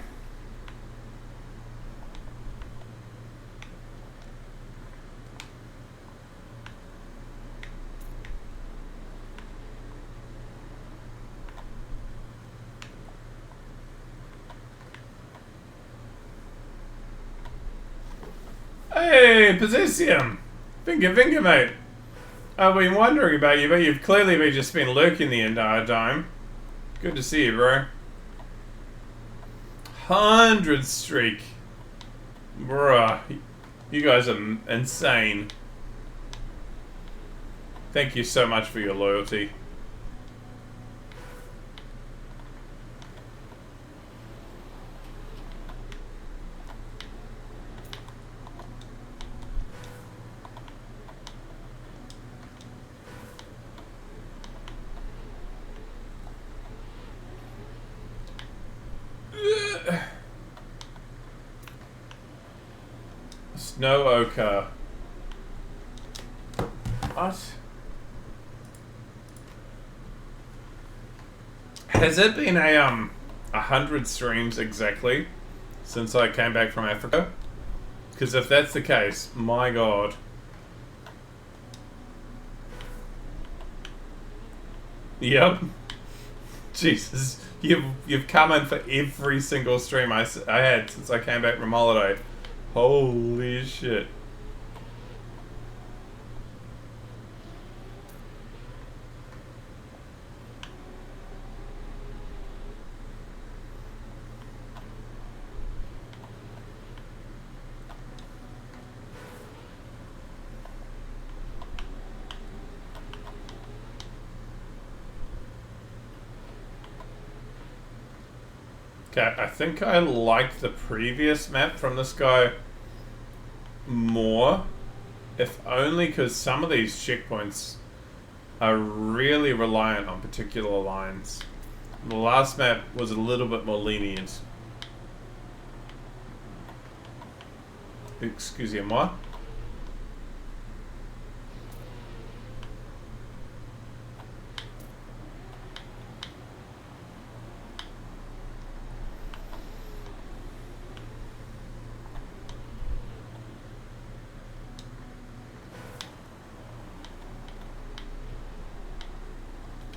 Hey, Possessium! Finger, mate. I've been wondering about you, but you've clearly just been lurking the entire time. Good to see you, bro. 100 streak. Bruh. You guys are insane. Thank you so much for your loyalty. Snow ochre. What? Has it been 100 streams exactly since I came back from Africa? Because if that's the case, my god. Yep. Jesus, you've come in for every single stream I had since I came back from holiday. Holy shit. Okay, I think I liked the previous map from this guy more, if only because some of these checkpoints are really reliant on particular lines. The last map was a little bit more lenient. Excusez-moi.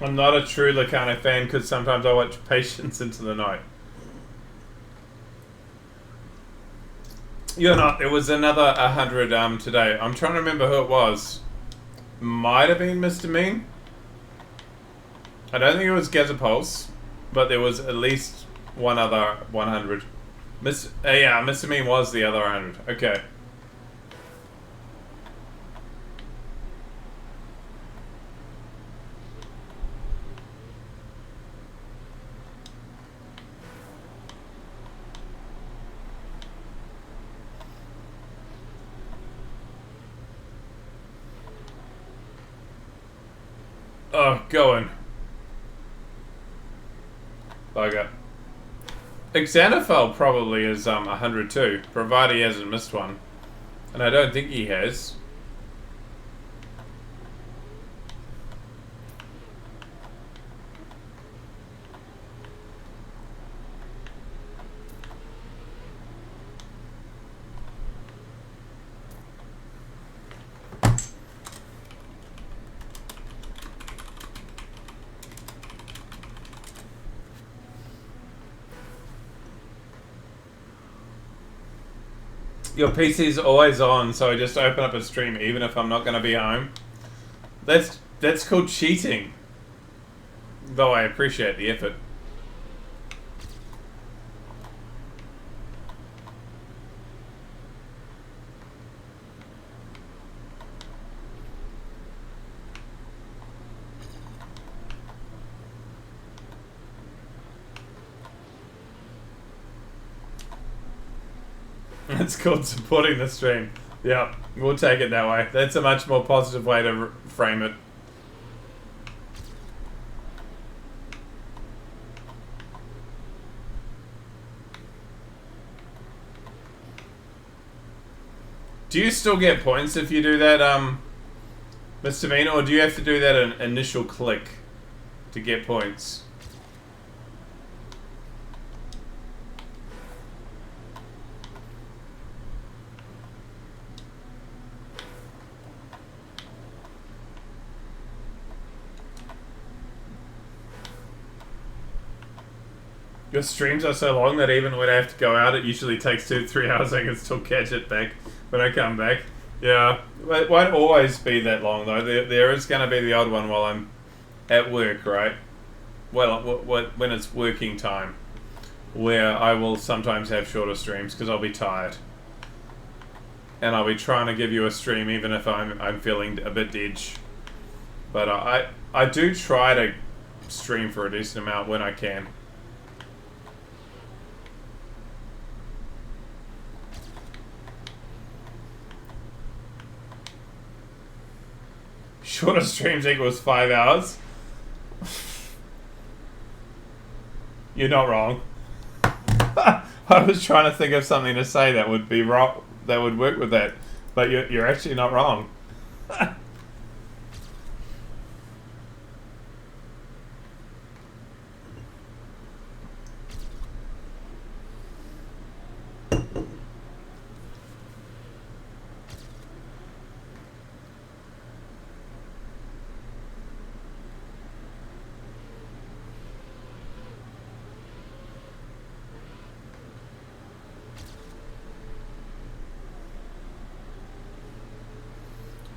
I'm not a true Lacana fan because sometimes I watch Patience into the Night. You're not. There was another 100 today. I'm trying to remember who it was. Might have been Mr. Mean. I don't think it was Gazapulse, but there was at least one other 100. Yeah, Mr. Mean was the other 100. Okay. Oh, going. Bugger. Xanathol probably is 102, provided he hasn't missed one. And I don't think he has. Your PC's always on, so I just open up a stream even if I'm not going to be home. That's called cheating. Though I appreciate the effort. It's called supporting the stream. Yeah, we'll take it that way. That's a much more positive way to frame it. Do you still get points if you do that, Mr. Mean, or do you have to do that initial click to get points? Your streams are so long that even when I have to go out, it usually takes 2-3 hours. I can still catch it back when I come back. Yeah, it won't always be that long though. There is going to be the odd one while I'm at work, right? Well, when it's working time, where I will sometimes have shorter streams because I'll be tired, and I'll be trying to give you a stream even if I'm feeling a bit dead. But I do try to stream for a decent amount when I can. Shorter streams equals 5 hours. You're not wrong. I was trying to think of something to say that would be wrong, that would work with that, but you're actually not wrong.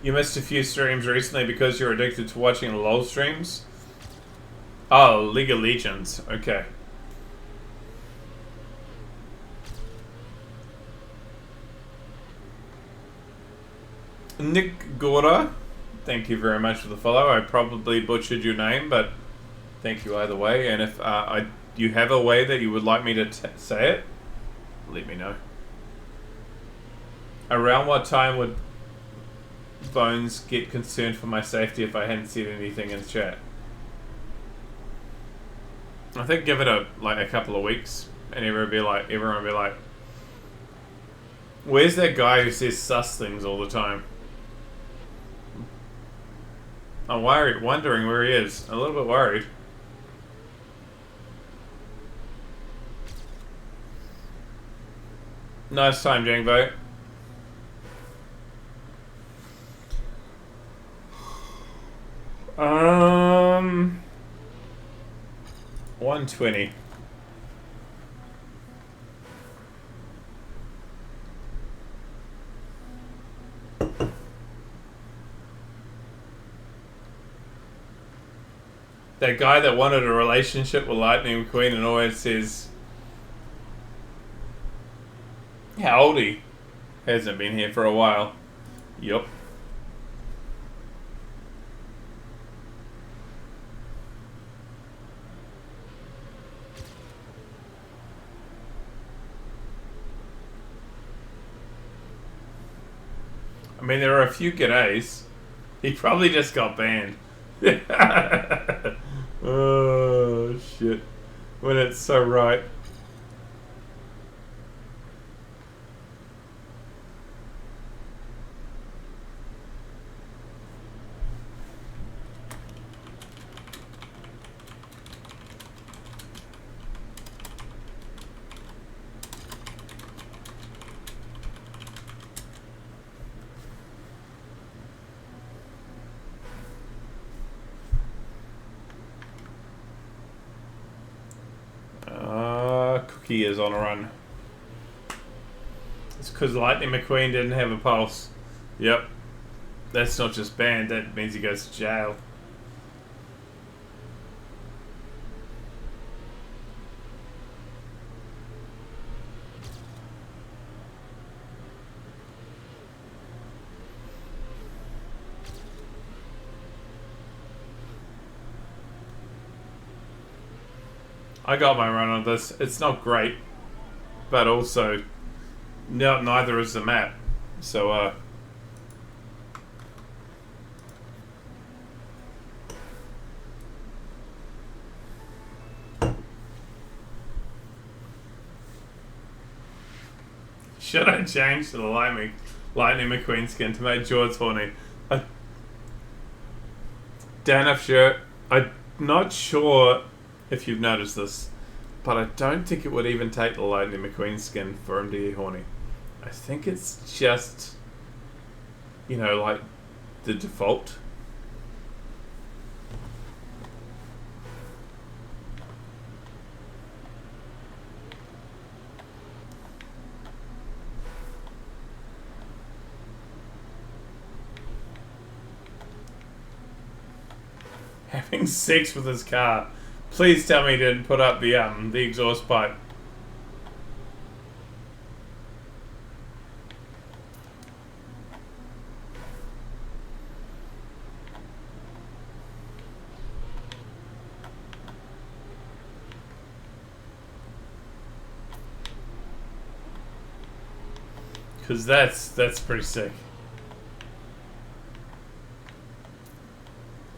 You missed a few streams recently because you're addicted to watching LOL streams? Oh, League of Legends. Okay. Nick Gora, thank you very much for the follow. I probably butchered your name, but thank you either way. And if you have a way that you would like me to say it, let me know. Around what time would Bones get concerned for my safety if I hadn't said anything in chat? I think give it a couple of weeks, and everyone will be like, "Where's that guy who says sus things all the time?" I'm wondering where he is. A little bit worried. Nice time, Jangbo. 120. That guy that wanted a relationship with Lightning McQueen and always says, how old he? Hasn't been here for a while. Yup. I mean, there are a few g'days. He probably just got banned. Oh, shit. when it's so right. Cookie is on a run. It's because Lightning McQueen didn't have a pulse. Yep. That's not just banned, that means he goes to jail. I got my run on this. It's not great, but also no, neither is the map. So should I change to the Lightning McQueen skin to make George horny? I don't have sure. I'm not sure if you've noticed this, but I don't think it would even take the Lightning McQueen skin for him to get horny. I think it's just, you know, like the default. Having sex with his car. Please tell me he didn't put up the exhaust pipe. Cause that's pretty sick.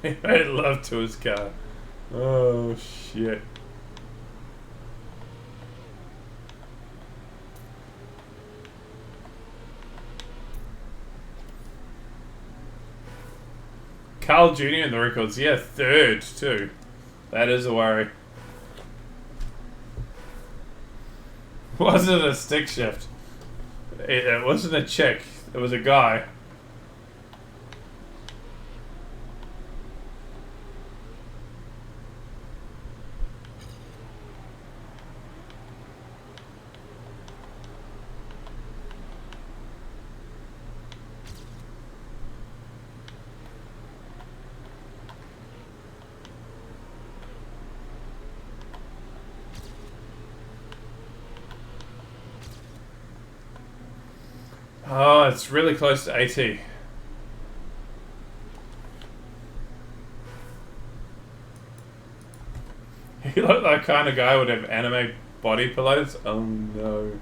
He made love to his car. Oh shit. Carl Jr. in the records, yeah, third too. That is a worry. Wasn't a stick shift. It wasn't a chick. It was a guy. Oh, it's really close to 80. He looked like kind of guy who would have anime body pillows. Oh no.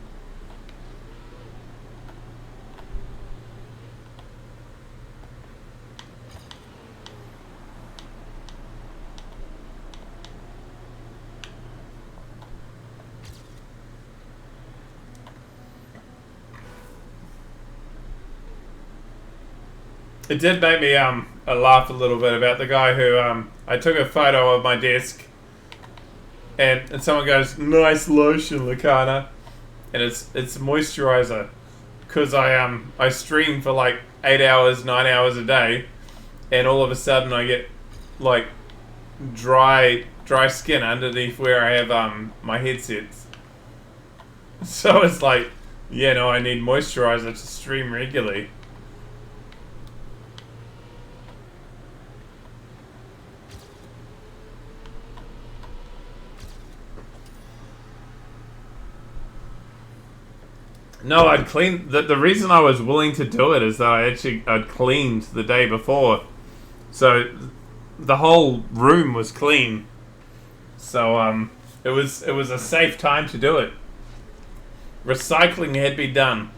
It did make me laugh a little bit about the guy who I took a photo of my desk and someone goes, "Nice lotion, Lakana," and it's moisturizer because I stream for like 8 hours, 9 hours a day, and all of a sudden I get like dry skin underneath where I have my headsets. So it's like, yeah, no, I need moisturizer to stream regularly. No, I'd cleaned. The reason I was willing to do it is that I'd cleaned the day before, so the whole room was clean. So it was a safe time to do it. Recycling had been done.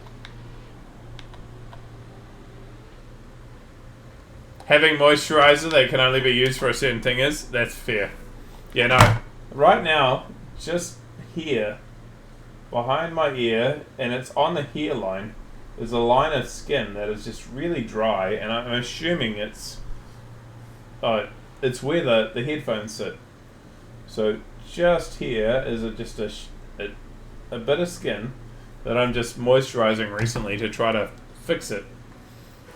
Having moisturizer that can only be used for a certain thing that's fair. Yeah, no. Right now, just here, behind my ear, and it's on the hairline. There's a line of skin that is just really dry, and I'm assuming it's where the headphones sit. So just here is just a bit of skin that I'm just moisturizing recently to try to fix it.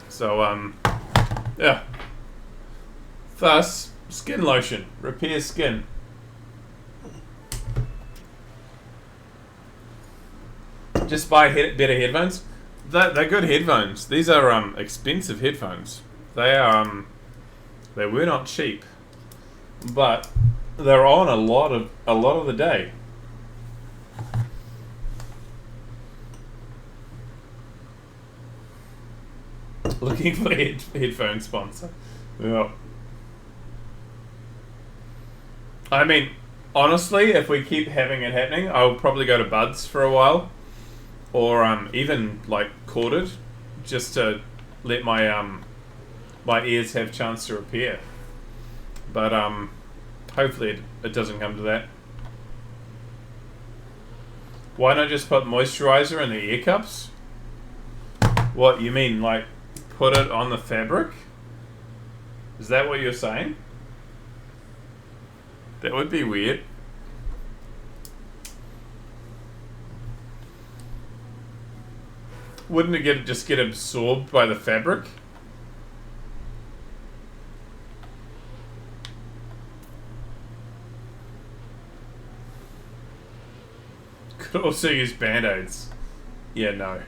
So yeah. Thus, skin lotion repairs skin. Just buy better headphones. They're good headphones. These are expensive headphones. They were not cheap, but they're on a lot of the day. Looking for headphone sponsor. Yeah. I mean, honestly, if we keep having it happening, I'll probably go to Buds for a while, or even like corded, just to let my my ears have a chance to repair. But hopefully it doesn't come to that. Why not just put moisturizer in the ear cups? What, you mean like put it on the fabric? Is that what you're saying? That would be weird. Wouldn't it just get absorbed by the fabric? Could also use band-aids. Yeah, no.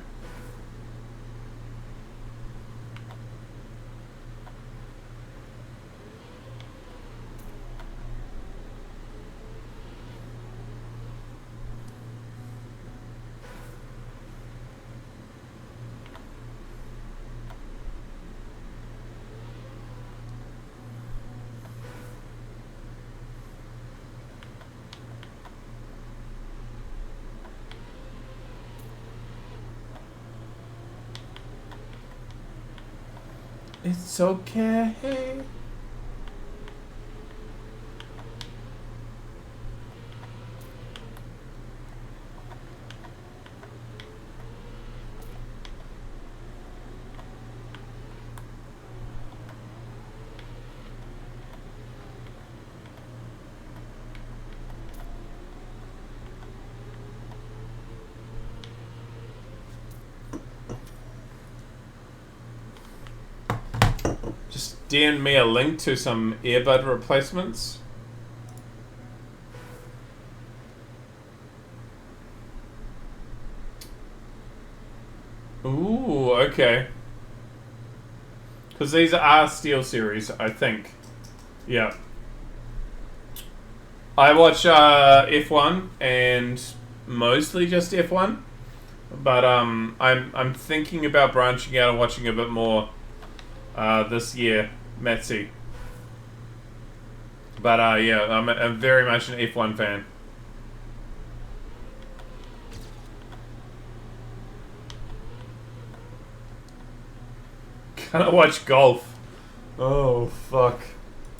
It's okay. Just DM me a link to some earbud replacements. Ooh, okay. Because these are Steel Series, I think. Yeah. I watch F1 and mostly just F1, but I'm thinking about branching out and watching a bit more this year, Metsi. But yeah, I'm very much an F1 fan. Can I watch golf? Oh fuck!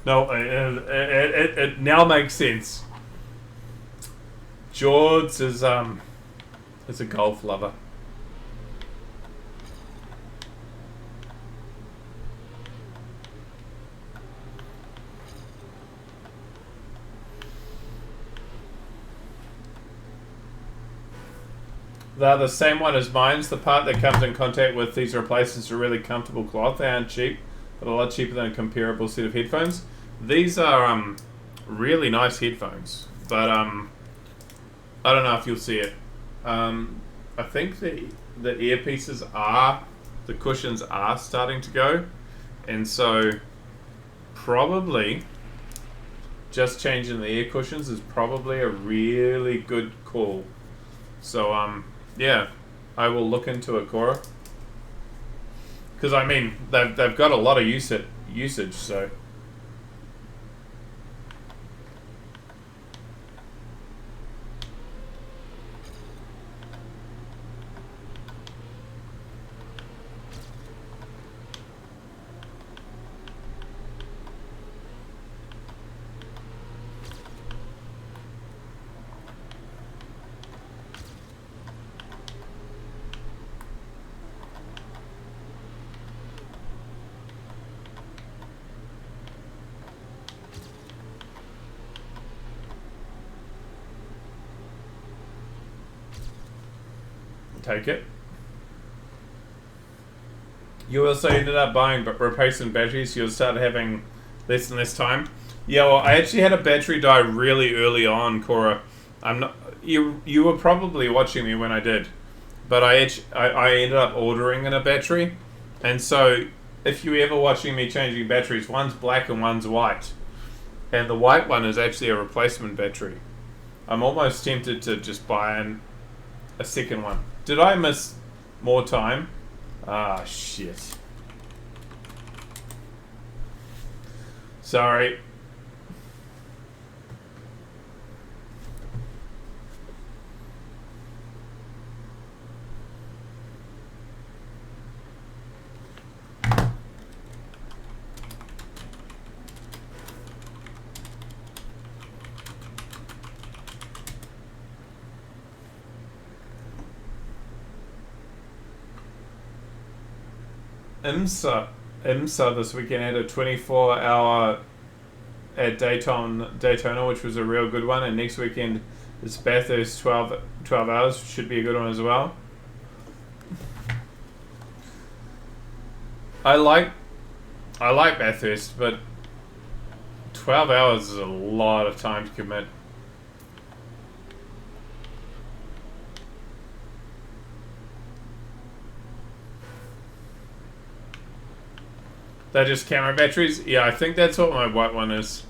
No, it now makes sense. George is a golf lover. They're the same one as mine's. The part that comes in contact with these replacements are really comfortable cloth. They aren't cheap, but a lot cheaper than a comparable set of headphones. These are really nice headphones, but I don't know if you'll see it. I think the earpieces the cushions are starting to go, and so probably just changing the ear cushions is probably a really good call. So yeah, I will look into it, Cora. Because I mean, they've got a lot of usage, so. take it. You also ended up buying replacement batteries, so you'll start having less and less time. Yeah, well, I actually had a battery die really early on, Cora. I'm not. You were probably watching me when I did, but I ended up ordering in a battery, and so if you're ever watching me changing batteries, one's black and one's white, and the white one is actually a replacement battery. I'm almost tempted to just buy a second one. Did I miss more time? Ah, shit. Sorry. IMSA this weekend had a 24-hour at Daytona, which was a real good one, and next weekend is Bathurst 12 hours, should be a good one as well. I like Bathurst, but 12 hours is a lot of time to commit. They're just camera batteries? Yeah, I think that's what my white one is.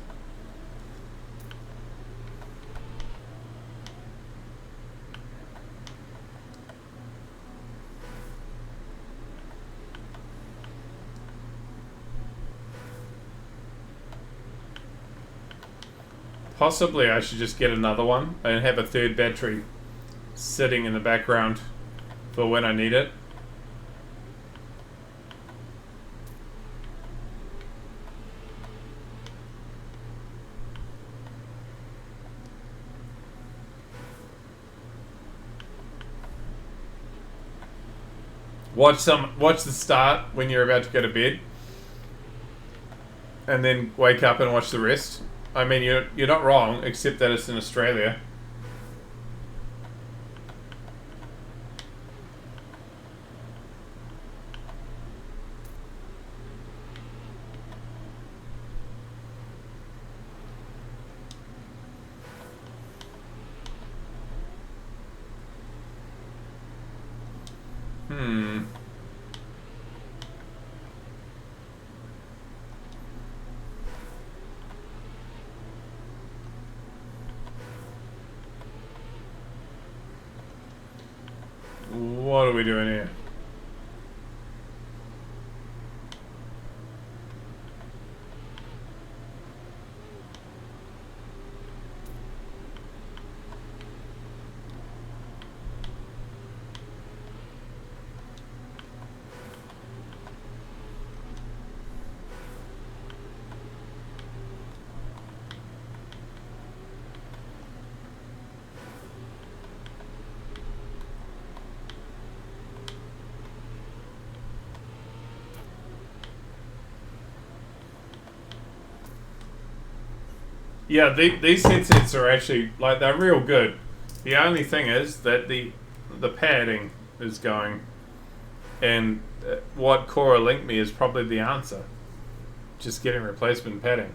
Possibly I should just get another one and have a third battery sitting in the background for when I need it. Watch the start when you're about to go to bed, and then wake up and watch the rest. I mean, you're not wrong, except that it's in Australia. What are we doing here? Yeah, these headsets are actually, like, they're real good. The only thing is that the padding is going, and what Cora linked me is probably the answer. Just getting replacement padding.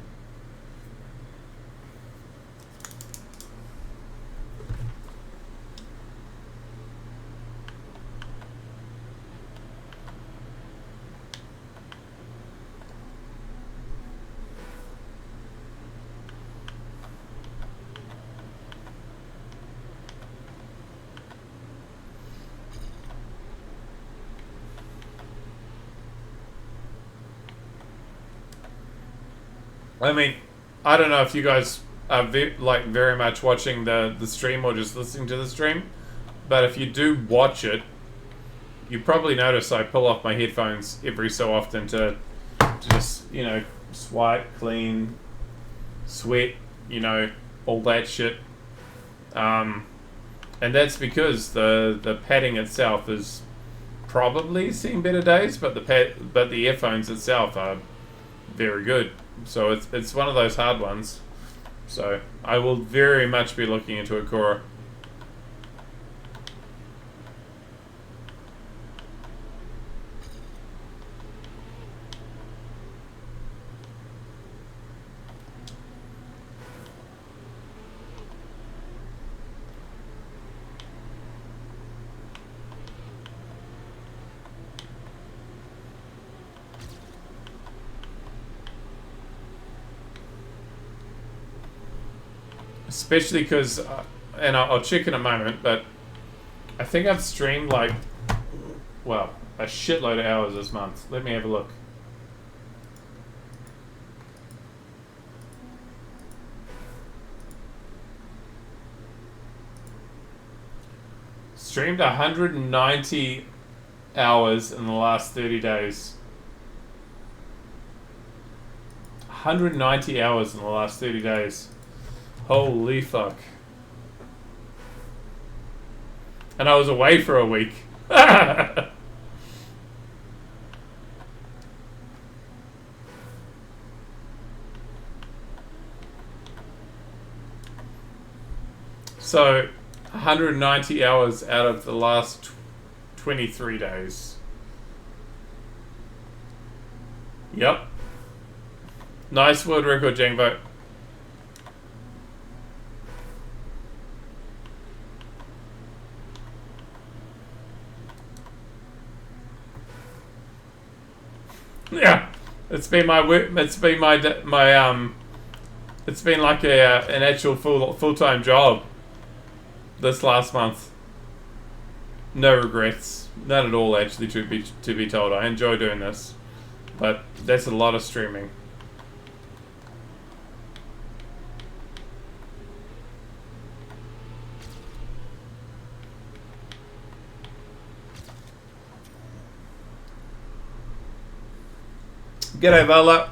I mean, I don't know if you guys are very much watching the stream or just listening to the stream, but if you do watch it, you probably notice I pull off my headphones every so often to just, swipe, clean, sweat, all that shit. And that's because the padding itself is probably seen better days, but the earphones itself are very good. So it's one of those hard ones. So I will very much be looking into it, Cora. Especially because, and I'll check in a moment, but I think I've streamed like, well, a shitload of hours this month. Let me have a look. Streamed 190 hours in the last 30 days. 190 hours in the last 30 days. Holy fuck. And I was away for a week. So, 190 hours out of the last 23 days. Yep. Nice world record, Jangbo. Yeah, it's been my work. It's been my It's been like an actual full-time job this last month. No regrets, none at all. Actually, to be told, I enjoy doing this, but that's a lot of streaming. G'day, Vala.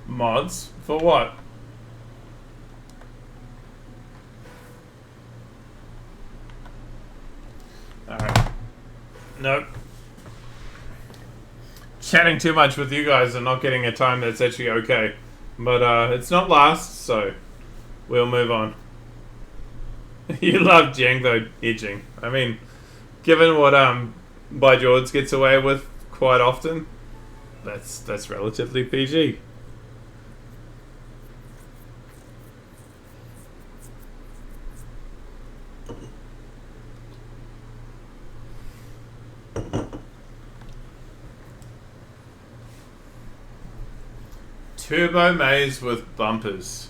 Mods? For what? Alright. Nope. Chatting too much with you guys and not getting a time that's actually okay. But it's not last, so we'll move on. You love Django edging. I mean, given what By George gets away with quite often, that's relatively PG. Turbo maze with bumpers.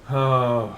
Oh.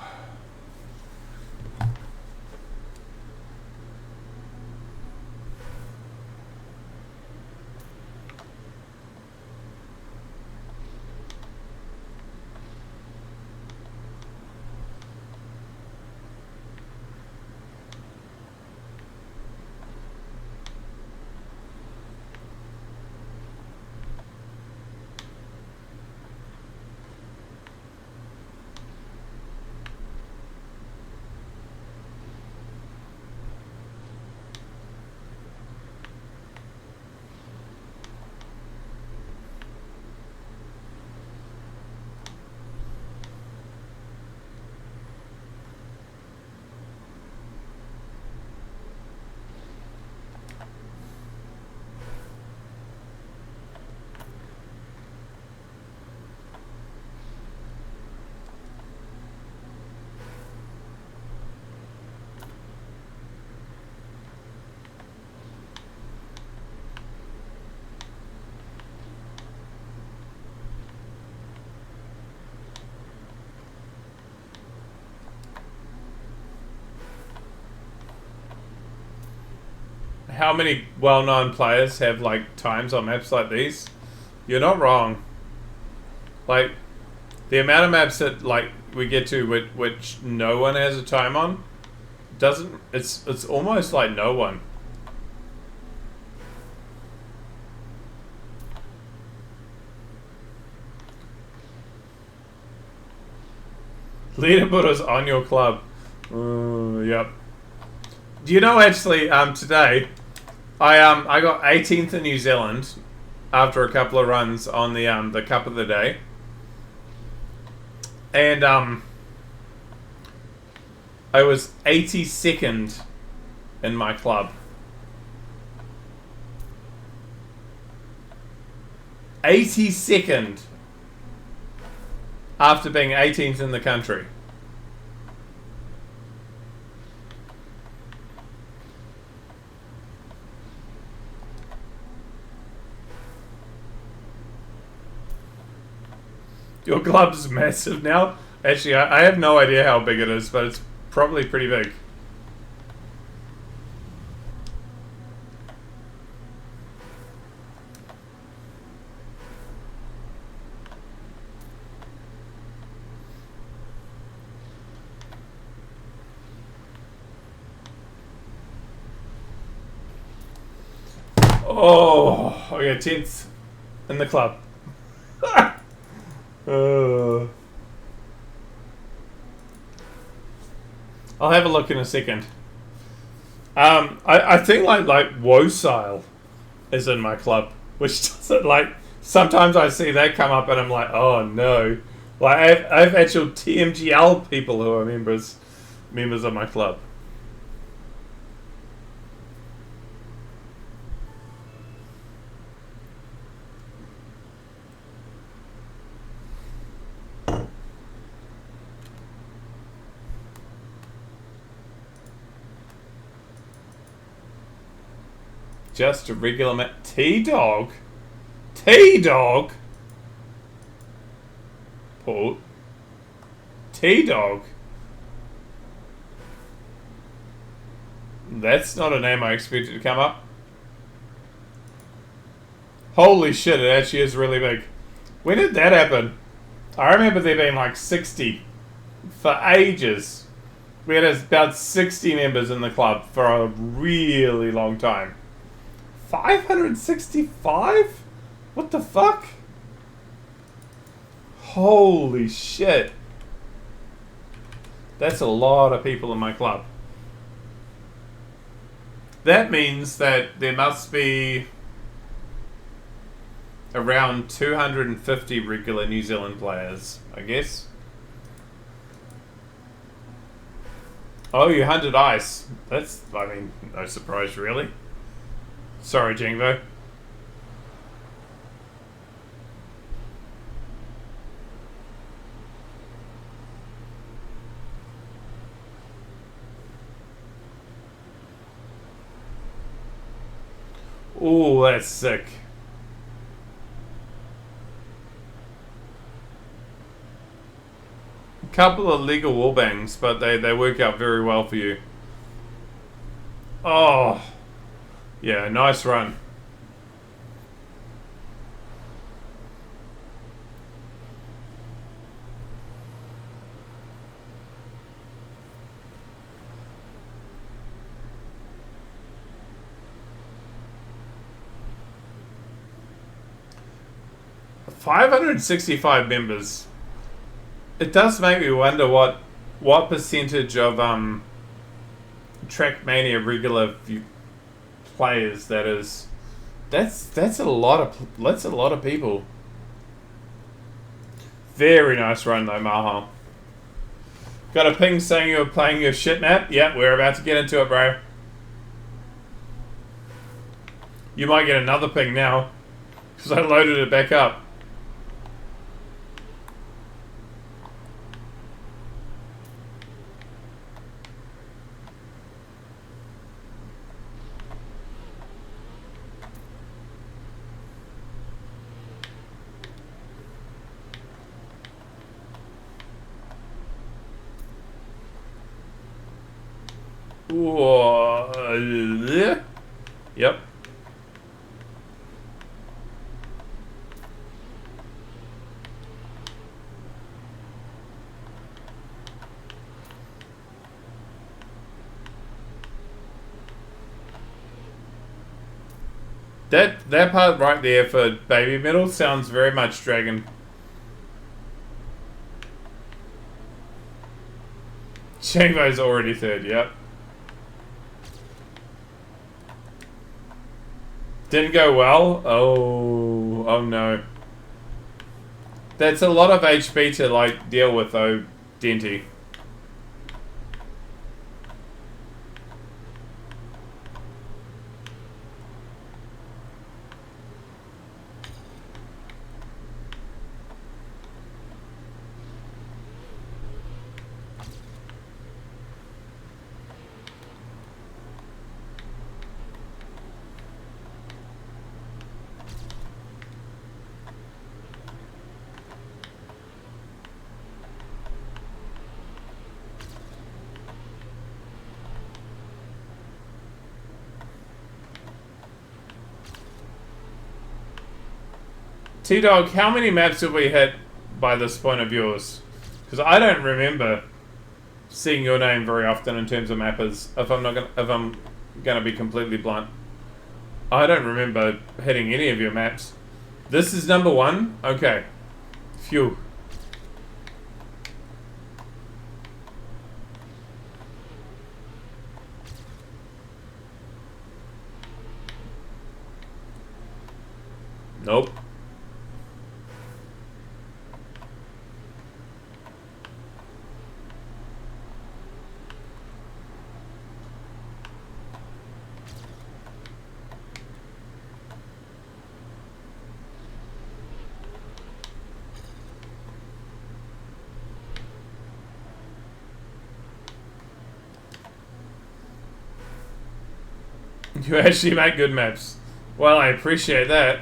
How many well-known players have like times on maps like these? You're not wrong. Like the amount of maps that like we get to which no one has a time on doesn't. It's almost like no one. Leaderboard is on your club. Yep. Do you know actually? Today, I got 18th in New Zealand after a couple of runs on the Cup of the Day, and I was 82nd in my club. 82nd after being 18th in the country. Your club's massive now. Actually, I have no idea how big it is, but it's probably pretty big. Oh, okay, 10th in the club. I'll have a look in a second. I think like Wosile is in my club, which doesn't like. Sometimes I see that come up and I'm like, oh no. Like I have actual TMGL people who are members of my club. Just a regular T-Dog? T-Dog? Paul? T-Dog? That's not a name I expected to come up. Holy shit, it actually is really big. When did that happen? I remember there being like 60 for ages. We had about 60 members in the club for a really long time. 565? What the fuck? Holy shit. That's a lot of people in my club. That means that there must be around 250 regular New Zealand players, I guess. Oh, you hunted ice. That's, I mean, no surprise really. Sorry, Jingbo. Ooh, that's sick. A couple of legal wallbangs, but they work out very well for you. Oh. Yeah, nice run. $565 members. It does make me wonder what percentage of Trackmania regular players that is. That's a lot of people. Very nice run though, Maha. Got a ping saying you were playing your shit map? Yep, we're about to get into it, bro. You might get another ping now, because I loaded it back up. Yep. That part right there for baby metal sounds very much dragon. Chango's already third, yep. Didn't go well? Oh no. That's a lot of HP to, like, deal with, though, Denty. T-Dog, how many maps have we hit by this point of yours? Because I don't remember seeing your name very often in terms of mappers. If I'm gonna be completely blunt, I don't remember hitting any of your maps. This is number 1. Okay, phew. Nope. You actually make good maps. Well, I appreciate that.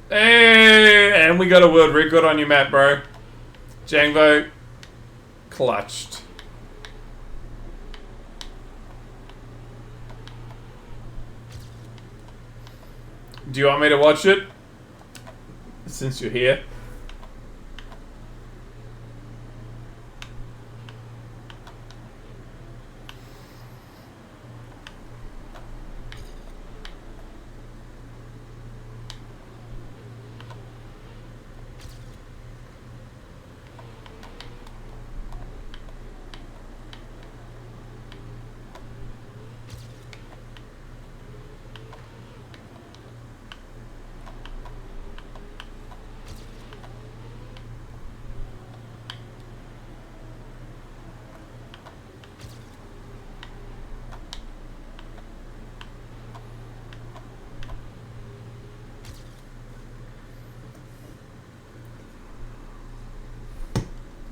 Hey, and we got a world record on your map, bro. Jangvo clutched. Do you want me to watch it? Since you're here.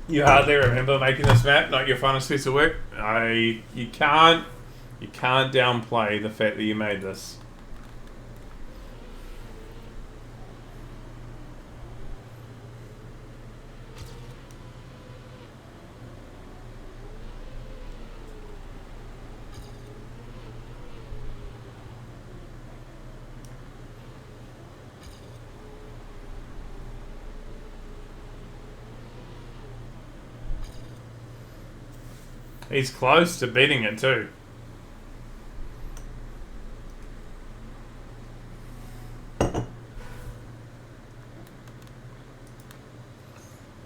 You hardly remember making this map, not your funnest piece of work. You can't downplay the fact that you made this. He's close to beating it too.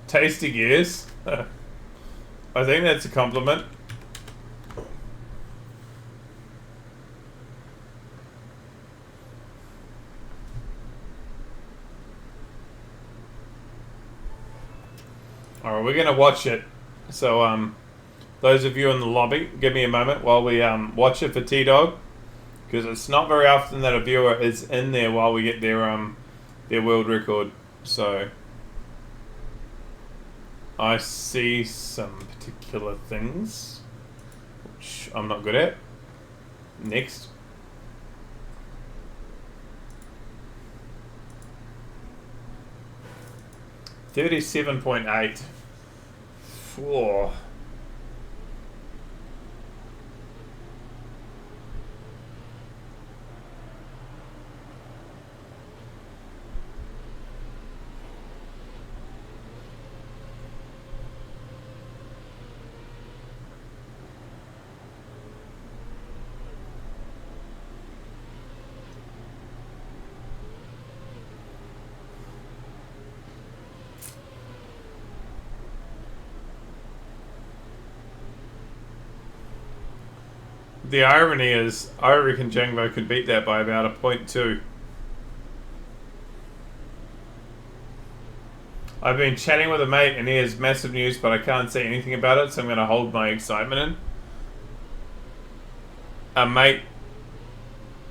Tasty gears. I think that's a compliment. Alright, we're gonna watch it. So those of you in the lobby, give me a moment while we watch it for T-Dog, because it's not very often that a viewer is in there while we get their world record. So I see some particular things which I'm not good at. Next. $37.8. 4. The irony is, I reckon Jangbo could beat that by about a 0.2. I've been chatting with a mate and he has massive news, but I can't say anything about it, so I'm going to hold my excitement in. A mate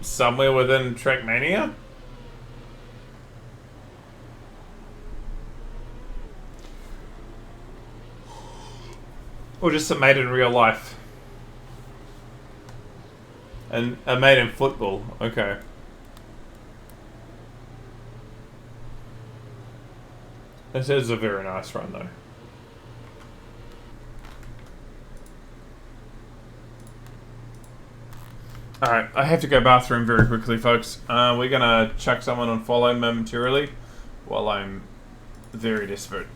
somewhere within Trackmania? Or just a mate in real life? And a mate in football, okay. This is a very nice run though. Alright, I have to go bathroom very quickly, folks. We're gonna chuck someone on follow momentarily while I'm very desperate.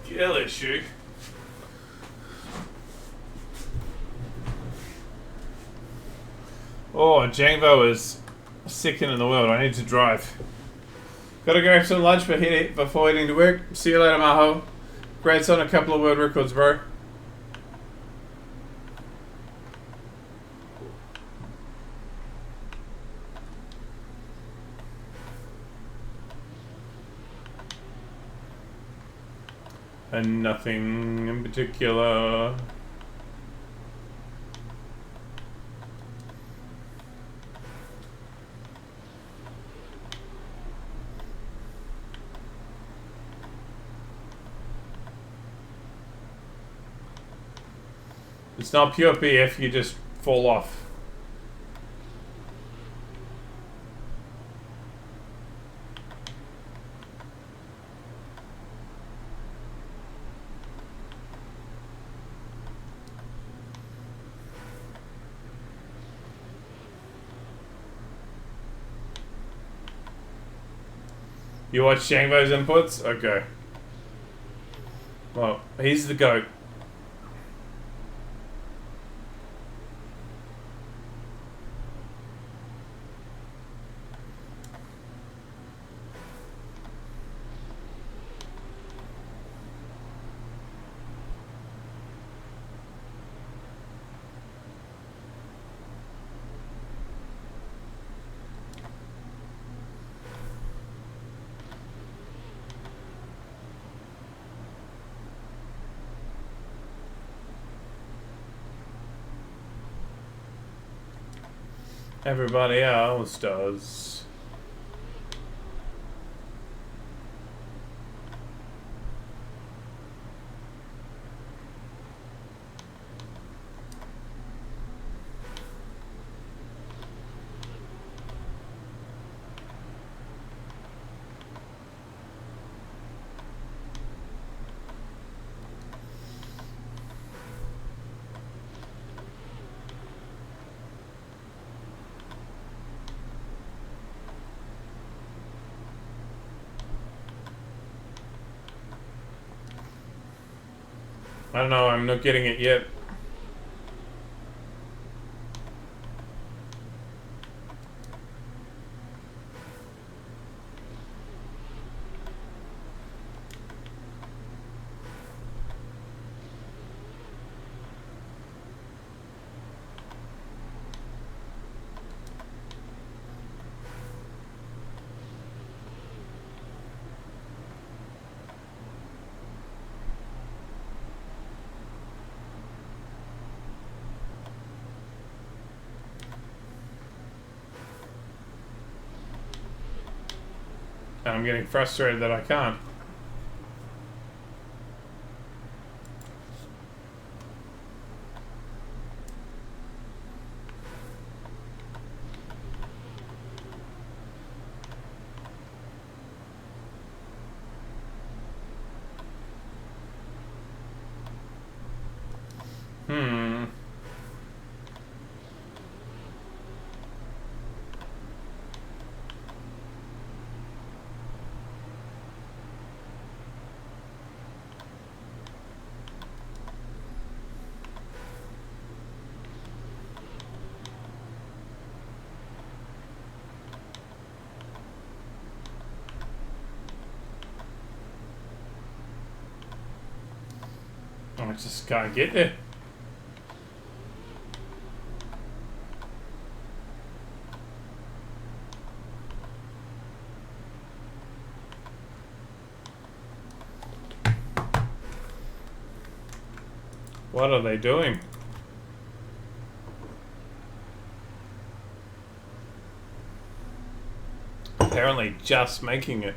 Skill issue. Oh, Jangbo is second in the world. I need to drive. Gotta grab some lunch before heading to work. See you later, Maho. Congrats on a couple of world records, bro. And nothing in particular. It's not pure PF, you just fall off. You watch Shangbo's inputs? Okay. Well, he's the GOAT. Everybody else does. I don't know, I'm not getting it yet. And I'm getting frustrated that I can't. I just can't get there. What are they doing? Apparently just making it.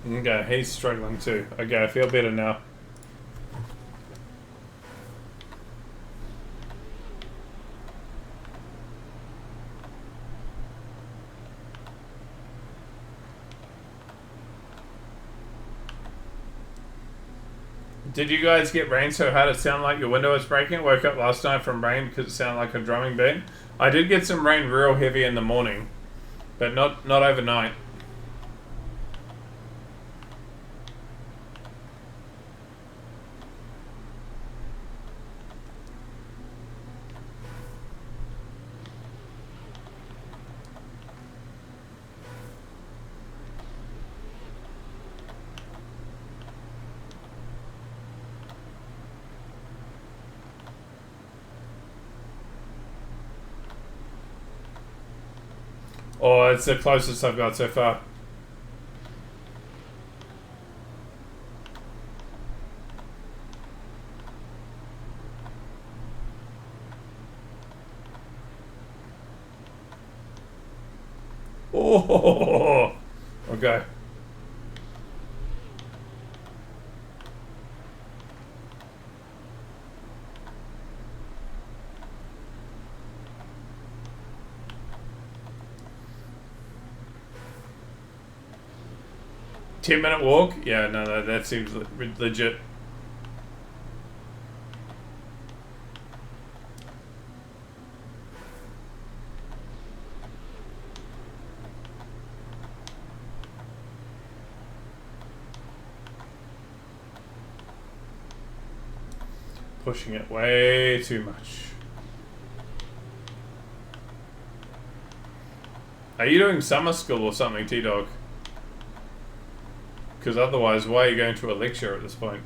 Okay, he's struggling too. Okay, I feel better now. Did you guys get rain so hard it sounded like your window was breaking? Woke up last night from rain because it sounded like a drumming beat. I did get some rain real heavy in the morning, but not overnight. Oh, it's the closest I've got so far. Oh, okay. $10-minute walk? Yeah, no, that seems legit. Pushing it way too much. Are you doing summer school or something, T-Dog? Because otherwise, why are you going to a lecture at this point?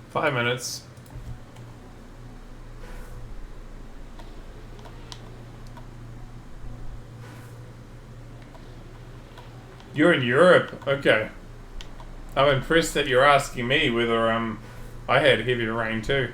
Five minutes. You're in Europe? Okay. I'm impressed that you're asking me whether I had heavy rain too.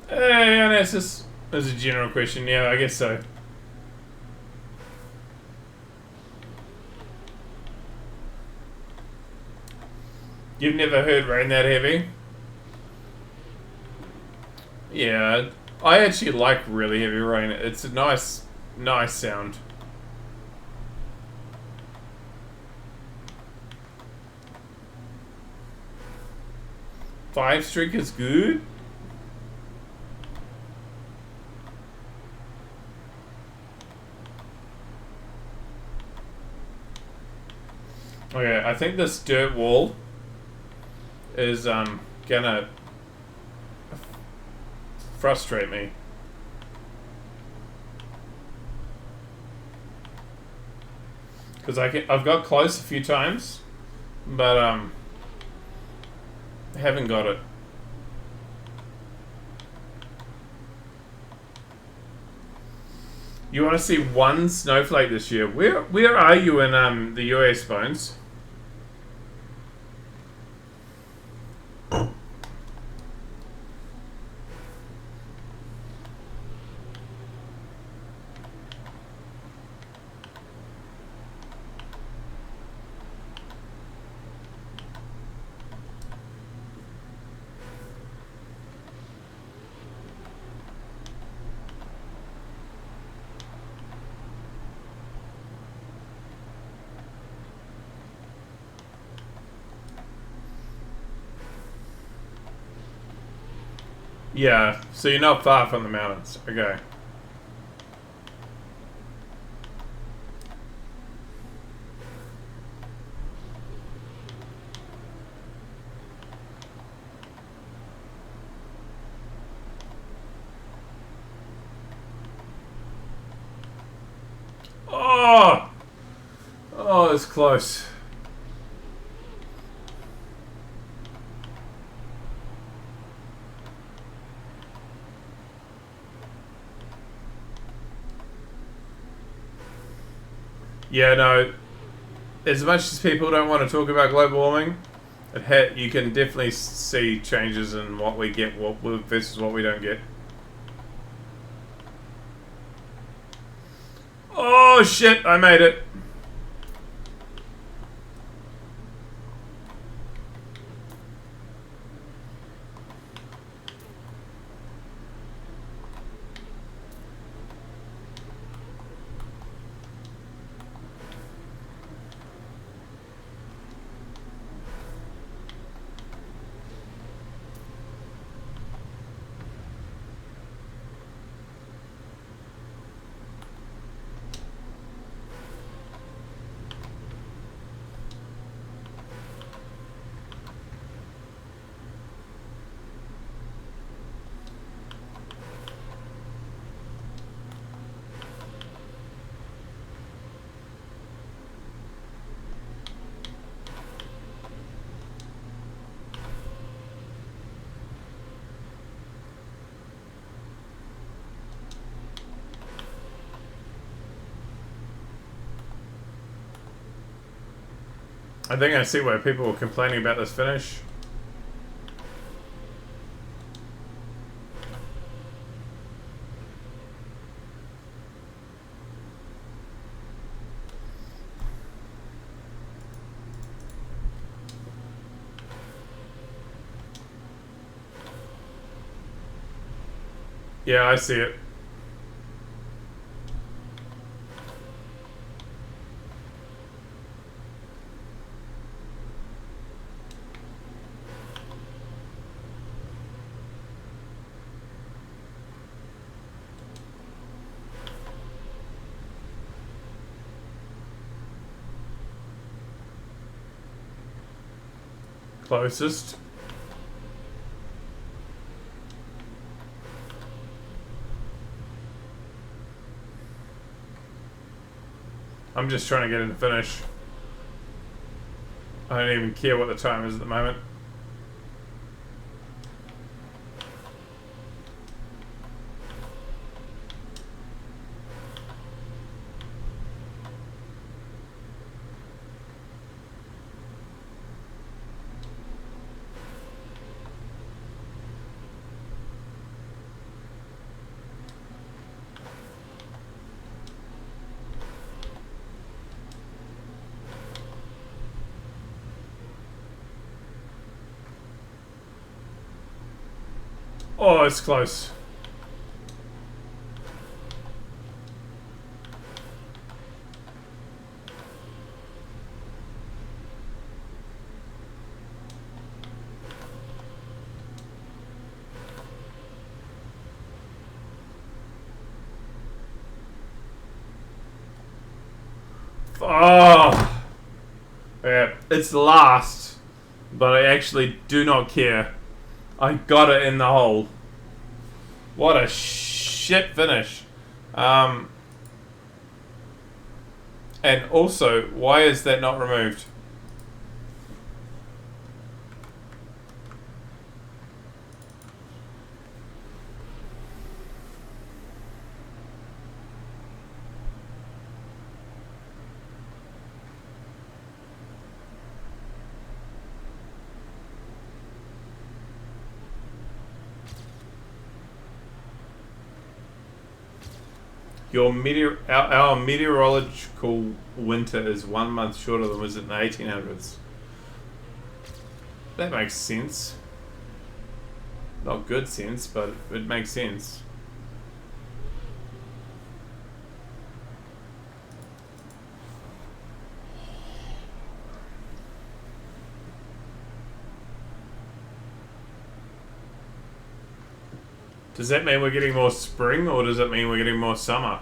Hey, Onassis. As a general question, yeah, I guess so. You've never heard rain that heavy? Yeah, I actually like really heavy rain. It's a nice sound. Five streak is good? Okay, I think this dirt wall is gonna frustrate me. Because I've got close a few times, but haven't got it. You want to see one snowflake this year? Where are you in the US, Bones? Yeah, so you're not far from the mountains. Okay. Oh! Oh, it's close. Yeah, no. As much as people don't want to talk about global warming, you can definitely see changes in what we get versus what we don't get. Oh shit, I made it. I think I see why people were complaining about this finish. Yeah, I see it. Closest. I'm just trying to get in the finish. I don't even care what the time is at the moment. Oh, it's close. Oh, yeah, it's last, but I actually do not care. I got it in the hole. What a shit finish. And also, why is that not removed? Our meteorological winter is 1 month shorter than was it in the 1800s. That makes sense. Not good sense, but it makes sense. Does that mean we're getting more spring, or does it mean we're getting more summer?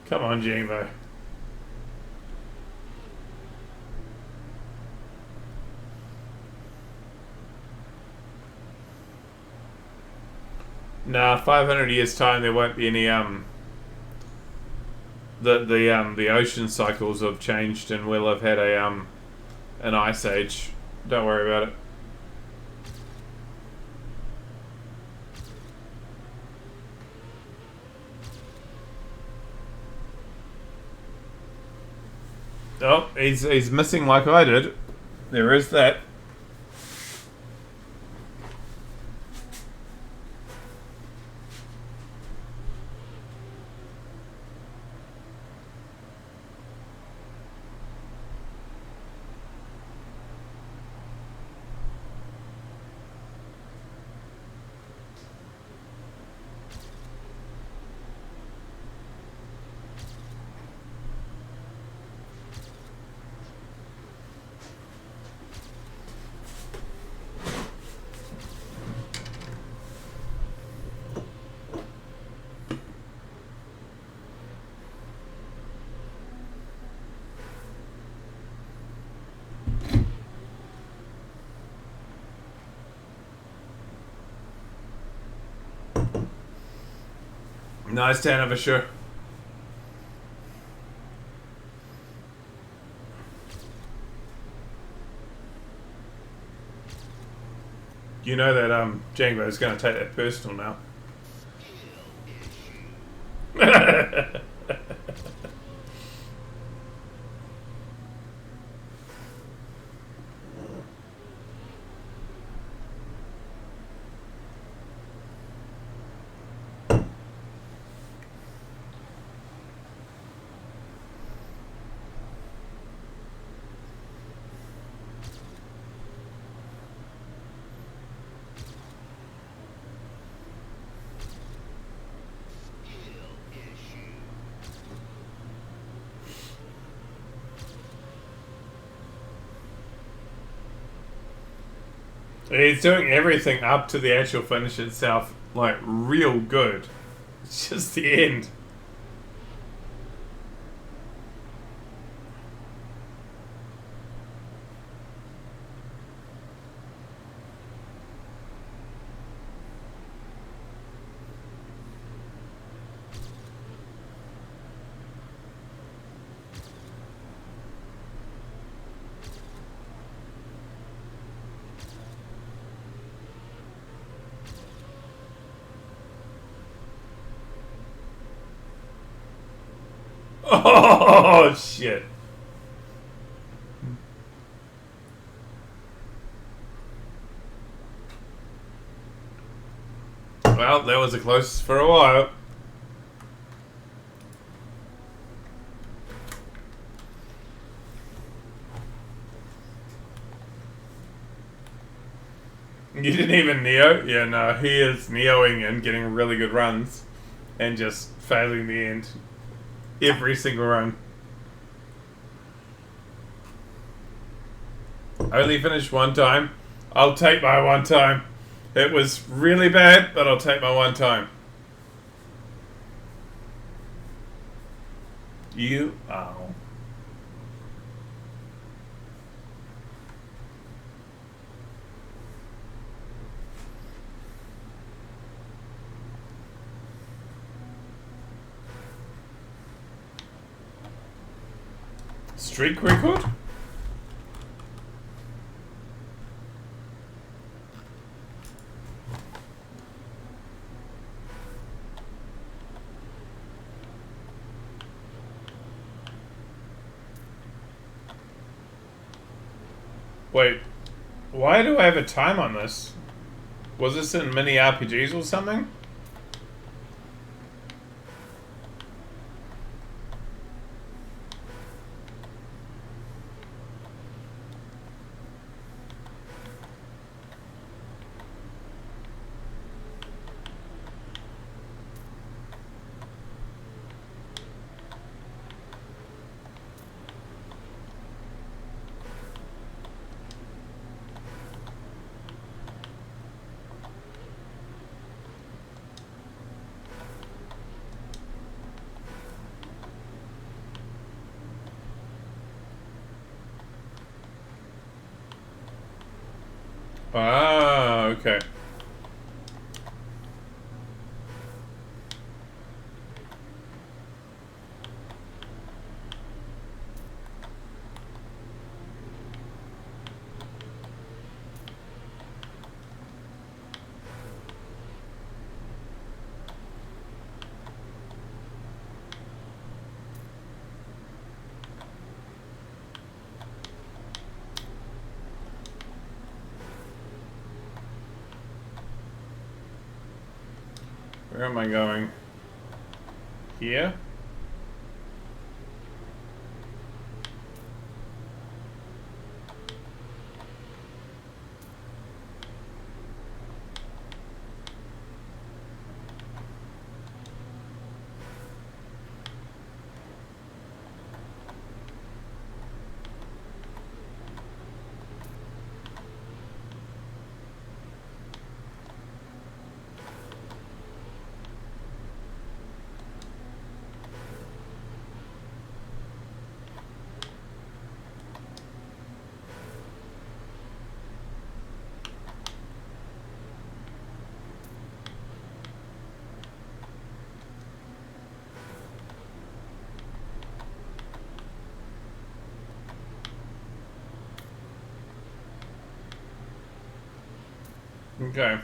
Come on, Jambo. Nah, 500 years time there won't be any the ocean cycles have changed and we'll have had an ice age. Don't worry about it. Oh, he's missing like I did. There is that. Nice Tanner for sure. You know that Django is going to take that personal now. He's doing everything up to the actual finish itself, like, real good. It's just the end. Oh, shit. Well, that was the closest for a while. You didn't even Neo? Yeah, no, he is Neoing and getting really good runs and just failing the end every single run. Only finished one time. I'll take my one time. It was really bad, but I'll take my one time. You... Oh. Streak record? Wait, why do I have a time on this? Was this in mini RPGs or something? Ah, okay. Where am I going? Here? Okay.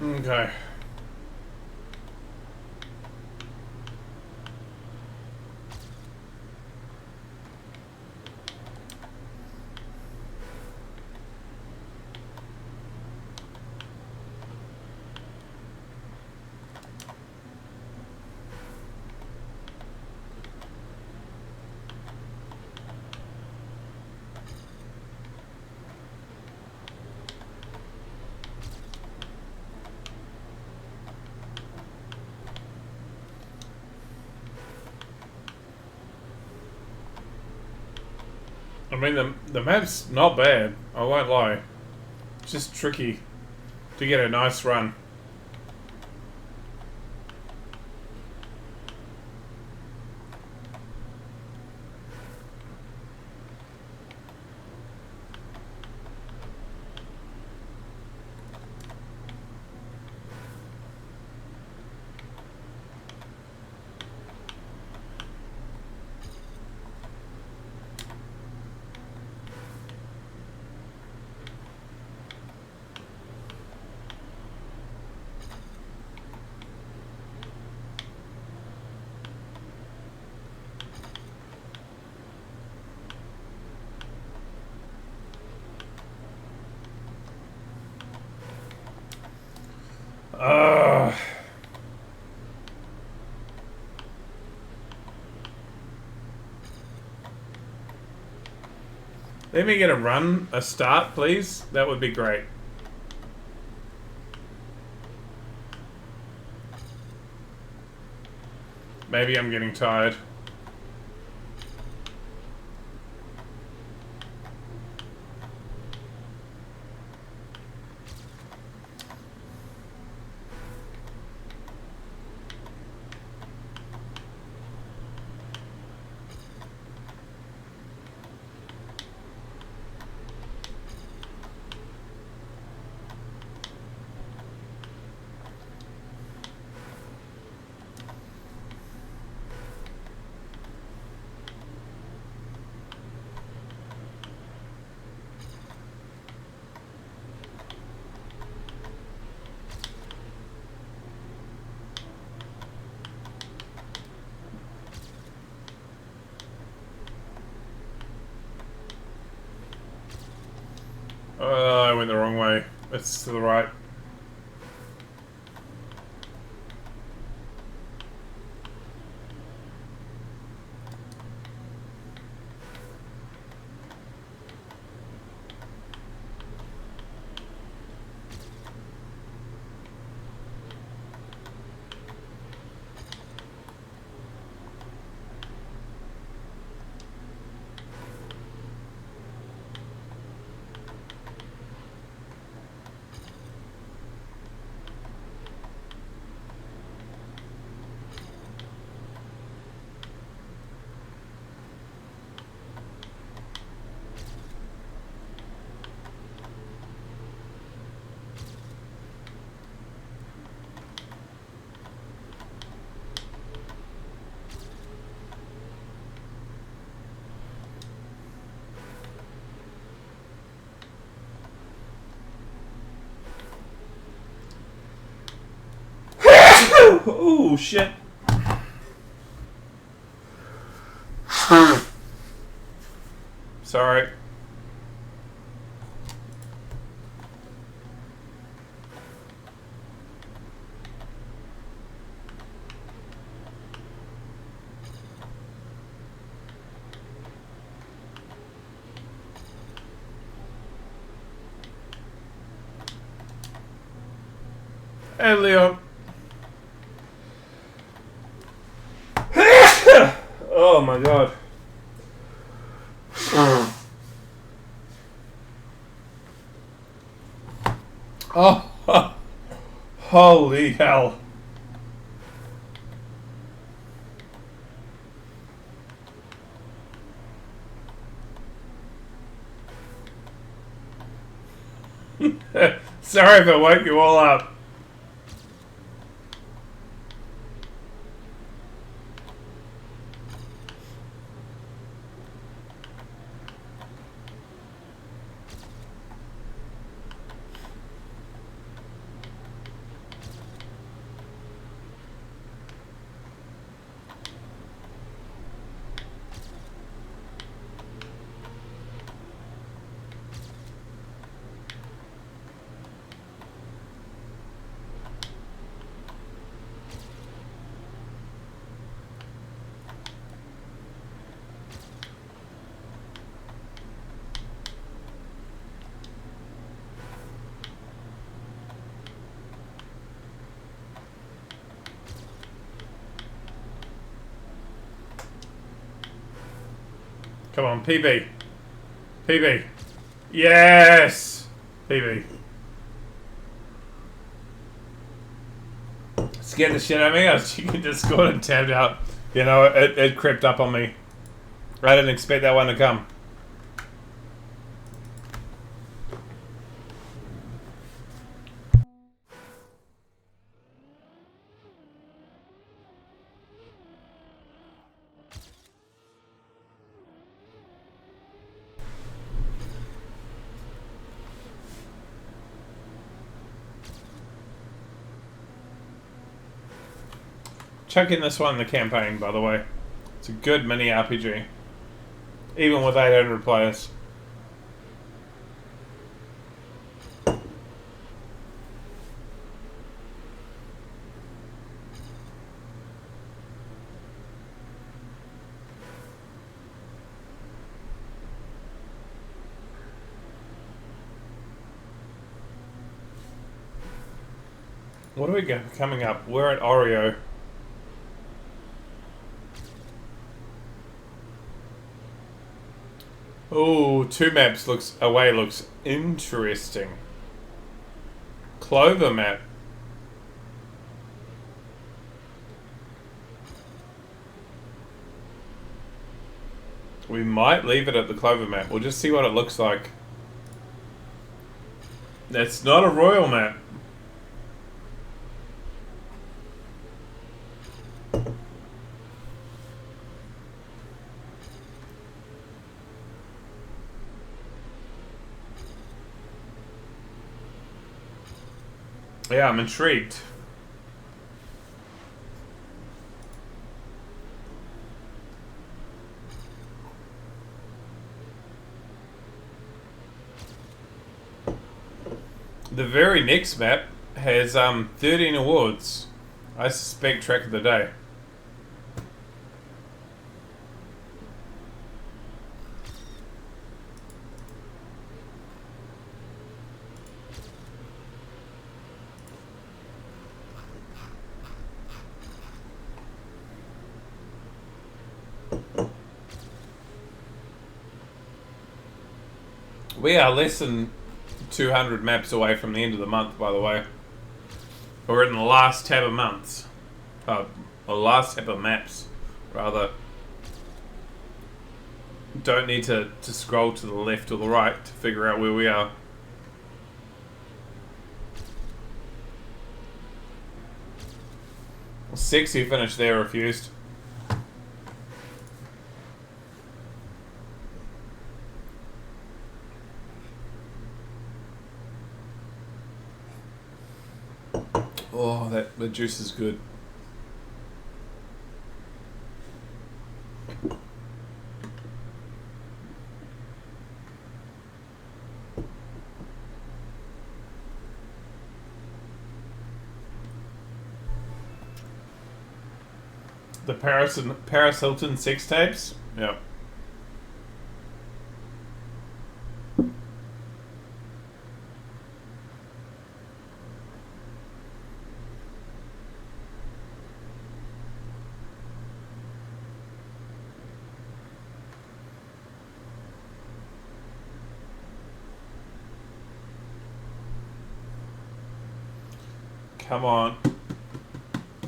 Okay. mean, the map's not bad. I won't lie. It's just tricky to get a nice run. Let me get a start, please. That would be great. Maybe I'm getting tired. I went the wrong way. It's to the right. Oh shit. Sorry. Hey, Leo. Oh my god. Oh, holy hell. Sorry if I woke you all up. Come on, PB. PB. Yes! PB. Scared the shit out of me. I was chicken Discord and tabbed out. You know, it crept up on me. I didn't expect that one to come. Chuck in this one in the campaign, by the way. It's a good mini RPG. Even with 800 players. What do we got coming up? We're at Oreo. Oh, 2 maps looks interesting. Clover map. We might leave it at the Clover map. We'll just see what it looks like. That's not a royal map. Yeah, I'm intrigued. The very next map has 13 awards. I suspect track of the day. We are less than 200 maps away from the end of the month, by the way. We're in the last tab of months. Last tab of maps, rather. Don't need to scroll to the left or the right to figure out where we are. Sexy finish there, refused. Oh, the juice is good. The Paris Hilton sex tapes? Yep. Come on.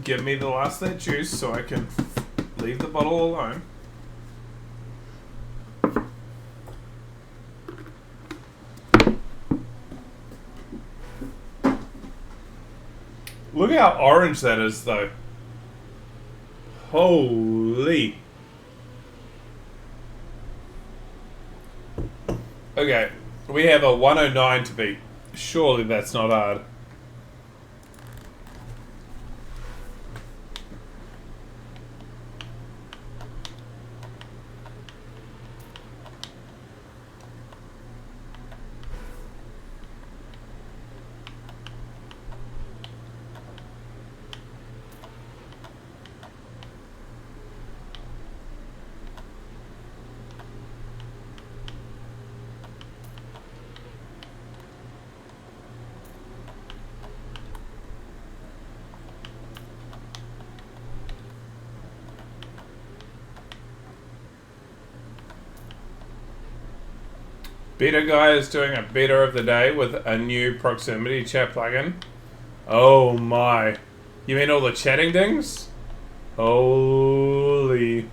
Give me the last of that juice so I can leave the bottle alone. Look how orange that is, though. Holy. Okay, we have a 109 to beat. Surely that's not hard. Beta guy is doing a beta of the day with a new proximity chat plugin. Oh my. You mean all the chatting things? Holy.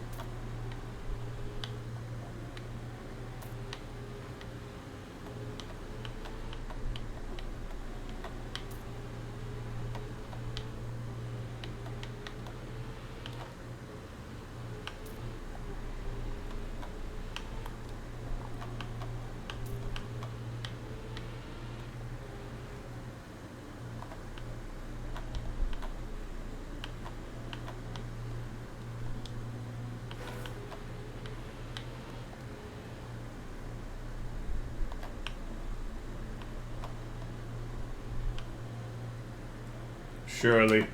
Surely.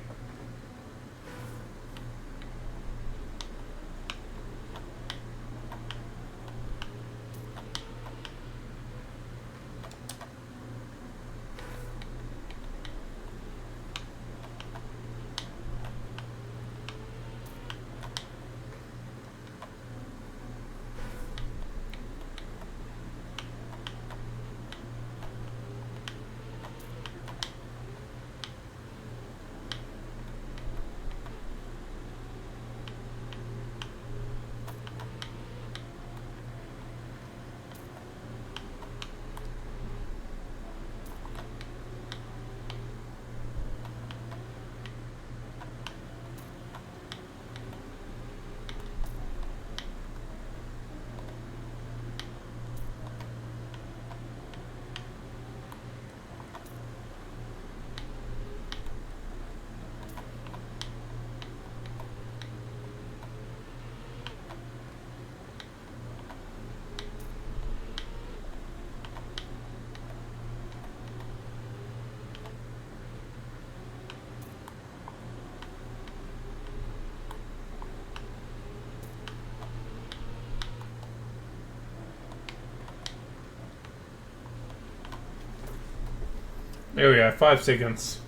There we go, 5 seconds.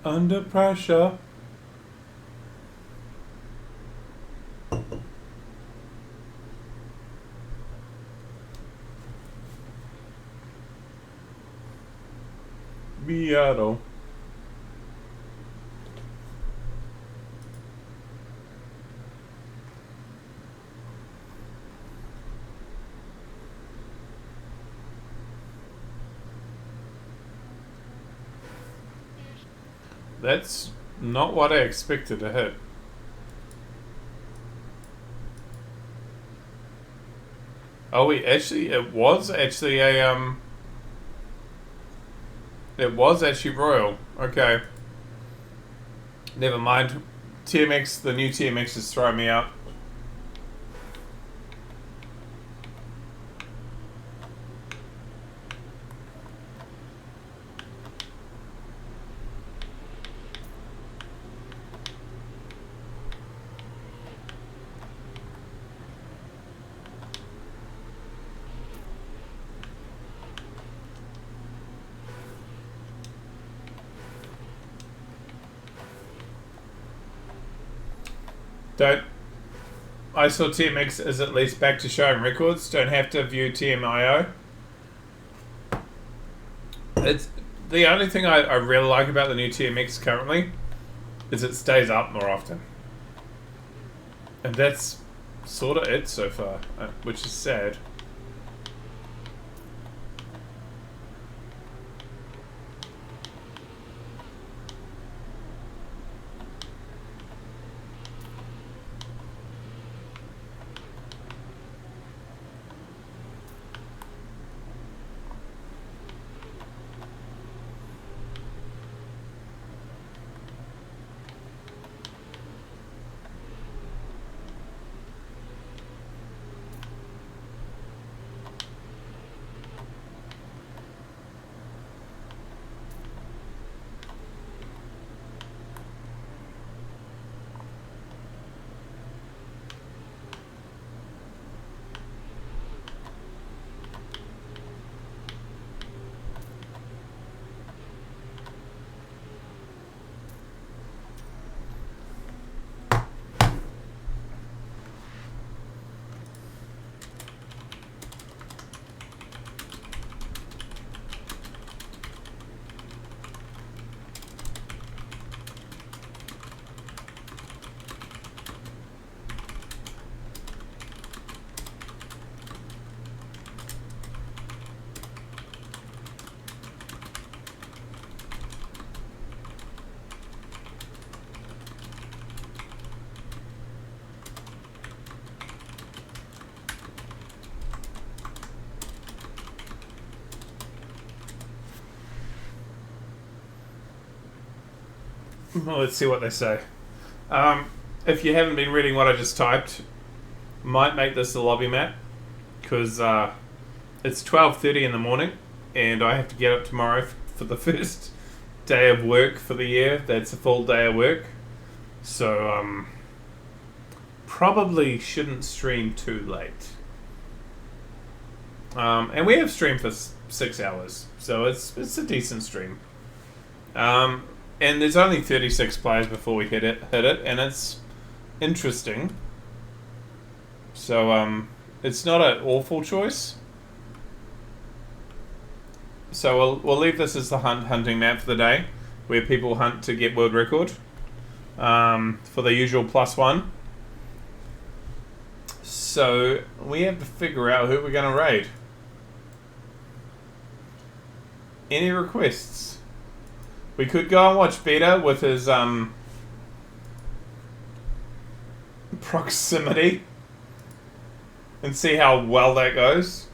Under pressure. Seattle. That's not what I expected to hit. Oh, it was actually a it was actually royal. Okay, never mind. TMX, the new TMX is throwing me out. Don't. I saw TMX is at least back to showing records. Don't have to view TMIO. It's the only thing I really like about the new TMX currently is it stays up more often, and that's sort of it so far, which is sad. Well, let's see what they say. If you haven't been reading what I just typed, might make this a lobby map because it's 12:30 in the morning, and I have to get up tomorrow for the first day of work for the year. That's a full day of work, so probably shouldn't stream too late. And we have streamed for 6 hours, so it's a decent stream. And there's only 36 players before we hit it, and it's interesting. So it's not an awful choice. So we'll leave this as the hunting map for the day, where people hunt to get world record for the usual +1. So we have to figure out who we're going to raid. Any requests? We could go and watch Beta with his proximity and see how well that goes.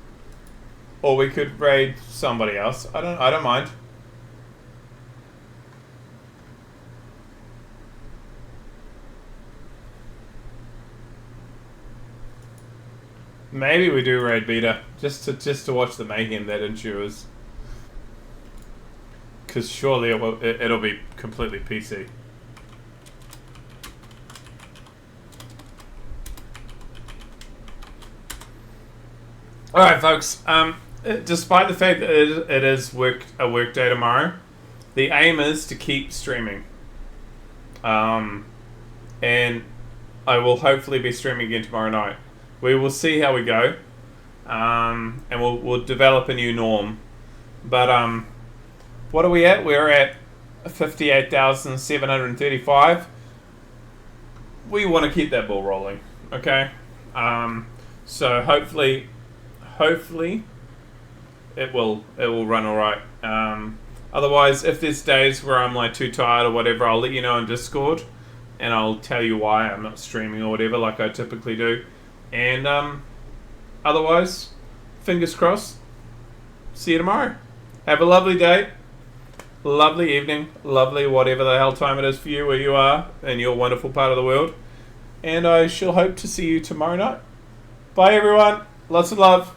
Or we could raid somebody else. I don't mind. Maybe we do raid Beta just to watch the mayhem that ensues. Because surely it'll be completely PC. Alright, folks. Despite the fact that it is a work day tomorrow, the aim is to keep streaming. And I will hopefully be streaming again tomorrow night. We will see how we go. And we'll develop a new norm. But what are we at? We're at 58,735. We want to keep that ball rolling, okay? So hopefully it will run all right. Otherwise, if there's days where I'm like too tired or whatever, I'll let you know on Discord, and I'll tell you why I'm not streaming or whatever, like I typically do. And otherwise, fingers crossed. See you tomorrow. Have a lovely day, lovely evening, lovely whatever the hell time it is for you where you are in your wonderful part of the world. And I shall hope to see you tomorrow night. Bye everyone. Lots of love.